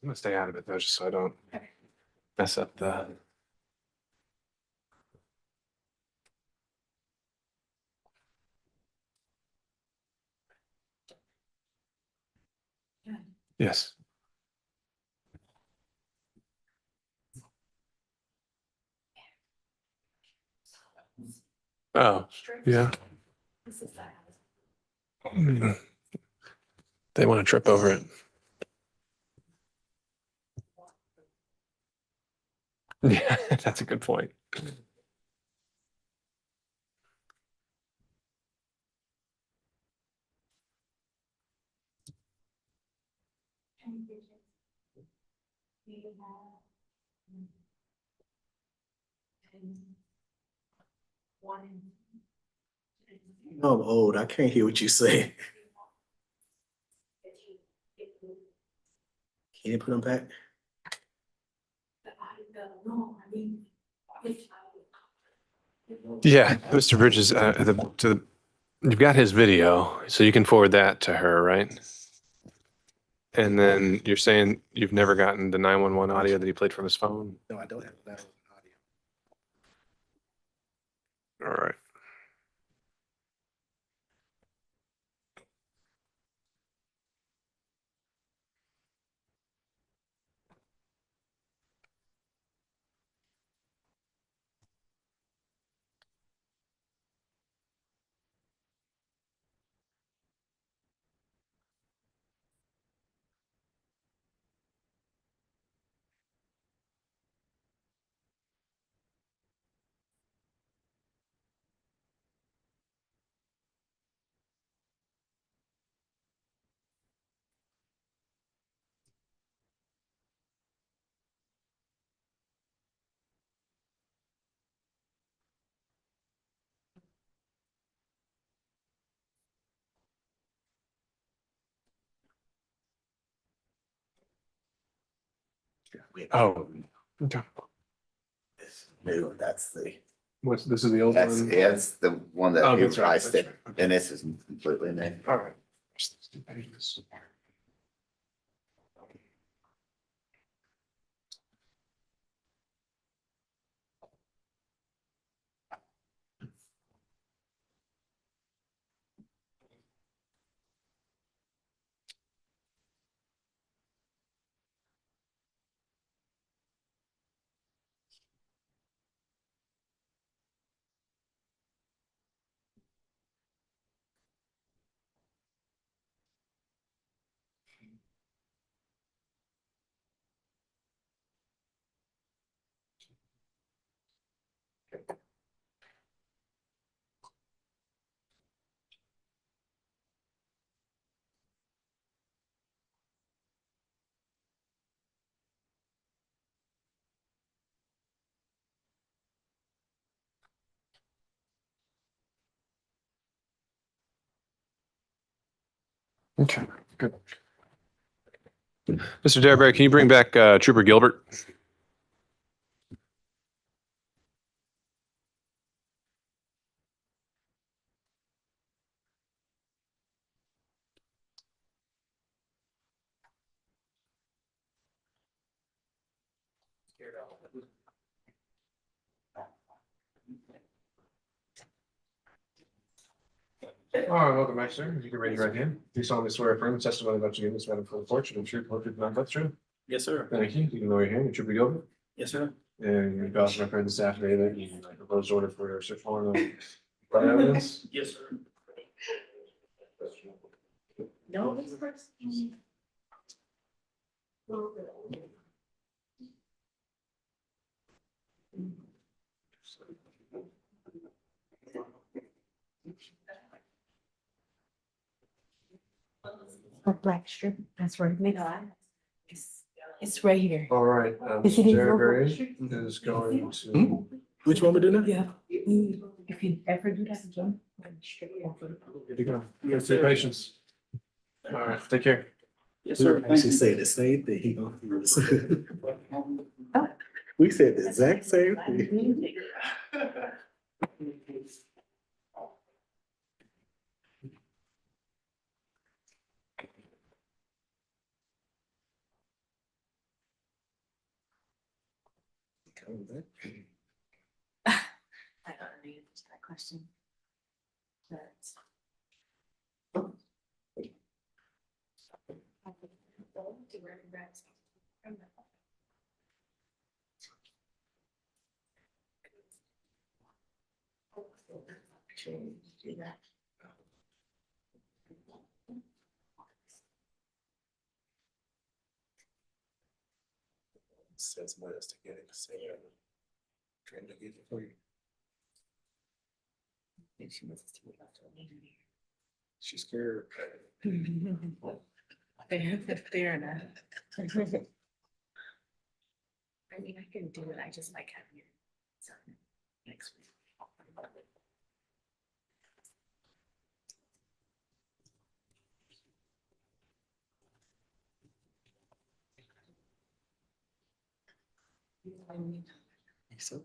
I'm gonna stay out of it though, just so I don't mess up the. Yes. Oh, yeah. They want to trip over it. Yeah, that's a good point. No, I'm old. I can't hear what you say. Can you put them back? Yeah, Mr. Bridges, you've got his video, so you can forward that to her, right? And then you're saying you've never gotten the 911 audio that he played from his phone? No, I don't have that audio. All right. Oh, okay. Maybe that's the. This is the old one? That's the one that Oh, he that's right, revised that's it, right. Okay. and this is completely new. All right. Okay, good. Mr. Derrick, can you bring back Trooper Gilbert? All right, welcome back, sir. You can raise your right hand. Do solemnly swear affirm the testimony about you give this matter for the fortune and truth, whole truth, nothing but the truth. Yes, sir. Thank you. You can lower your hand. You should be over. Yes, sir. And you also referred this affidavit, you proposed order for search warrant of evidence. Yes, sir. No, it's first. A black strip, that's right. It's right here. All right, Is it in your Derrick is going to. Which one we doing now? Yeah. If you ever do that again. Good to go. Good for your patience. All right, take care. Yes, sir. Actually say the same thing. We said the exact same thing. I don't know the answer to that question. But. Do that. Says somebody else to get it. Trying to get it for you. She's scared. Fair enough. I mean, I can do it. I just like having it. So, next week. So.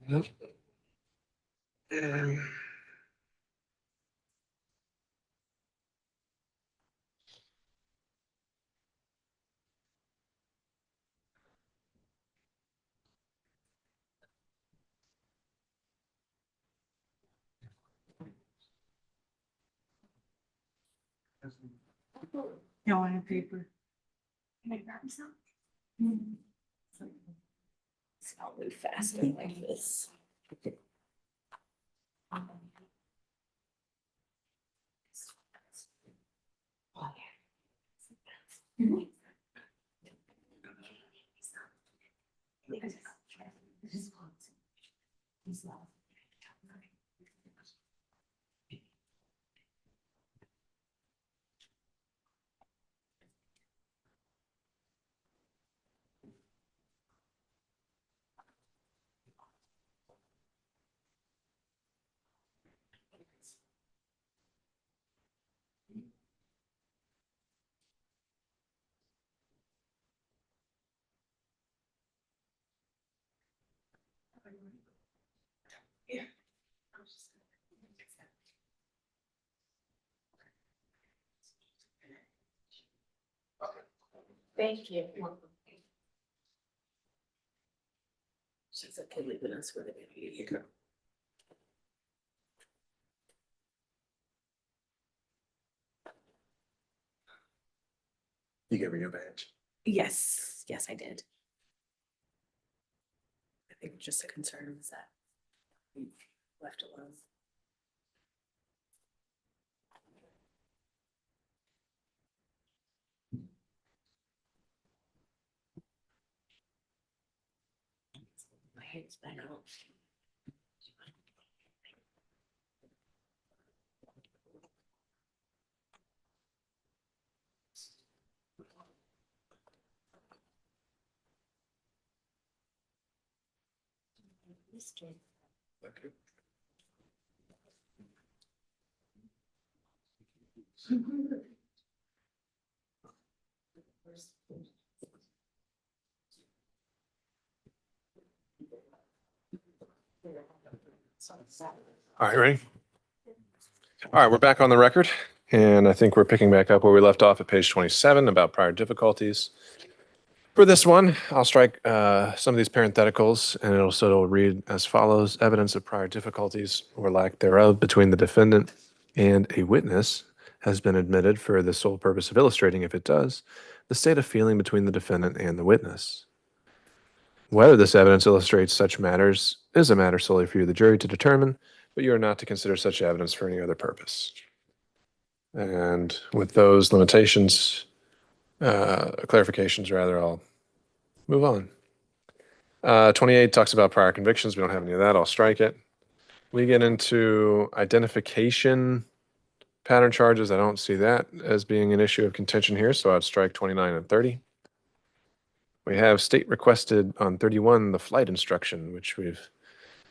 Nope. You want a paper? Can I grab some? I'll move faster like this. Yeah. Thank you. She's okay leaving us with it. You gave her your badge. Yes, yes, I did. I think just a concern was that we left alone. My head's back out. All right, ready? All right, we're back on the record, and I think we're picking back up where we left off at page 27 about prior difficulties. For this one, I'll strike some of these parentheticals, and it'll read as follows: evidence of prior difficulties or lack thereof between the defendant and a witness has been admitted for the sole purpose of illustrating, if it does, the state of feeling between the defendant and the witness. Whether this evidence illustrates such matters is a matter solely for you, the jury, to determine, but you are not to consider such evidence for any other purpose. And with those limitations, clarifications rather, I'll move on. 28 talks about prior convictions. We don't have any of that. I'll strike it. We get into identification pattern charges. I don't see that as being an issue of contention here, so I'd strike 29 and 30. We have state requested on 31 the flight instruction, which we've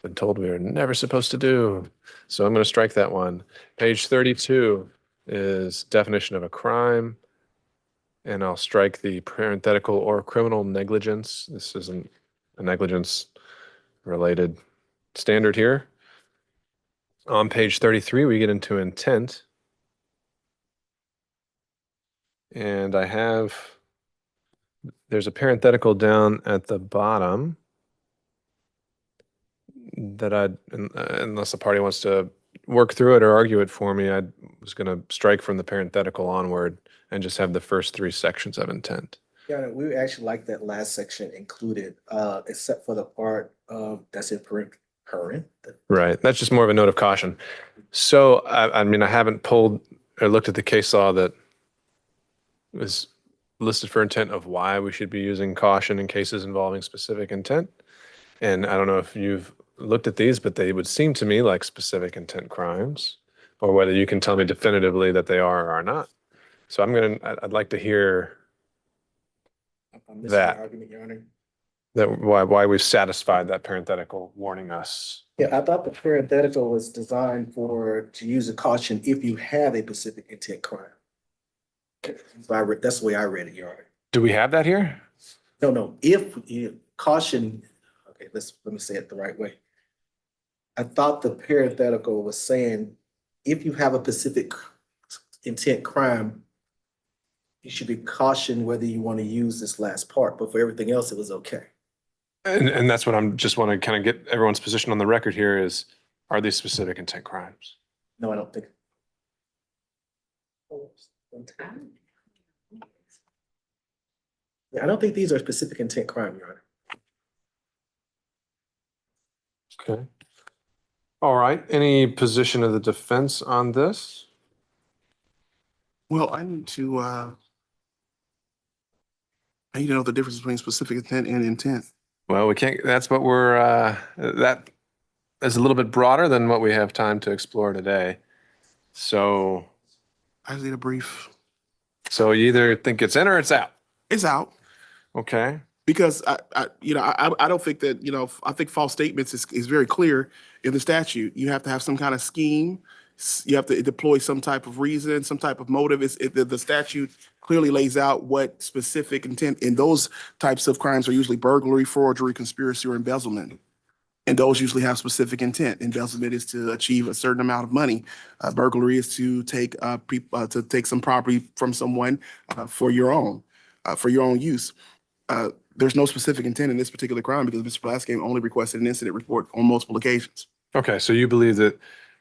been told we are never supposed to do. So I'm going to strike that one. Page 32 is definition of a crime, and I'll strike the parenthetical or criminal negligence. This isn't a negligence related standard here. On page 33, we get into intent. And there's a parenthetical down at the bottom that unless the party wants to work through it or argue it for me, I was going to strike from the parenthetical onward and just have the first three sections of intent. Yeah, we actually like that last section included, except for the part that's in current. Right. That's just more of a note of caution. So, I mean, I haven't pulled or looked at the case law that is listed for intent of why we should be using caution in cases involving specific intent. And I don't know if you've looked at these, but they would seem to me like specific intent crimes, or whether you can tell me definitively that they are or are not. So I'd like to hear that. Argument, Your Honor. That why we've satisfied that parenthetical warning us. Yeah, I thought the parenthetical was designed to use a caution if you have a specific intent crime. So that's the way I read it, Your Honor. Do we have that here? No, if you caution, okay, let me say it the right way. I thought the parenthetical was saying, if you have a specific intent crime, you should be cautioned whether you want to use this last part, but for everything else, it was okay. And that's what I'm just want to kind of get everyone's position on the record here is, are these specific intent crimes? No, I don't think. Yeah, I don't think these are specific intent crime, Your Honor. Okay. All right. Any position of the defense on this? Well, I need to know the difference between specific intent and intent. Well, we can't, that's what that is a little bit broader than what we have time to explore today. So I just need a brief. So you either think it's in or it's out? It's out. Okay. Because I don't think that, I think false statements is very clear in the statute. You have to have some kind of scheme. You have to deploy some type of reason, some type of motive. The statute clearly lays out what specific intent, and those types of crimes are usually burglary, forgery, conspiracy, or embezzlement. And those usually have specific intent. Embezzlement is to achieve a certain amount of money. Burglary is to take some property from someone for your own use. There's no specific intent in this particular crime because Mr. Blassingame only requested an incident report on multiple occasions. Okay, so you believe that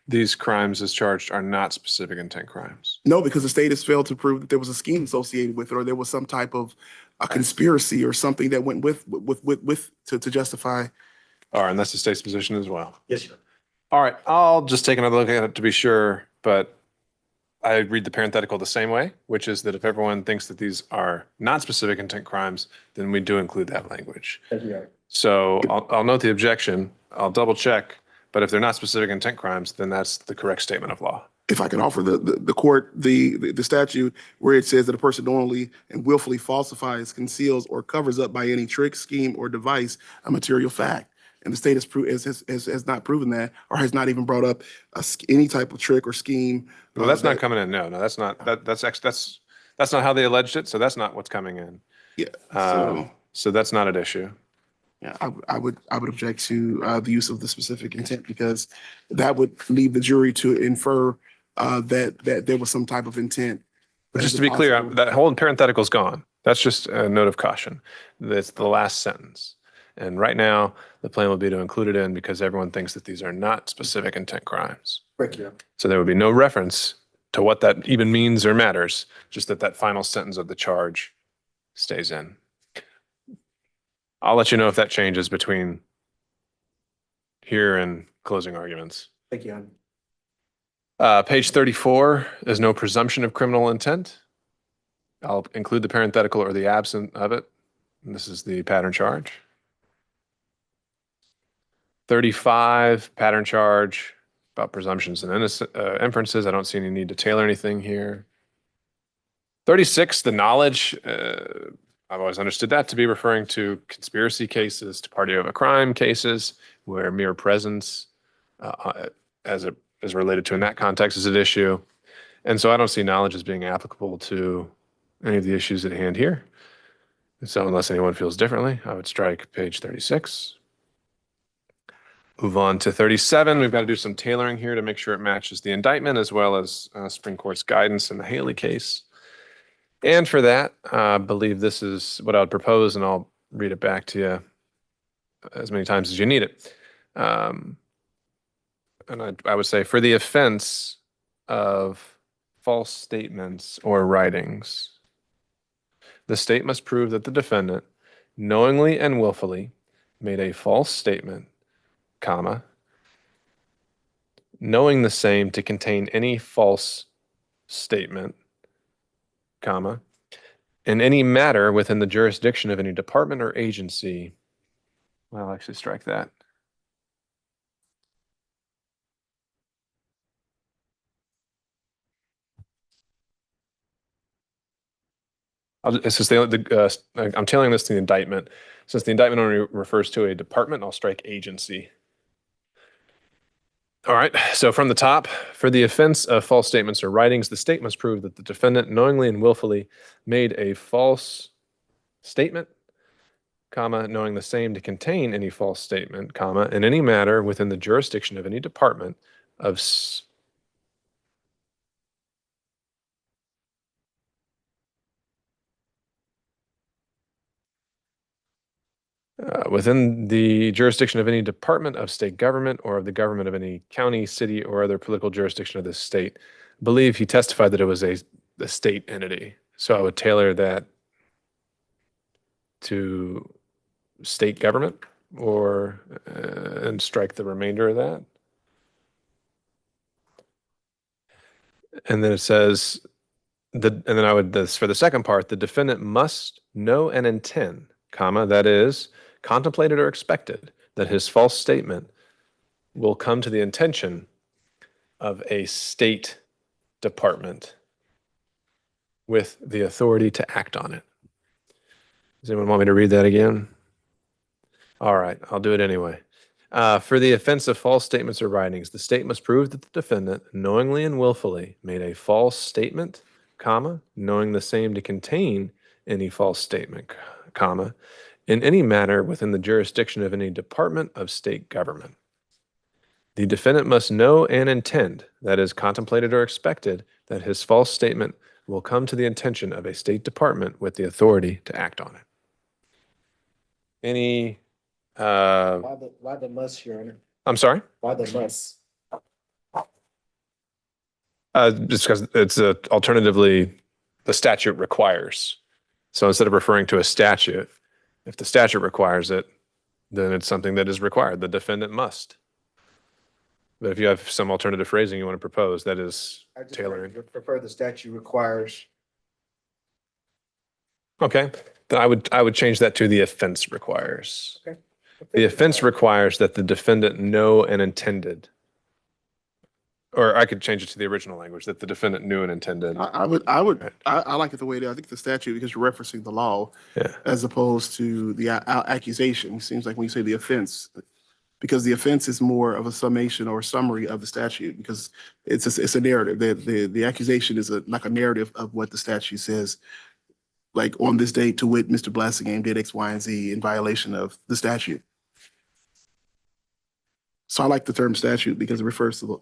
these crimes as charged are not specific intent crimes? No, because the state has failed to prove that there was a scheme associated with it, or there was some type of a conspiracy or something that went with to justify. All right, and that's the state's position as well? Yes, sir. All right, I'll just take another look at it to be sure, but I read the parenthetical the same way, which is that if everyone thinks that these are not specific intent crimes, then we do include that language. So I'll note the objection, I'll double check, but if they're not specific intent crimes, then that's the correct statement of law. If I can offer the court the statute where it says that a person knowingly and willfully falsifies, conceals, or covers up by any trick, scheme, or device a material fact. and the state has not proven that, or has not even brought up any type of trick or scheme. Well, that's not coming in. No, that's not, that's not how they alleged it. So that's not what's coming in. Yeah. So that's not an issue. Yeah, I would object to the use of the specific intent, because that would lead the jury to infer that there was some type of intent. But just to be clear, that whole parenthetical is gone. That's just a note of caution. That's the last sentence. And right now, the plan would be to include it in because everyone thinks that these are not specific intent crimes. Thank you. So there would be no reference to what that even means or matters, just that final sentence of the charge stays in. I'll let you know if that changes between here and closing arguments. Thank you. Page 34 is no presumption of criminal intent. I'll include the parenthetical or the absent of it. And this is the pattern charge. 35, pattern charge about presumptions and inferences. I don't see any need to tailor anything here. 36, the knowledge. I've always understood that to be referring to conspiracy cases, to party of a crime cases, where mere presence as related to in that context is at issue. And so I don't see knowledge as being applicable to any of the issues at hand here. So unless anyone feels differently, I would strike page 36. Move on to 37. We've got to do some tailoring here to make sure it matches the indictment as well as Supreme Court's guidance in the Haley case. And for that, I believe this is what I would propose, and I'll read it back to you as many times as you need it. And I would say, for the offense of false statements or writings, the state must prove that the defendant knowingly and willfully made a false statement, comma, knowing the same to contain any false statement, comma, in any matter within the jurisdiction of any department or agency. Well, I'll actually strike that. I'm tailoring this to the indictment. Since the indictment only refers to a department, I'll strike agency. All right, so from the top, for the offense of false statements or writings, the state must prove that the defendant knowingly and willfully made a false statement, comma, knowing the same to contain any false statement, comma, in any matter within the jurisdiction of any department of within the jurisdiction of any department of state government or of the government of any county, city, or other political jurisdiction of this state. I believe he testified that it was a state entity. So I would tailor that to state government or and strike the remainder of that. And then it says, and then I would, for the second part, the defendant must know and intend, comma, that is, contemplated or expected that his false statement will come to the attention of a state department with the authority to act on it. Does anyone want me to read that again? All right, I'll do it anyway. For the offense of false statements or writings, the state must prove that the defendant knowingly and willfully made a false statement, comma, knowing the same to contain any false statement, comma, in any matter within the jurisdiction of any department of state government. The defendant must know and intend, that is, contemplated or expected, that his false statement will come to the attention of a state department with the authority to act on it. Any Why the must, Your Honor? I'm sorry? Why the must? Just because it's alternatively the statute requires. So instead of referring to a statute, if the statute requires it, then it's something that is required. The defendant must. But if you have some alternative phrasing you want to propose, that is tailoring. I prefer the statute requires. Okay, then I would change that to the offense requires. Okay. The offense requires that the defendant know and intended. Or I could change it to the original language, that the defendant knew and intended. I like it the way it is. I think the statute, because you're referencing the law Yeah. as opposed to the accusation. It seems like when you say the offense, because the offense is more of a summation or summary of the statute, because it's a narrative. The accusation is like a narrative of what the statute says. Like on this date to wit, Mr. Blassingame did X, Y, and Z in violation of the statute. So I like the term statute because it refers to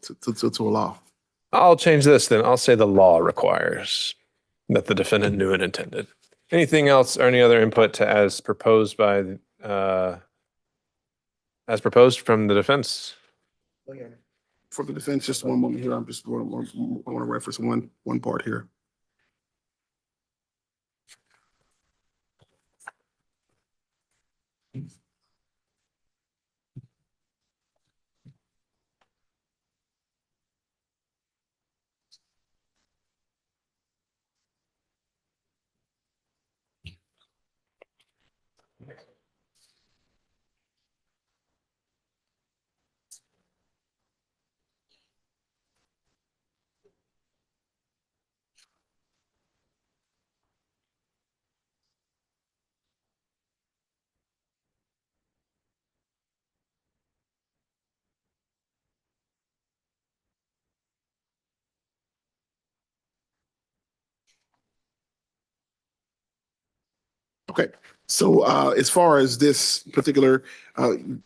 a law. I'll change this then. I'll say the law requires that the defendant knew and intended. Anything else or any other input to as proposed from the defense? For the defense, just one moment here. I want to reference one part here. Okay, so as far as this particular,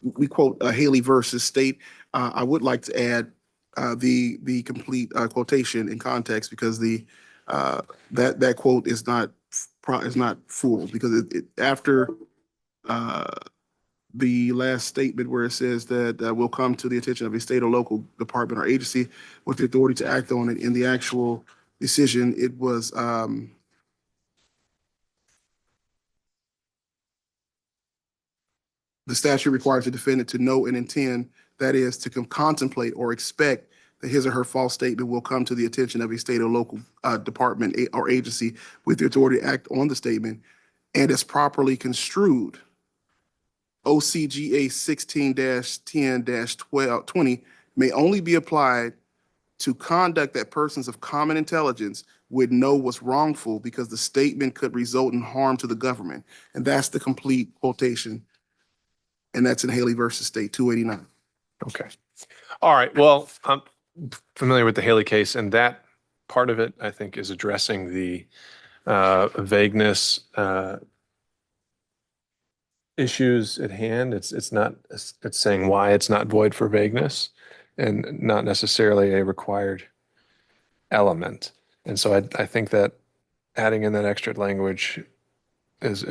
we quote Haley versus State. I would like to add the complete quotation in context, because that quote is not full, because after the last statement where it says that will come to the attention of a state or local department or agency with the authority to act on it, in the actual decision, it was the statute requires the defendant to know and intend, that is, to contemplate or expect that his or her false statement will come to the attention of a state or local department or agency with the authority to act on the statement, and is properly construed. OCGA 16-10-20 may only be applied to conduct that persons of common intelligence would know was wrongful because the statement could result in harm to the government. And that's the complete quotation. And that's in Haley versus State 289. Okay. All right. Well, I'm familiar with the Haley case, and that part of it, I think, is addressing the vagueness issues at hand. It's not, it's saying why it's not void for vagueness and not necessarily a required element. And so I think that adding in that extra language is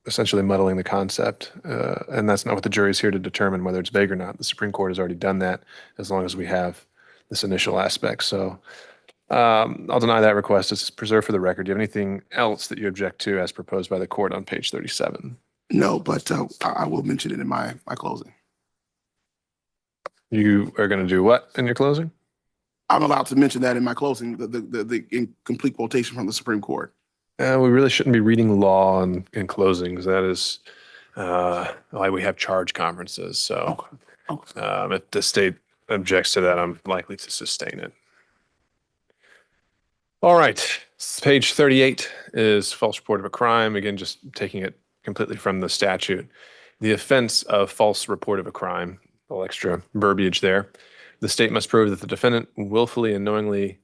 essentially muddling the concept. And that's not what the jury's here to determine, whether it's vague or not. The Supreme Court has already done that, as long as we have this initial aspect. So I'll deny that request. It's preserved for the record. Do you have anything else that you object to as proposed by the court on page 37? No, but I will mention it in my closing. You are going to do what in your closing? I'm allowed to mention that in my closing, the incomplete quotation from the Supreme Court. We really shouldn't be reading law in closings. That is why we have charge conferences. So if the state objects to that, I'm likely to sustain it. All right. Page 38 is false report of a crime. Again, just taking it completely from the statute. The offense of false report of a crime, a little extra verbiage there. The state must prove that the defendant willfully and knowingly,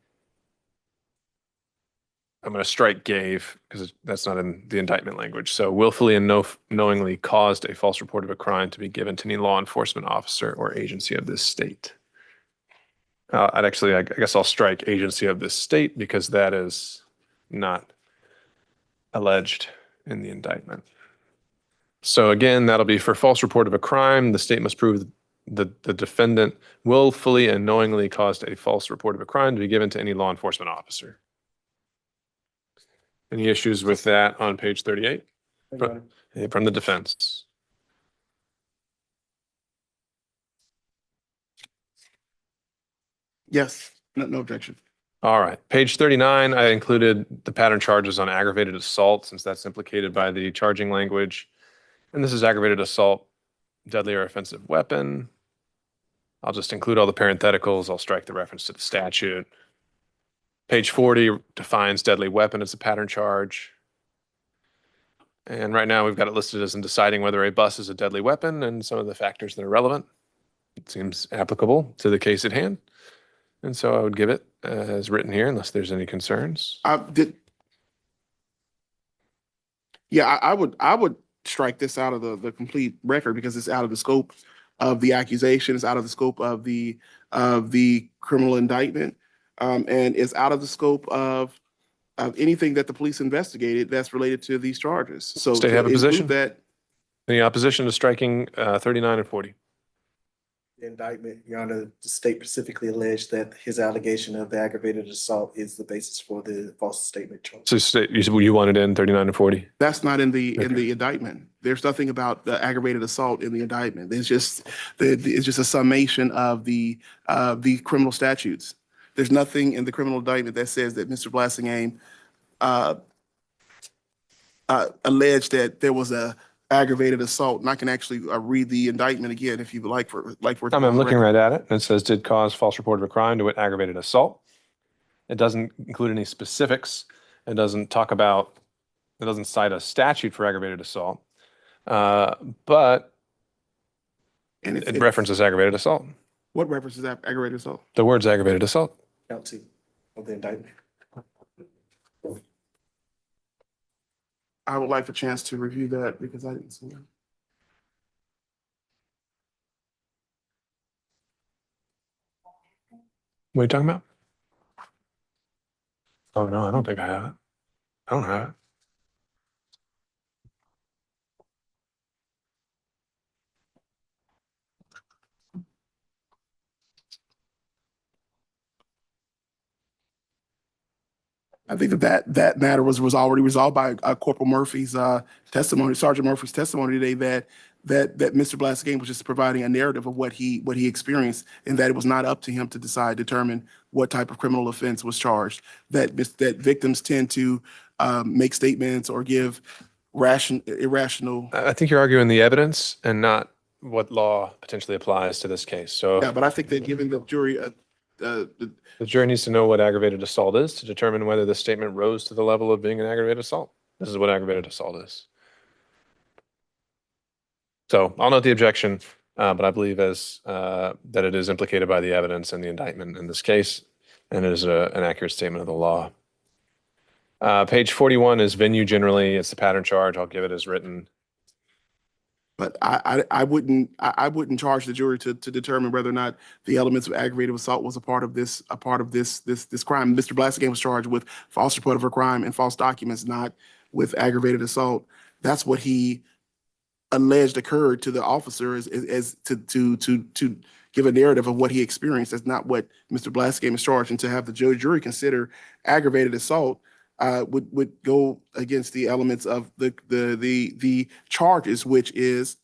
I'm going to strike gave because that's not in the indictment language. So willfully and knowingly caused a false report of a crime to be given to any law enforcement officer or agency of this state. I guess I'll strike agency of this state because that is not alleged in the indictment. So again, that'll be for false report of a crime. The state must prove that the defendant willfully and knowingly caused a false report of a crime to be given to any law enforcement officer. Any issues with that on page 38? From the defense. Yes, no objection. All right. Page 39, I included the pattern charges on aggravated assault, since that's implicated by the charging language. And this is aggravated assault, deadly or offensive weapon. I'll just include all the parentheticals. I'll strike the reference to the statute. Page 40 defines deadly weapon as a pattern charge. And right now we've got it listed as in deciding whether a bus is a deadly weapon and some of the factors that are relevant. seems applicable to the case at hand. And so I would give it as written here unless there's any concerns. I would strike this out of the complete record because it's out of the scope of the accusation, it's out of the scope of the criminal indictment, and it's out of the scope of anything that the police investigated that's related to these charges. So State to have a position? include that, Any opposition to striking 39 and 40? The indictment, Your Honor, the state specifically alleged that his allegation of the aggravated assault is the basis for the false statement charge. So you wanted in 39 and 40? that's not in the indictment. There's nothing about the aggravated assault in the indictment. It's just a summation of the criminal statutes. There's nothing in the criminal indictment that says that Mr. Blassingame alleged that there was a aggravated assault. And I can actually read the indictment again if you would like for I'm looking right at it. And it says did cause false report of a crime to wit aggravated assault. It doesn't include any specifics. It doesn't cite a statute for aggravated assault. But it references aggravated assault. What references aggravated assault? The words aggravated assault. Count 2 of the indictment. I would like a chance to review that because I didn't see it. What are you talking about? Oh, no, I don't think I have it. I don't have it. I think that matter was already resolved by Corporal Murphy's testimony, Sergeant Murphy's testimony today that Mr. Blassingame was just providing a narrative of what he experienced and that it was not up to him to determine what type of criminal offense was charged. That victims tend to make statements or give irrational. I think you're arguing the evidence and not what law potentially applies to this case. So Yeah, but I think that giving the jury the jury needs to know what aggravated assault is to determine whether the statement rose to the level of being an aggravated assault. This is what aggravated assault is. So I'll note the objection, but I believe that it is implicated by the evidence and the indictment in this case, and it is an accurate statement of the law. Page 41 is venue generally. It's the pattern charge. I'll give it as written. But I wouldn't charge the jury to determine whether or not the elements of aggravated assault was a part of this crime. Mr. Blassingame was charged with false report of a crime and false documents, not with aggravated assault. That's what he alleged occurred to the officer as to give a narrative of what he experienced. That's not what Mr. Blassingame is charged, and to have the jury consider aggravated assault would go against the elements of the charges, which is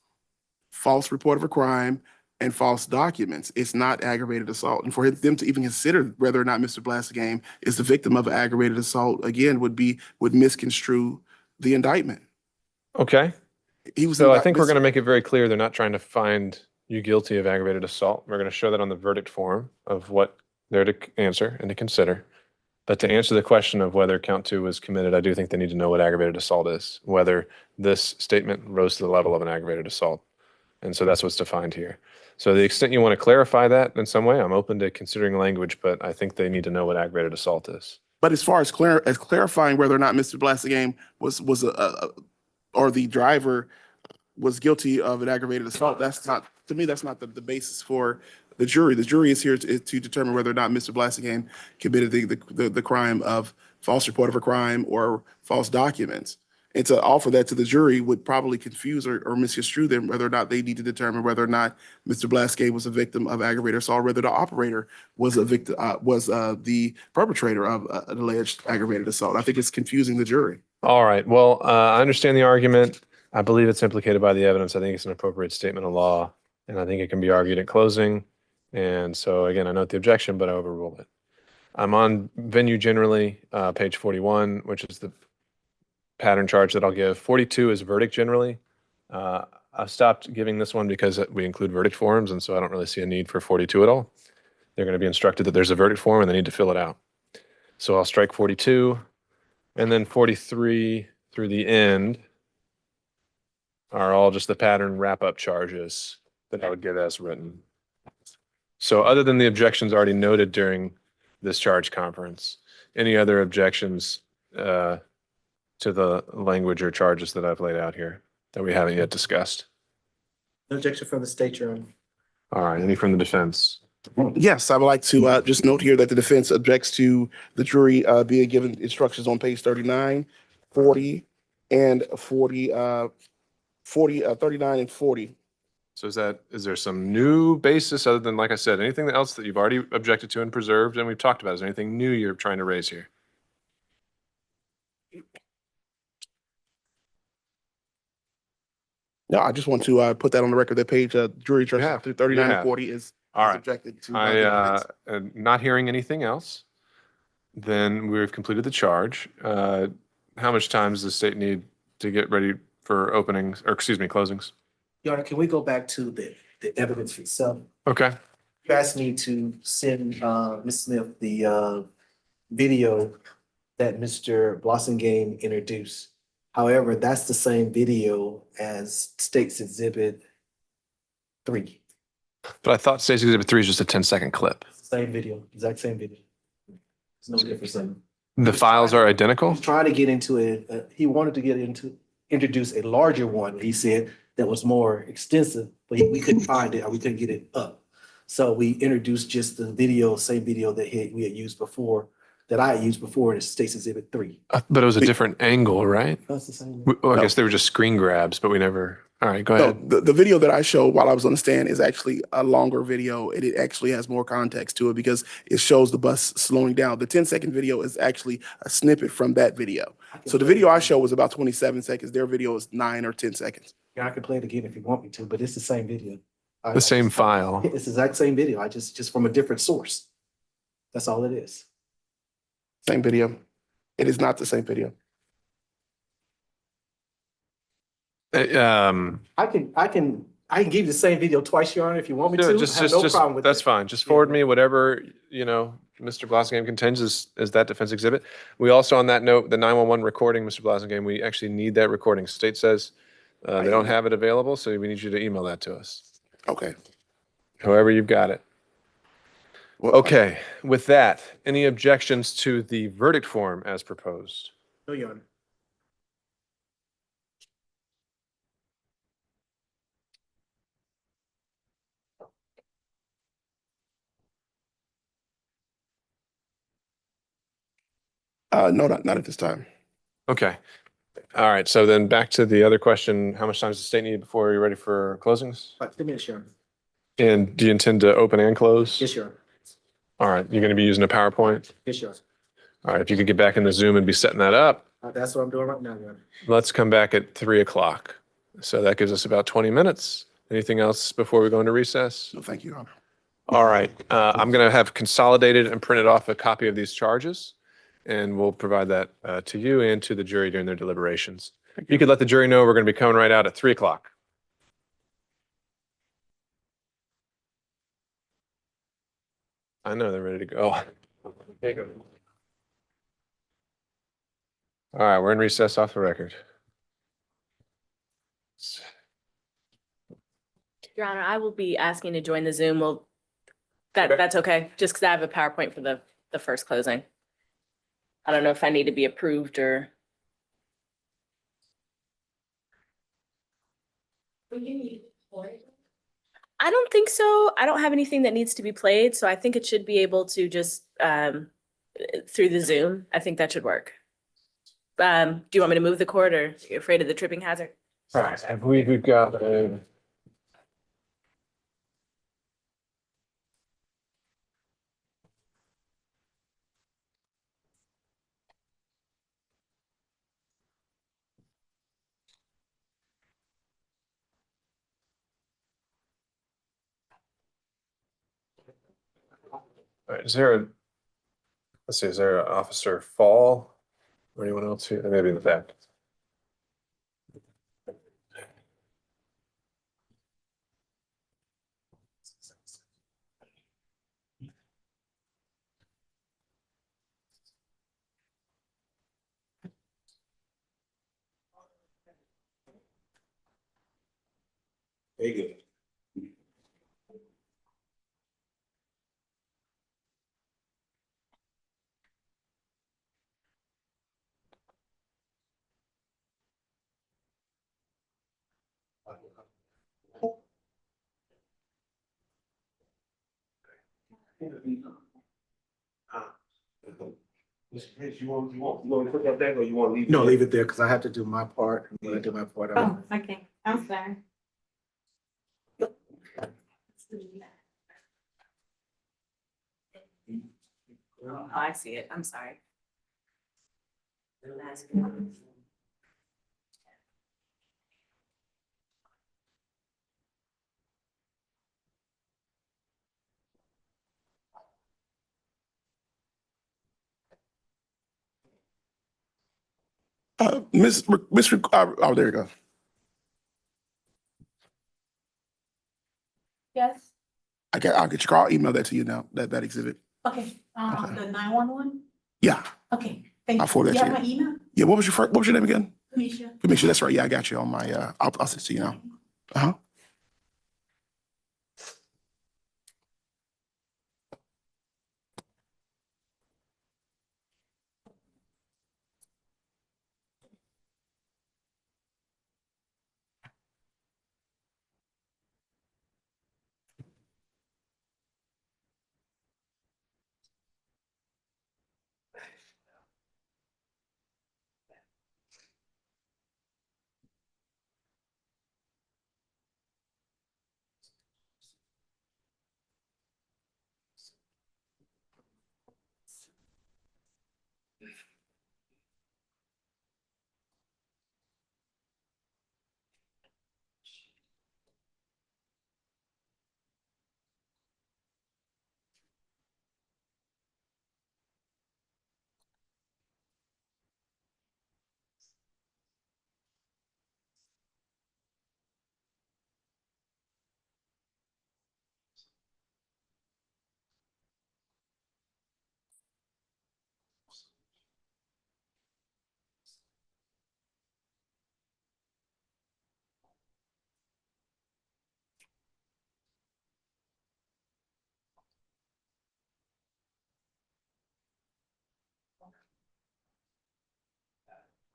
false report of a crime and false documents. It's not aggravated assault. And for them to even consider whether or not Mr. Blassingame is the victim of aggravated assault, again, would misconstrue the indictment. Okay. He was So I think we're going to make it very clear they're not trying to find you guilty of aggravated assault. We're going to show that on the verdict form of what they're to answer and to consider. But to answer the question of whether count 2 was committed, I do think they need to know what aggravated assault is, whether this statement rose to the level of an aggravated assault. And so that's what's defined here. So to the extent you want to clarify that in some way, I'm open to considering language, but I think they need to know what aggravated assault is. But as far as clarifying whether or not Mr. Blassingame or the driver was guilty of an aggravated assault, that's not the basis for the jury. The jury is here to determine whether or not Mr. Blassingame committed the crime of false report of a crime or false documents. And to offer that to the jury would probably confuse or misconstrue them, whether or not they need to determine whether or not Mr. Blassingame was a victim of aggravated assault, or whether the operator was a victim, the perpetrator of an alleged aggravated assault. I think it's confusing the jury. All right. Well, I understand the argument. I believe it's implicated by the evidence. I think it's an appropriate statement of law, and I think it can be argued at closing. And so, again, I note the objection, but I overrule it. I'm on venue generally, page 41, which is the pattern charge that I'll give. 42 is verdict generally. I've stopped giving this one because we include verdict forms, and so I don't really see a need for 42 at all. They're going to be instructed that there's a verdict form and they need to fill it out. So I'll strike 42, and then 43 through the end are all just the pattern wrap-up charges that I would give as written. So other than the objections already noted during this charge conference, any other objections to the language or charges that I've laid out here that we haven't yet discussed? No objection from the state, Your Honor. All right, any from the defense? Yes, I would like to just note here that the defense objects to the jury being given instructions on page 39, 40, and 39 and 40. So is there some new basis other than, like I said, anything else that you've already objected to and preserved and we've talked about? Is there anything new you're trying to raise here? No, I just want to put that on the record that page jury instructions have. through 39 You and have. 40 is All right. objected to. I am not hearing anything else. Then we've completed the charge. How much time does the state need to get ready for openings, or excuse me, closings? Your Honor, can we go back to the evidence itself? Okay. You asked me to send Ms. Smith the video that Mr. Blassingame introduced. However, that's the same video as State's Exhibit 3. But I thought State's Exhibit 3 is just a 10-second clip. Same video, exact same video. There's no difference in them. The files are identical? He's trying to get into it. He wanted to introduce a larger one, he said, that was more extensive, but we couldn't find it or we couldn't get it up. So we introduced just the video, same video that we had used before, that I had used before in State's Exhibit 3. But it was a different angle, right? That's the same. Well, I guess they were just screen grabs, but we never. All right, go No, ahead. the video that I showed while I was on the stand is actually a longer video, and it actually has more context to it because it shows the bus slowing down. The 10-second video is actually a snippet from that video. So the video I showed was about 27 seconds. Their video is 9 or 10 seconds. Yeah, I can play it again if you want me to, but it's the same video. The same file. It's the exact same video. I just from a different source. That's all it is. Same video. It is not the same video. I can give you the same video twice, Your Honor, if you want me to. Just, I have no problem with that's it. fine. Just forward me whatever, Mr. Blassingame contends is that defense exhibit. We also, on that note, the 911 recording, Mr. Blassingame, we actually need that recording. State says they don't have it available, so we need you to email that to us. Okay. However you've got it. Well, Okay, with that, any objections to the verdict form as proposed? No, Your Honor. No, not at this time. Okay. All right, so then back to the other question, how much time does the state need before you're ready for closings? 5 minutes, Your Honor. And do you intend to open and close? Yes, Your Honor. All right, you're going to be using a PowerPoint? Yes, Your Honor. All right, if you could get back in the Zoom and be setting that up, That's what I'm doing right now, Your Honor. let's come back at 3 o'clock. So that gives us about 20 minutes. Anything else before we go into recess? No, thank you, Your Honor. All right, I'm going to have consolidated and printed off a copy of these charges, and we'll provide that to you and to the jury during their deliberations. You could let the jury know we're going to be coming right out at 3 o'clock. I know they're ready to go. Okay, go. All right, we're in recess off the record. Your Honor, I will be asking to join the Zoom. That's okay, just because I have a PowerPoint for the first closing. I don't know if I need to be approved or. I don't think so. I don't have anything that needs to be played, so I think it should be able to just through the Zoom. I think that should work. Do you want me to move the cord, or are you afraid of the tripping hazard? All right, I believe we've got all right, let's see, is there an Officer Fall or anyone else here? Maybe in the back. Very good. Mr. Prince, you want to put that back or you want to leave? No, leave it there because I have to do my part. When I do my part, I'm. Oh, okay, I'm sorry. Oh, I see it, I'm sorry. Oh, there you go. Yes. I'll get your call, email that to you now, that exhibit. Okay, Okay. the 911? Yeah, Okay, thank you. I'll forward that You to have you. my email? Yeah, what was your name again? Kamisha. Make sure that's right. Yeah, I got you on my, I'll send it to you now. Uh-huh.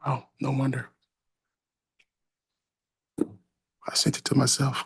Oh, no wonder. I sent it to myself.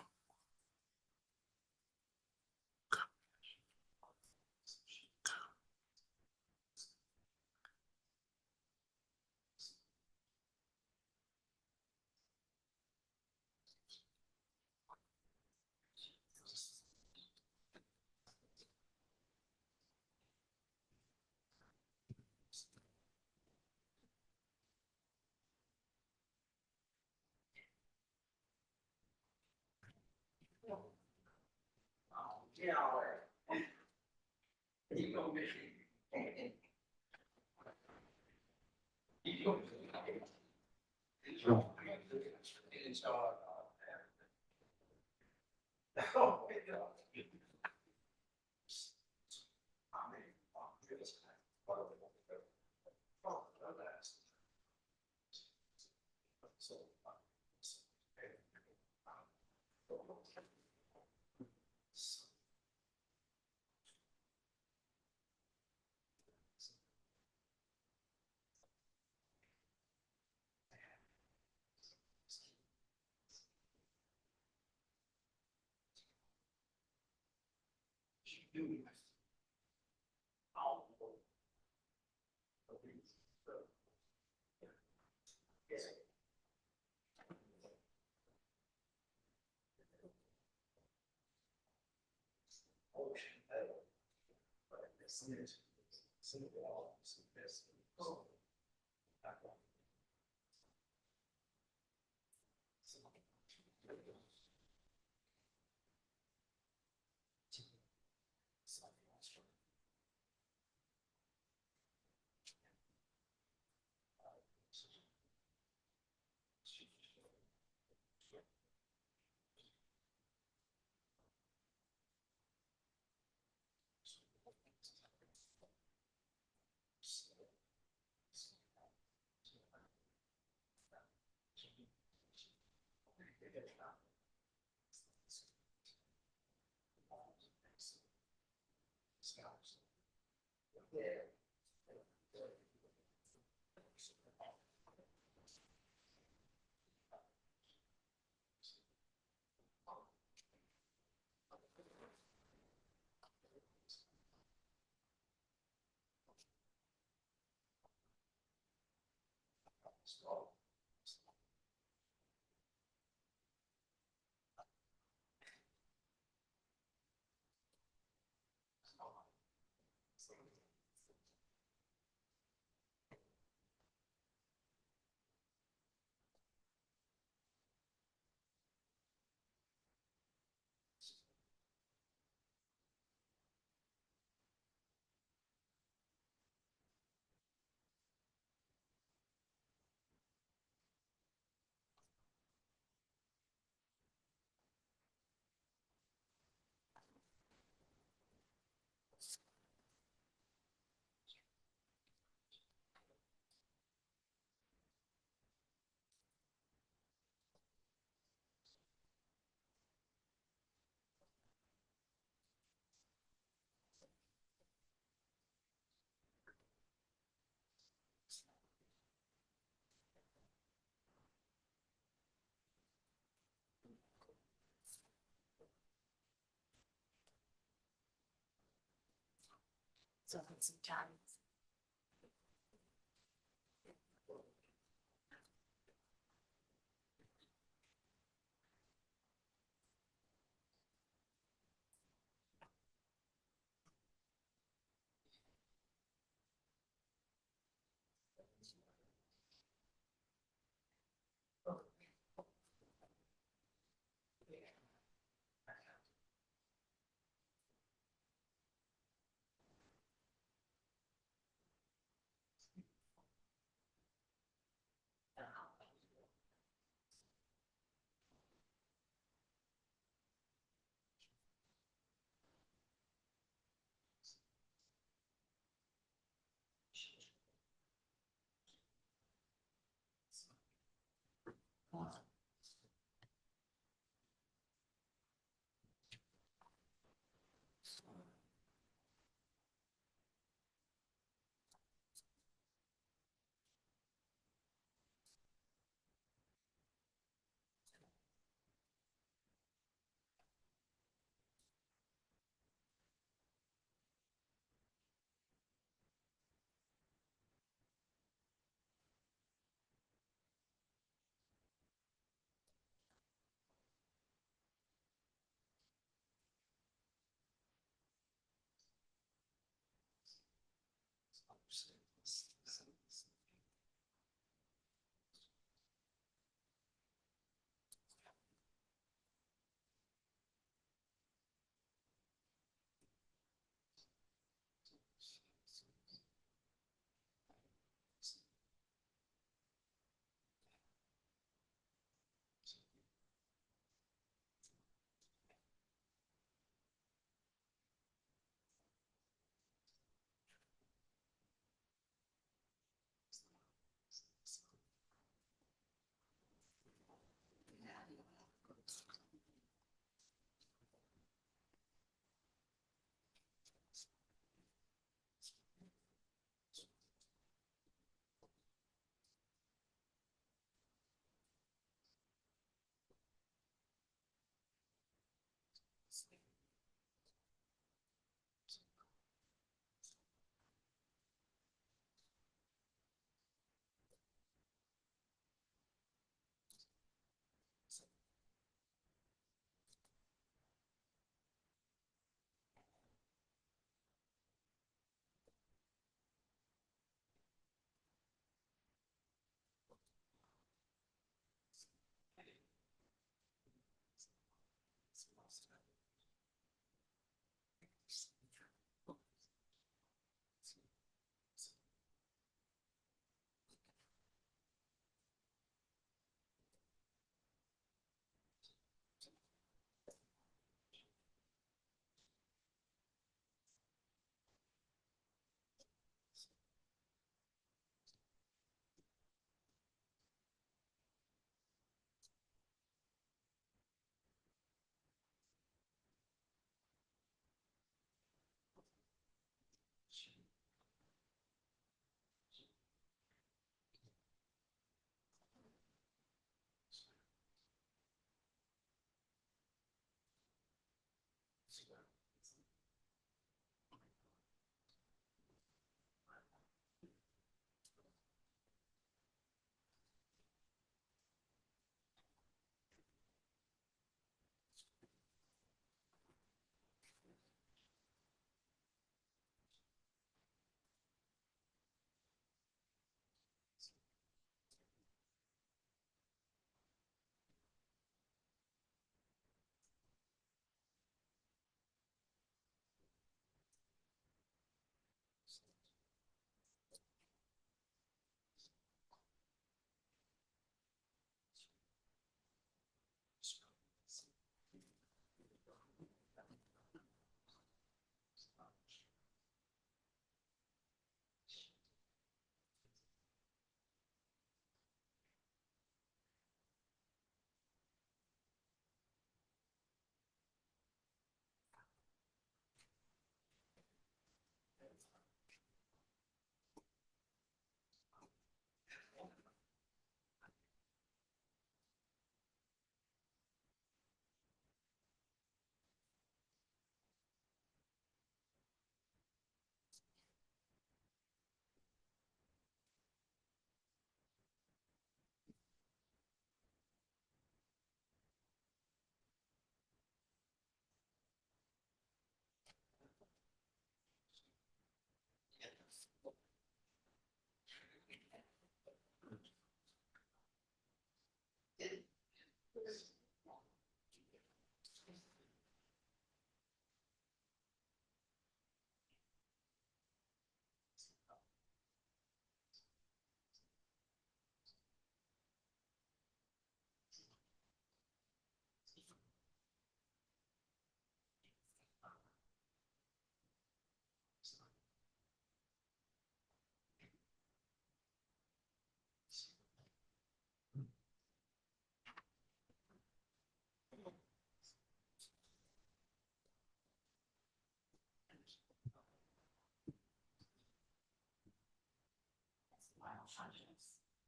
So sometimes.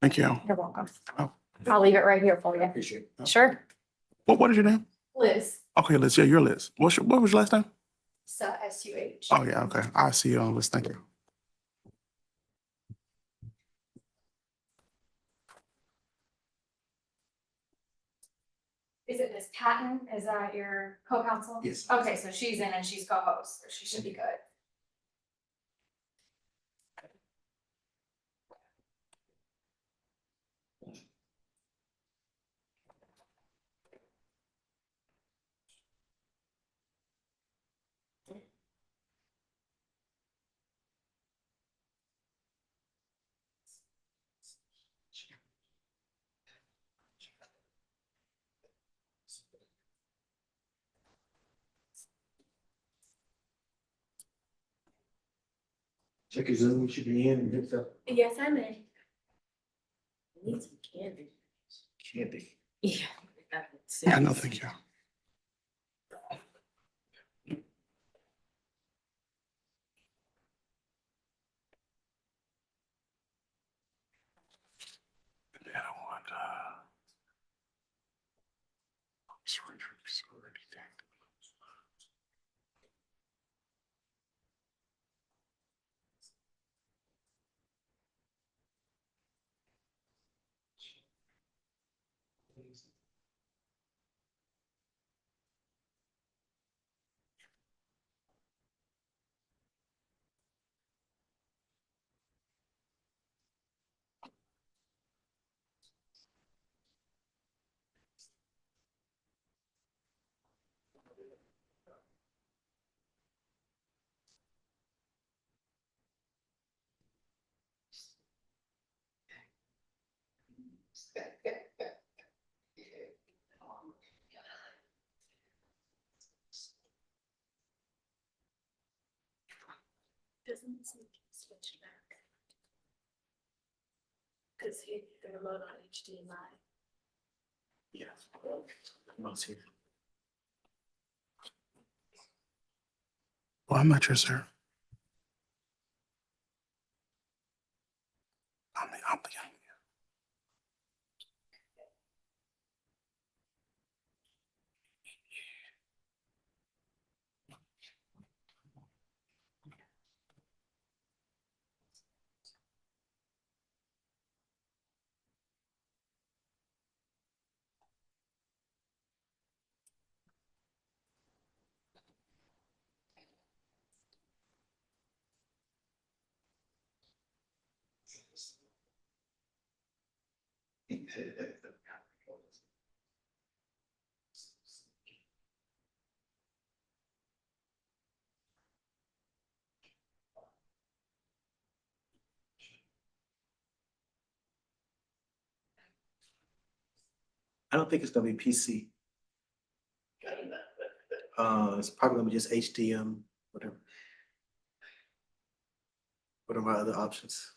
Thank you. You're welcome. Oh. I'll leave it right here for you. Appreciate it. Sure. What is your name? Liz. Okay, Liz. Yeah, you're Liz. What was your last name? SUH. Oh, yeah, okay. I see you on Liz. Thank you. Is it Miss Patton? Is that your co-counsel? Yes. Okay, so she's in and she's co-host, so she should be good. Check your Zoom, should be in and good stuff. Yes, I may. Need some candy. Candy. Yeah. Yeah, no, thank you. I don't want, Doesn't this need to be switched back? Cause the remote on HDMI. Yeah. Remote's here. well, I'm not sure, sir. I'm the I don't think it's gonna be PC. It's probably gonna be just HDM, whatever. What are my other options?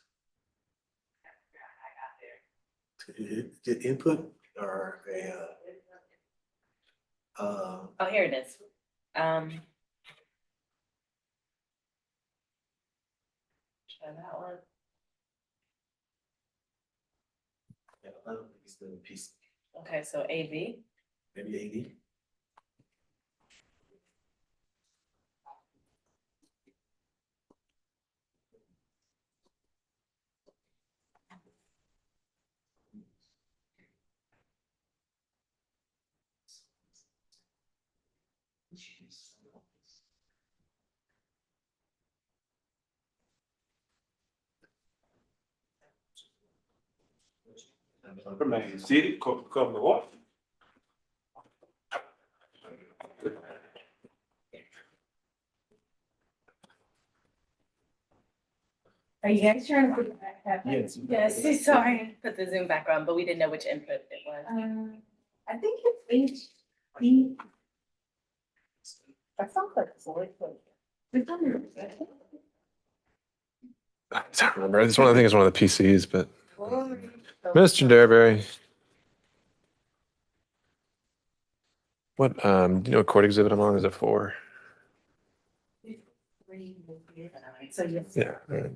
To input or Oh, here it is. Try that one. yeah, I don't think it's gonna be PC, Okay, so AV. maybe AD. Remain seated, cover the what? Are you guys trying to put it back? Yes. Yes, sorry. Put the Zoom background, but we didn't know which input it was. I think it's HD. That sounds like it's always good. I don't remember. It's one, I think it's one of the PCs, but Mr. Derrick, what, do you know what court exhibit I'm on? Is it 4? So yes. Yeah. All right.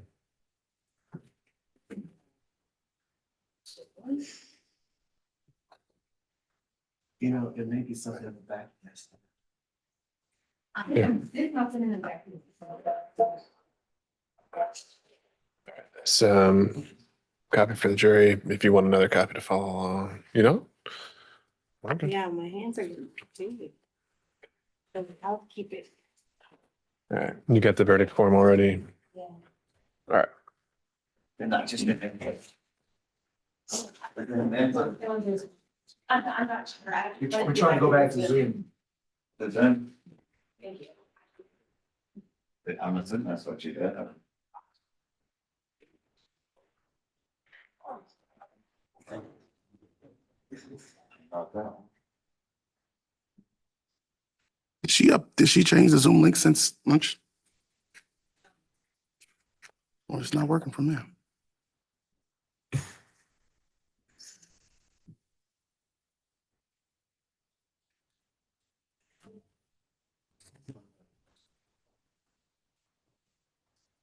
You know, it may be something in the back. There's nothing in the back. It's copy for the jury if you want another copy to follow along, you know? Okay. Yeah, my hands are too. So I'll keep it. All right, you got the verdict form already? Yeah. All right. They're not just. I'm not sure. We're trying to go back to Zoom. The Zoom? Thank you. I'm assuming that's what you did. Did she change the Zoom link since lunch? Or it's not working from there?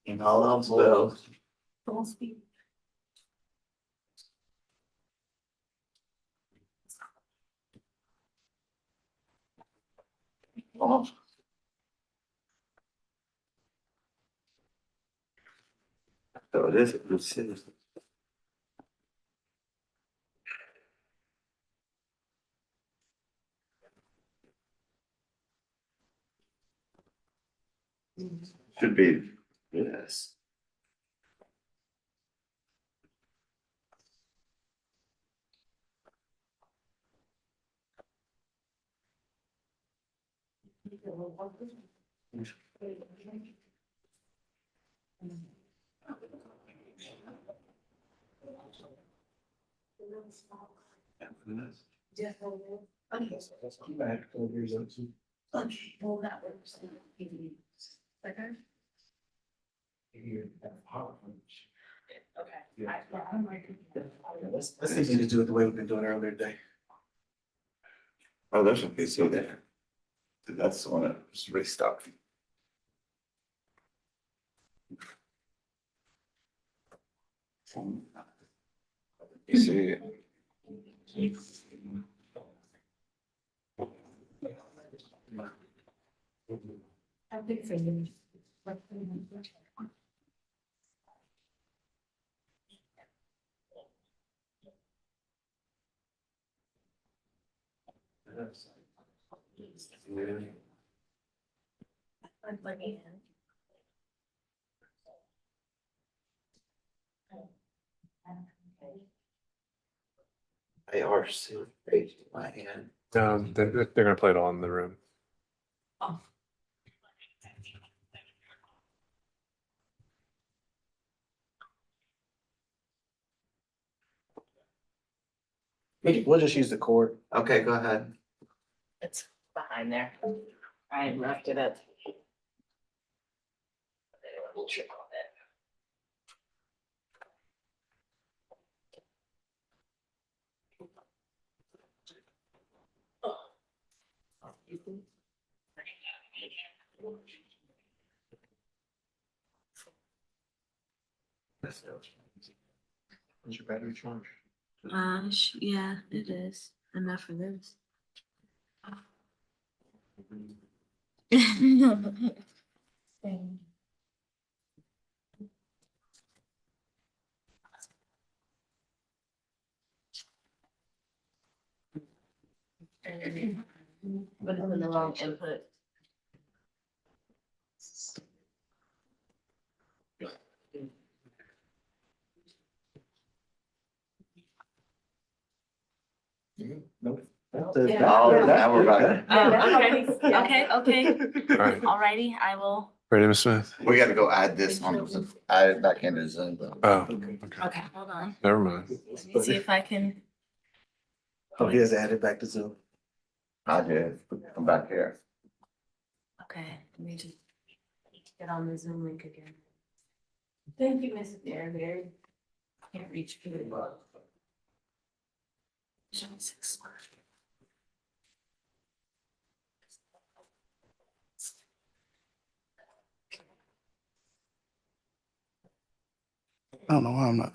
In all else fails. Don't speak. Oh. So it is a good citizen. Should be, yes. Well, that works. Okay. Let's easy to do it the way we've been doing it earlier today. Oh, there's a PC there. That's the one that was restocked. You see it. I think for you. I'm plugging in. They are so crazy, my hand. They're gonna play it all in the room. We'll just use the cord. Okay, go ahead. It's behind there. I left it up. We'll check on it. Is your battery charged? Yeah, it is. Enough for this. But it's in the wrong input. Nope. Oh, now we're back. Okay. All right, Alrighty, I will. ready, Ms. Smith? We gotta go add this on, add it back into Zoom. Oh, okay, Okay, hold on. never mind. Let me see if I can. Oh, he has added back to Zoom. I did, come back here. Okay, let me just get on the Zoom link again. Thank you, Mrs. Derrick. Can't reach you. I don't know why I'm not.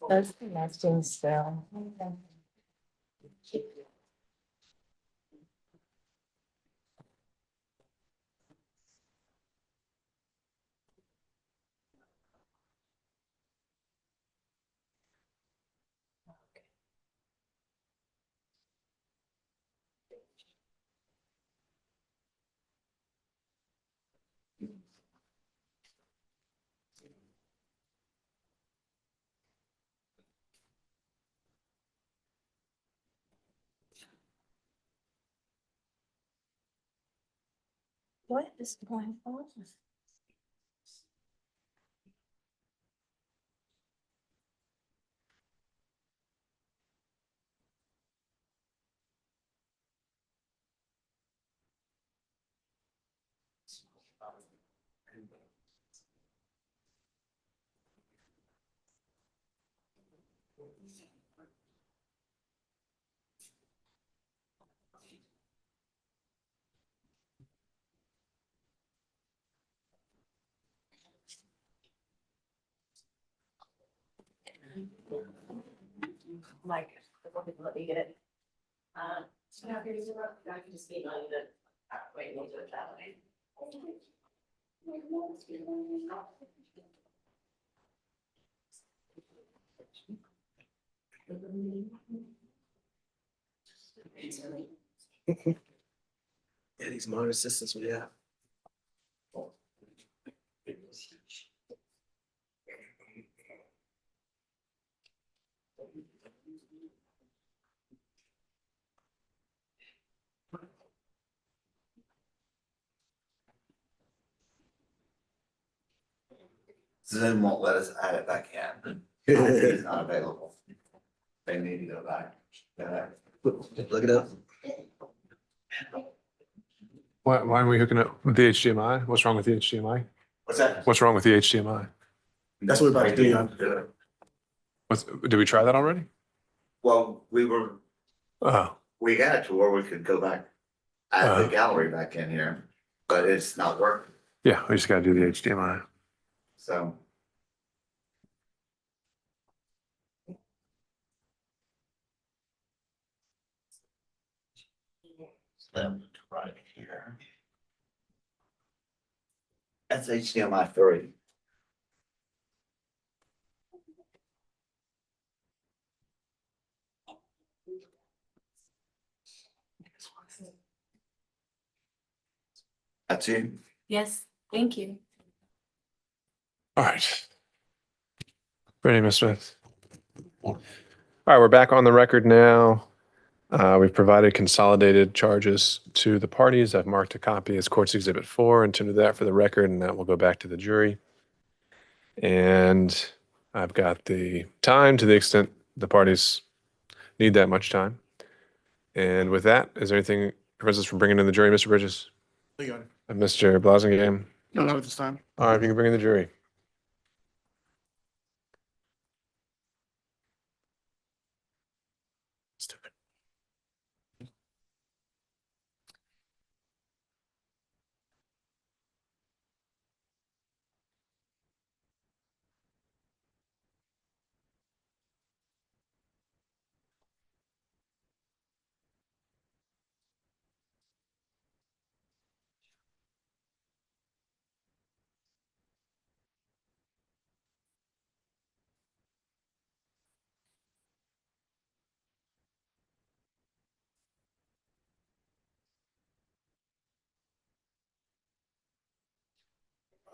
That's connecting still. What is going on? Like, let me get it. So now here's your, I can just email you the, wait, we'll do it that way. Yeah, these monitor systems we have. Zoom won't let us add it back in. It's not available. They need to go back. Look it up. Why are we hooking up with the HDMI? What's wrong with the HDMI? What's that? What's wrong with the HDMI? That's what we're about to do. Did we try that already? Well, Oh, we got it to where we could go back, add the gallery back in here, but it's not working, yeah, we just gotta do the HDMI. so. Right here. That's HDMI 3. That's you. Yes, thank you. All right. Ready, Ms. Smith? All right, we're back on the record now. We've provided consolidated charges to the parties. I've marked a copy as Court's Exhibit 4 and to that for the record, and that will go back to the jury. And I've got the time to the extent the parties need that much time. And with that, is there anything prevents us from bringing in the jury, Mr. Bridges? You got it. And Mr. Blassingame? No, not at this time. All right, if you can bring in the jury.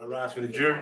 I rise for the jury.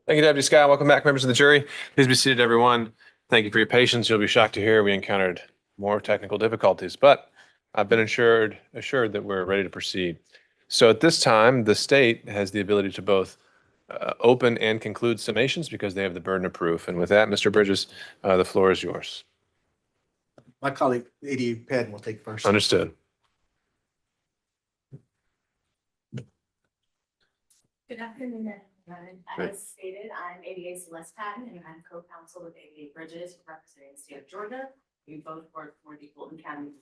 Thank you, Deputy Scott. Welcome back, members of the jury. Please be seated, everyone. Thank you for your patience. You'll be shocked to hear we encountered more technical difficulties, but I've been assured that we're ready to proceed. So at this time, the state has the ability to both open and conclude summations because they have the burden of proof. And with that, Mr. Bridges, the floor is yours. My colleague, AD Patton, will take first. Understood. Good afternoon, everyone. As stated, I'm ADA Celeste Patton, and I'm co-counsel with ADA Bridges representing the state of Georgia. We both work for the Fulton County.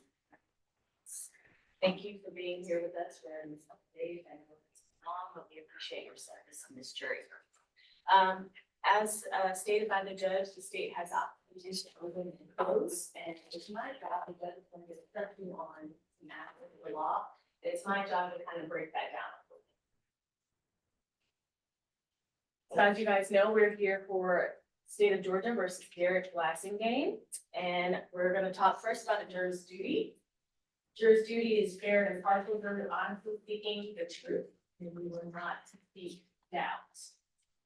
Thank you for being here with us for this update. I know it's long, but we appreciate your service on this jury. As stated by the judge, the state has opportunities to open and close, and it's my job, the judge is going to get started on the law. It's my job to kind of break that down. So as you guys know, we're here for State of Georgia versus Derrick Blassingame, and we're going to talk first about the juror's duty. Juror's duty is fair and impartial, honestly speaking the truth, and we will not speak doubts.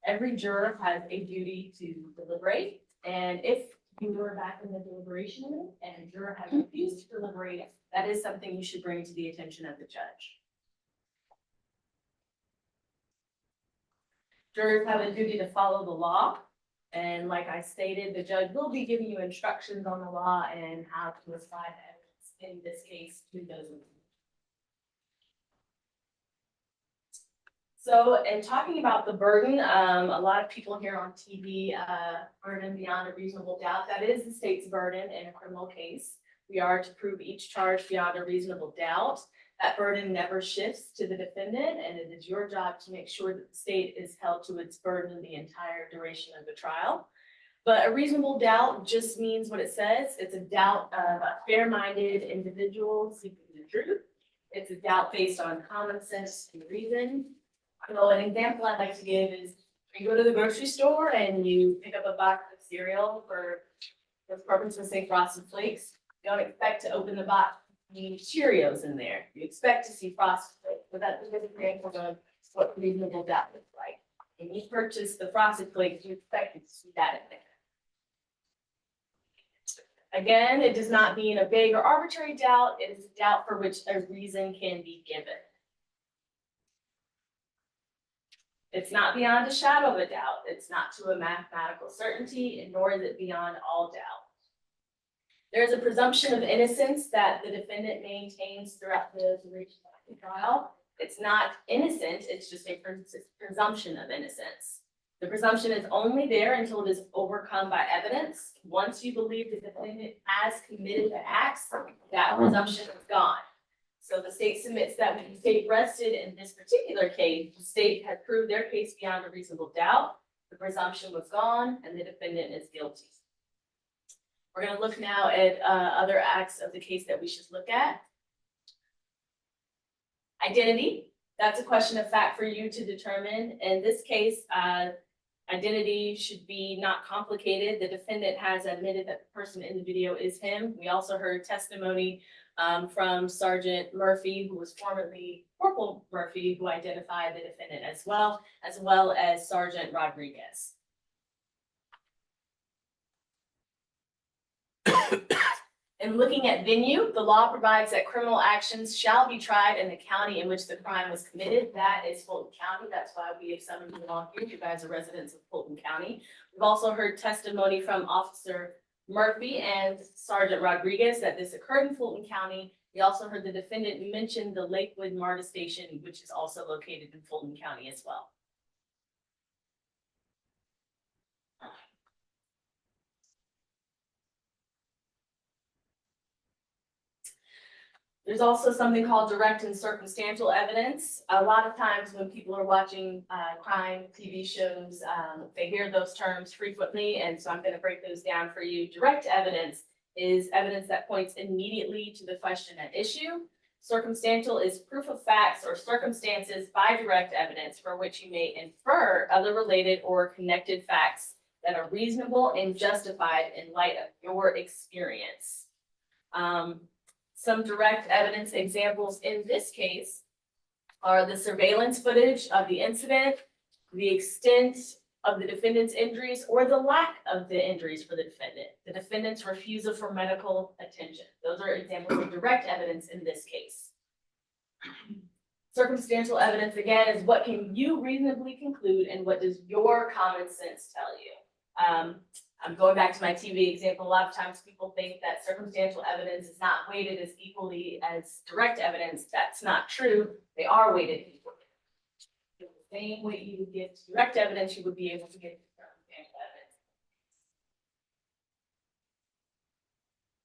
Every juror has a duty to deliberate, and if you were back in the deliberation room and a juror has refused to deliberate, that is something you should bring to the attention of the judge. Jurors have a duty to follow the law. And like I stated, the judge will be giving you instructions on the law and how to assign evidence in this case to those. So, in talking about the burden, a lot of people here on TV, burden beyond a reasonable doubt, that is the state's burden in a criminal case. We are to prove each charge beyond a reasonable doubt. That burden never shifts to the defendant, and it is your job to make sure that the state is held to its burden the entire duration of the trial. But a reasonable doubt just means what it says. It's a doubt of a fair-minded individual seeking the truth. It's a doubt based on common sense and reason. So an example I'd like to give is you go to the grocery store and you pick up a box of cereal for purpose of say Frosted Flakes. You don't expect to open the box. Need Cheerios in there. You expect to see Frosted Flakes, but that's a good example of what reasonable doubt looks like. When you purchase the Frosted Flakes, you expect to see that in there. Again, it does not mean a vague or arbitrary doubt. It is a doubt for which a reason can be given. It's not beyond a shadow of a doubt. It's not to a mathematical certainty, and nor is it beyond all doubt. There's a presumption of innocence that the defendant maintains throughout the duration of the trial. It's not innocent, it's just a presumption of innocence. The presumption is only there until it is overcome by evidence. Once you believe the defendant has committed the acts, that presumption is gone. So the state submits that when the state rested in this particular case, the state had proved their case beyond a reasonable doubt. The presumption was gone and the defendant is guilty. We're going to look now at other acts of the case that we should look at. Identity, that's a question of fact for you to determine. In this case, identity should be not complicated. The defendant has admitted that the person in the video is him. We also heard testimony from Sergeant Murphy, who was formerly Corporal Murphy, who identified the defendant as well as Sergeant Rodriguez. In looking at venue, the law provides that criminal actions shall be tried in the county in which the crime was committed. That is Fulton County. That's why we have summoned you all here. You guys are residents of Fulton County. We've also heard testimony from Officer Murphy and Sergeant Rodriguez that this occurred in Fulton County. We also heard the defendant mention the Lakewood MARTA station, which is also located in Fulton County as well. There's also something called direct and circumstantial evidence. A lot of times when people are watching crime TV shows, they hear those terms frequently, and so I'm going to break those down for you. Direct evidence is evidence that points immediately to the question at issue. Circumstantial is proof of facts or circumstances by direct evidence for which you may infer other related or connected facts that are reasonable and justified in light of your experience. Some direct evidence examples in this case are the surveillance footage of the incident, the extent of the defendant's injuries, or the lack of the injuries for the defendant's refusal for medical attention. Those are examples of direct evidence in this case. Circumstantial evidence, again, is what can you reasonably conclude and what does your common sense tell you? I'm going back to my TV example. A lot of times people think that circumstantial evidence is not weighted as equally as direct evidence. That's not true. They are weighted equally. The same weight you would give to direct evidence, you would be able to give to circumstantial evidence.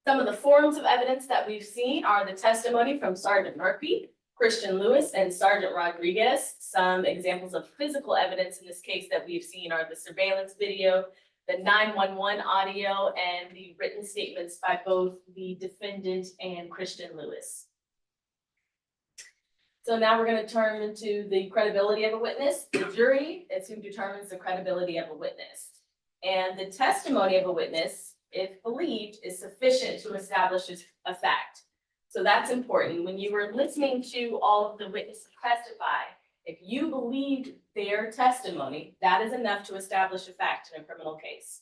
Some of the forms of evidence that we've seen are the testimony from Sergeant Murphy, Christian Lewis, and Sergeant Rodriguez. Some examples of physical evidence in this case that we've seen are the surveillance video, the 911 audio, and the written statements by both the defendant and Christian Lewis. So now we're going to turn into the credibility of a witness. The jury is who determines the credibility of a witness. And the testimony of a witness, if believed, is sufficient to establish a fact. So that's important. When you were listening to all of the witnesses testify, if you believed their testimony, that is enough to establish a fact in a criminal case.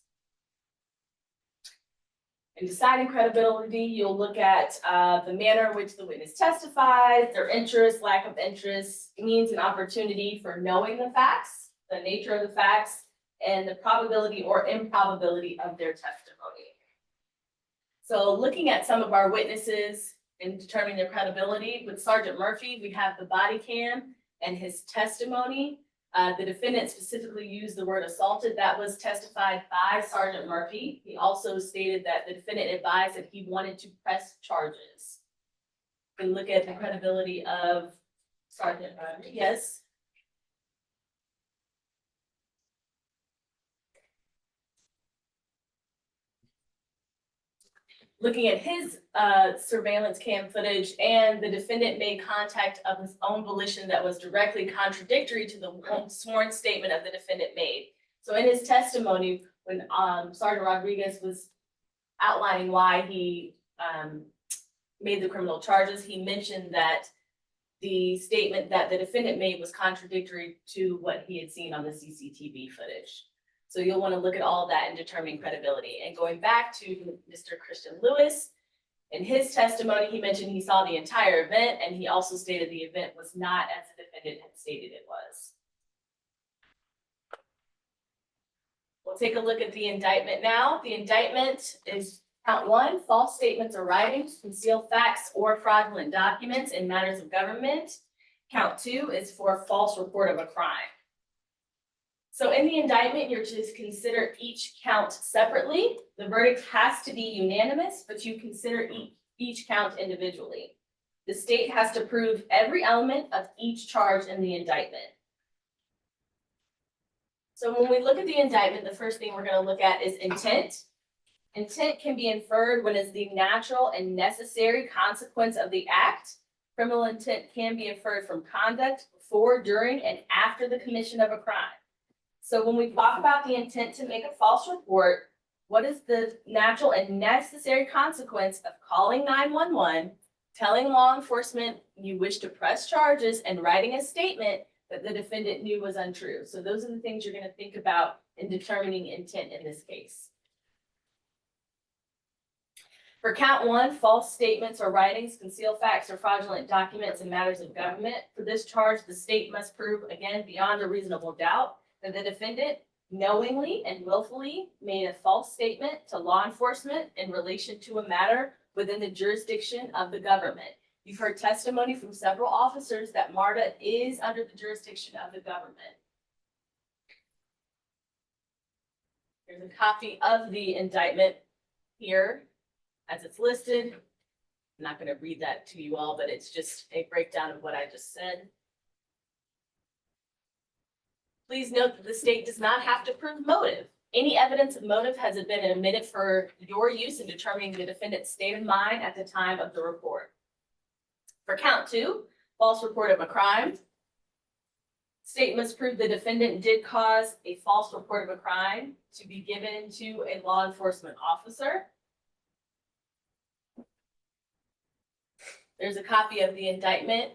In deciding credibility, you'll look at the manner in which the witness testifies, their interest, lack of interest, means and opportunity for knowing the facts, the nature of the facts, and the probability or improbability of their testimony. So looking at some of our witnesses and determining their credibility, with Sergeant Murphy, we have the body cam and his testimony. The defendant specifically used the word assaulted. That was testified by Sergeant Murphy. He also stated that the defendant advised that he wanted to press charges. You can look at the credibility of Sergeant Rodriguez. Looking at his surveillance cam footage, and the defendant made contact of his own volition that was directly contradictory to the sworn statement of the defendant made. So in his testimony, when Sergeant Rodriguez was outlining why he made the criminal charges, he mentioned that the statement that the defendant made was contradictory to what he had seen on the CCTV footage. So you'll want to look at all of that in determining credibility. And going back to Mr. Christian Lewis, in his testimony, he mentioned he saw the entire event, and he also stated the event was not as the defendant had stated it was. We'll take a look at the indictment now. The indictment is count 1, false statements or writings, conceal facts or fraudulent documents in matters of government. Count 2 is for false report of a crime. So in the indictment, you're to consider each count separately. The verdict has to be unanimous, but you consider each count individually. The state has to prove every element of each charge in the indictment. So when we look at the indictment, the first thing we're going to look at is intent. Intent can be inferred when it's the natural and necessary consequence of the act. Criminal intent can be inferred from conduct before, during, and after the commission of a crime. So when we talk about the intent to make a false report, what is the natural and necessary consequence of calling 911, telling law enforcement you wish to press charges, and writing a statement that the defendant knew was untrue? So those are the things you're going to think about in determining intent in this case. For count 1, false statements or writings, conceal facts or fraudulent documents in matters of government. For this charge, the state must prove, again, beyond a reasonable doubt, that the defendant knowingly and willfully made a false statement to law enforcement in relation to a matter within the jurisdiction of the government. You've heard testimony from several officers that MARTA is under the jurisdiction of the government. Here's a copy of the indictment here as it's listed. I'm not going to read that to you all, but it's just a breakdown of what I just said. Please note that the state does not have to prove motive. Any evidence of motive has been omitted for your use in determining the defendant's state of mind at the time of the report. For count 2, false report of a crime. Statements prove the defendant did cause a false report of a crime to be given to a law enforcement officer. There's a copy of the indictment.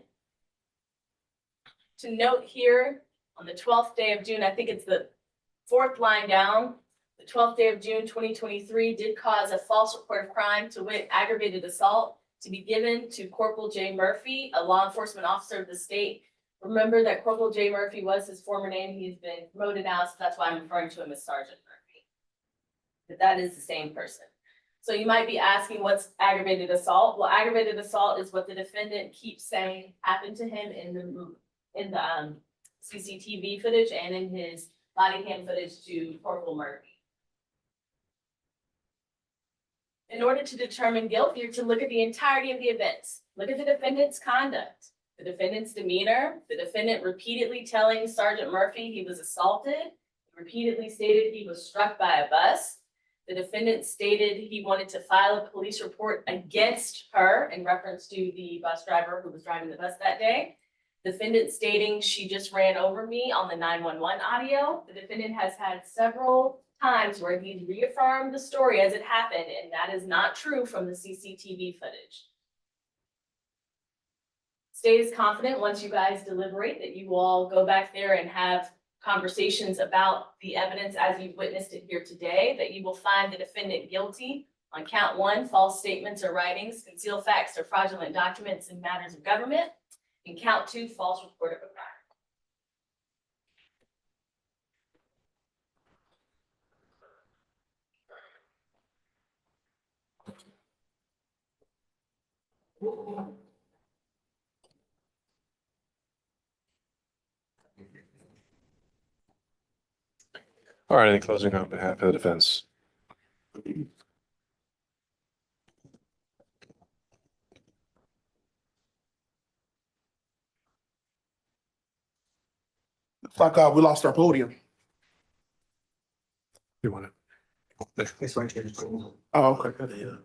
To note here, on the 12th day of June, I think it's the 4th line down, the 12th day of June 2023 did cause a false report of crime, to wit, aggravated assault, to be given to Corporal J. Murphy, a law enforcement officer of the state. Remember that Corporal J. Murphy was his former name. He's been promoted now, so that's why I'm referring to him as Sergeant Murphy. But that is the same person. So you might be asking, what's aggravated assault? Well, aggravated assault is what the defendant keeps saying happened to him in the CCTV footage and in his body cam footage to Corporal Murphy. In order to determine guilt, you're to look at the entirety of the events. Look at the defendant's conduct, the defendant's demeanor, the defendant repeatedly telling Sergeant Murphy he was assaulted, repeatedly stated he was struck by a bus. The defendant stated he wanted to file a police report against her in reference to the bus driver who was driving the bus that day. Defendant stating she just ran over me on the 911 audio. The defendant has had several times where he's reaffirmed the story as it happened, and that is not true from the CCTV footage. State is confident, once you guys deliberate, that you will all go back there and have conversations about the evidence as you've witnessed it here today, that you will find the defendant guilty on count 1, false statements or writings, concealed facts or fraudulent documents in matters of government, and count 2, false report of a crime. All right, any closing on behalf of the defense? It's like we lost our podium. You want it? It's right here. Oh, okay.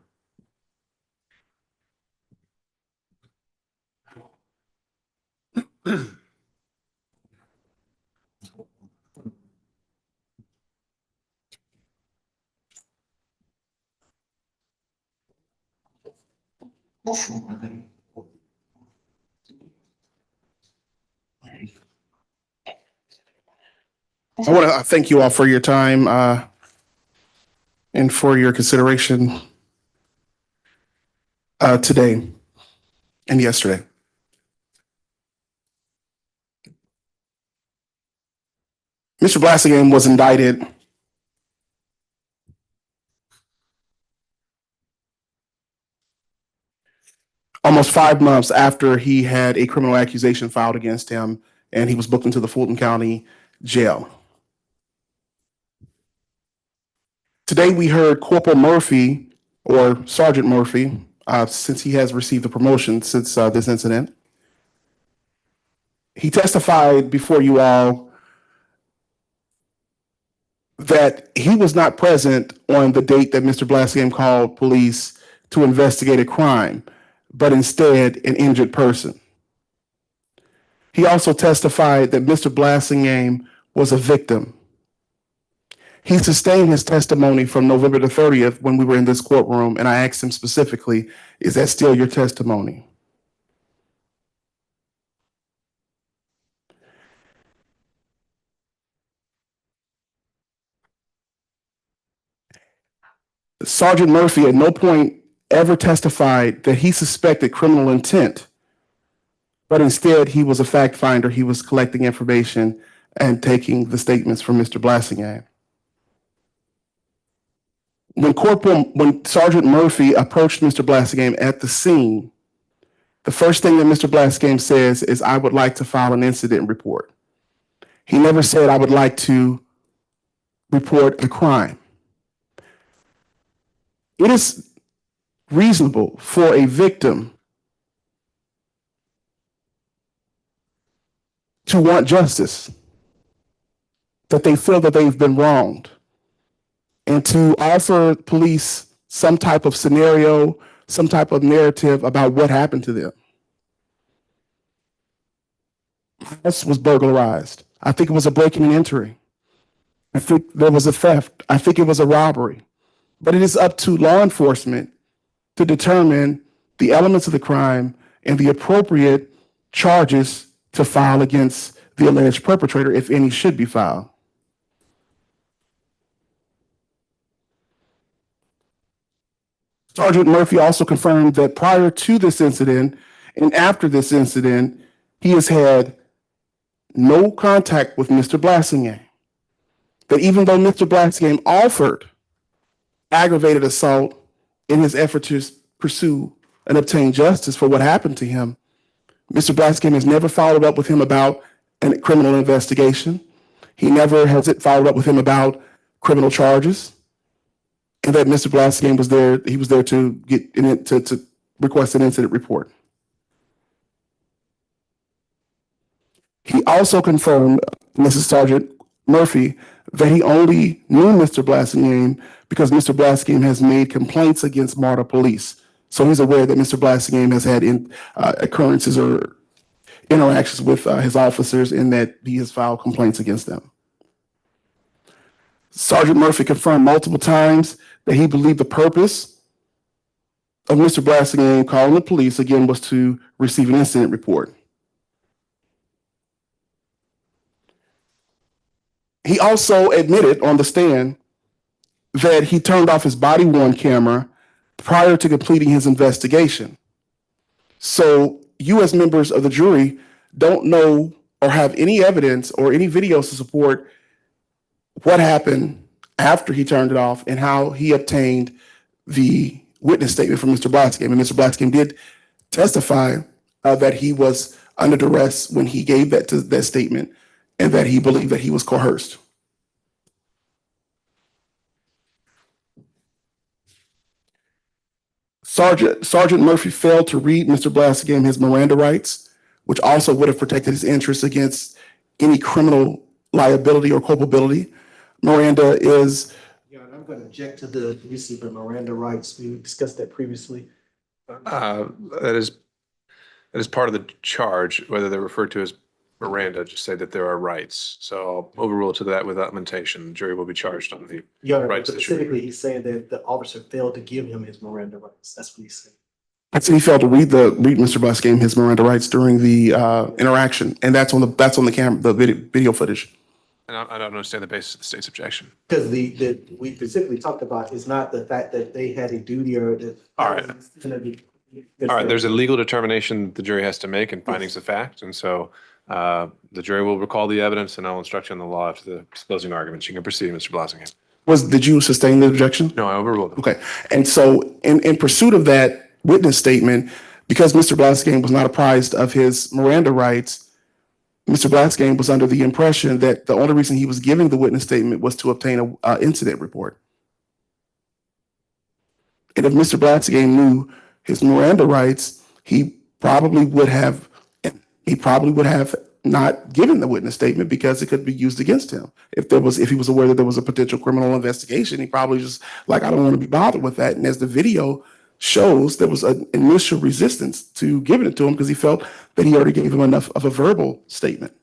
I want to thank you all for your time and for your consideration today and yesterday. Mr. Blassingame was indicted almost 5 months after he had a criminal accusation filed against him, and he was booked into the Fulton County Jail. Today, we heard Corporal Murphy, or Sergeant Murphy, since he has received a promotion since this incident. He testified before you all that he was not present on the date that Mr. Blassingame called police to investigate a crime, but instead an injured person. He also testified that Mr. Blassingame was a victim. He sustained his testimony from November the 30th when we were in this courtroom, and I asked him specifically, is that still your testimony? Sergeant Murphy at no point ever testified that he suspected criminal intent, but instead he was a fact finder. He was collecting information and taking the statements from Mr. Blassingame. When Sergeant Murphy approached Mr. Blassingame at the scene, the first thing that Mr. Blassingame says is, I would like to file an incident report. He never said, I would like to report a crime. It is reasonable for a victim to want justice, that they feel that they've been wronged. and to offer police some type of scenario, some type of narrative about what happened to them. My house was burglarized. I think it was a breaking and entering. I think there was a theft. I think it was a robbery. But it is up to law enforcement to determine the elements of the crime and the appropriate charges to file against the alleged perpetrator, if any should be filed. Sergeant Murphy also confirmed that prior to this incident and after this incident, he has had no contact with Mr. Blassingame. That even though Mr. Blassingame offered aggravated assault in his effort to pursue and obtain justice for what happened to him, Mr. Blassingame has never followed up with him about a criminal investigation. He never has followed up with him about criminal charges. And that Mr. Blassingame was there, he was there to get in it, to request an incident report. He also confirmed, Mrs. Sergeant Murphy, that he only knew Mr. Blassingame because Mr. Blassingame has made complaints against MARTA police. So he's aware that Mr. Blassingame has had occurrences or interactions with his officers and that he has filed complaints against them. Sergeant Murphy confirmed multiple times that he believed the purpose of Mr. Blassingame calling the police, again, was to receive an incident report. He also admitted on the stand that he turned off his body-worn camera prior to completing his investigation. So you as members of the jury don't know or have any evidence or any videos to support what happened after he turned it off and how he obtained the witness statement from Mr. Blassingame. And Mr. Blassingame did testify that he was under duress when he gave that statement and that he believed that he was coerced. Sergeant Murphy failed to read Mr. Blassingame his Miranda rights, which also would have protected his interests against any criminal liability or culpability. Miranda is... Yeah, I'm going to object to the use of the Miranda rights. We discussed that previously. That is part of the charge, whether they're referred to as Miranda, just say that there are rights. So I'll overrule to that without limitation. The jury will be charged on the rights. Specifically, he's saying that the officer failed to give him his Miranda rights. That's what he's saying. I said he failed to read Mr. Blassingame his Miranda rights during the interaction, and that's on the camera, the video footage. And I don't understand the basis of the state's objection. Because we specifically talked about is not the fact that they had a duty or that. All right. All right. There's a legal determination the jury has to make and findings of fact, and so the jury will recall the evidence, and I'll instruct you on the law after the closing arguments. You can proceed, Mr. Blassingame. Did you sustain the objection? No, I overruled them. Okay. And so in pursuit of that witness statement, because Mr. Blassingame was not apprised of his Miranda rights, Mr. Blassingame was under the impression that the only reason he was giving the witness statement was to obtain an incident report. And if Mr. Blassingame knew his Miranda rights, he probably would have not given the witness statement because it could be used against him. If he was aware that there was a potential criminal investigation, he probably just like, I don't want to be bothered with that. And as the video shows, there was an initial resistance to giving it to him because he felt that he already gave him enough of a verbal statement.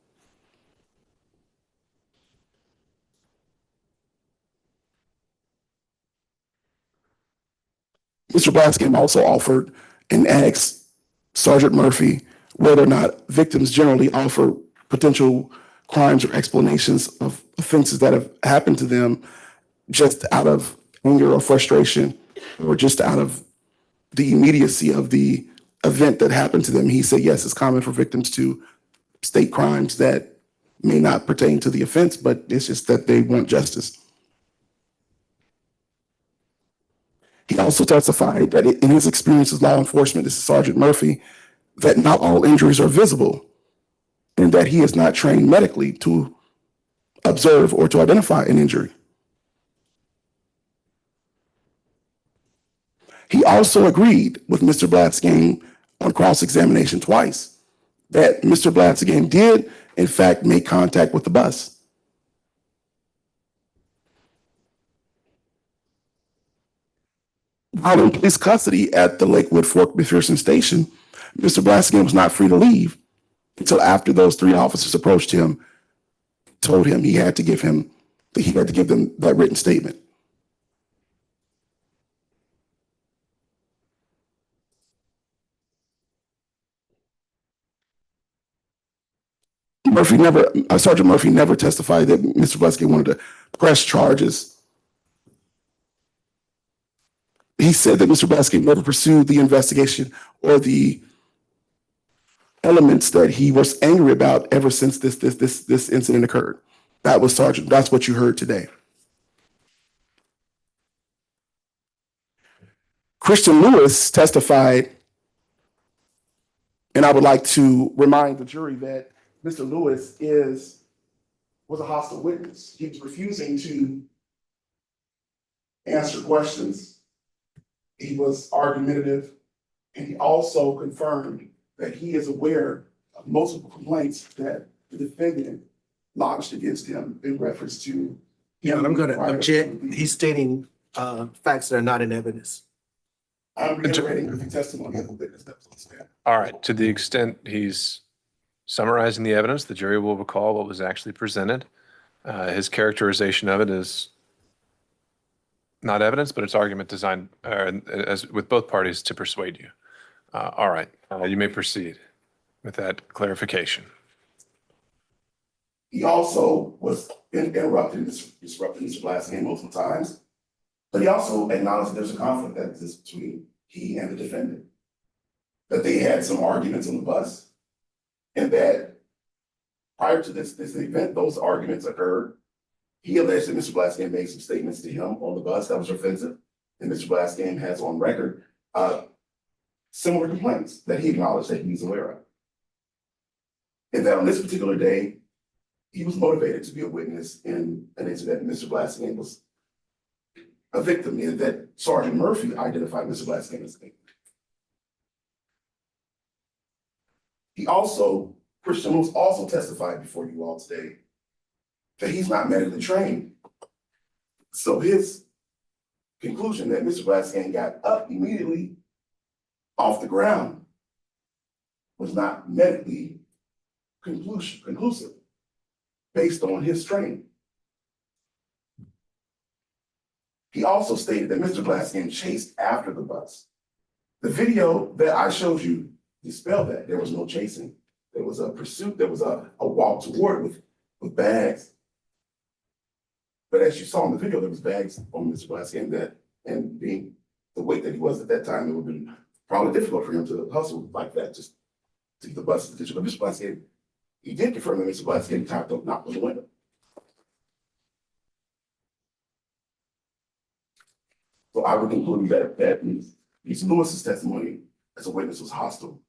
Mr. Blassingame also offered and asked Sergeant Murphy whether or not victims generally offer potential crimes or explanations of offenses that have happened to them just out of anger or frustration or just out of the immediacy of the event that happened to them. He said, yes, it's common for victims to state crimes that may not pertain to the offense, but it's just that they want justice. He also testified that in his experience as law enforcement, this is Sergeant Murphy, that not all injuries are visible and that he is not trained medically to observe or to identify an injury. He also agreed with Mr. Blassingame on cross-examination twice that Mr. Blassingame did, in fact, make contact with the bus. While in police custody at the Lakewood Fort McPherson station, Mr. Blassingame was not free to leave until after those 3 officers approached him, told him he had to give them that written statement. Sergeant Murphy never testified that Mr. Blassingame wanted to press charges. He said that Mr. Blassingame never pursued the investigation or the elements that he was angry about ever since this incident occurred. That's what you heard today. Christian Lewis testified, and I would like to remind the jury that Mr. Lewis was a hostile witness. He was refusing to answer questions. He was argumentative, and he also confirmed that he is aware of multiple complaints that the defendant lodged against him in reference to. Yeah, and I'm going to object. He's stating facts that are not in evidence. I'm reiterating the testimony of the witness that was on stand. All right. To the extent he's summarizing the evidence, the jury will recall what was actually presented. His characterization of it is not evidence, but it's argument designed, as with both parties, to persuade you. All right. You may proceed with that clarification. He also was disrupting Mr. Blassingame multiple times, but he also acknowledged that there's a conflict that exists between he and the defendant, that they had some arguments on the bus, and that prior to this event, those arguments occurred. He alleged that Mr. Blassingame made some statements to him on the bus that was offensive, and Mr. Blassingame has on record similar complaints that he acknowledged that he's aware of. And that on this particular day, he was motivated to be a witness in an incident Mr. Blassingame was a victim in, that Sergeant Murphy identified Mr. Blassingame as a victim. Christian Lewis also testified before you all today that he's not medically trained. So his conclusion that Mr. Blassingame got up immediately off the ground was not medically conclusive based on his training. He also stated that Mr. Blassingame chased after the bus. The video that I showed you dispelled that. There was no chasing. There was a pursuit. There was a walk toward with bags. But as you saw in the video, there was bags on Mr. Blassingame and being the weight that he was at that time, it would have been probably difficult for him to hustle like that just to get the bus attention. But Mr. Blassingame, he did confirm that Mr. Blassingame knocked on the window. So I would conclude that Mr. Lewis's testimony as a witness was hostile.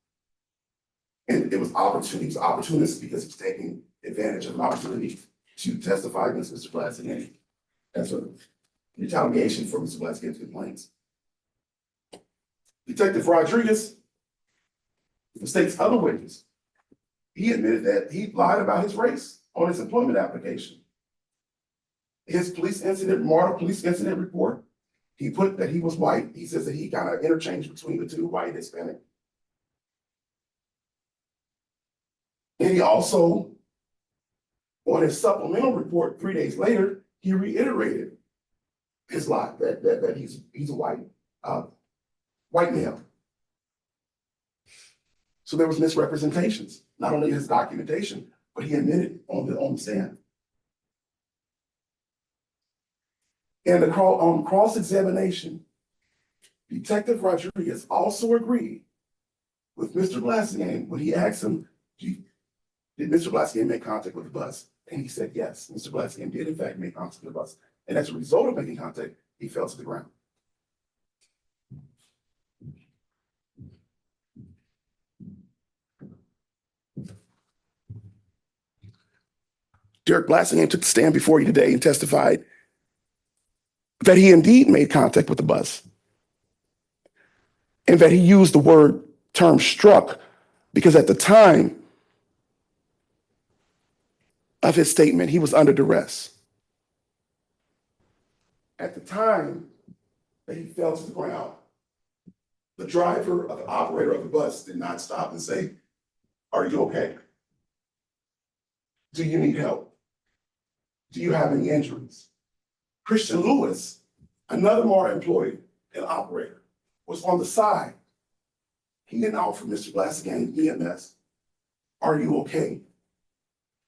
And it was opportunity. He was opportunistic because he was taking advantage of an opportunity to testify against Mr. Blassingame as a retaliation for Mr. Blassingame's complaints. Detective Rodriguez, the state's other witness, he admitted that he lied about his race on his employment application. His model police incident report, he put that he was white. He says that he kind of interchanged between the two, white and Hispanic. And he also, on his supplemental report 3 days later, he reiterated his lie that he's a white male. So there was misrepresentations, not only his documentation, but he admitted on the stand. And on cross-examination, Detective Rodriguez also agreed with Mr. Blassingame when he asked him, did Mr. Blassingame make contact with the bus? And he said, yes, Mr. Blassingame did in fact make contact with the bus. And as a result of making contact, he fell to the ground. Derrick Blassingame took the stand before you today and testified that he indeed made contact with the bus and that he used the term struck because at the time of his statement, he was under duress. At the time that he fell to the ground. The driver or the operator of the bus did not stop and say, "Are you okay? Do you need help? Do you have any injuries?" Christian Lewis, another MARTA employee and operator, was on the side. He didn't offer Mr. Blassingame EMS. "Are you okay?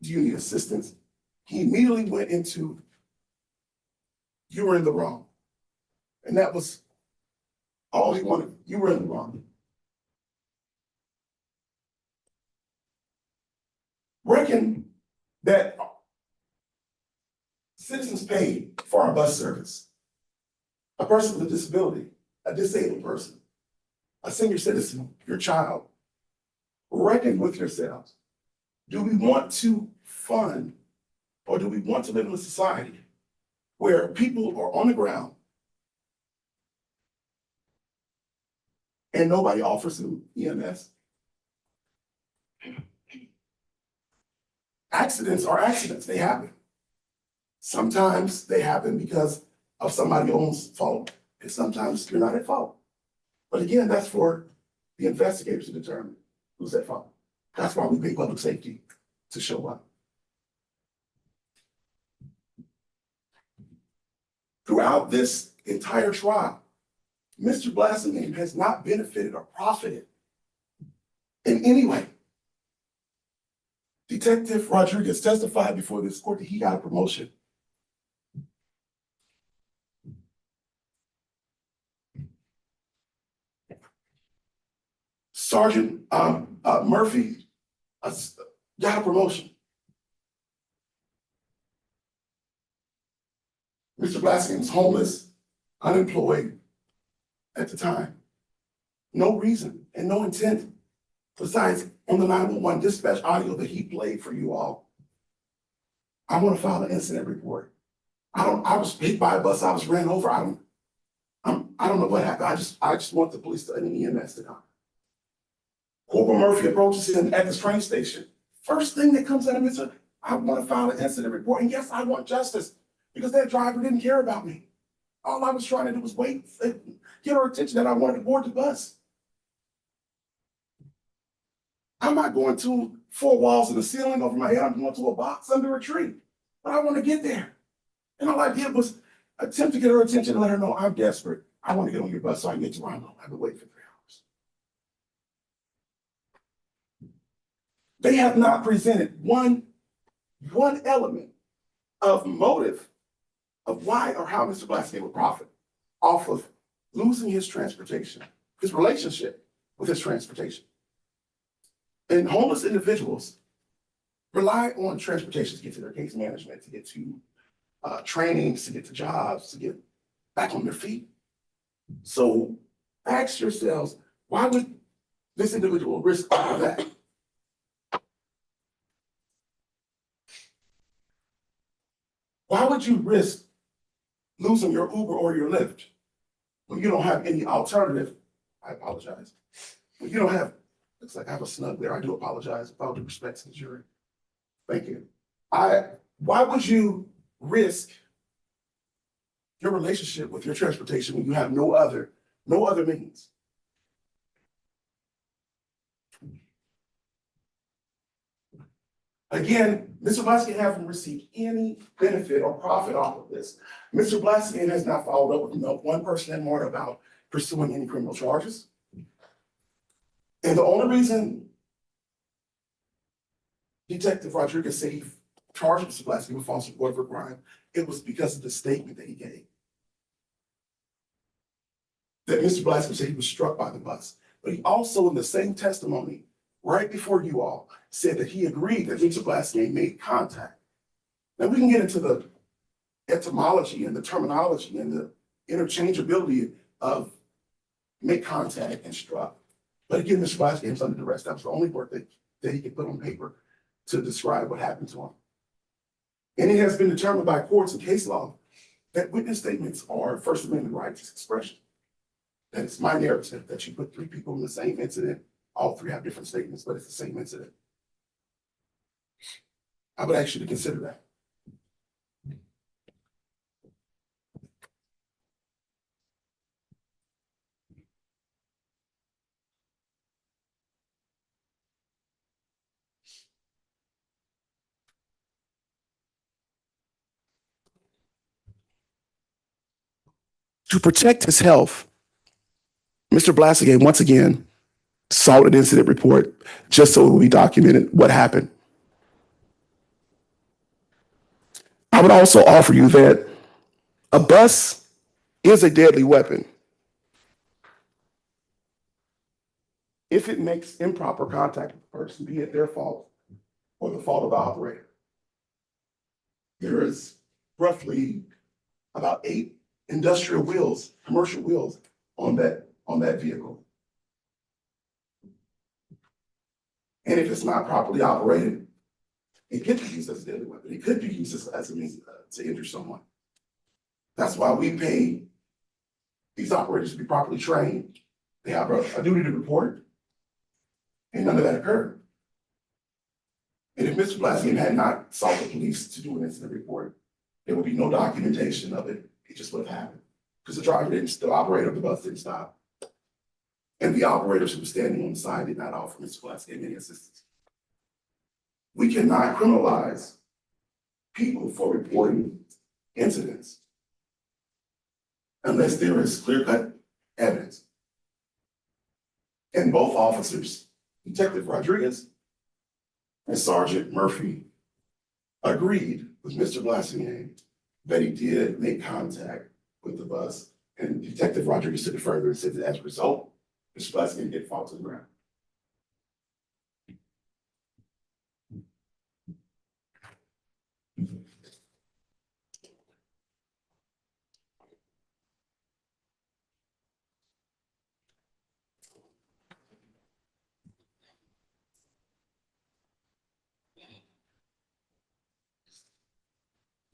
Do you need assistance?" He immediately went into, "You were in the wrong." And that was all he wanted. "You were in the wrong." Reckon that citizens paid for our bus service. A person with a disability, a disabled person, a senior citizen, your child. Reckon with yourselves. Do we want to fund, or do we want to live in a society where people are on the ground and nobody offers them EMS? Accidents are accidents, they happen. Sometimes they happen because of somebody else's fault, and sometimes you're not at fault. But again, that's for the investigators to determine who's at fault. That's why we pay public safety to show up. Throughout this entire trial, Mr. Blassingame has not benefited or profited in any way. Detective Rodriguez testified before this court that he got a promotion. Sergeant Murphy got a promotion. Mr. Blassingame was homeless, unemployed at the time. No reason and no intent besides on the 911 dispatch audio that he played for you all. "I want to file an incident report. I was hit by a bus, I was ran over. I don't know what happened. I just want the police to an EMS to come." Corporal Murphy approaches him at this train station. First thing that comes out of him is, "I want to file an incident report. And yes, I want justice because that driver didn't care about me. All I was trying to do was wait, get her attention that I wanted to board the bus. I'm not going to 4 walls and a ceiling over my head. I'm going to a box under a tree, but I want to get there." And all I did was attempt to get her attention and let her know I'm desperate. I want to get on your bus so I can get to where I'm going. I've been waiting for 3 hours. They have not presented one element of motive of why or how Mr. Blassingame would profit off of losing his transportation, his relationship with his transportation. And homeless individuals rely on transportation to get to their case management, to get to trainings, to get to jobs, to get back on their feet. So ask yourselves, why would this individual risk all of that? Why would you risk losing your Uber or your Lyft when you don't have any alternative? I apologize. When you don't have, looks like I have a snug there. I do apologize with all due respect to the jury. Thank you. Why would you risk your relationship with your transportation when you have no other means? Again, Mr. Blassingame hasn't received any benefit or profit off of this. Mr. Blassingame has not followed up with one person at MARTA about pursuing any criminal charges. And the only reason Detective Rodriguez said he charged Mr. Blassingame with false report for crime, it was because of the statement that he gave. That Mr. Blassingame said he was struck by the bus. But he also, in the same testimony, right before you all, said that he agreed that Mr. Blassingame made contact. Now we can get into the etymology and the terminology and the interchangeability of make contact and struck. But again, Mr. Blassingame's under duress. That was the only word that he could put on paper to describe what happened to him. And it has been determined by courts and case law that witness statements are First Amendment rights of expression. That it's my narrative that you put 3 people in the same incident. All 3 have different statements, but it's the same incident. I would ask you to consider that. To protect his health, Mr. Blassingame once again sought an incident report just so it would be documented what happened. I would also offer you that a bus is a deadly weapon if it makes improper contact with the person, be it their fault or the fault of the operator. There is roughly about 8 industrial wheels, commercial wheels on that vehicle. And if it's not properly operated, it could be used as a deadly weapon. It could be used as a means to injure someone. That's why we pay these operators to be properly trained. They have a duty to report, and none of that occurred. And if Mr. Blassingame had not sought the police to do an incident report, there would be no documentation of it. It just would have happened because the operator of the bus didn't stop. And the operators who were standing on the side did not offer Mr. Blassingame any assistance. We cannot criminalize people for reporting incidents unless there is clear-cut evidence. And both officers, Detective Rodriguez and Sergeant Murphy, agreed with Mr. Blassingame that he did make contact with the bus. And Detective Rodriguez took it further and said that as a result, Mr. Blassingame did fall to the ground.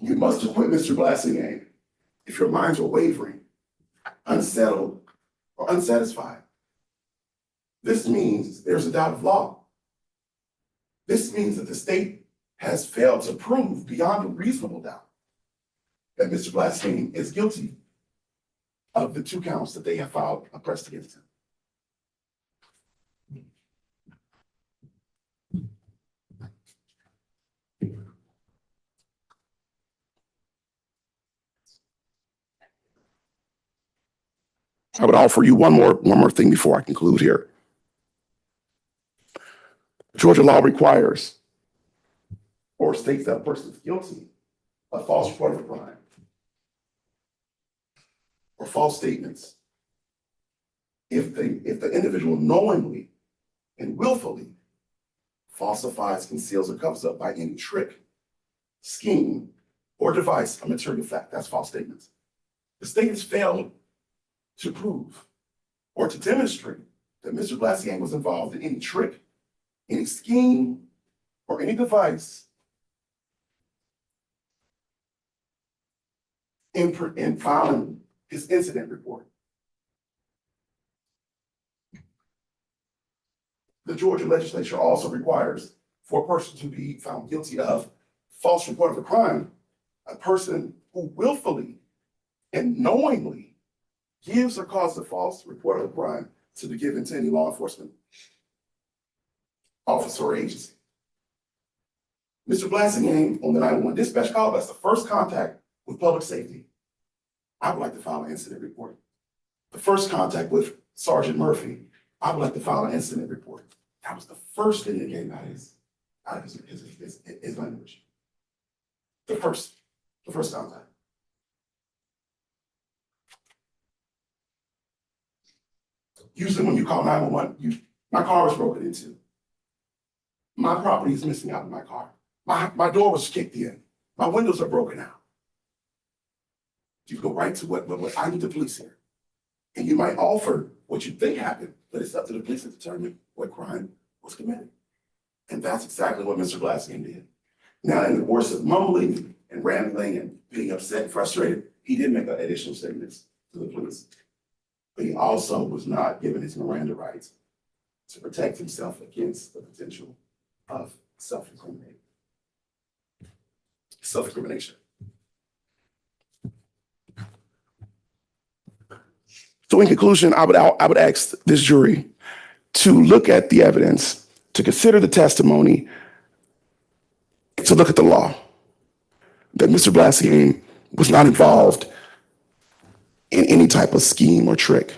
You must acquit Mr. Blassingame if your minds are wavering, unsettled, or unsatisfied. This means there's a doubt of law. This means that the state has failed to prove beyond a reasonable doubt that Mr. Blassingame is guilty of the 2 counts that they have filed pressed against him. I would offer you one more thing before I conclude here. Georgia law requires or states that a person is guilty of false report of a crime or false statements if the individual knowingly and willfully falsifies, conceals, or covers up by any trick, scheme, or device a material fact. That's false statements. The state has failed to prove or to demonstrate that Mr. Blassingame was involved in any trick, any scheme, or any device in filing his incident report. The Georgia legislature also requires for a person to be found guilty of false report of a crime, a person who willfully and knowingly gives or causes a false report of a crime to be given to any law enforcement officer or agency. Mr. Blassingame on the 911 dispatch call, that's the first contact with public safety. I would like to file an incident report. The first contact with Sergeant Murphy, I would like to file an incident report. That was the first thing that came out of his language. The first contact. Usually when you call 911, my car was broken into. My property is missing out of my car. My door was kicked in. My windows are broken out. You go right to what I need the police here. And you might offer what you think happened, but it's up to the police to determine what crime was committed. And that's exactly what Mr. Blassingame did. Now, in the course of mumbling and rambling and being upset and frustrated, he did make additional statements to the police. But he also was not given his Miranda rights to protect himself against the potential of self-incrimination. So in conclusion, I would ask this jury to look at the evidence, to consider the testimony, to look at the law, that Mr. Blassingame was not involved in any type of scheme or trick.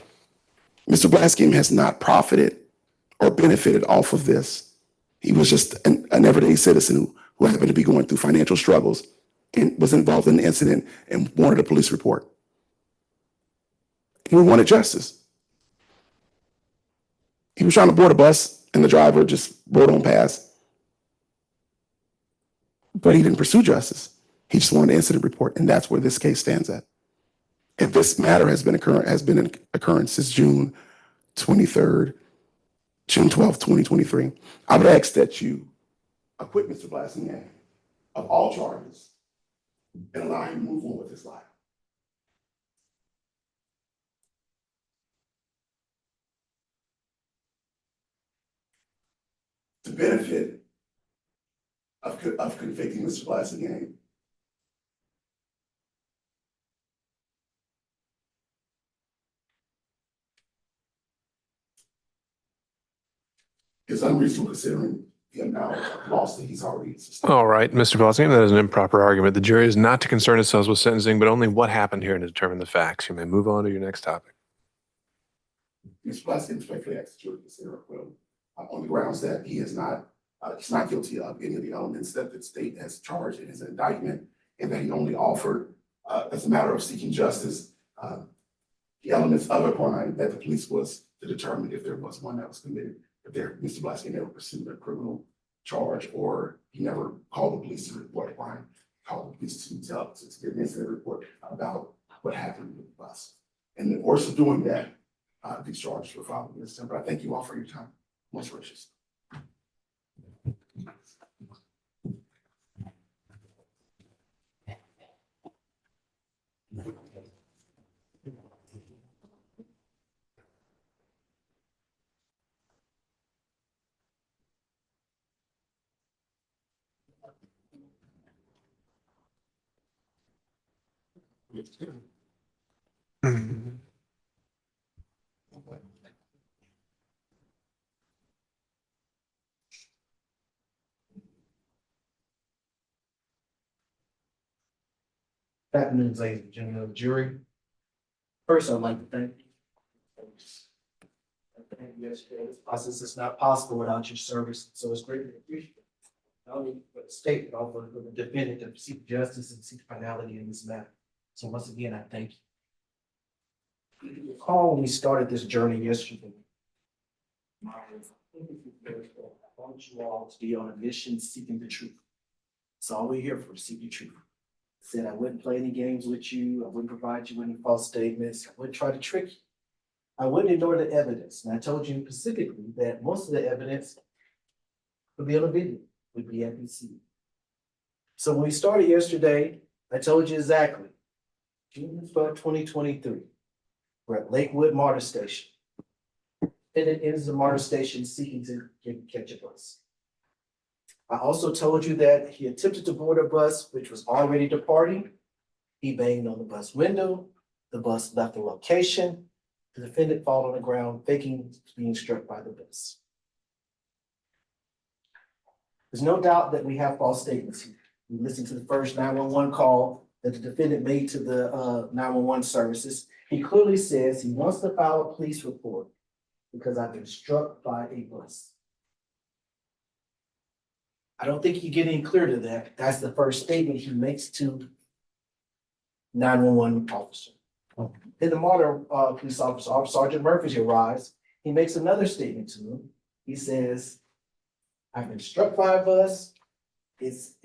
Mr. Blassingame has not profited or benefited off of this. He was just an everyday citizen who happened to be going through financial struggles and was involved in the incident and wanted a police report. We wanted justice. He was trying to board a bus and the driver just rode on past. But he didn't pursue justice. He just wanted an incident report, and that's where this case stands at. If this matter has been occurring since June 23rd, June 12th, 2023, I would ask that you acquit Mr. Blassingame of all charges and allow him to move on with his life. The benefit of convicting Mr. Blassingame is unreasonable considering the amount of loss that he's already sustained. All right, Mr. Blassingame, that is an improper argument. The jury is not to concern itself with sentencing, but only what happened here and to determine the facts. You may move on to your next topic. Mr. Blassingame respectfully asks the jury to consider acquittal on the grounds that he's not guilty of any of the elements that the state has charged in his indictment, and that he only offered, as a matter of seeking justice, the elements of a crime that the police was to determine if there was one that was committed. If Mr. Blassingame never pursued a criminal charge, or he never called the police to report a crime, called the police to get an incident report about what happened with the bus. In the course of doing that, these charges were filed against him. But I thank you all for your time. Much gracious. Good afternoon, ladies and gentlemen of the jury. First, I'd like to thank you. Thank you yesterday. This process is not possible without your service, so it's greatly appreciated. Not only for the state, but also for the defendant to seek justice and seek finality in this matter. So once again, I thank you. If you recall when we started this journey yesterday, I want you all to be on a mission seeking the truth. That's all we're here for, seek the truth. Said I wouldn't play any games with you. I wouldn't provide you with any false statements. I wouldn't try to trick you. I wouldn't ignore the evidence. And I told you specifically that most of the evidence would be on a video, would be NBC. So when we started yesterday, I told you exactly. June 12, 2023. We're at Lakewood MARTA Station. And it is the MARTA Station seeking to catch a bus. I also told you that he attempted to board a bus which was already departing. He banged on the bus window. The bus left the location. The defendant fell on the ground, faking being struck by the bus. There's no doubt that we have false statements here. We listened to the first 911 call that the defendant made to the 911 services. He clearly says he wants to file a police report because I've been struck by a bus. I don't think you get any clearer to that. That's the first statement he makes to 911 officer. Then the MARTA police officer, Sergeant Murphy, arrives. He makes another statement to him. He says, I've been struck by a bus. It's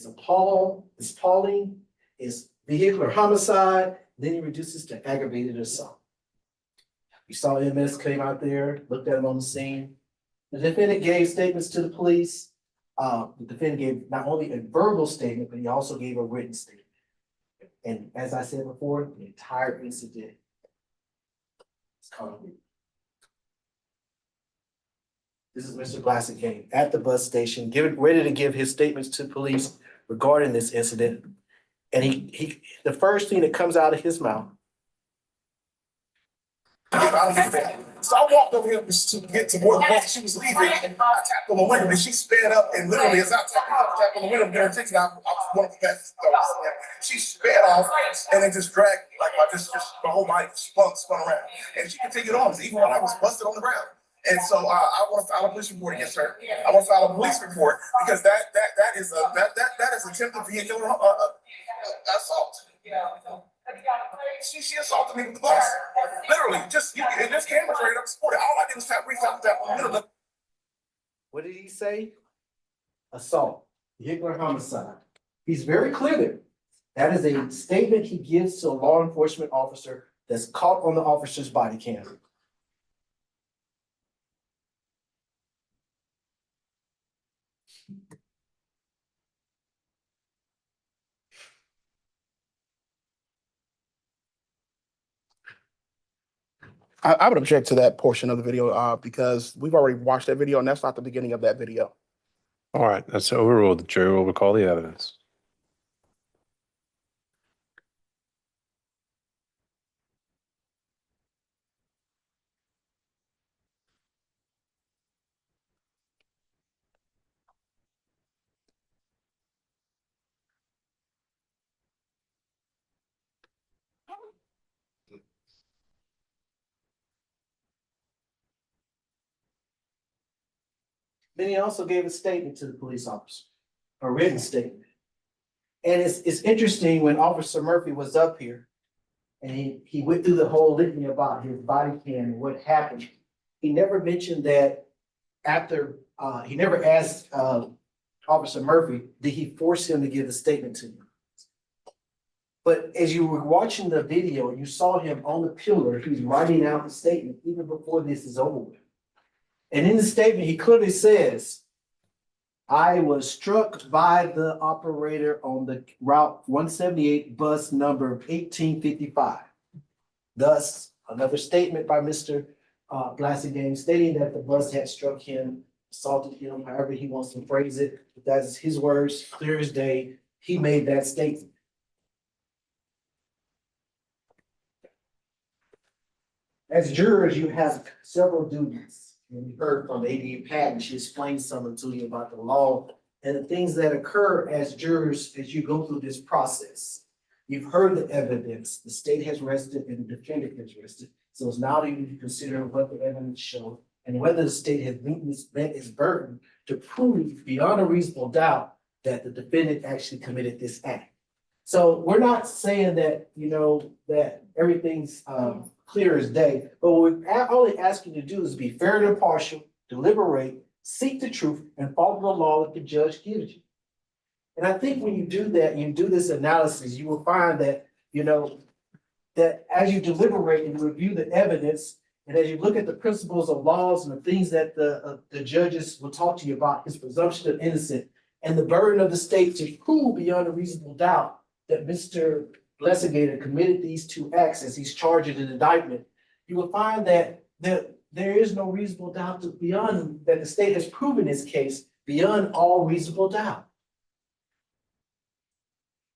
appalling. It's vehicular homicide. Then he reduces to aggravated assault. You saw MS came out there, looked at him on the scene. The defendant gave statements to the police. The defendant gave not only a verbal statement, but he also gave a written statement. And as I said before, the entire incident is concrete. This is Mr. Blassingame at the bus station, ready to give his statements to police regarding this incident. And the first thing that comes out of his mouth, So I walked over here to get to board the bus. She was leaving. I tapped on the window and she sped up. And literally, as I tapped on the window, there I was one of the best. She sped off and then just dragged me, like just my whole body spun around. And she continued on, even when I was busted on the ground. And so I want to file a police report against her. I want to file a police report because that is attempted vehicular assault. She assaulted me with the bus. Literally, and this camera's ready to support it. All I did was tap on the middle. What did he say? Assault, vehicular homicide. He's very clear there. That is a statement he gives to a law enforcement officer that's caught on the officer's body cam. I would object to that portion of the video because we've already watched that video and that's not the beginning of that video. All right, that's overruled. The jury will recall the evidence. Then he also gave a statement to the police officer, a written statement. And it's interesting when Officer Murphy was up here and he went through the whole litany about his body cam and what happened. He never mentioned that he never asked Officer Murphy, did he force him to give a statement to you? But as you were watching the video, you saw him on the pillar, he was writing out the statement even before this is over with. And in the statement, he clearly says, I was struck by the operator on the Route 178 bus number 1855. Thus, another statement by Mr. Blassingame stating that the bus had struck him, assaulted him, however he wants to phrase it. But that is his words, clear as day. He made that statement. As jurors, you have several duties. And we heard from AD Patton, she explained something to you about the law and the things that occur as jurors as you go through this process. You've heard the evidence, the state has rested and the defendant has rested. So it's now you need to consider what the evidence showed and whether the state has met its burden to prove beyond a reasonable doubt that the defendant actually committed this act. So we're not saying that, that everything's clear as day, but what we're only asking you to do is be fair and impartial, deliberate, seek the truth, and follow the law that the judge gives you. And I think when you do that, you do this analysis, you will find that, that as you deliberate and review the evidence, and as you look at the principles of laws and the things that the judges will talk to you about, his presumption of innocence, and the burden of the state to prove beyond a reasonable doubt that Mr. Blassingame committed these two acts as he's charged in an indictment, you will find that there is no reasonable doubt beyond that the state has proven his case beyond all reasonable doubt.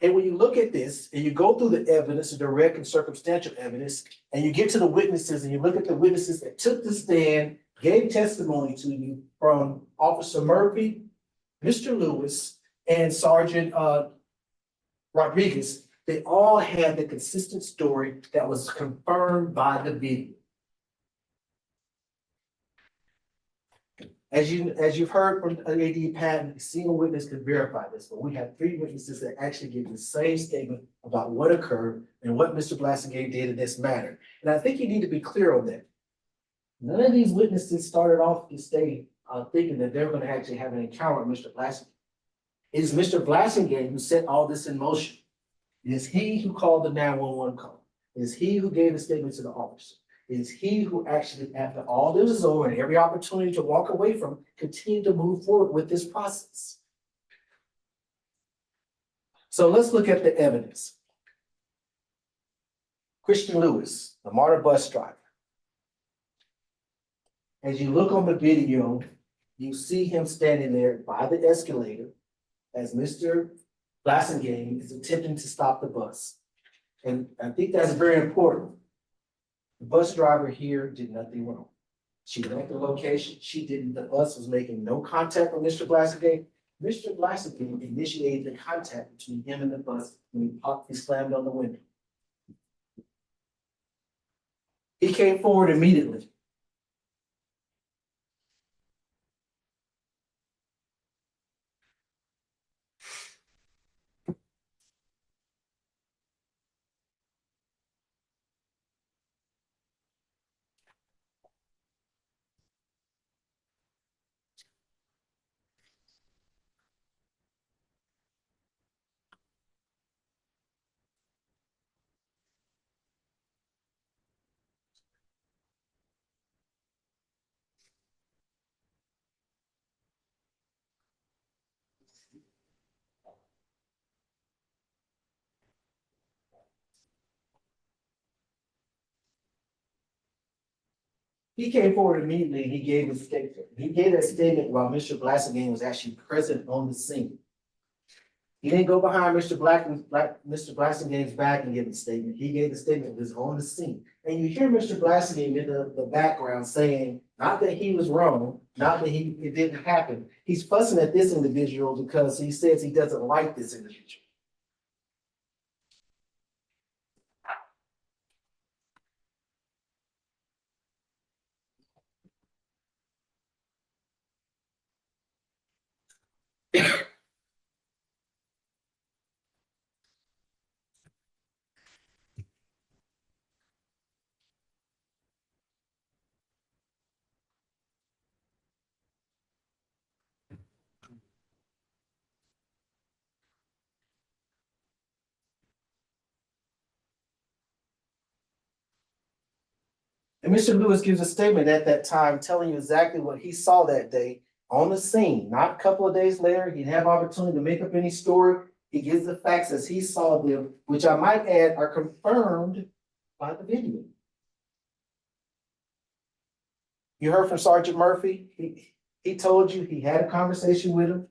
And when you look at this and you go through the evidence, the direct and circumstantial evidence, and you get to the witnesses and you look at the witnesses that took the stand, gave testimony to you from Officer Murphy, Mr. Lewis, and Sergeant Rodriguez, they all had the consistent story that was confirmed by the video. As you've heard from AD Patton, a single witness can verify this, but we have 3 witnesses that actually give the same statement about what occurred and what Mr. Blassingame did in this matter. And I think you need to be clear on that. None of these witnesses started off this day thinking that they're going to actually have an encounter with Mr. Blassingame. It is Mr. Blassingame who set all this in motion. It is he who called the 911 call. It is he who gave the statement to the officer. It is he who actually, after all this is over and every opportunity to walk away from, continued to move forward with this process. So let's look at the evidence. Christian Lewis, the MARTA bus driver. As you look on the video, you see him standing there by the escalator as Mr. Blassingame is attempting to stop the bus. And I think that's very important. The bus driver here did nothing wrong. She went to the location. She didn't, the bus was making no contact with Mr. Blassingame. Mr. Blassingame initiated the contact between him and the bus when he slammed on the window. He came forward immediately. He came forward immediately and he gave his statement. He gave that statement while Mr. Blassingame was actually present on the scene. He didn't go behind Mr. Mr. Blassingame's back and give a statement. He gave the statement was on the scene. And you hear Mr. Blassingame in the background saying, not that he was wrong, not that it didn't happen. He's fussing at this individual because he says he doesn't like this individual. And Mr. Lewis gives a statement at that time telling you exactly what he saw that day on the scene, not a couple of days later. He didn't have opportunity to make up any story. He gives the facts as he saw them, which I might add are confirmed by the video. You heard from Sergeant Murphy. He told you he had a conversation with him.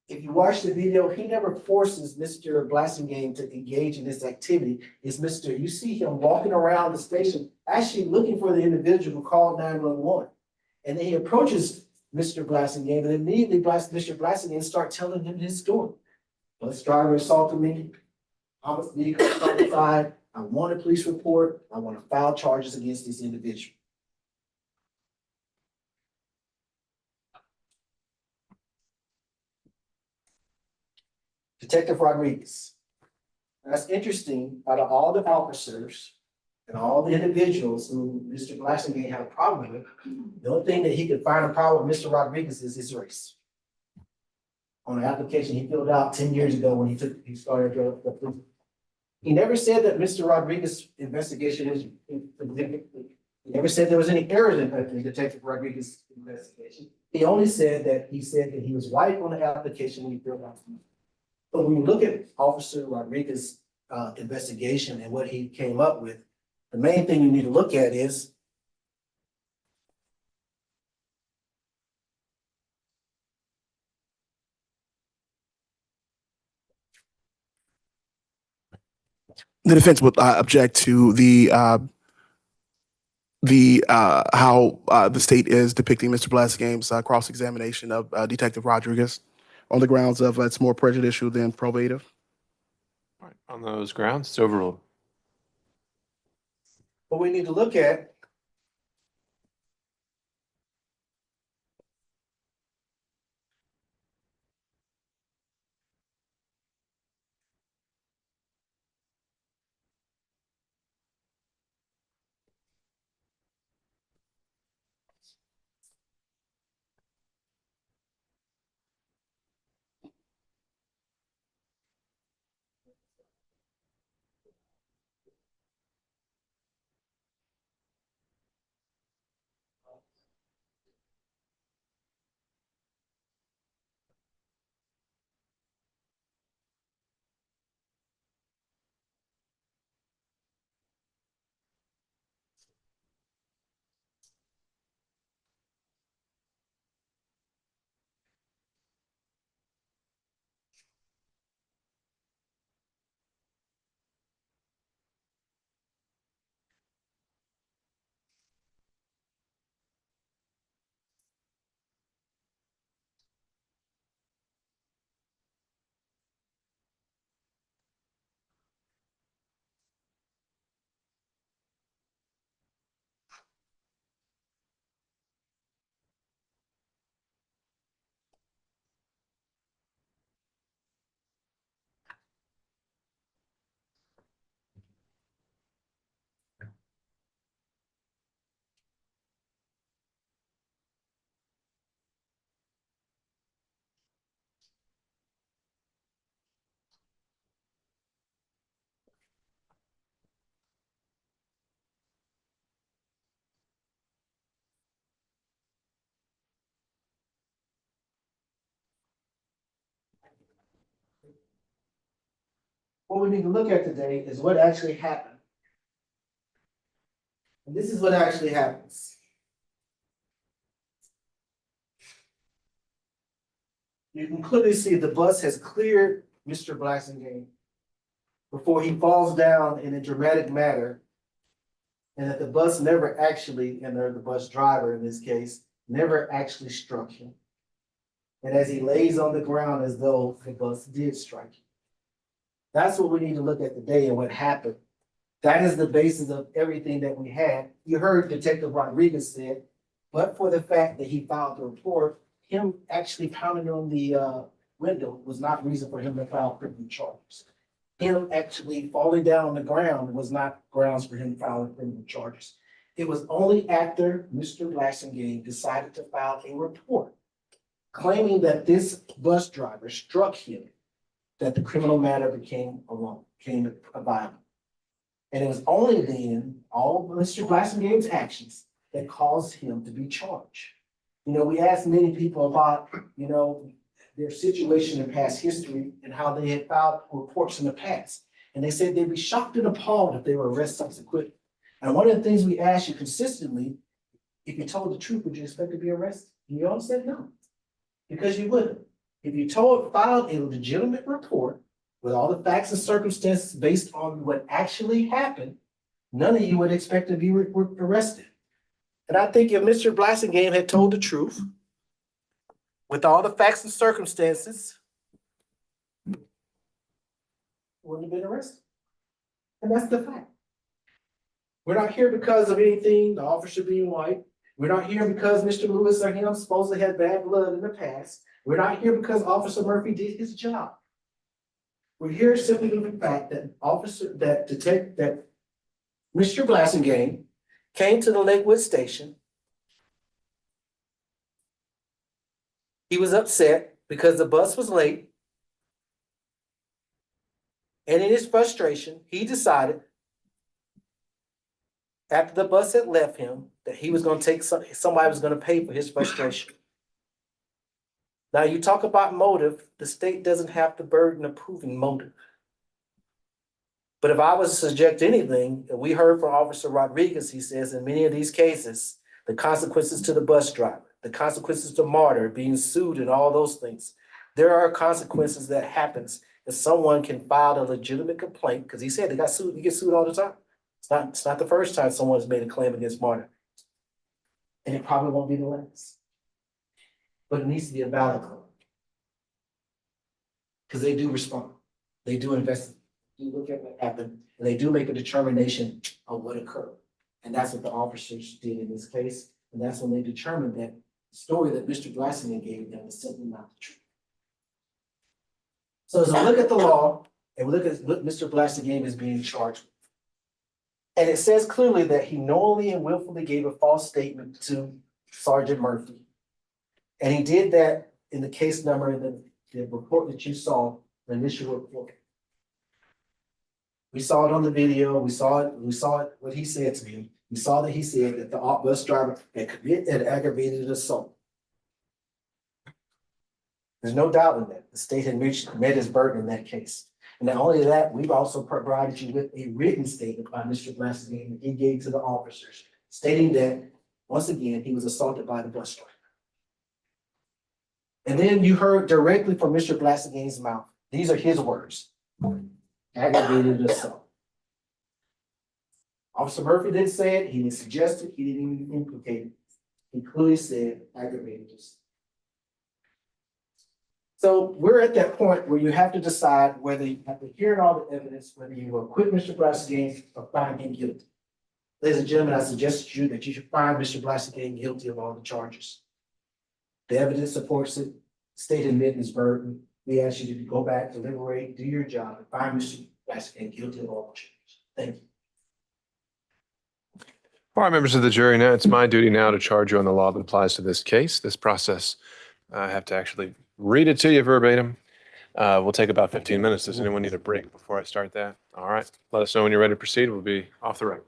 If you watch the video, he never forces Mr. Blassingame to engage in this activity. You see him walking around the station, actually looking for the individual who called 911. And then he approaches Mr. Blassingame and immediately Mr. Blassingame starts telling him his story. Bus driver assaulted me. I was vehicle homicide. I want a police report. I want to file charges against this individual. Detective Rodriguez. That's interesting. Out of all the officers and all the individuals who Mr. Blassingame had a problem with, the only thing that he could find a problem with Mr. Rodriguez is his race. On an application he filled out 10 years ago when he started the police. He never said that Mr. Rodriguez's investigation was significant. He never said there was any errors in Detective Rodriguez's investigation. He only said that he was right on the application when he filled out. But when you look at Officer Rodriguez's investigation and what he came up with, the main thing you need to look at is the defense would object to the how the state is depicting Mr. Blassingame's cross-examination of Detective Rodriguez on the grounds of it's more prejudicial than probative. All right, on those grounds, it's overruled. what we need to look at. what we need to look at today is what actually happened. And this is what actually happens. You can clearly see the bus has cleared Mr. Blassingame before he falls down in a dramatic manner. And that the bus never actually, and the bus driver in this case, never actually struck him. And as he lays on the ground as though the bus did strike him. That's what we need to look at today and what happened. That is the basis of everything that we had. You heard Detective Rodriguez said, but for the fact that he filed the report, him actually pounding on the window was not reason for him to file criminal charges. Him actually falling down on the ground was not grounds for him to file criminal charges. It was only after Mr. Blassingame decided to file a report claiming that this bus driver struck him that the criminal matter became a violent. And it was only then all of Mr. Blassingame's actions that caused him to be charged. You know, we asked many people about, you know, their situation in past history and how they had filed reports in the past. And they said they'd be shocked and appalled if they were arrested subsequently. And one of the things we asked you consistently, if you told the truth, would you expect to be arrested? And you all said no, because you wouldn't. If you filed a legitimate report with all the facts and circumstances based on what actually happened, none of you would expect to be arrested. And I think if Mr. Blassingame had told the truth, with all the facts and circumstances, wouldn't have been arrested. And that's the fact. We're not here because of anything, the officer being white. We're not here because Mr. Lewis or him supposedly had bad blood in the past. We're not here because Officer Murphy did his job. We're here simply with the fact that Mr. Blassingame came to the Lakewood station. He was upset because the bus was late. And in his frustration, he decided after the bus had left him that he was going to take somebody was going to pay for his frustration. Now you talk about motive, the state doesn't have the burden of proving motive. But if I was to suggest anything, we heard from Officer Rodriguez, he says in many of these cases, the consequences to the bus driver, the consequences to martyr, being sued and all those things. There are consequences that happens if someone can file a legitimate complaint, because he said they got sued, you get sued all the time. It's not the first time someone's made a claim against martyr. And it probably won't be the last. But it needs to be a valid claim. Because they do respond. They do investigate. They do look at what happened, and they do make a determination of what occurred. And that's what the officers did in this case. And that's when they determined that the story that Mr. Blassingame gave them was simply not the truth. So as we look at the law, and we look at what Mr. Blassingame is being charged with, and it says clearly that he knowingly and willfully gave a false statement to Sergeant Murphy. And he did that in the case number in the report that you saw, the initial report. We saw it on the video, we saw it, what he said to me. We saw that he said that the bus driver had committed an aggravated assault. There's no doubt in that. The state had met his burden in that case. And not only that, we've also provided you with a written statement by Mr. Blassingame that he gave to the officers, stating that, once again, he was assaulted by the bus driver. And then you heard directly from Mr. Blassingame's mouth. These are his words. Aggravated assault. Officer Murphy didn't say it, he didn't suggest it, he didn't even implicate it. He clearly said aggravated assault. So we're at that point where you have to decide whether you have to hear all the evidence, whether you will acquit Mr. Blassingame or find him guilty. Ladies and gentlemen, I suggest to you that you should find Mr. Blassingame guilty of all the charges. The evidence supports it. State admitted his burden. We ask you to go back, deliberate, do your job, and find Mr. Blassingame guilty of all the charges. Thank you. All right, members of the jury, now it's my duty now to charge you on the law that applies to this case. This process, I have to actually read it to you verbatim. We'll take about 15 minutes. Does anyone need a break before I start that? All right, let us know when you're ready to proceed. We'll be off the record.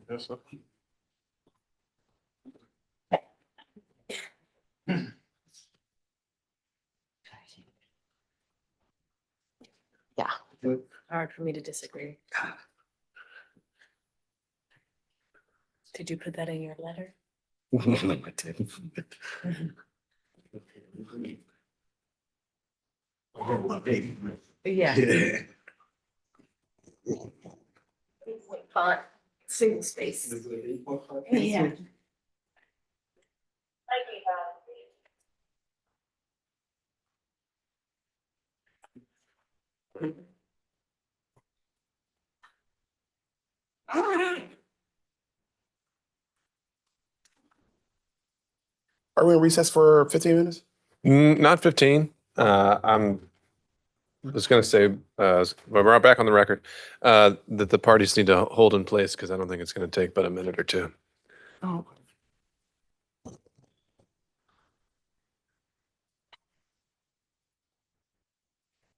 Yes, sir. Hard for me to disagree. Did you put that in your letter? Yeah. Font, single space. Yeah. Are we in recess for 15 minutes? Not 15. I'm just going to say, we're back on the record, that the parties need to hold in place because I don't think it's going to take but a minute or two. Oh.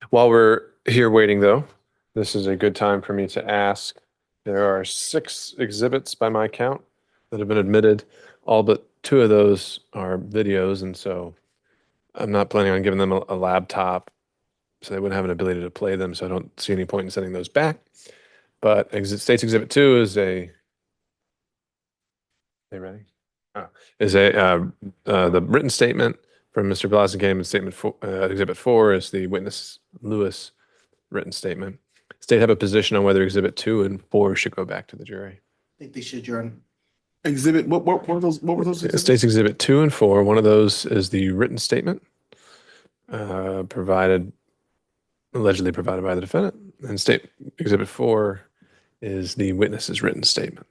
While we're here waiting, though, this is a good time for me to ask. There are 6 exhibits by my count that have been admitted. All but 2 of those are videos, and so I'm not planning on giving them a laptop, so they wouldn't have an ability to play them, so I don't see any point in sending those back. But State's Exhibit 2 is a... Are you ready? Oh, is the written statement from Mr. Blassingame, and Exhibit 4 is the witness Lewis written statement. State have a position on whether Exhibit 2 and 4 should go back to the jury. I think they should, Your Honor. Exhibit, what were those? What were those? Exhibits? State's Exhibit 2 and 4, one of those is the written statement allegedly provided by the defendant, and State Exhibit 4 is the witness's written statement.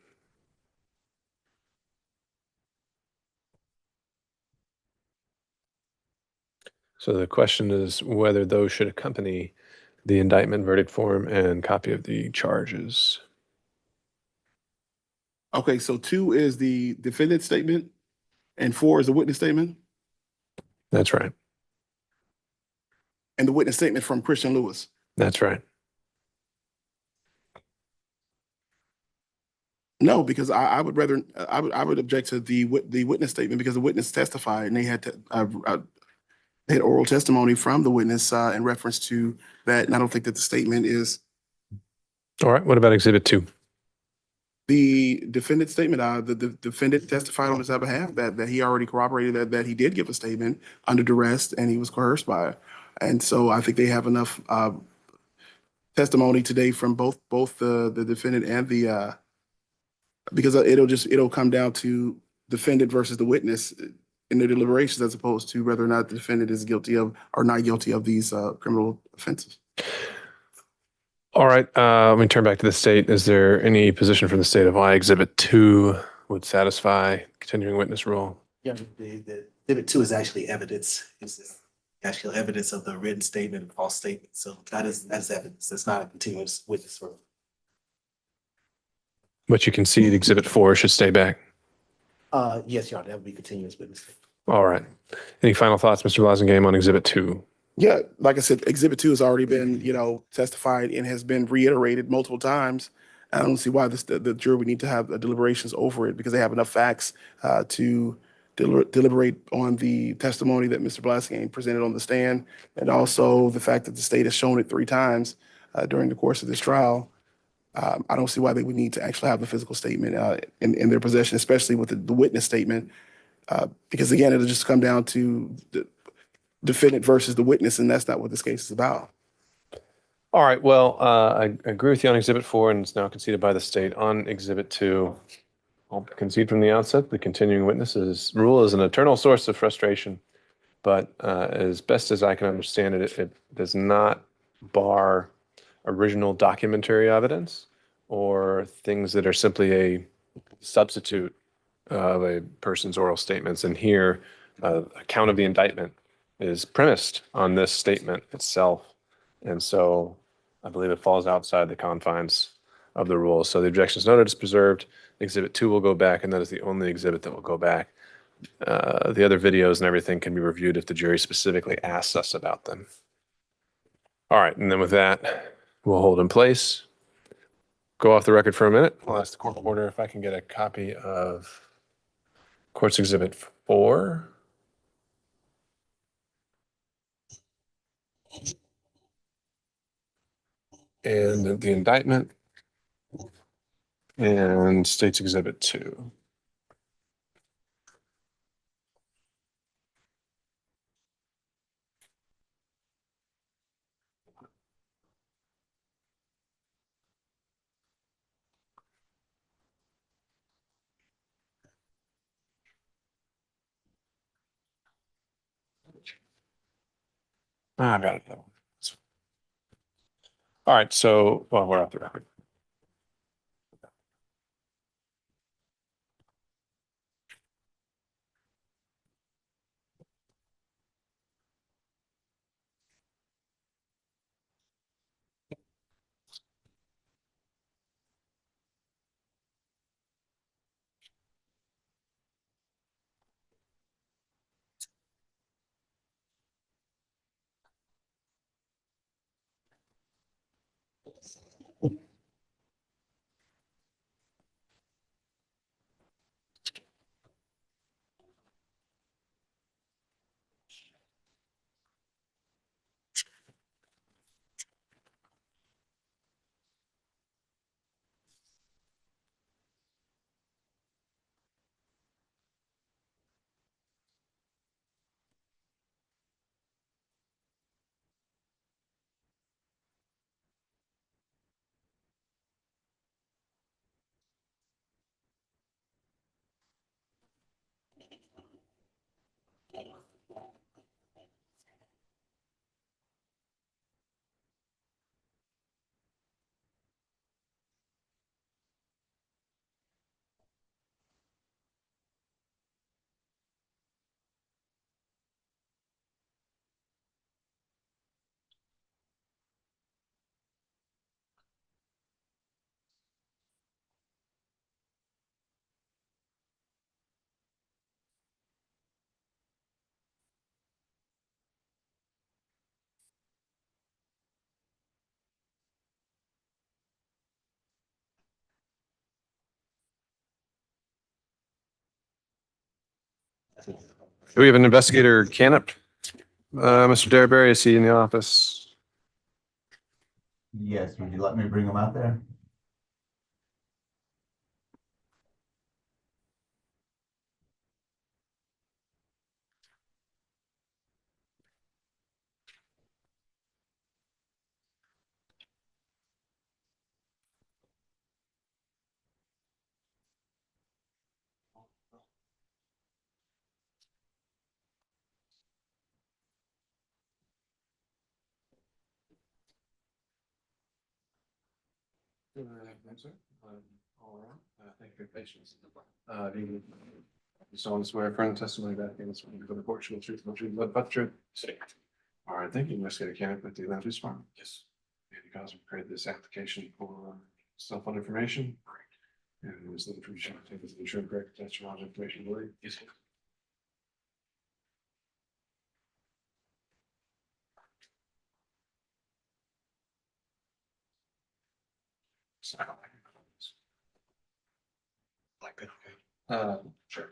So the question is whether those should accompany the indictment, verdict form, and copy of the charges. Okay, so 2 is the defendant statement and 4 is the witness statement? That's right. And the witness statement from Christian Lewis? That's right. No, because I would rather, I would object to the witness statement because the witness testified and they had they had oral testimony from the witness in reference to that. And I don't think that the statement is All right. What about Exhibit 2? the defendant's statement. The defendant testified on his behalf that he already corroborated that he did give a statement under duress and he was coerced by it. And so I think they have enough testimony today from both the defendant and the because it'll come down to defendant versus the witness in their deliberations as opposed to whether or not the defendant is guilty of or not guilty of these criminal offenses. All right. Let me turn back to the state. Is there any position from the state of why Exhibit 2 would satisfy continuing witness rule? Yeah, the Exhibit 2 is actually evidence. It's actual evidence of the written statement and false statement. So that's evidence. It's not a continuous witness rule. But you concede Exhibit 4 should stay back. Yes, Your Honor, that would be continuous witness. All right. Any final thoughts, Mr. Blassingame, on Exhibit 2? Yeah, like I said, Exhibit 2 has already been, testified and has been reiterated multiple times. I don't see why the jury would need to have deliberations over it because they have enough facts to deliberate on the testimony that Mr. Blassingame presented on the stand, and also the fact that the state has shown it 3 times during the course of this trial. I don't see why they would need to actually have the physical statement in their possession, especially with the witness statement, because again, it'll just come down to the defendant versus the witness, and that's not what this case is about. All right. Well, I agree with you on Exhibit 4, and it's now conceded by the state. On Exhibit 2, I'll concede from the outset the continuing witnesses rule is an eternal source of frustration, but as best as I can understand it, it does not bar original documentary evidence or things that are simply a substitute of a person's oral statements. And here, a count of the indictment is premised on this statement itself. And so I believe it falls outside the confines of the rules. So the objection is noted, is preserved. Exhibit 2 will go back, and that is the only exhibit that will go back. The other videos and everything can be reviewed if the jury specifically asks us about them. All right, and then with that, we'll hold in place. Go off the record for a minute. I'll ask the court reporter if I can get a copy of Court's Exhibit 4. and the indictment and State's Exhibit 2. I got it. All right, so, well, we're off the record. Do we have an investigator Canup? Mr. Derrick, is he in the office? Yes, would you let me bring them out there? All right. Thank you for your patience. You solemnly swear affirm the testimony that in this for the court shall truth, no truth, but the truth. All right, thank you, Investigator Kenneth, with the Land Use Department. Yes. And you guys have created this application for cell phone information. And it was the information, I think it's the insurance correct, that's your information, really. Yes. Like that, okay. Sure.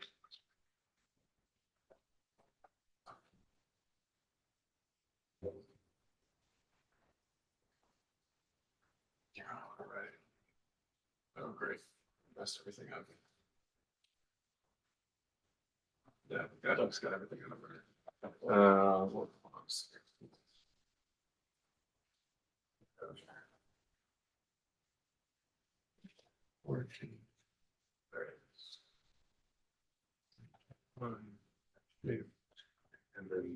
Yeah, all right. Oh, great. Messed everything up. Yeah, that looks got everything out of there. Hold on a second. Working. There it is. Yeah. And then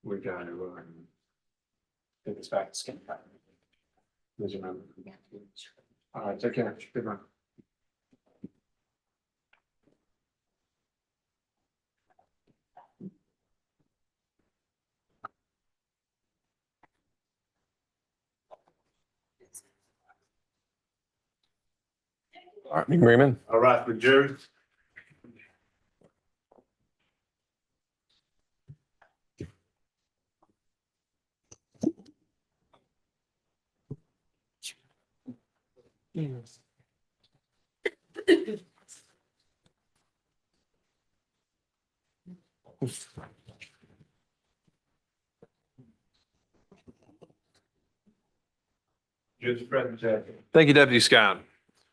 we got to take this back to skin. Please remember. All right, take care. Good one. All right, Mr. Raymond. All right, for Jerry. Thank you, Deputy Scott.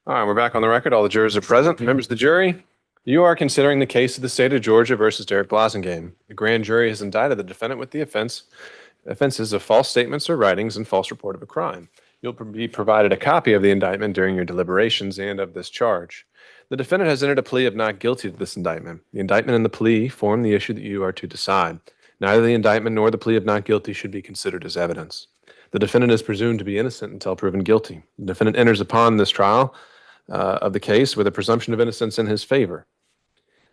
All right, we're back on the record. All the jurors are present. Members of the jury, you are considering the case of the state of Georgia versus Derrick Blassingame. The grand jury has indicted the defendant with the offenses of false statements or writings and false report of a crime. You'll be provided a copy of the indictment during your deliberations and of this charge. The defendant has entered a plea of not guilty to this indictment. The indictment and the plea form the issue that you are to decide. Neither the indictment nor the plea of not guilty should be considered as evidence. The defendant is presumed to be innocent until proven guilty. The defendant enters upon this trial of the case with a presumption of innocence in his favor.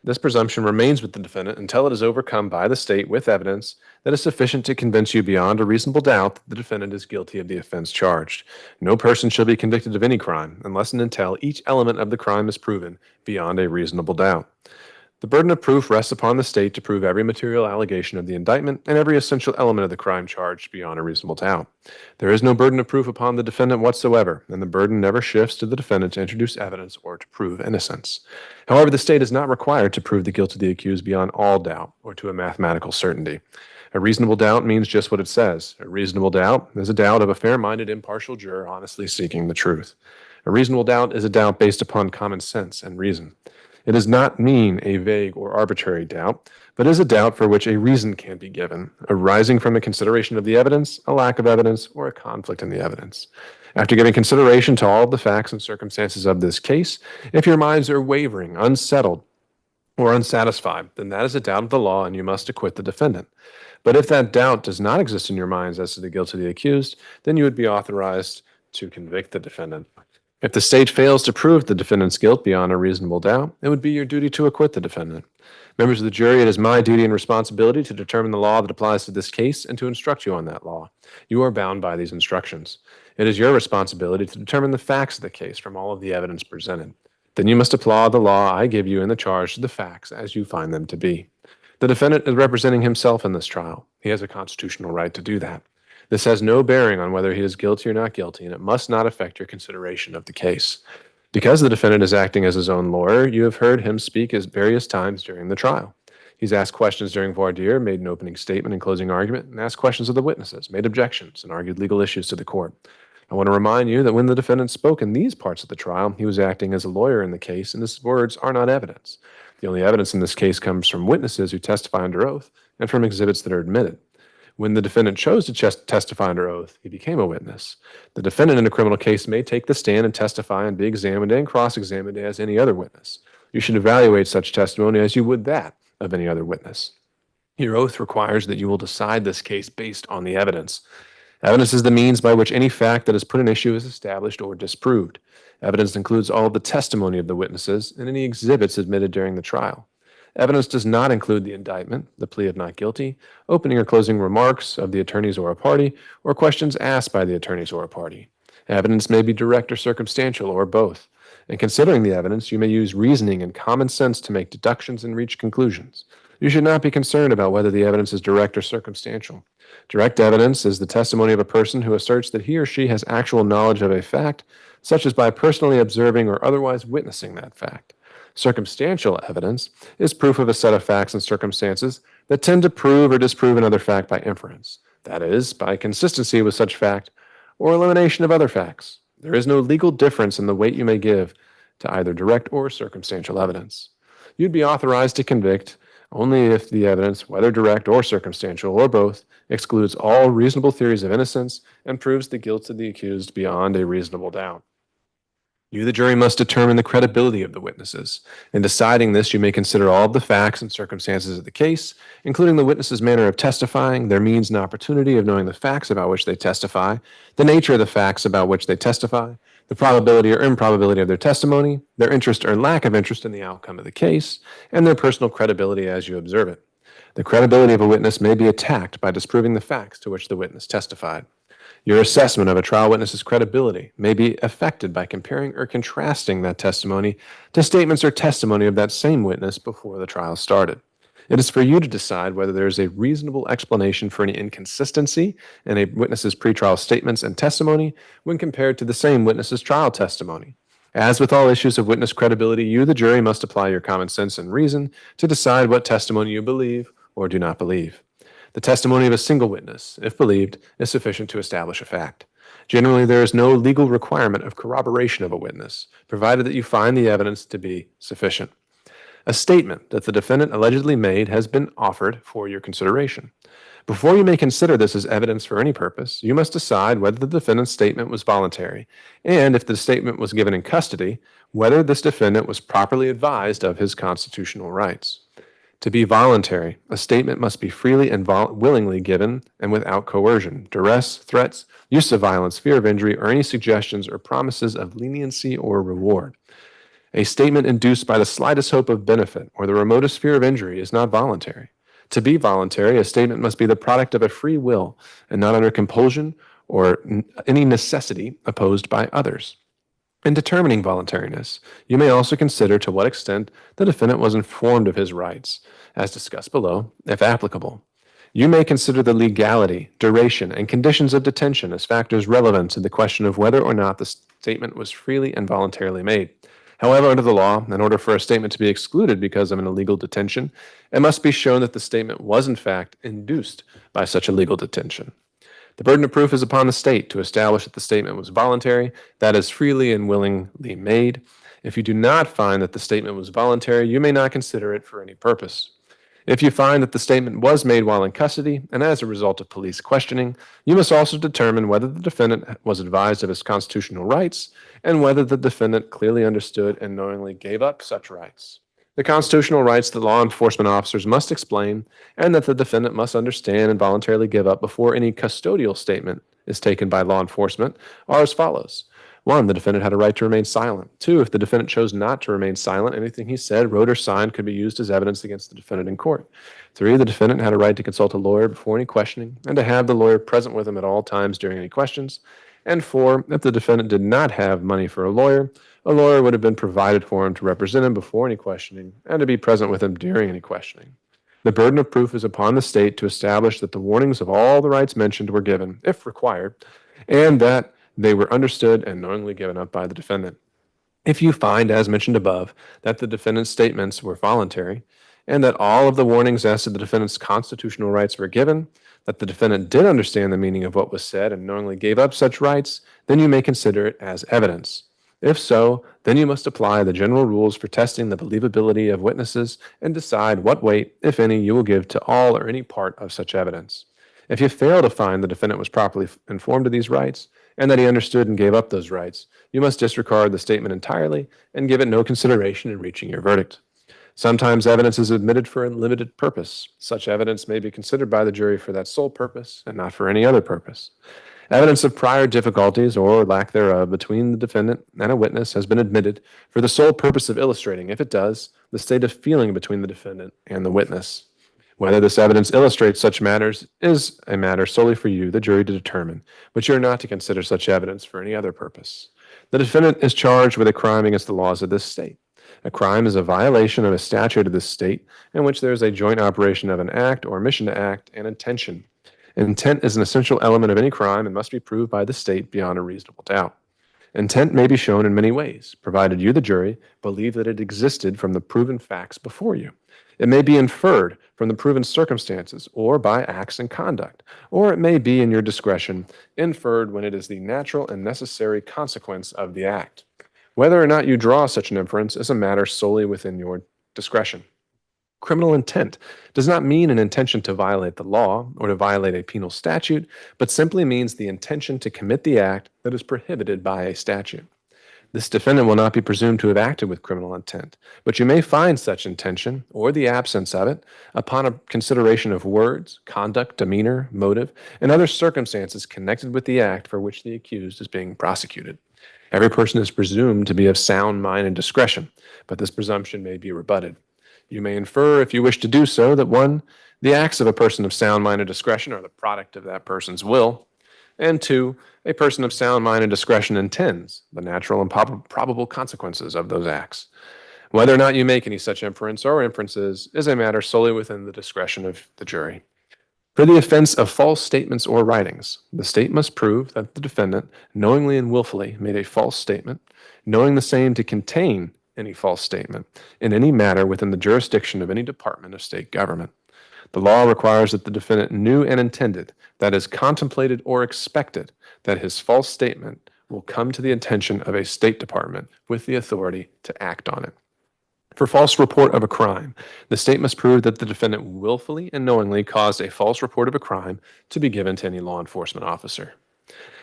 This presumption remains with the defendant until it is overcome by the state with evidence that is sufficient to convince you beyond a reasonable doubt that the defendant is guilty of the offense charged. No person shall be convicted of any crime unless and until each element of the crime is proven beyond a reasonable doubt. The burden of proof rests upon the state to prove every material allegation of the indictment and every essential element of the crime charged beyond a reasonable doubt. There is no burden of proof upon the defendant whatsoever, and the burden never shifts to the defendant to introduce evidence or to prove innocence. However, the state is not required to prove the guilt of the accused beyond all doubt or to a mathematical certainty. A reasonable doubt means just what it says. A reasonable doubt is a doubt of a fair-minded, impartial juror honestly seeking the truth. A reasonable doubt is a doubt based upon common sense and reason. It does not mean a vague or arbitrary doubt, but is a doubt for which a reason can be given, arising from a consideration of the evidence, a lack of evidence, or a conflict in the evidence. After giving consideration to all of the facts and circumstances of this case, if your minds are wavering, unsettled, or unsatisfied, then that is a doubt of the law and you must acquit the defendant. But if that doubt does not exist in your minds as to the guilt of the accused, then you would be authorized to convict the defendant. If the state fails to prove the defendant's guilt beyond a reasonable doubt, it would be your duty to acquit the defendant. Members of the jury, it is my duty and responsibility to determine the law that applies to this case and to instruct you on that law. You are bound by these instructions. It is your responsibility to determine the facts of the case from all of the evidence presented. Then you must apply the law I give you in the charge to the facts as you find them to be. The defendant is representing himself in this trial. He has a constitutional right to do that. This has no bearing on whether he is guilty or not guilty, and it must not affect your consideration of the case. Because the defendant is acting as his own lawyer, you have heard him speak at various times during the trial. He's asked questions during voir dire, made an opening statement and closing argument, and asked questions of the witnesses, made objections, and argued legal issues to the court. I want to remind you that when the defendant spoke in these parts of the trial, he was acting as a lawyer in the case, and his words are not evidence. The only evidence in this case comes from witnesses who testify under oath and from exhibits that are admitted. When the defendant chose to testify under oath, he became a witness. The defendant in a criminal case may take the stand and testify and be examined and cross-examined as any other witness. You should evaluate such testimony as you would that of any other witness. Your oath requires that you will decide this case based on the evidence. Evidence is the means by which any fact that is put in issue is established or disproved. Evidence includes all of the testimony of the witnesses and any exhibits admitted during the trial. Evidence does not include the indictment, the plea of not guilty, opening or closing remarks of the attorneys or a party, or questions asked by the attorneys or a party. Evidence may be direct or circumstantial, or both. In considering the evidence, you may use reasoning and common sense to make deductions and reach conclusions. You should not be concerned about whether the evidence is direct or circumstantial. Direct evidence is the testimony of a person who asserts that he or she has actual knowledge of a fact, such as by personally observing or otherwise witnessing that fact. Circumstantial evidence is proof of a set of facts and circumstances that tend to prove or disprove another fact by inference, that is, by consistency with such fact or elimination of other facts. There is no legal difference in the weight you may give to either direct or circumstantial evidence. You'd be authorized to convict only if the evidence, whether direct or circumstantial or both, excludes all reasonable theories of innocence and proves the guilt of the accused beyond a reasonable doubt. You, the jury, must determine the credibility of the witnesses. In deciding this, you may consider all of the facts and circumstances of the case, including the witness's manner of testifying, their means and opportunity of knowing the facts about which they testify, the nature of the facts about which they testify, the probability or improbability of their testimony, their interest or lack of interest in the outcome of the case, and their personal credibility as you observe it. The credibility of a witness may be attacked by disproving the facts to which the witness testified. Your assessment of a trial witness's credibility may be affected by comparing or contrasting that testimony to statements or testimony of that same witness before the trial started. It is for you to decide whether there is a reasonable explanation for any inconsistency in a witness's pretrial statements and testimony when compared to the same witness's trial testimony. As with all issues of witness credibility, you, the jury, must apply your common sense and reason to decide what testimony you believe or do not believe. The testimony of a single witness, if believed, is sufficient to establish a fact. Generally, there is no legal requirement of corroboration of a witness, provided that you find the evidence to be sufficient. A statement that the defendant allegedly made has been offered for your consideration. Before you may consider this as evidence for any purpose, you must decide whether the defendant's statement was voluntary, and if the statement was given in custody, whether this defendant was properly advised of his constitutional rights. To be voluntary, a statement must be freely and willingly given and without coercion, duress, threats, use of violence, fear of injury, or any suggestions or promises of leniency or reward. A statement induced by the slightest hope of benefit or the remotest fear of injury is not voluntary. To be voluntary, a statement must be the product of a free will and not under compulsion or any necessity opposed by others. In determining voluntariness, you may also consider to what extent the defendant was informed of his rights, as discussed below, if applicable. You may consider the legality, duration, and conditions of detention as factors relevant to the question of whether or not the statement was freely and voluntarily made. However, under the law, in order for a statement to be excluded because of an illegal detention, it must be shown that the statement was in fact induced by such illegal detention. The burden of proof is upon the state to establish that the statement was voluntary, that is, freely and willingly made. If you do not find that the statement was voluntary, you may not consider it for any purpose. If you find that the statement was made while in custody and as a result of police questioning, you must also determine whether the defendant was advised of his constitutional rights and whether the defendant clearly understood and knowingly gave up such rights. The constitutional rights that law enforcement officers must explain and that the defendant must understand and voluntarily give up before any custodial statement is taken by law enforcement are as follows. 1, the defendant had a right to remain silent. 2, if the defendant chose not to remain silent, anything he said, wrote, or signed could be used as evidence against the defendant in court. 3, the defendant had a right to consult a lawyer before any questioning and to have the lawyer present with him at all times during any questions. And 4, if the defendant did not have money for a lawyer would have been provided for him to represent him before any questioning and to be present with him during any questioning. The burden of proof is upon the state to establish that the warnings of all the rights mentioned were given, if required, and that they were understood and knowingly given up by the defendant. If you find, as mentioned above, that the defendant's statements were voluntary, and that all of the warnings as to the defendant's constitutional rights were given, that the defendant did understand the meaning of what was said and knowingly gave up such rights, then you may consider it as evidence. If so, then you must apply the general rules for testing the believability of witnesses and decide what weight, if any, you will give to all or any part of such evidence. If you fail to find the defendant was properly informed of these rights and that he understood and gave up those rights, you must disregard the statement entirely and give it no consideration in reaching your verdict. Sometimes evidence is admitted for a limited purpose. Such evidence may be considered by the jury for that sole purpose and not for any other purpose. Evidence of prior difficulties or lack thereof between the defendant and a witness has been admitted for the sole purpose of illustrating, if it does, the state of feeling between the defendant and the witness. Whether this evidence illustrates such matters is a matter solely for you, the jury, to determine, but you are not to consider such evidence for any other purpose. The defendant is charged with a crime against the laws of this state. A crime is a violation of a statute of this state in which there is a joint operation of an act or mission to act and intention. Intent is an essential element of any crime and must be proved by the state beyond a reasonable doubt. Intent may be shown in many ways, provided you, the jury, believe that it existed from the proven facts before you. It may be inferred from the proven circumstances or by acts and conduct, or it may be in your discretion inferred when it is the natural and necessary consequence of the act. Whether or not you draw such an inference is a matter solely within your discretion. Criminal intent does not mean an intention to violate the law or to violate a penal statute, but simply means the intention to commit the act that is prohibited by a statute. This defendant will not be presumed to have acted with criminal intent, but you may find such intention, or the absence of it, upon a consideration of words, conduct, demeanor, motive, and other circumstances connected with the act for which the accused is being prosecuted. Every person is presumed to be of sound mind and discretion, but this presumption may be rebutted. You may infer, if you wish to do so, that 1, the acts of a person of sound mind and discretion are the product of that person's will, and 2, a person of sound mind and discretion intends the natural and probable consequences of those acts. Whether or not you make any such inference or inferences is a matter solely within the discretion of the jury. For the offense of false statements or writings, the state must prove that the defendant knowingly and willfully made a false statement, knowing the same to contain any false statement in any matter within the jurisdiction of any department of state government. The law requires that the defendant knew and intended, that is, contemplated or expected, that his false statement will come to the attention of a State Department with the authority to act on it. For false report of a crime, the state must prove that the defendant willfully and knowingly caused a false report of a crime to be given to any law enforcement officer.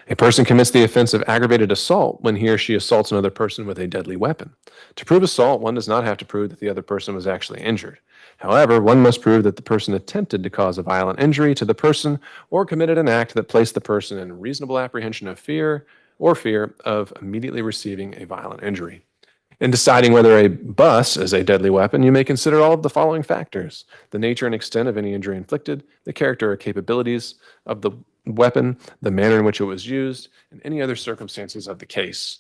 A person commits the offense of aggravated assault when he or she assaults another person with a deadly weapon. To prove assault, one does not have to prove that the other person was actually injured. However, one must prove that the person attempted to cause a violent injury to the person or committed an act that placed the person in reasonable apprehension of fear of immediately receiving a violent injury. In deciding whether a bus is a deadly weapon, you may consider all of the following factors: the nature and extent of any injury inflicted, the character or capabilities of the weapon, the manner in which it was used, and any other circumstances of the case.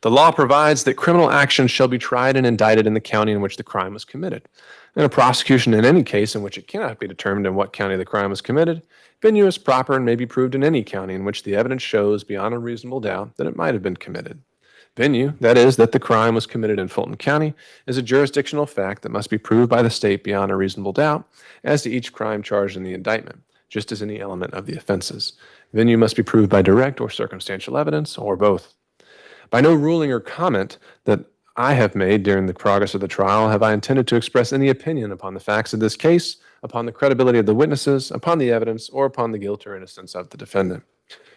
The law provides that criminal actions shall be tried and indicted in the county in which the crime was committed. In a prosecution in any case in which it cannot be determined in what county the crime was committed, venue is proper and may be proved in any county in which the evidence shows beyond a reasonable doubt that it might have been committed. Venue, that is, that the crime was committed in Fulton County, is a jurisdictional fact that must be proved by the state beyond a reasonable doubt as to each crime charged in the indictment, just as any element of the offenses. Venue must be proved by direct or circumstantial evidence, or both. By no ruling or comment that I have made during the progress of the trial have I intended to express any opinion upon the facts of this case, upon the credibility of the witnesses, upon the evidence, or upon the guilt or innocence of the defendant.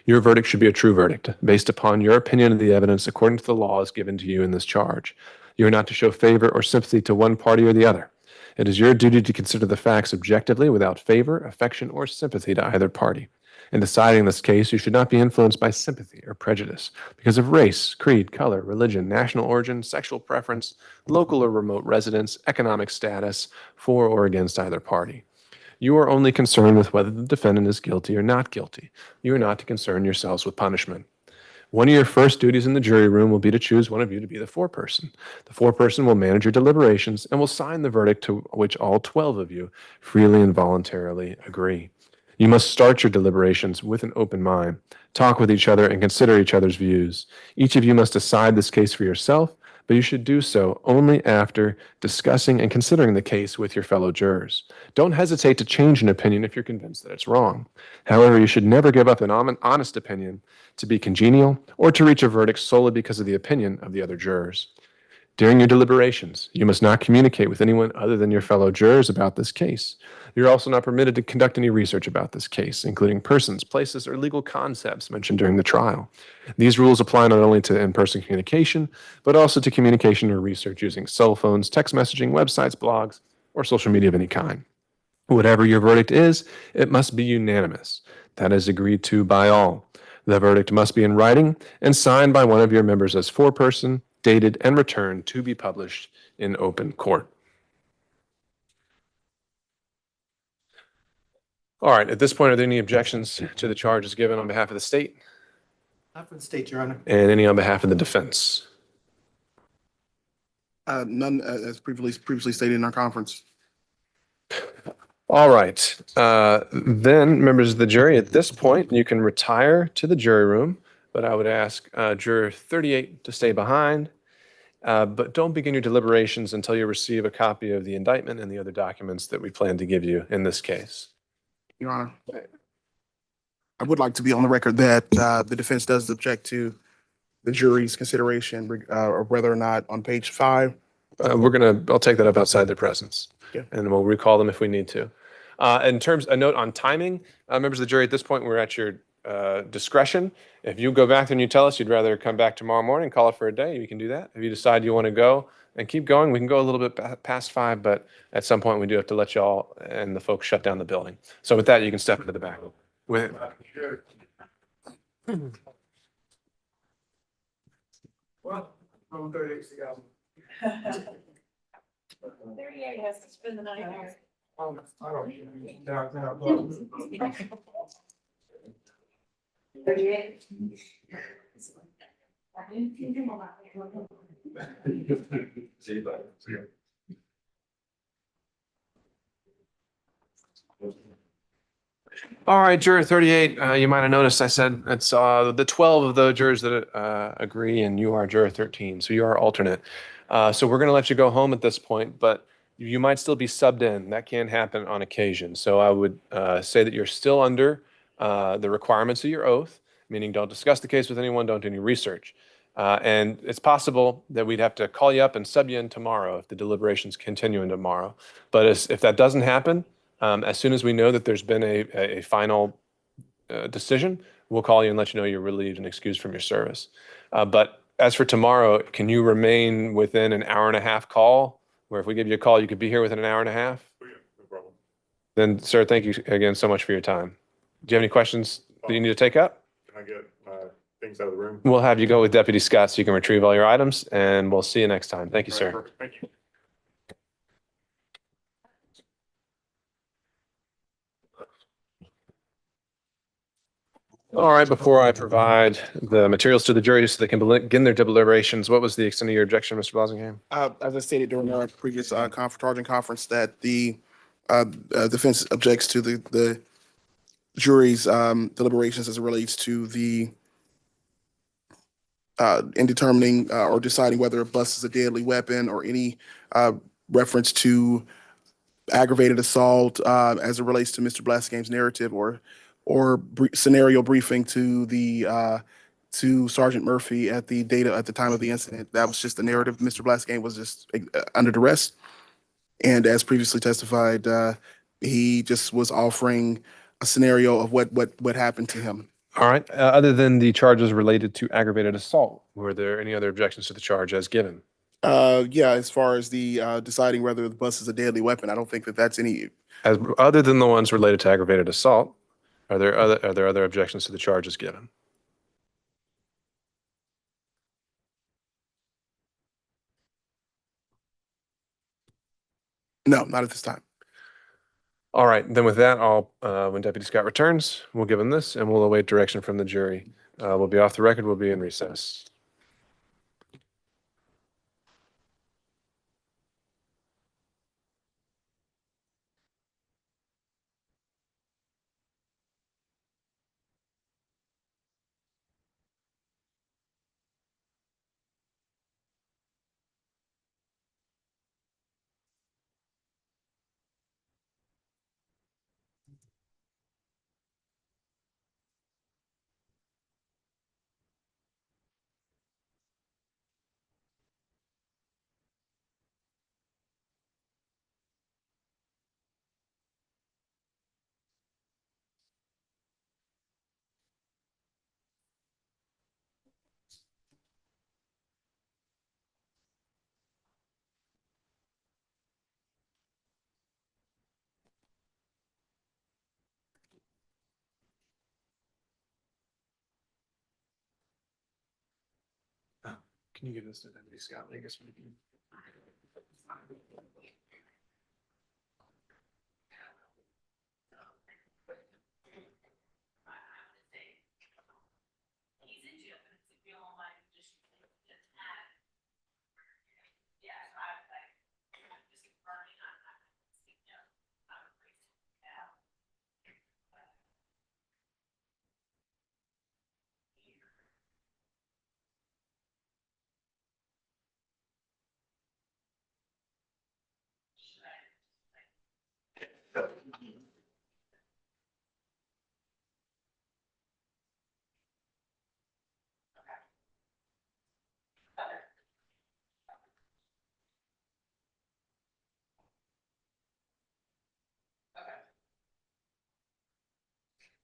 Your verdict should be a true verdict, based upon your opinion of the evidence according to the laws given to you in this charge. You are not to show favor or sympathy to one party or the other. It is your duty to consider the facts objectively without favor, affection, or sympathy to either party. In deciding this case, you should not be influenced by sympathy or prejudice because of race, creed, color, religion, national origin, sexual preference, local or remote residence, economic status, for or against either party. You are only concerned with whether the defendant is guilty or not guilty. You are not to concern yourselves with punishment. One of your first duties in the jury room will be to choose one of you to be the foreperson. The foreperson will manage your deliberations and will sign the verdict to which all 12 of you freely and voluntarily agree. You must start your deliberations with an open mind, talk with each other, and consider each other's views. Each of you must decide this case for yourself, but you should do so only after discussing and considering the case with your fellow jurors. Don't hesitate to change an opinion if you're convinced that it's wrong. However, you should never give up an honest opinion to be congenial or to reach a verdict solely because of the opinion of the other jurors. During your deliberations, you must not communicate with anyone other than your fellow jurors about this case. You're also not permitted to conduct any research about this case, including persons, places, or legal concepts mentioned during the trial. These rules apply not only to in-person communication, but also to communication or research using cell phones, text messaging, websites, blogs, or social media of any kind. Whatever your verdict is, it must be unanimous. That is agreed to by all. The verdict must be in writing and signed by one of your members as foreperson, dated and returned to be published in open court. All right, at this point, are there any objections to the charges given on behalf of the state? Not for the state, Your Honor. And any on behalf of the defense? None, as previously stated in our conference. All right, then members of the jury, at this point, you can retire to the jury room, but I would ask juror 38 to stay behind. But don't begin your deliberations until you receive a copy of the indictment and the other documents that we plan to give you in this case. Your Honor, I would like to be on the record that the defense does object to the jury's consideration of whether or not on page 5. I'll take that up outside their presence. Okay. And we'll recall them if we need to. In terms, a note on timing, members of the jury, at this point, we're at your discretion. If you go back and you tell us you'd rather come back tomorrow morning, call it for a day, you can do that. If you decide you want to go and keep going, we can go a little bit past 5, but at some point we do have to let y'all and the folks shut down the building. So with that, you can step into the back. With Well, I'm 38 ago. 38 has to spend the night here. I don't downtown. 38. All right, juror 38, you might have noticed I said it's the 12 of the jurors that agree, and you are juror 13, so you are alternate. So we're going to let you go home at this point, but You might still be subbed in. That can happen on occasion. So I would say that you're still under the requirements of your oath, meaning don't discuss the case with anyone, don't do any research. And it's possible that we'd have to call you up and sub you in tomorrow if the deliberations continue in tomorrow. But if that doesn't happen, as soon as we know that there's been a final decision, we'll call you and let you know you're relieved and excused from your service. But as for tomorrow, can you remain within an hour and a half call? Where if we give you a call, you could be here within an hour and a half? Oh, yeah, no problem. Then, sir, thank you again so much for your time. Do you have any questions that you need to take up? Can I get my things out of the room? We'll have you go with Deputy Scott so you can retrieve all your items, and we'll see you next time. Thank you, All right, sir. perfect. Thank you. All right, before I provide the materials to the jury so they can begin their deliberations, what was the extent of your objection, Mr. Blassingame? As I stated during our previous charging conference, that the defense objects to the jury's deliberations as it relates to the in determining or deciding whether a bus is a deadly weapon or any reference to aggravated assault as it relates to Mr. Blassingame's narrative or scenario briefing to the to Sergeant Murphy at the time of the incident. That was just the narrative. Mr. Blassingame was just under duress, and as previously testified, he just was offering a scenario of what happened to him. All right. Other than the charges related to aggravated assault, were there any other objections to the charge as given? Yeah, as far as the deciding whether the bus is a deadly weapon, I don't think that that's any. Other than the ones related to aggravated assault, are there other objections to the charges given? No, not at this time. All right. Then with that, when Deputy Scott returns, we'll give him this and we'll await direction from the jury. We'll be off the record. We'll be in recess. Can you give this to Deputy Scott? I guess we can.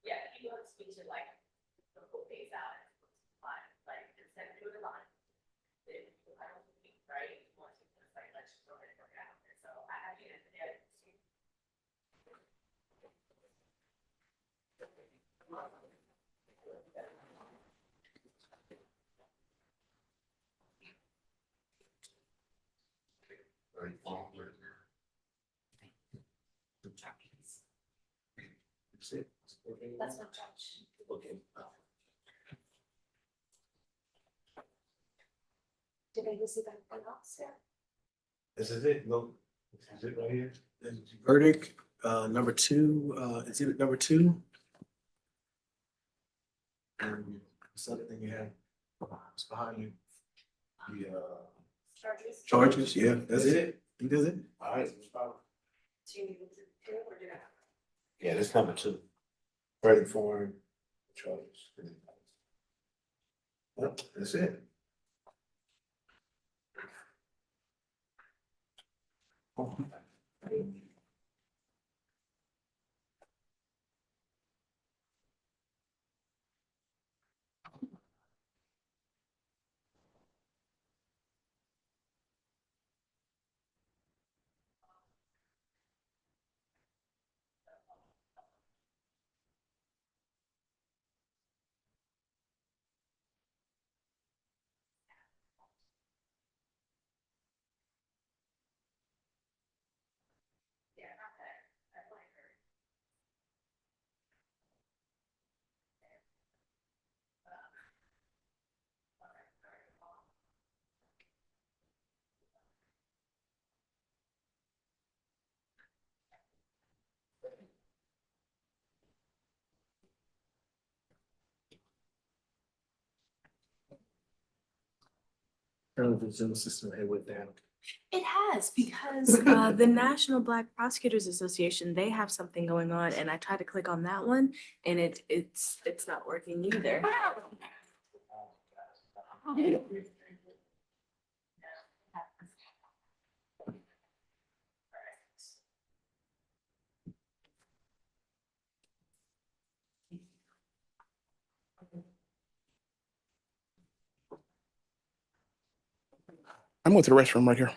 Yeah, if you want to speak to like the whole face out, like instead of doing a line, then I don't think, right? Want to just like let's just go ahead and work it out. So I think it's yeah. That's not judge. Okay. Did I receive anything else? Yeah. This is it. No, this is it right here. Verdict, number 2, exhibit number 2. And what's the other thing you have? It's behind you. The Charges. charges, yeah, that's it. He does it? All right. Yeah, that's number two. Verdict form, charges. Yep, that's it. The Zoom system had went down. It has, because the National Black Prosecutors Association, they have something going on, and I tried to click on that one, and it's not working either. I'm going to the restroom right here.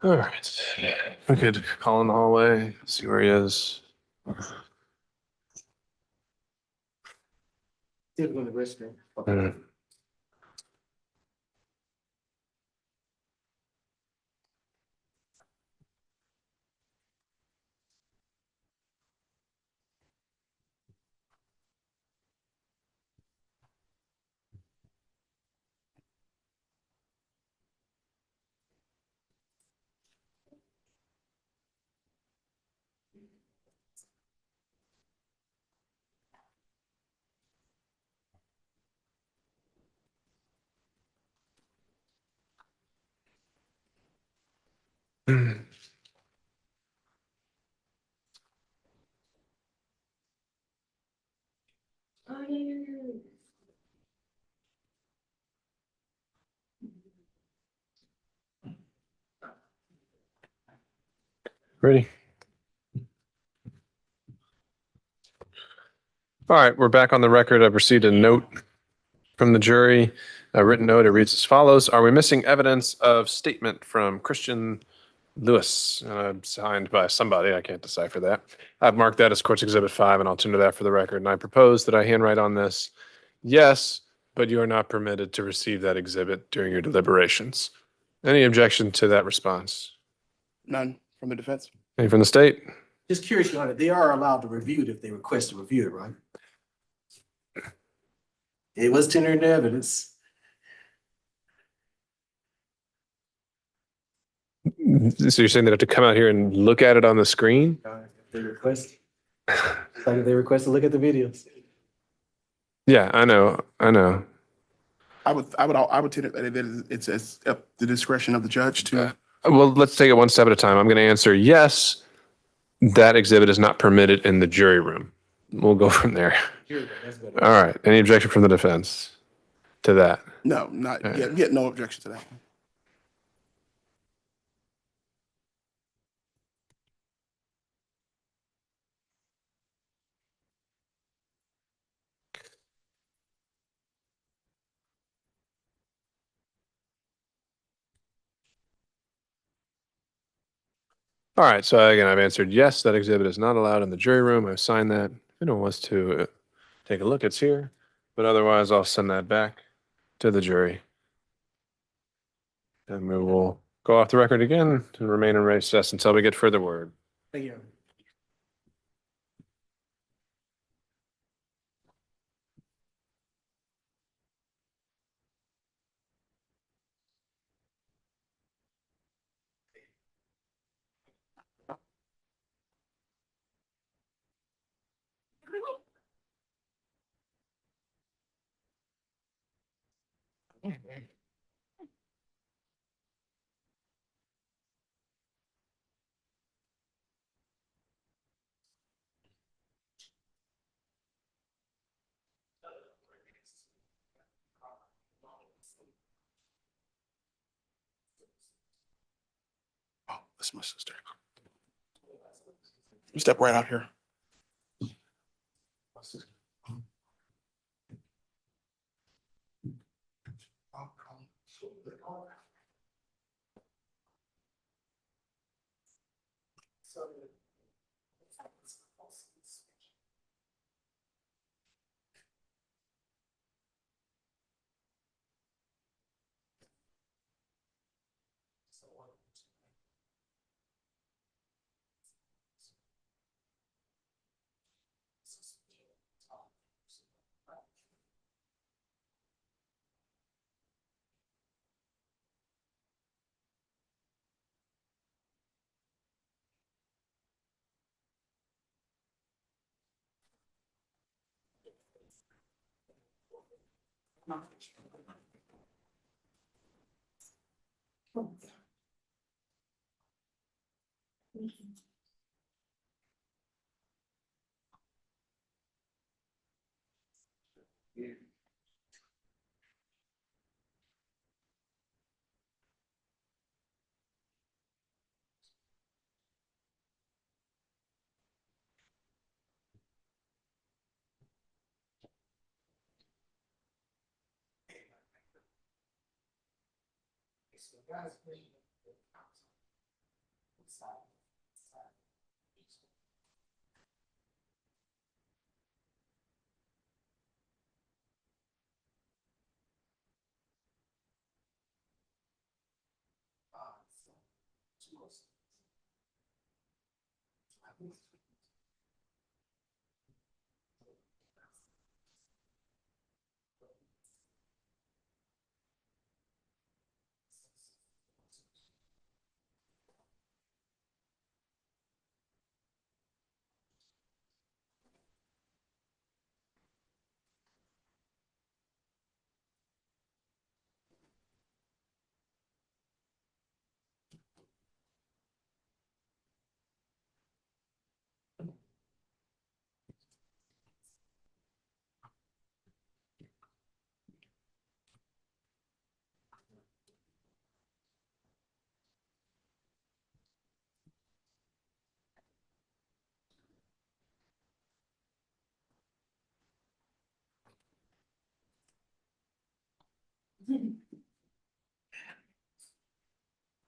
All right. We could call in the hallway, see where he is. Did go to the restroom. Ready? All right, we're back on the record. I've received a note from the jury, a written note. It reads as follows. Are we missing evidence of statement from Christian Lewis, signed by somebody? I can't decipher that. I've marked that as Court's Exhibit 5, and I'll turn to that for the record. And I propose that I handwrite on this, yes, but you are not permitted to receive that exhibit during your deliberations. Any objection to that response? None from the defense. Any from the state? Just curious, Your Honor, they are allowed to review it if they request to review it, right? It was tendered into evidence. So you're saying they have to come out here and look at it on the screen? If they request, like if they request to look at the videos. Yeah, I know. I would tend that it's at the discretion of the judge to. Well, let's take it one step at a time. I'm going to answer yes, that exhibit is not permitted in the jury room. We'll go from there. That's better. All right. Any objection from the defense to that? No, not yet. Yet no objection to that. All right. So again, I've answered yes, that exhibit is not allowed in the jury room. I've signed that. If anyone wants to take a look, it's here. But otherwise, I'll send that back to the jury. And we will go off the record again and remain in recess until we get further word. Thank you. Oh, that's my sister. You step right out here.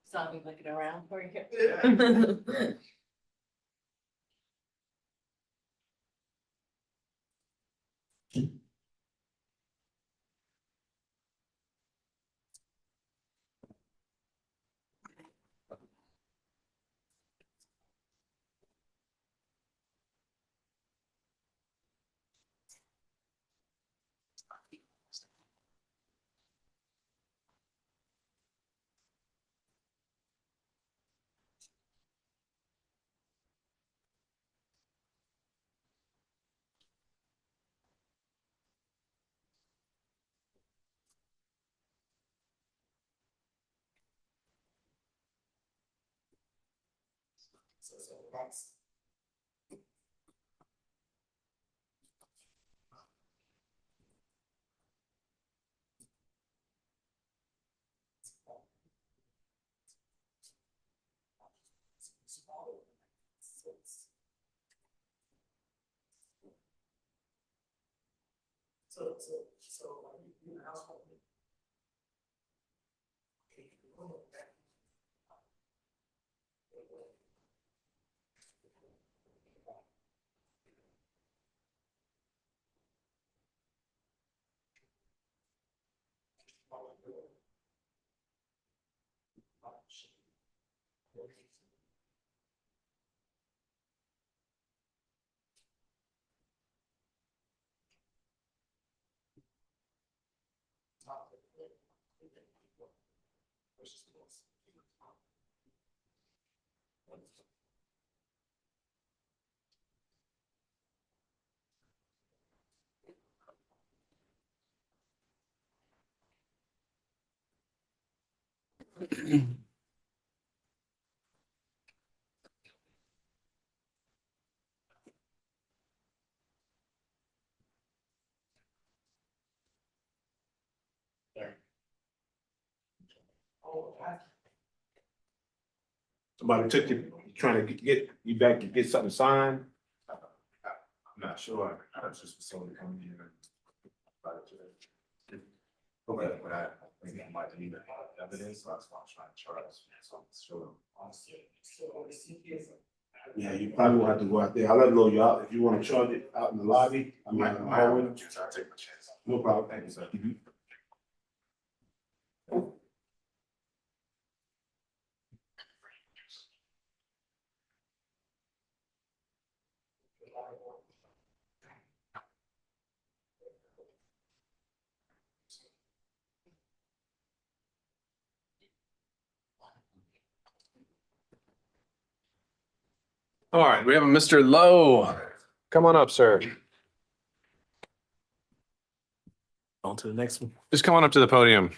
Saw me looking around for you. Somebody took you, trying to get you back to get something signed? I'm not sure. I was just facility coming in. Okay, but I think I might need evidence, so that's why I'm trying to charge. Yeah, you probably will have to go out there. I'll let know you out. If you want to charge it out in the lobby, I might. I'll take my chance. No problem. Thank you, sir. All right, we have a Mr. Lowe. Come on up, sir. Oh, On to the next one. Just come on up to the podium.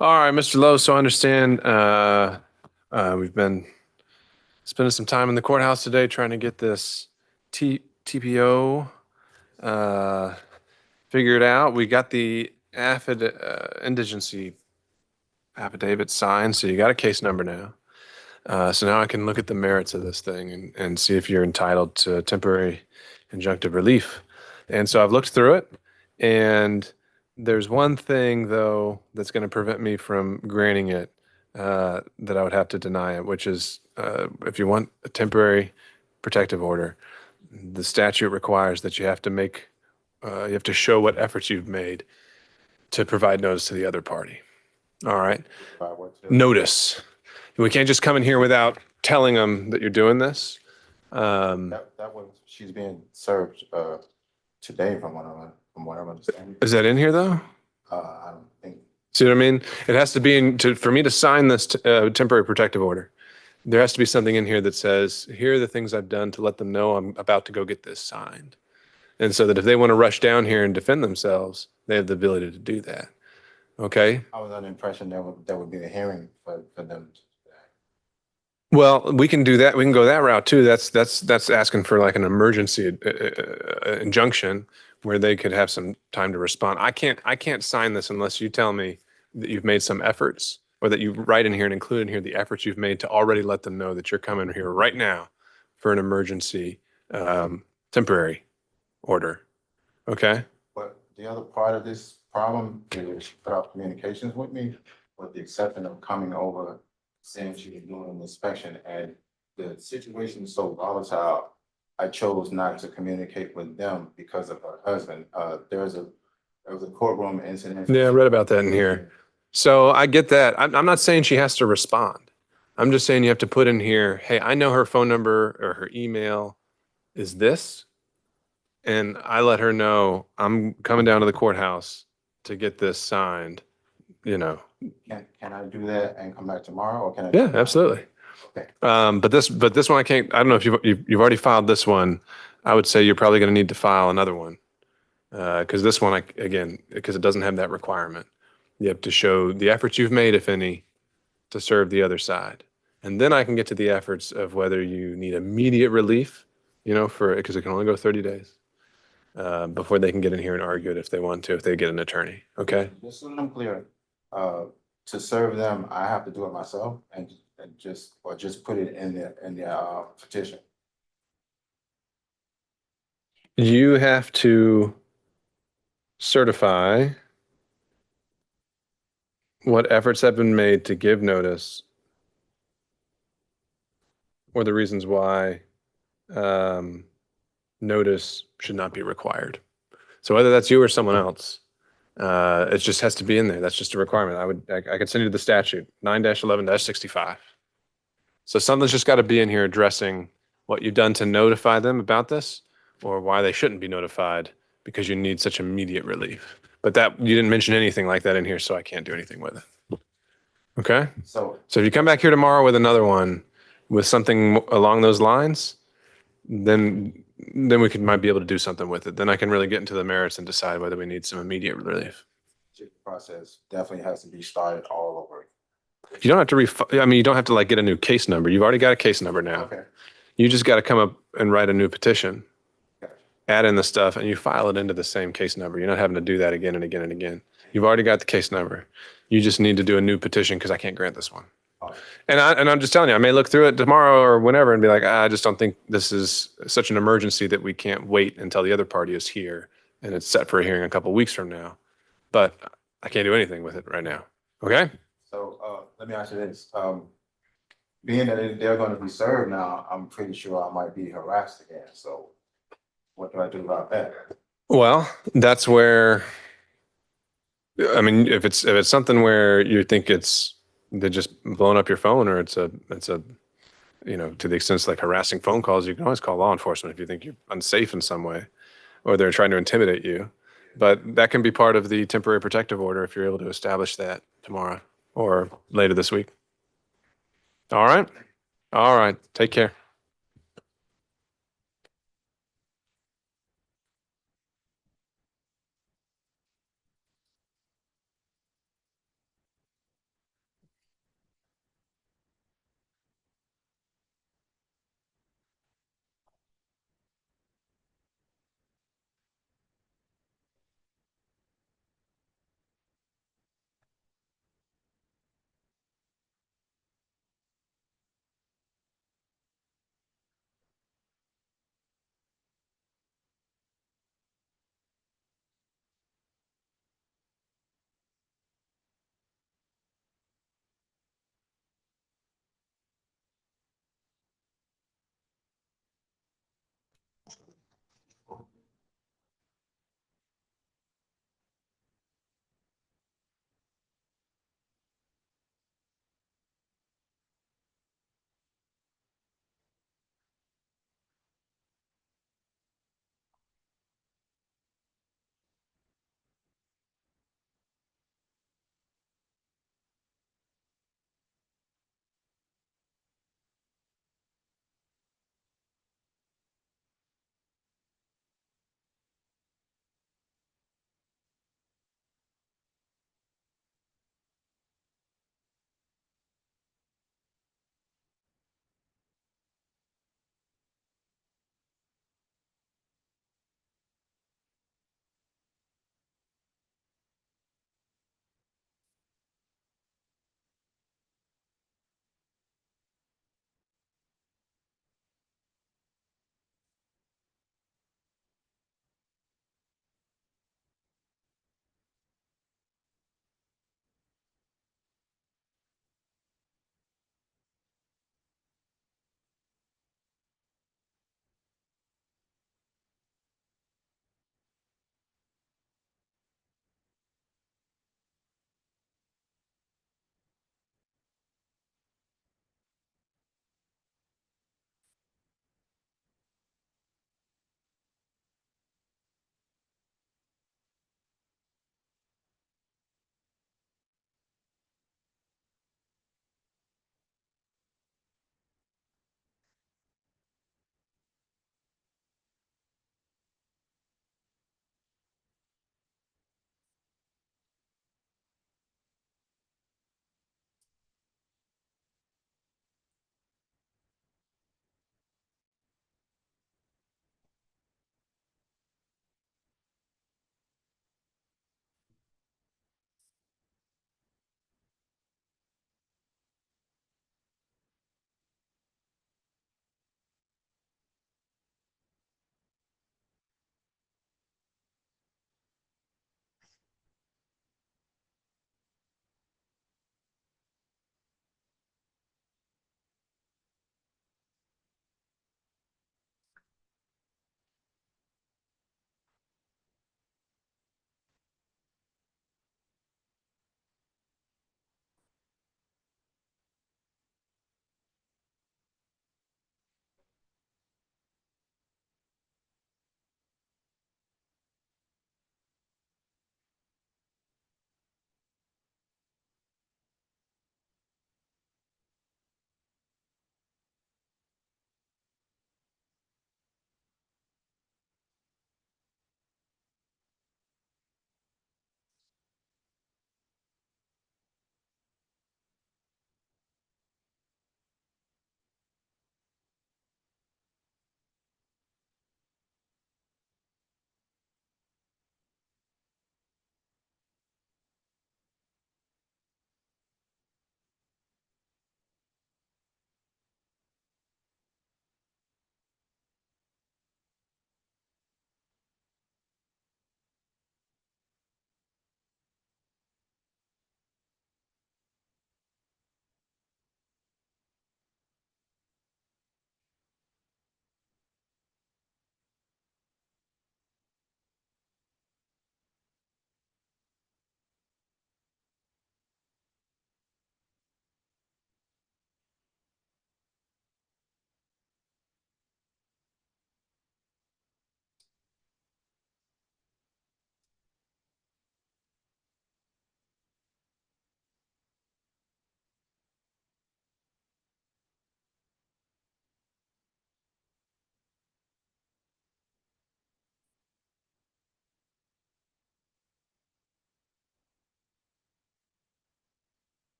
All right, Mr. Lowe, so I understand we've been spending some time in the courthouse today trying to get this TPO figured out. We got the indigency affidavit signed, so you got a case number now. So now I can look at the merits of this thing and see if you're entitled to temporary injunctive relief. And so I've looked through it, and there's one thing, though, that's going to prevent me from granting it, that I would have to deny it, which is if you want a temporary protective order, the statute requires that you have to show what efforts you've made to provide notice to the other party. All right. Notice. We can't just come in here without telling them that you're doing this. She's being served today from what I'm understanding. Is that in here, though? I don't think. See what I mean? It has to be for me to sign this temporary protective order. There has to be something in here that says, here are the things I've done to let them know I'm about to go get this signed. And so that if they want to rush down here and defend themselves, they have the ability to do that. Okay? I was under the impression that would be a hearing for them. Well, we can do that. We can go that route too. That's asking for like an emergency injunction where they could have some time to respond. I can't sign this unless you tell me that you've made some efforts, or that you write in here and include in here the efforts you've made to already let them know that you're coming here right now for an emergency temporary order. Okay? But the other part of this problem is she put out communications with me with the exception of coming over, saying she was doing an inspection, and the situation is so volatile, I chose not to communicate with them because of her husband. There was a courtroom incident. Yeah, I read about that in here. So I get that. I'm not saying she has to respond. I'm just saying you have to put in here, hey, I know her phone number or her email is this, and I let her know I'm coming down to the courthouse to get this signed, you know. Can I do that and come back tomorrow, or can I? Yeah, absolutely. Okay. But this one I can't. I don't know if you've already filed this one. I would say you're probably going to need to file another one because this one, because it doesn't have that requirement. You have to show the efforts you've made, if any, to serve the other side, and then I can get to the efforts of whether you need immediate relief, because it can only go 30 days before they can get in here and argue it if they want to, if they get an attorney. Okay. Just so I'm clear, to serve them, I have to do it myself and just put it in the petition. You have to certify what efforts have been made to give notice or the reasons why notice should not be required. So whether that's you or someone else, it just has to be in there. That's just a requirement. I could send you the statute, 9-11-65. So something's just got to be in here addressing what you've done to notify them about this, or why they shouldn't be notified because you need such immediate relief. But that you didn't mention anything like that in here, so I can't do anything with it. Okay? So if you come back here tomorrow with another one with something along those lines, then we might be able to do something with it. Then I can really get into the merits and decide whether we need some immediate relief. the process definitely has to be started all over. You don't have to you don't have to get a new case number. You've already got a case number now. Okay. You just got to come up and write a new petition, Gotcha. add in the stuff, and you file it into the same case number. You're not having to do that again and again and again. You've already got the case number. You just need to do a new petition because I can't grant this one. And I'm just telling you, I may look through it tomorrow or whenever and be like, I just don't think this is such an emergency that we can't wait until the other party is here and it's set for a hearing a couple of weeks from now. But I can't do anything with it right now. Okay? So let me ask you this. Being that they're going to be served now, I'm pretty sure I might be harassed again. So what do I do about that? Well, that's where, if it's something where you think they're just blowing up your phone, or it's a to the extent it's like harassing phone calls, you can always call law enforcement if you think you're unsafe in some way or they're trying to intimidate you. But that can be part of the temporary protective order if you're able to establish that tomorrow or later this week. All right. All right. Take care.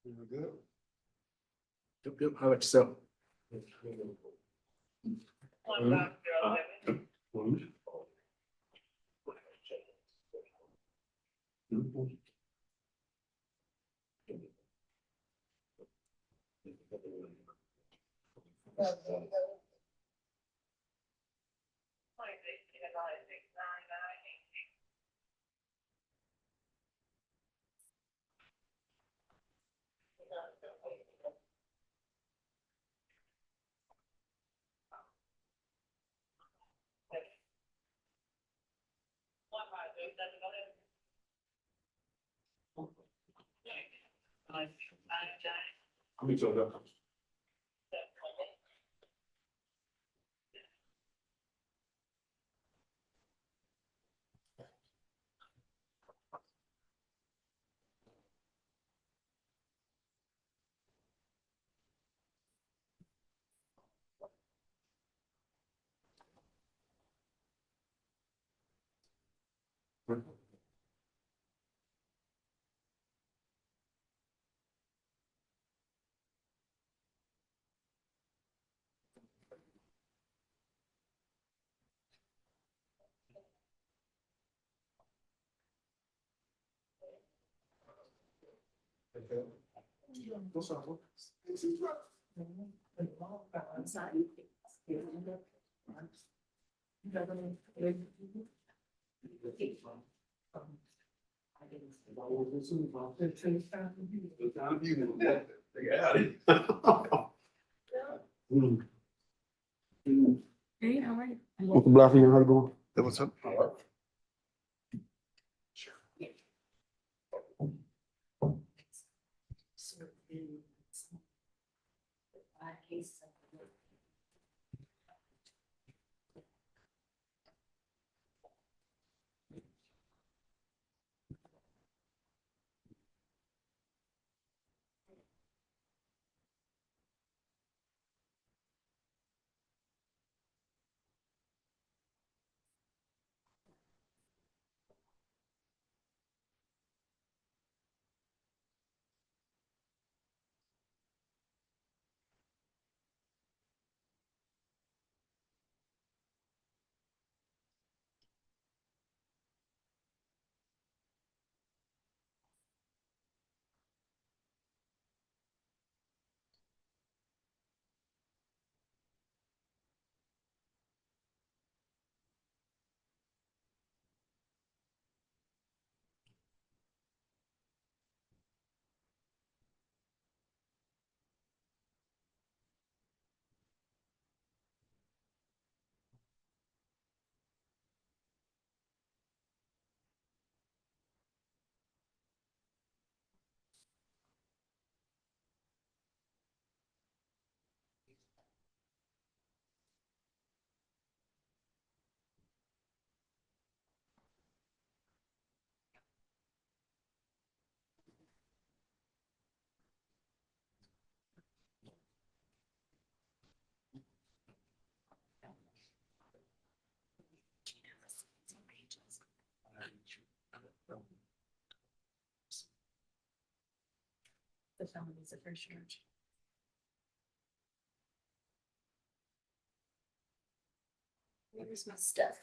Good. Yep. How about yourself? Hey, how are you? Mr. Blassingame, how you doing? Hey, what's up? The felonies of first charge. Where's my stuff?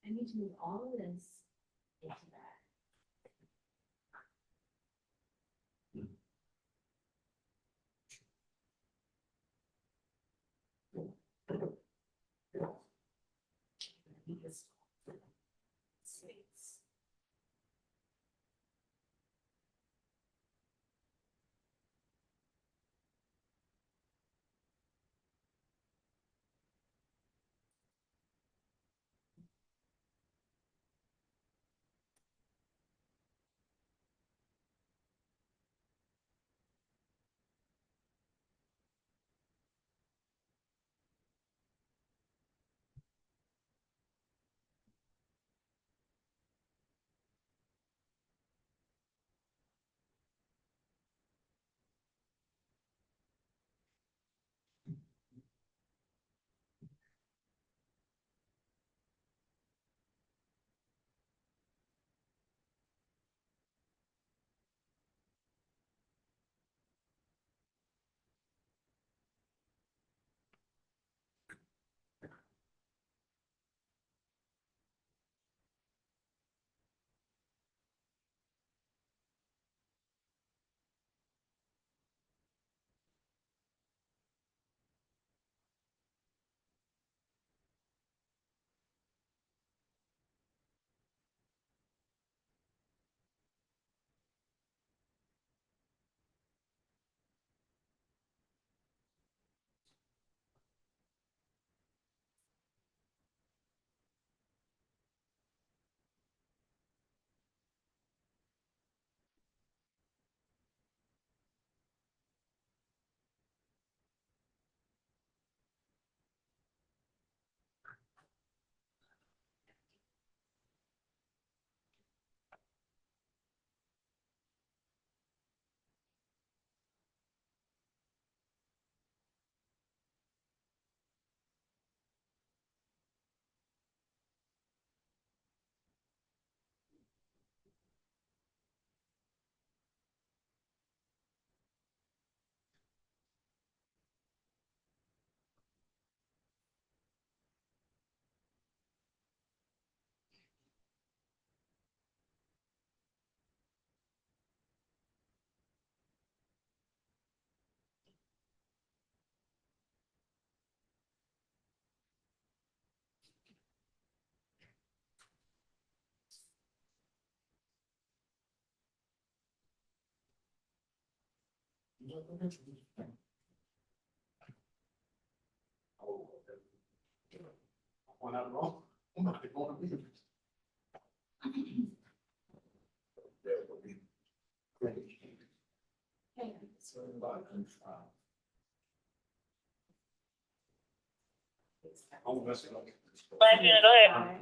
I need to move all of this into that. Space.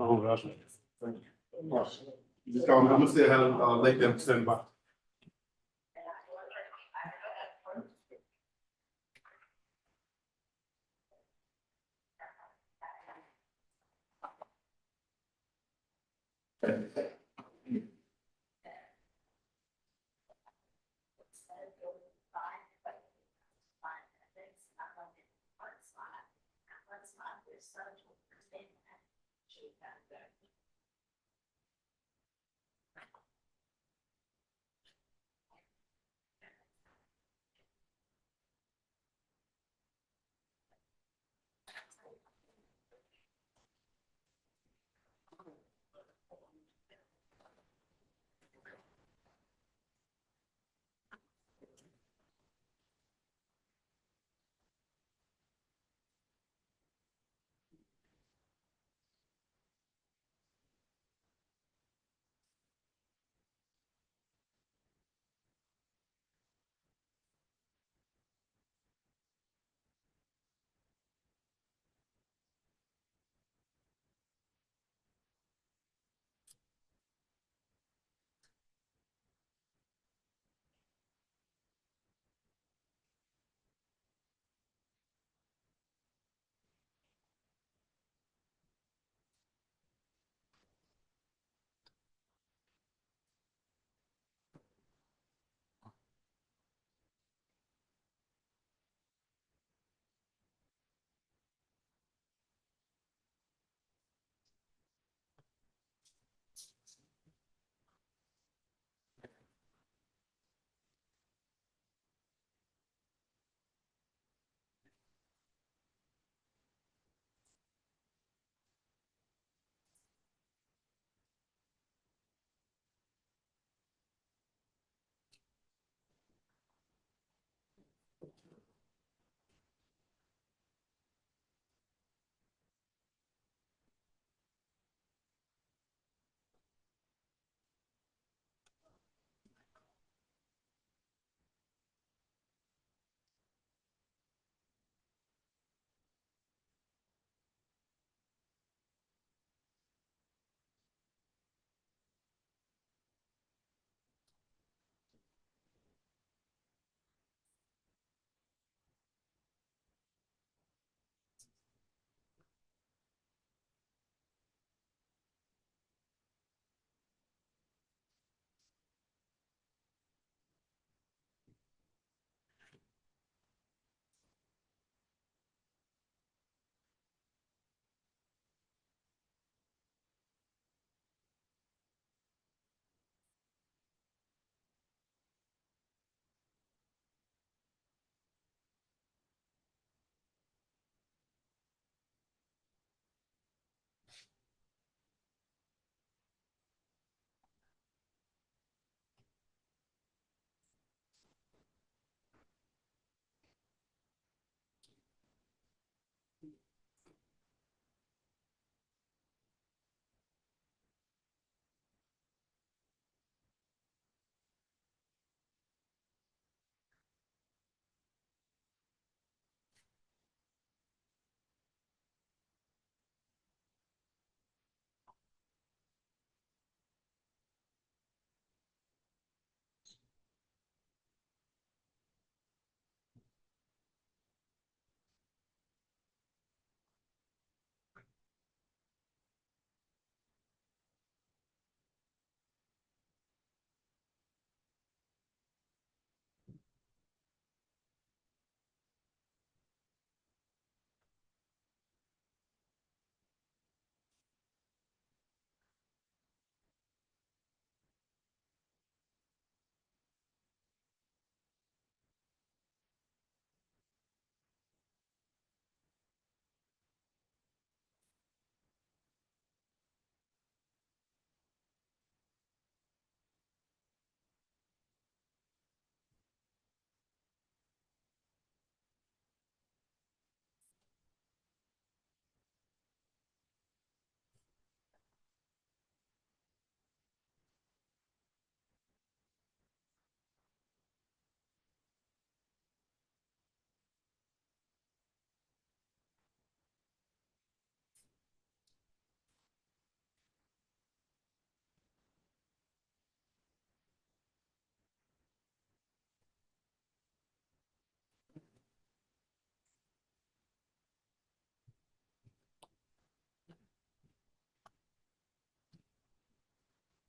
Oh, that's right. Just I'm gonna still have, let them stand by.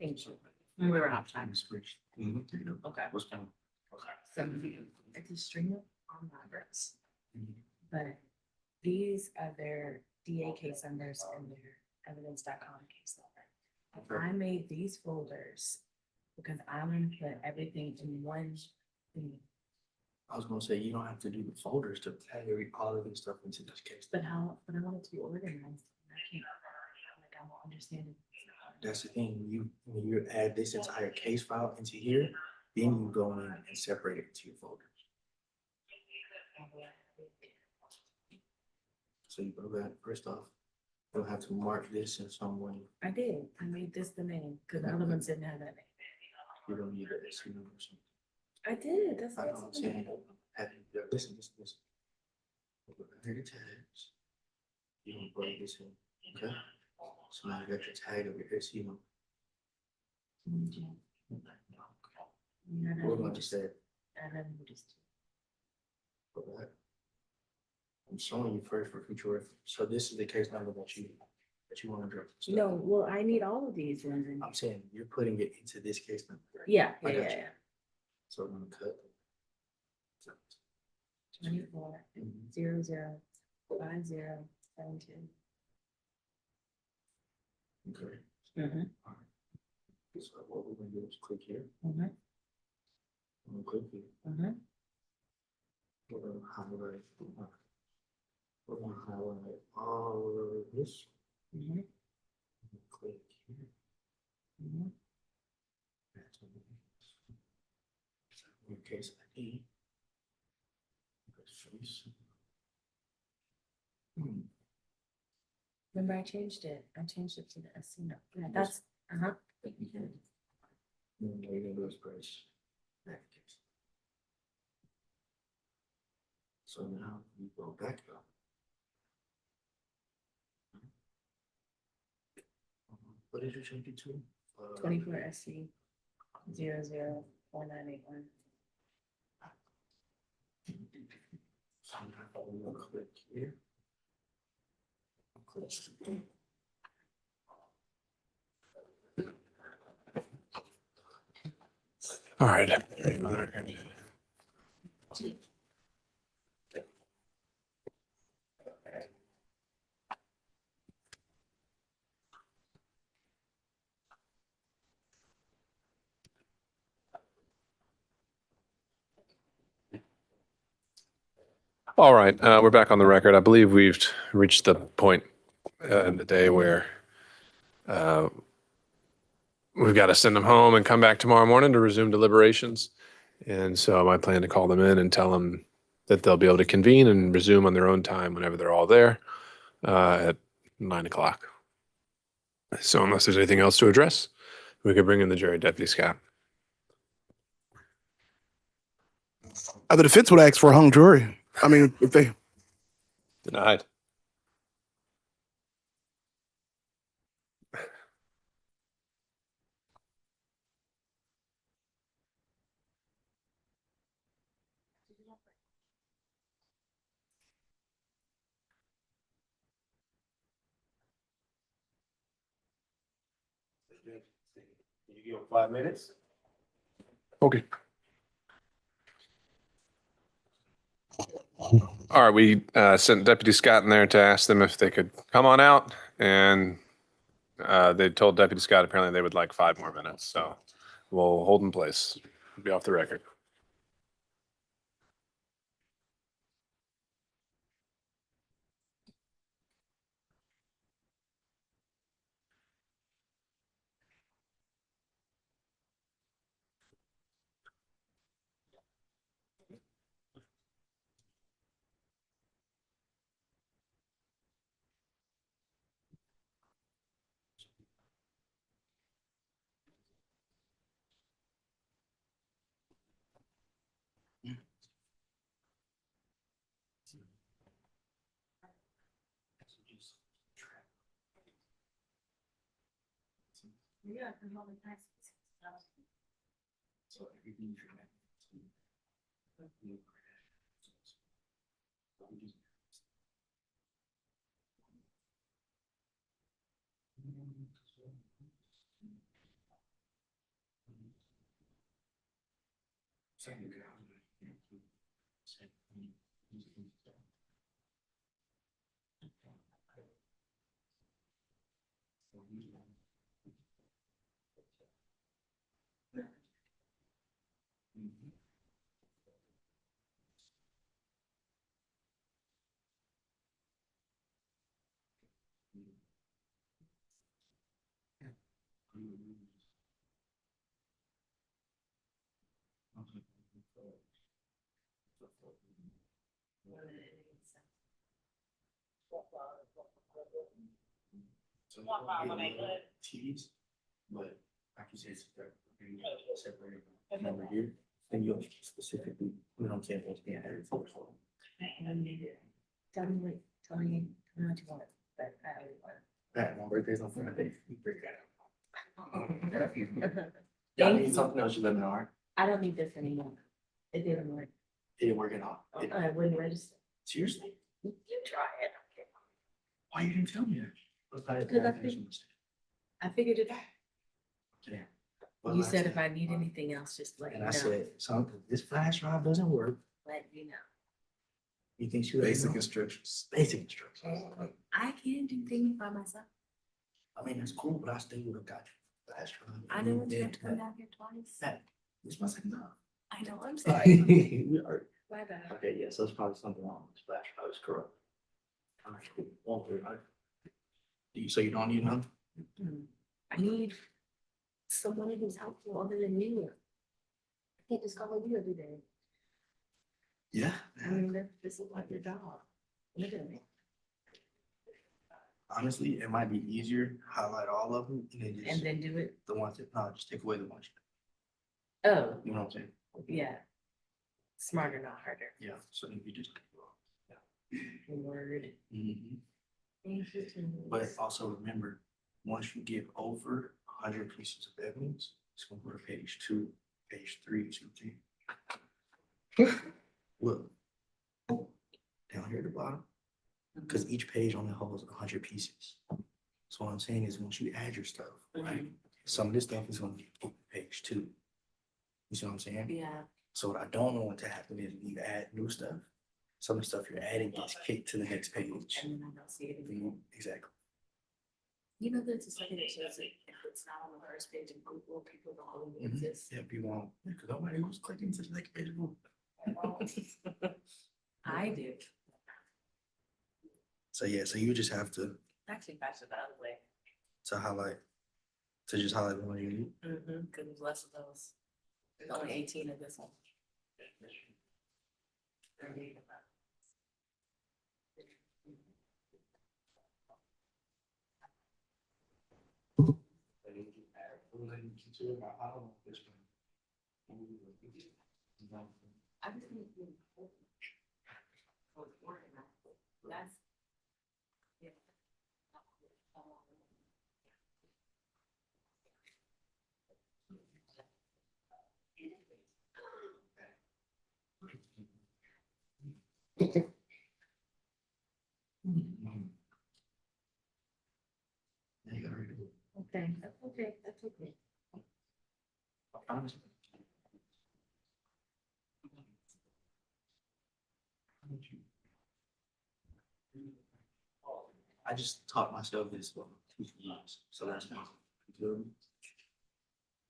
Thank you. We were out of time. Okay. What's going on? So it's a string of armed robbers. But these are their DA case numbers and their evidence.com case number. I made these folders because I want to put everything in one thing. I was gonna say, you don't have to do the folders to tag all of this stuff into this case. But I want it to be organized. I can't, like, I won't understand it. That's the thing, when you add this entire case file into here, then you go in and separate it into your folders. So you go back, first off, you'll have to mark this in some way. I did. I made this the name because the other ones didn't have that name. You don't need a SC number or something. I did. That's I what know I'm what I'm saying. saying. Listen. Here the tags. You don't break this in, okay? So now you got your tag of your SC number. We're going to say, I'm showing you first for future reference. So this is the case number that you want to direct. No, well, I need all of these ones in. I'm saying you're putting it into this case number. Right? Yeah. I got you. So I'm gonna cut. 24 0 0 5 0 7 2. Okay. Mhm. All right. So what we're gonna do is click here. Mhm. I'm gonna click here. Mhm. We're gonna highlight. We're gonna highlight all of this. Mhm. Click here. Mhm. Your case ID. Remember, I changed it. I changed it to the SC number. Yeah, that's Then you're gonna do is press that case. So now you go back up. What did you change it to? 24SC 004981. So now I'm gonna click here. Click. All right. All right, we're back on the record. I believe we've reached the point in the day where we've got to send them home and come back tomorrow morning to resume deliberations. And so I plan to call them in and tell them that they'll be able to convene and resume on their own time whenever they're all there at 9 o'clock. So unless there's anything else to address, we could bring in the jury, Deputy Scott. The defense would ask for a hung jury. I mean, if they, Denied. You give them 5 minutes? Okay. All right, we sent Deputy Scott in there to ask them if they could come on out, and they told Deputy Scott apparently they would like 5 more minutes, so we'll hold in place. Be off the record. Yeah. So everything T's, but like you said, separate number here, then you'll specifically, we don't care what's being added for. Tell me what you want. That one birthday's on Friday, we break that out. Y'all need something else, you let me know, all right? I don't need this anymore. It didn't work. It didn't work at all. I wouldn't register. Seriously? You try it. Why you didn't tell me that? I figured it out. Yeah. You said if I need anything else, just let me And know. I said, something, this flash drive doesn't work. Let me know. You think she? Basic instructions. Basic instructions. I can do things by myself. I mean, that's cool, but I still would have got you. Flash drive. I know what you have to come down here twice. That, this my second time. I know, I'm sorry. We are. My bad. Okay, yeah, so it's probably something wrong with this flash drive, it's corrupt. All right, won't worry about it. So you don't need none? I need someone who's helpful other than you. I can't just call you every day. Yeah. I mean, this is like your job. Look at me. Honestly, it might be easier, highlight all of them, and then just. And then do it. The ones that, no, just take away the ones. Oh, You know what I'm saying? yeah. Smarter, not harder. Yeah, so then you just. Word. Mhm. Thank you. But also remember, once you get over 100 pieces of evidence, it's gonna go to page 2, page 3, 2, 3. Look. Down here at the bottom, because each page only holds 100 pieces. So what I'm saying is, once you add your stuff, right, some of this stuff is gonna get put to page 2. You see what I'm saying? Yeah. So what I don't want to happen is when you add new stuff, some of the stuff you're adding gets kicked to the next page. And then I don't see it anymore. Exactly. You know, there's a study that shows that if it's not on the first page of Google, people don't know it exists. Yeah, people won't, because nobody was clicking to the next page. I do. So yeah, so you just have to Actually, faster the other way. just highlight the one you need. Because there's less of those. There's only 18 of this one. I just need to. That's. Yeah. Okay, that's okay, that's okay. I just taught myself this for 2 years, so that's my good.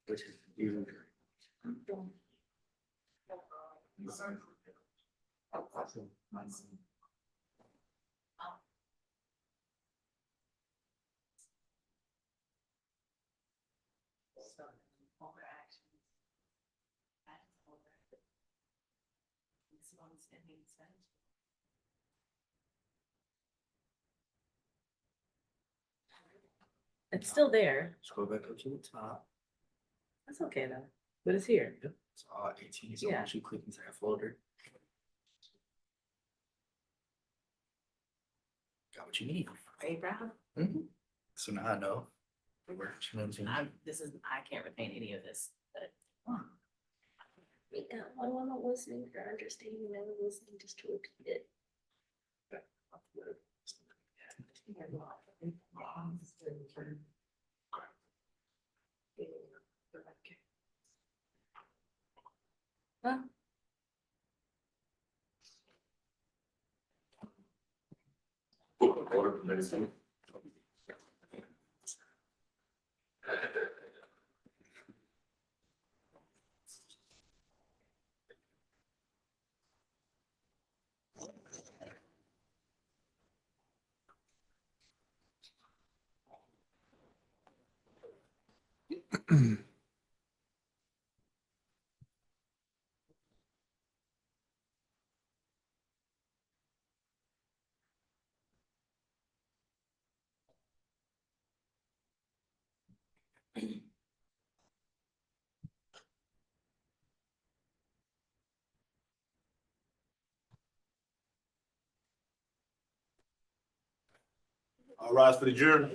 Which is even. It's still there. Scroll back up to the top. That's okay though, but it's here. Yep, it's all 18, so Yeah. once you click into that folder. Got what you need. Hey, Brown. So now I know. It works, you know what I'm saying? I can't retain any of this, but. I'm not listening for understanding, I'm listening just to repeat it. Well, All rise for the jury.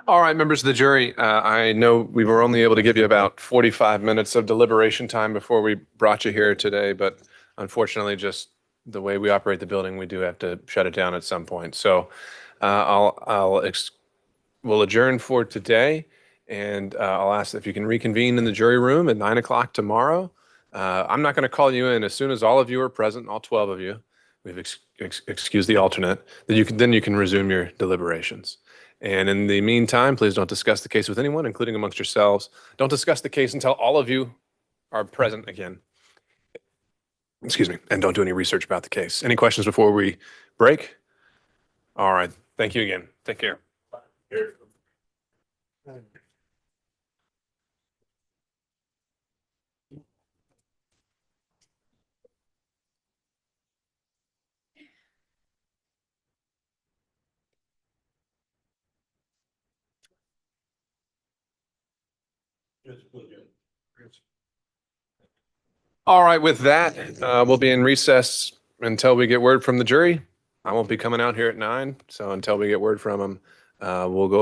All right, members of the jury, I know we were only able to give you about 45 minutes of deliberation time before we brought you here today, but unfortunately, just the way we operate the building, we do have to shut it down at some point. So we'll adjourn for today, and I'll ask if you can reconvene in the jury room at 9 o'clock tomorrow. I'm not going to call you in as soon as all of you are present, all 12 of you. We've excused the alternate. Then you can resume your deliberations. And in the meantime, please don't discuss the case with anyone, including amongst yourselves. Don't discuss the case until all of you are present again. Excuse me. And don't do any research about the case. Any questions before we break? All right. Thank you again. Take care. All right, with that, we'll be in recess until we get word from the jury. I won't be coming out here at 9, so until we get word from them, we'll go from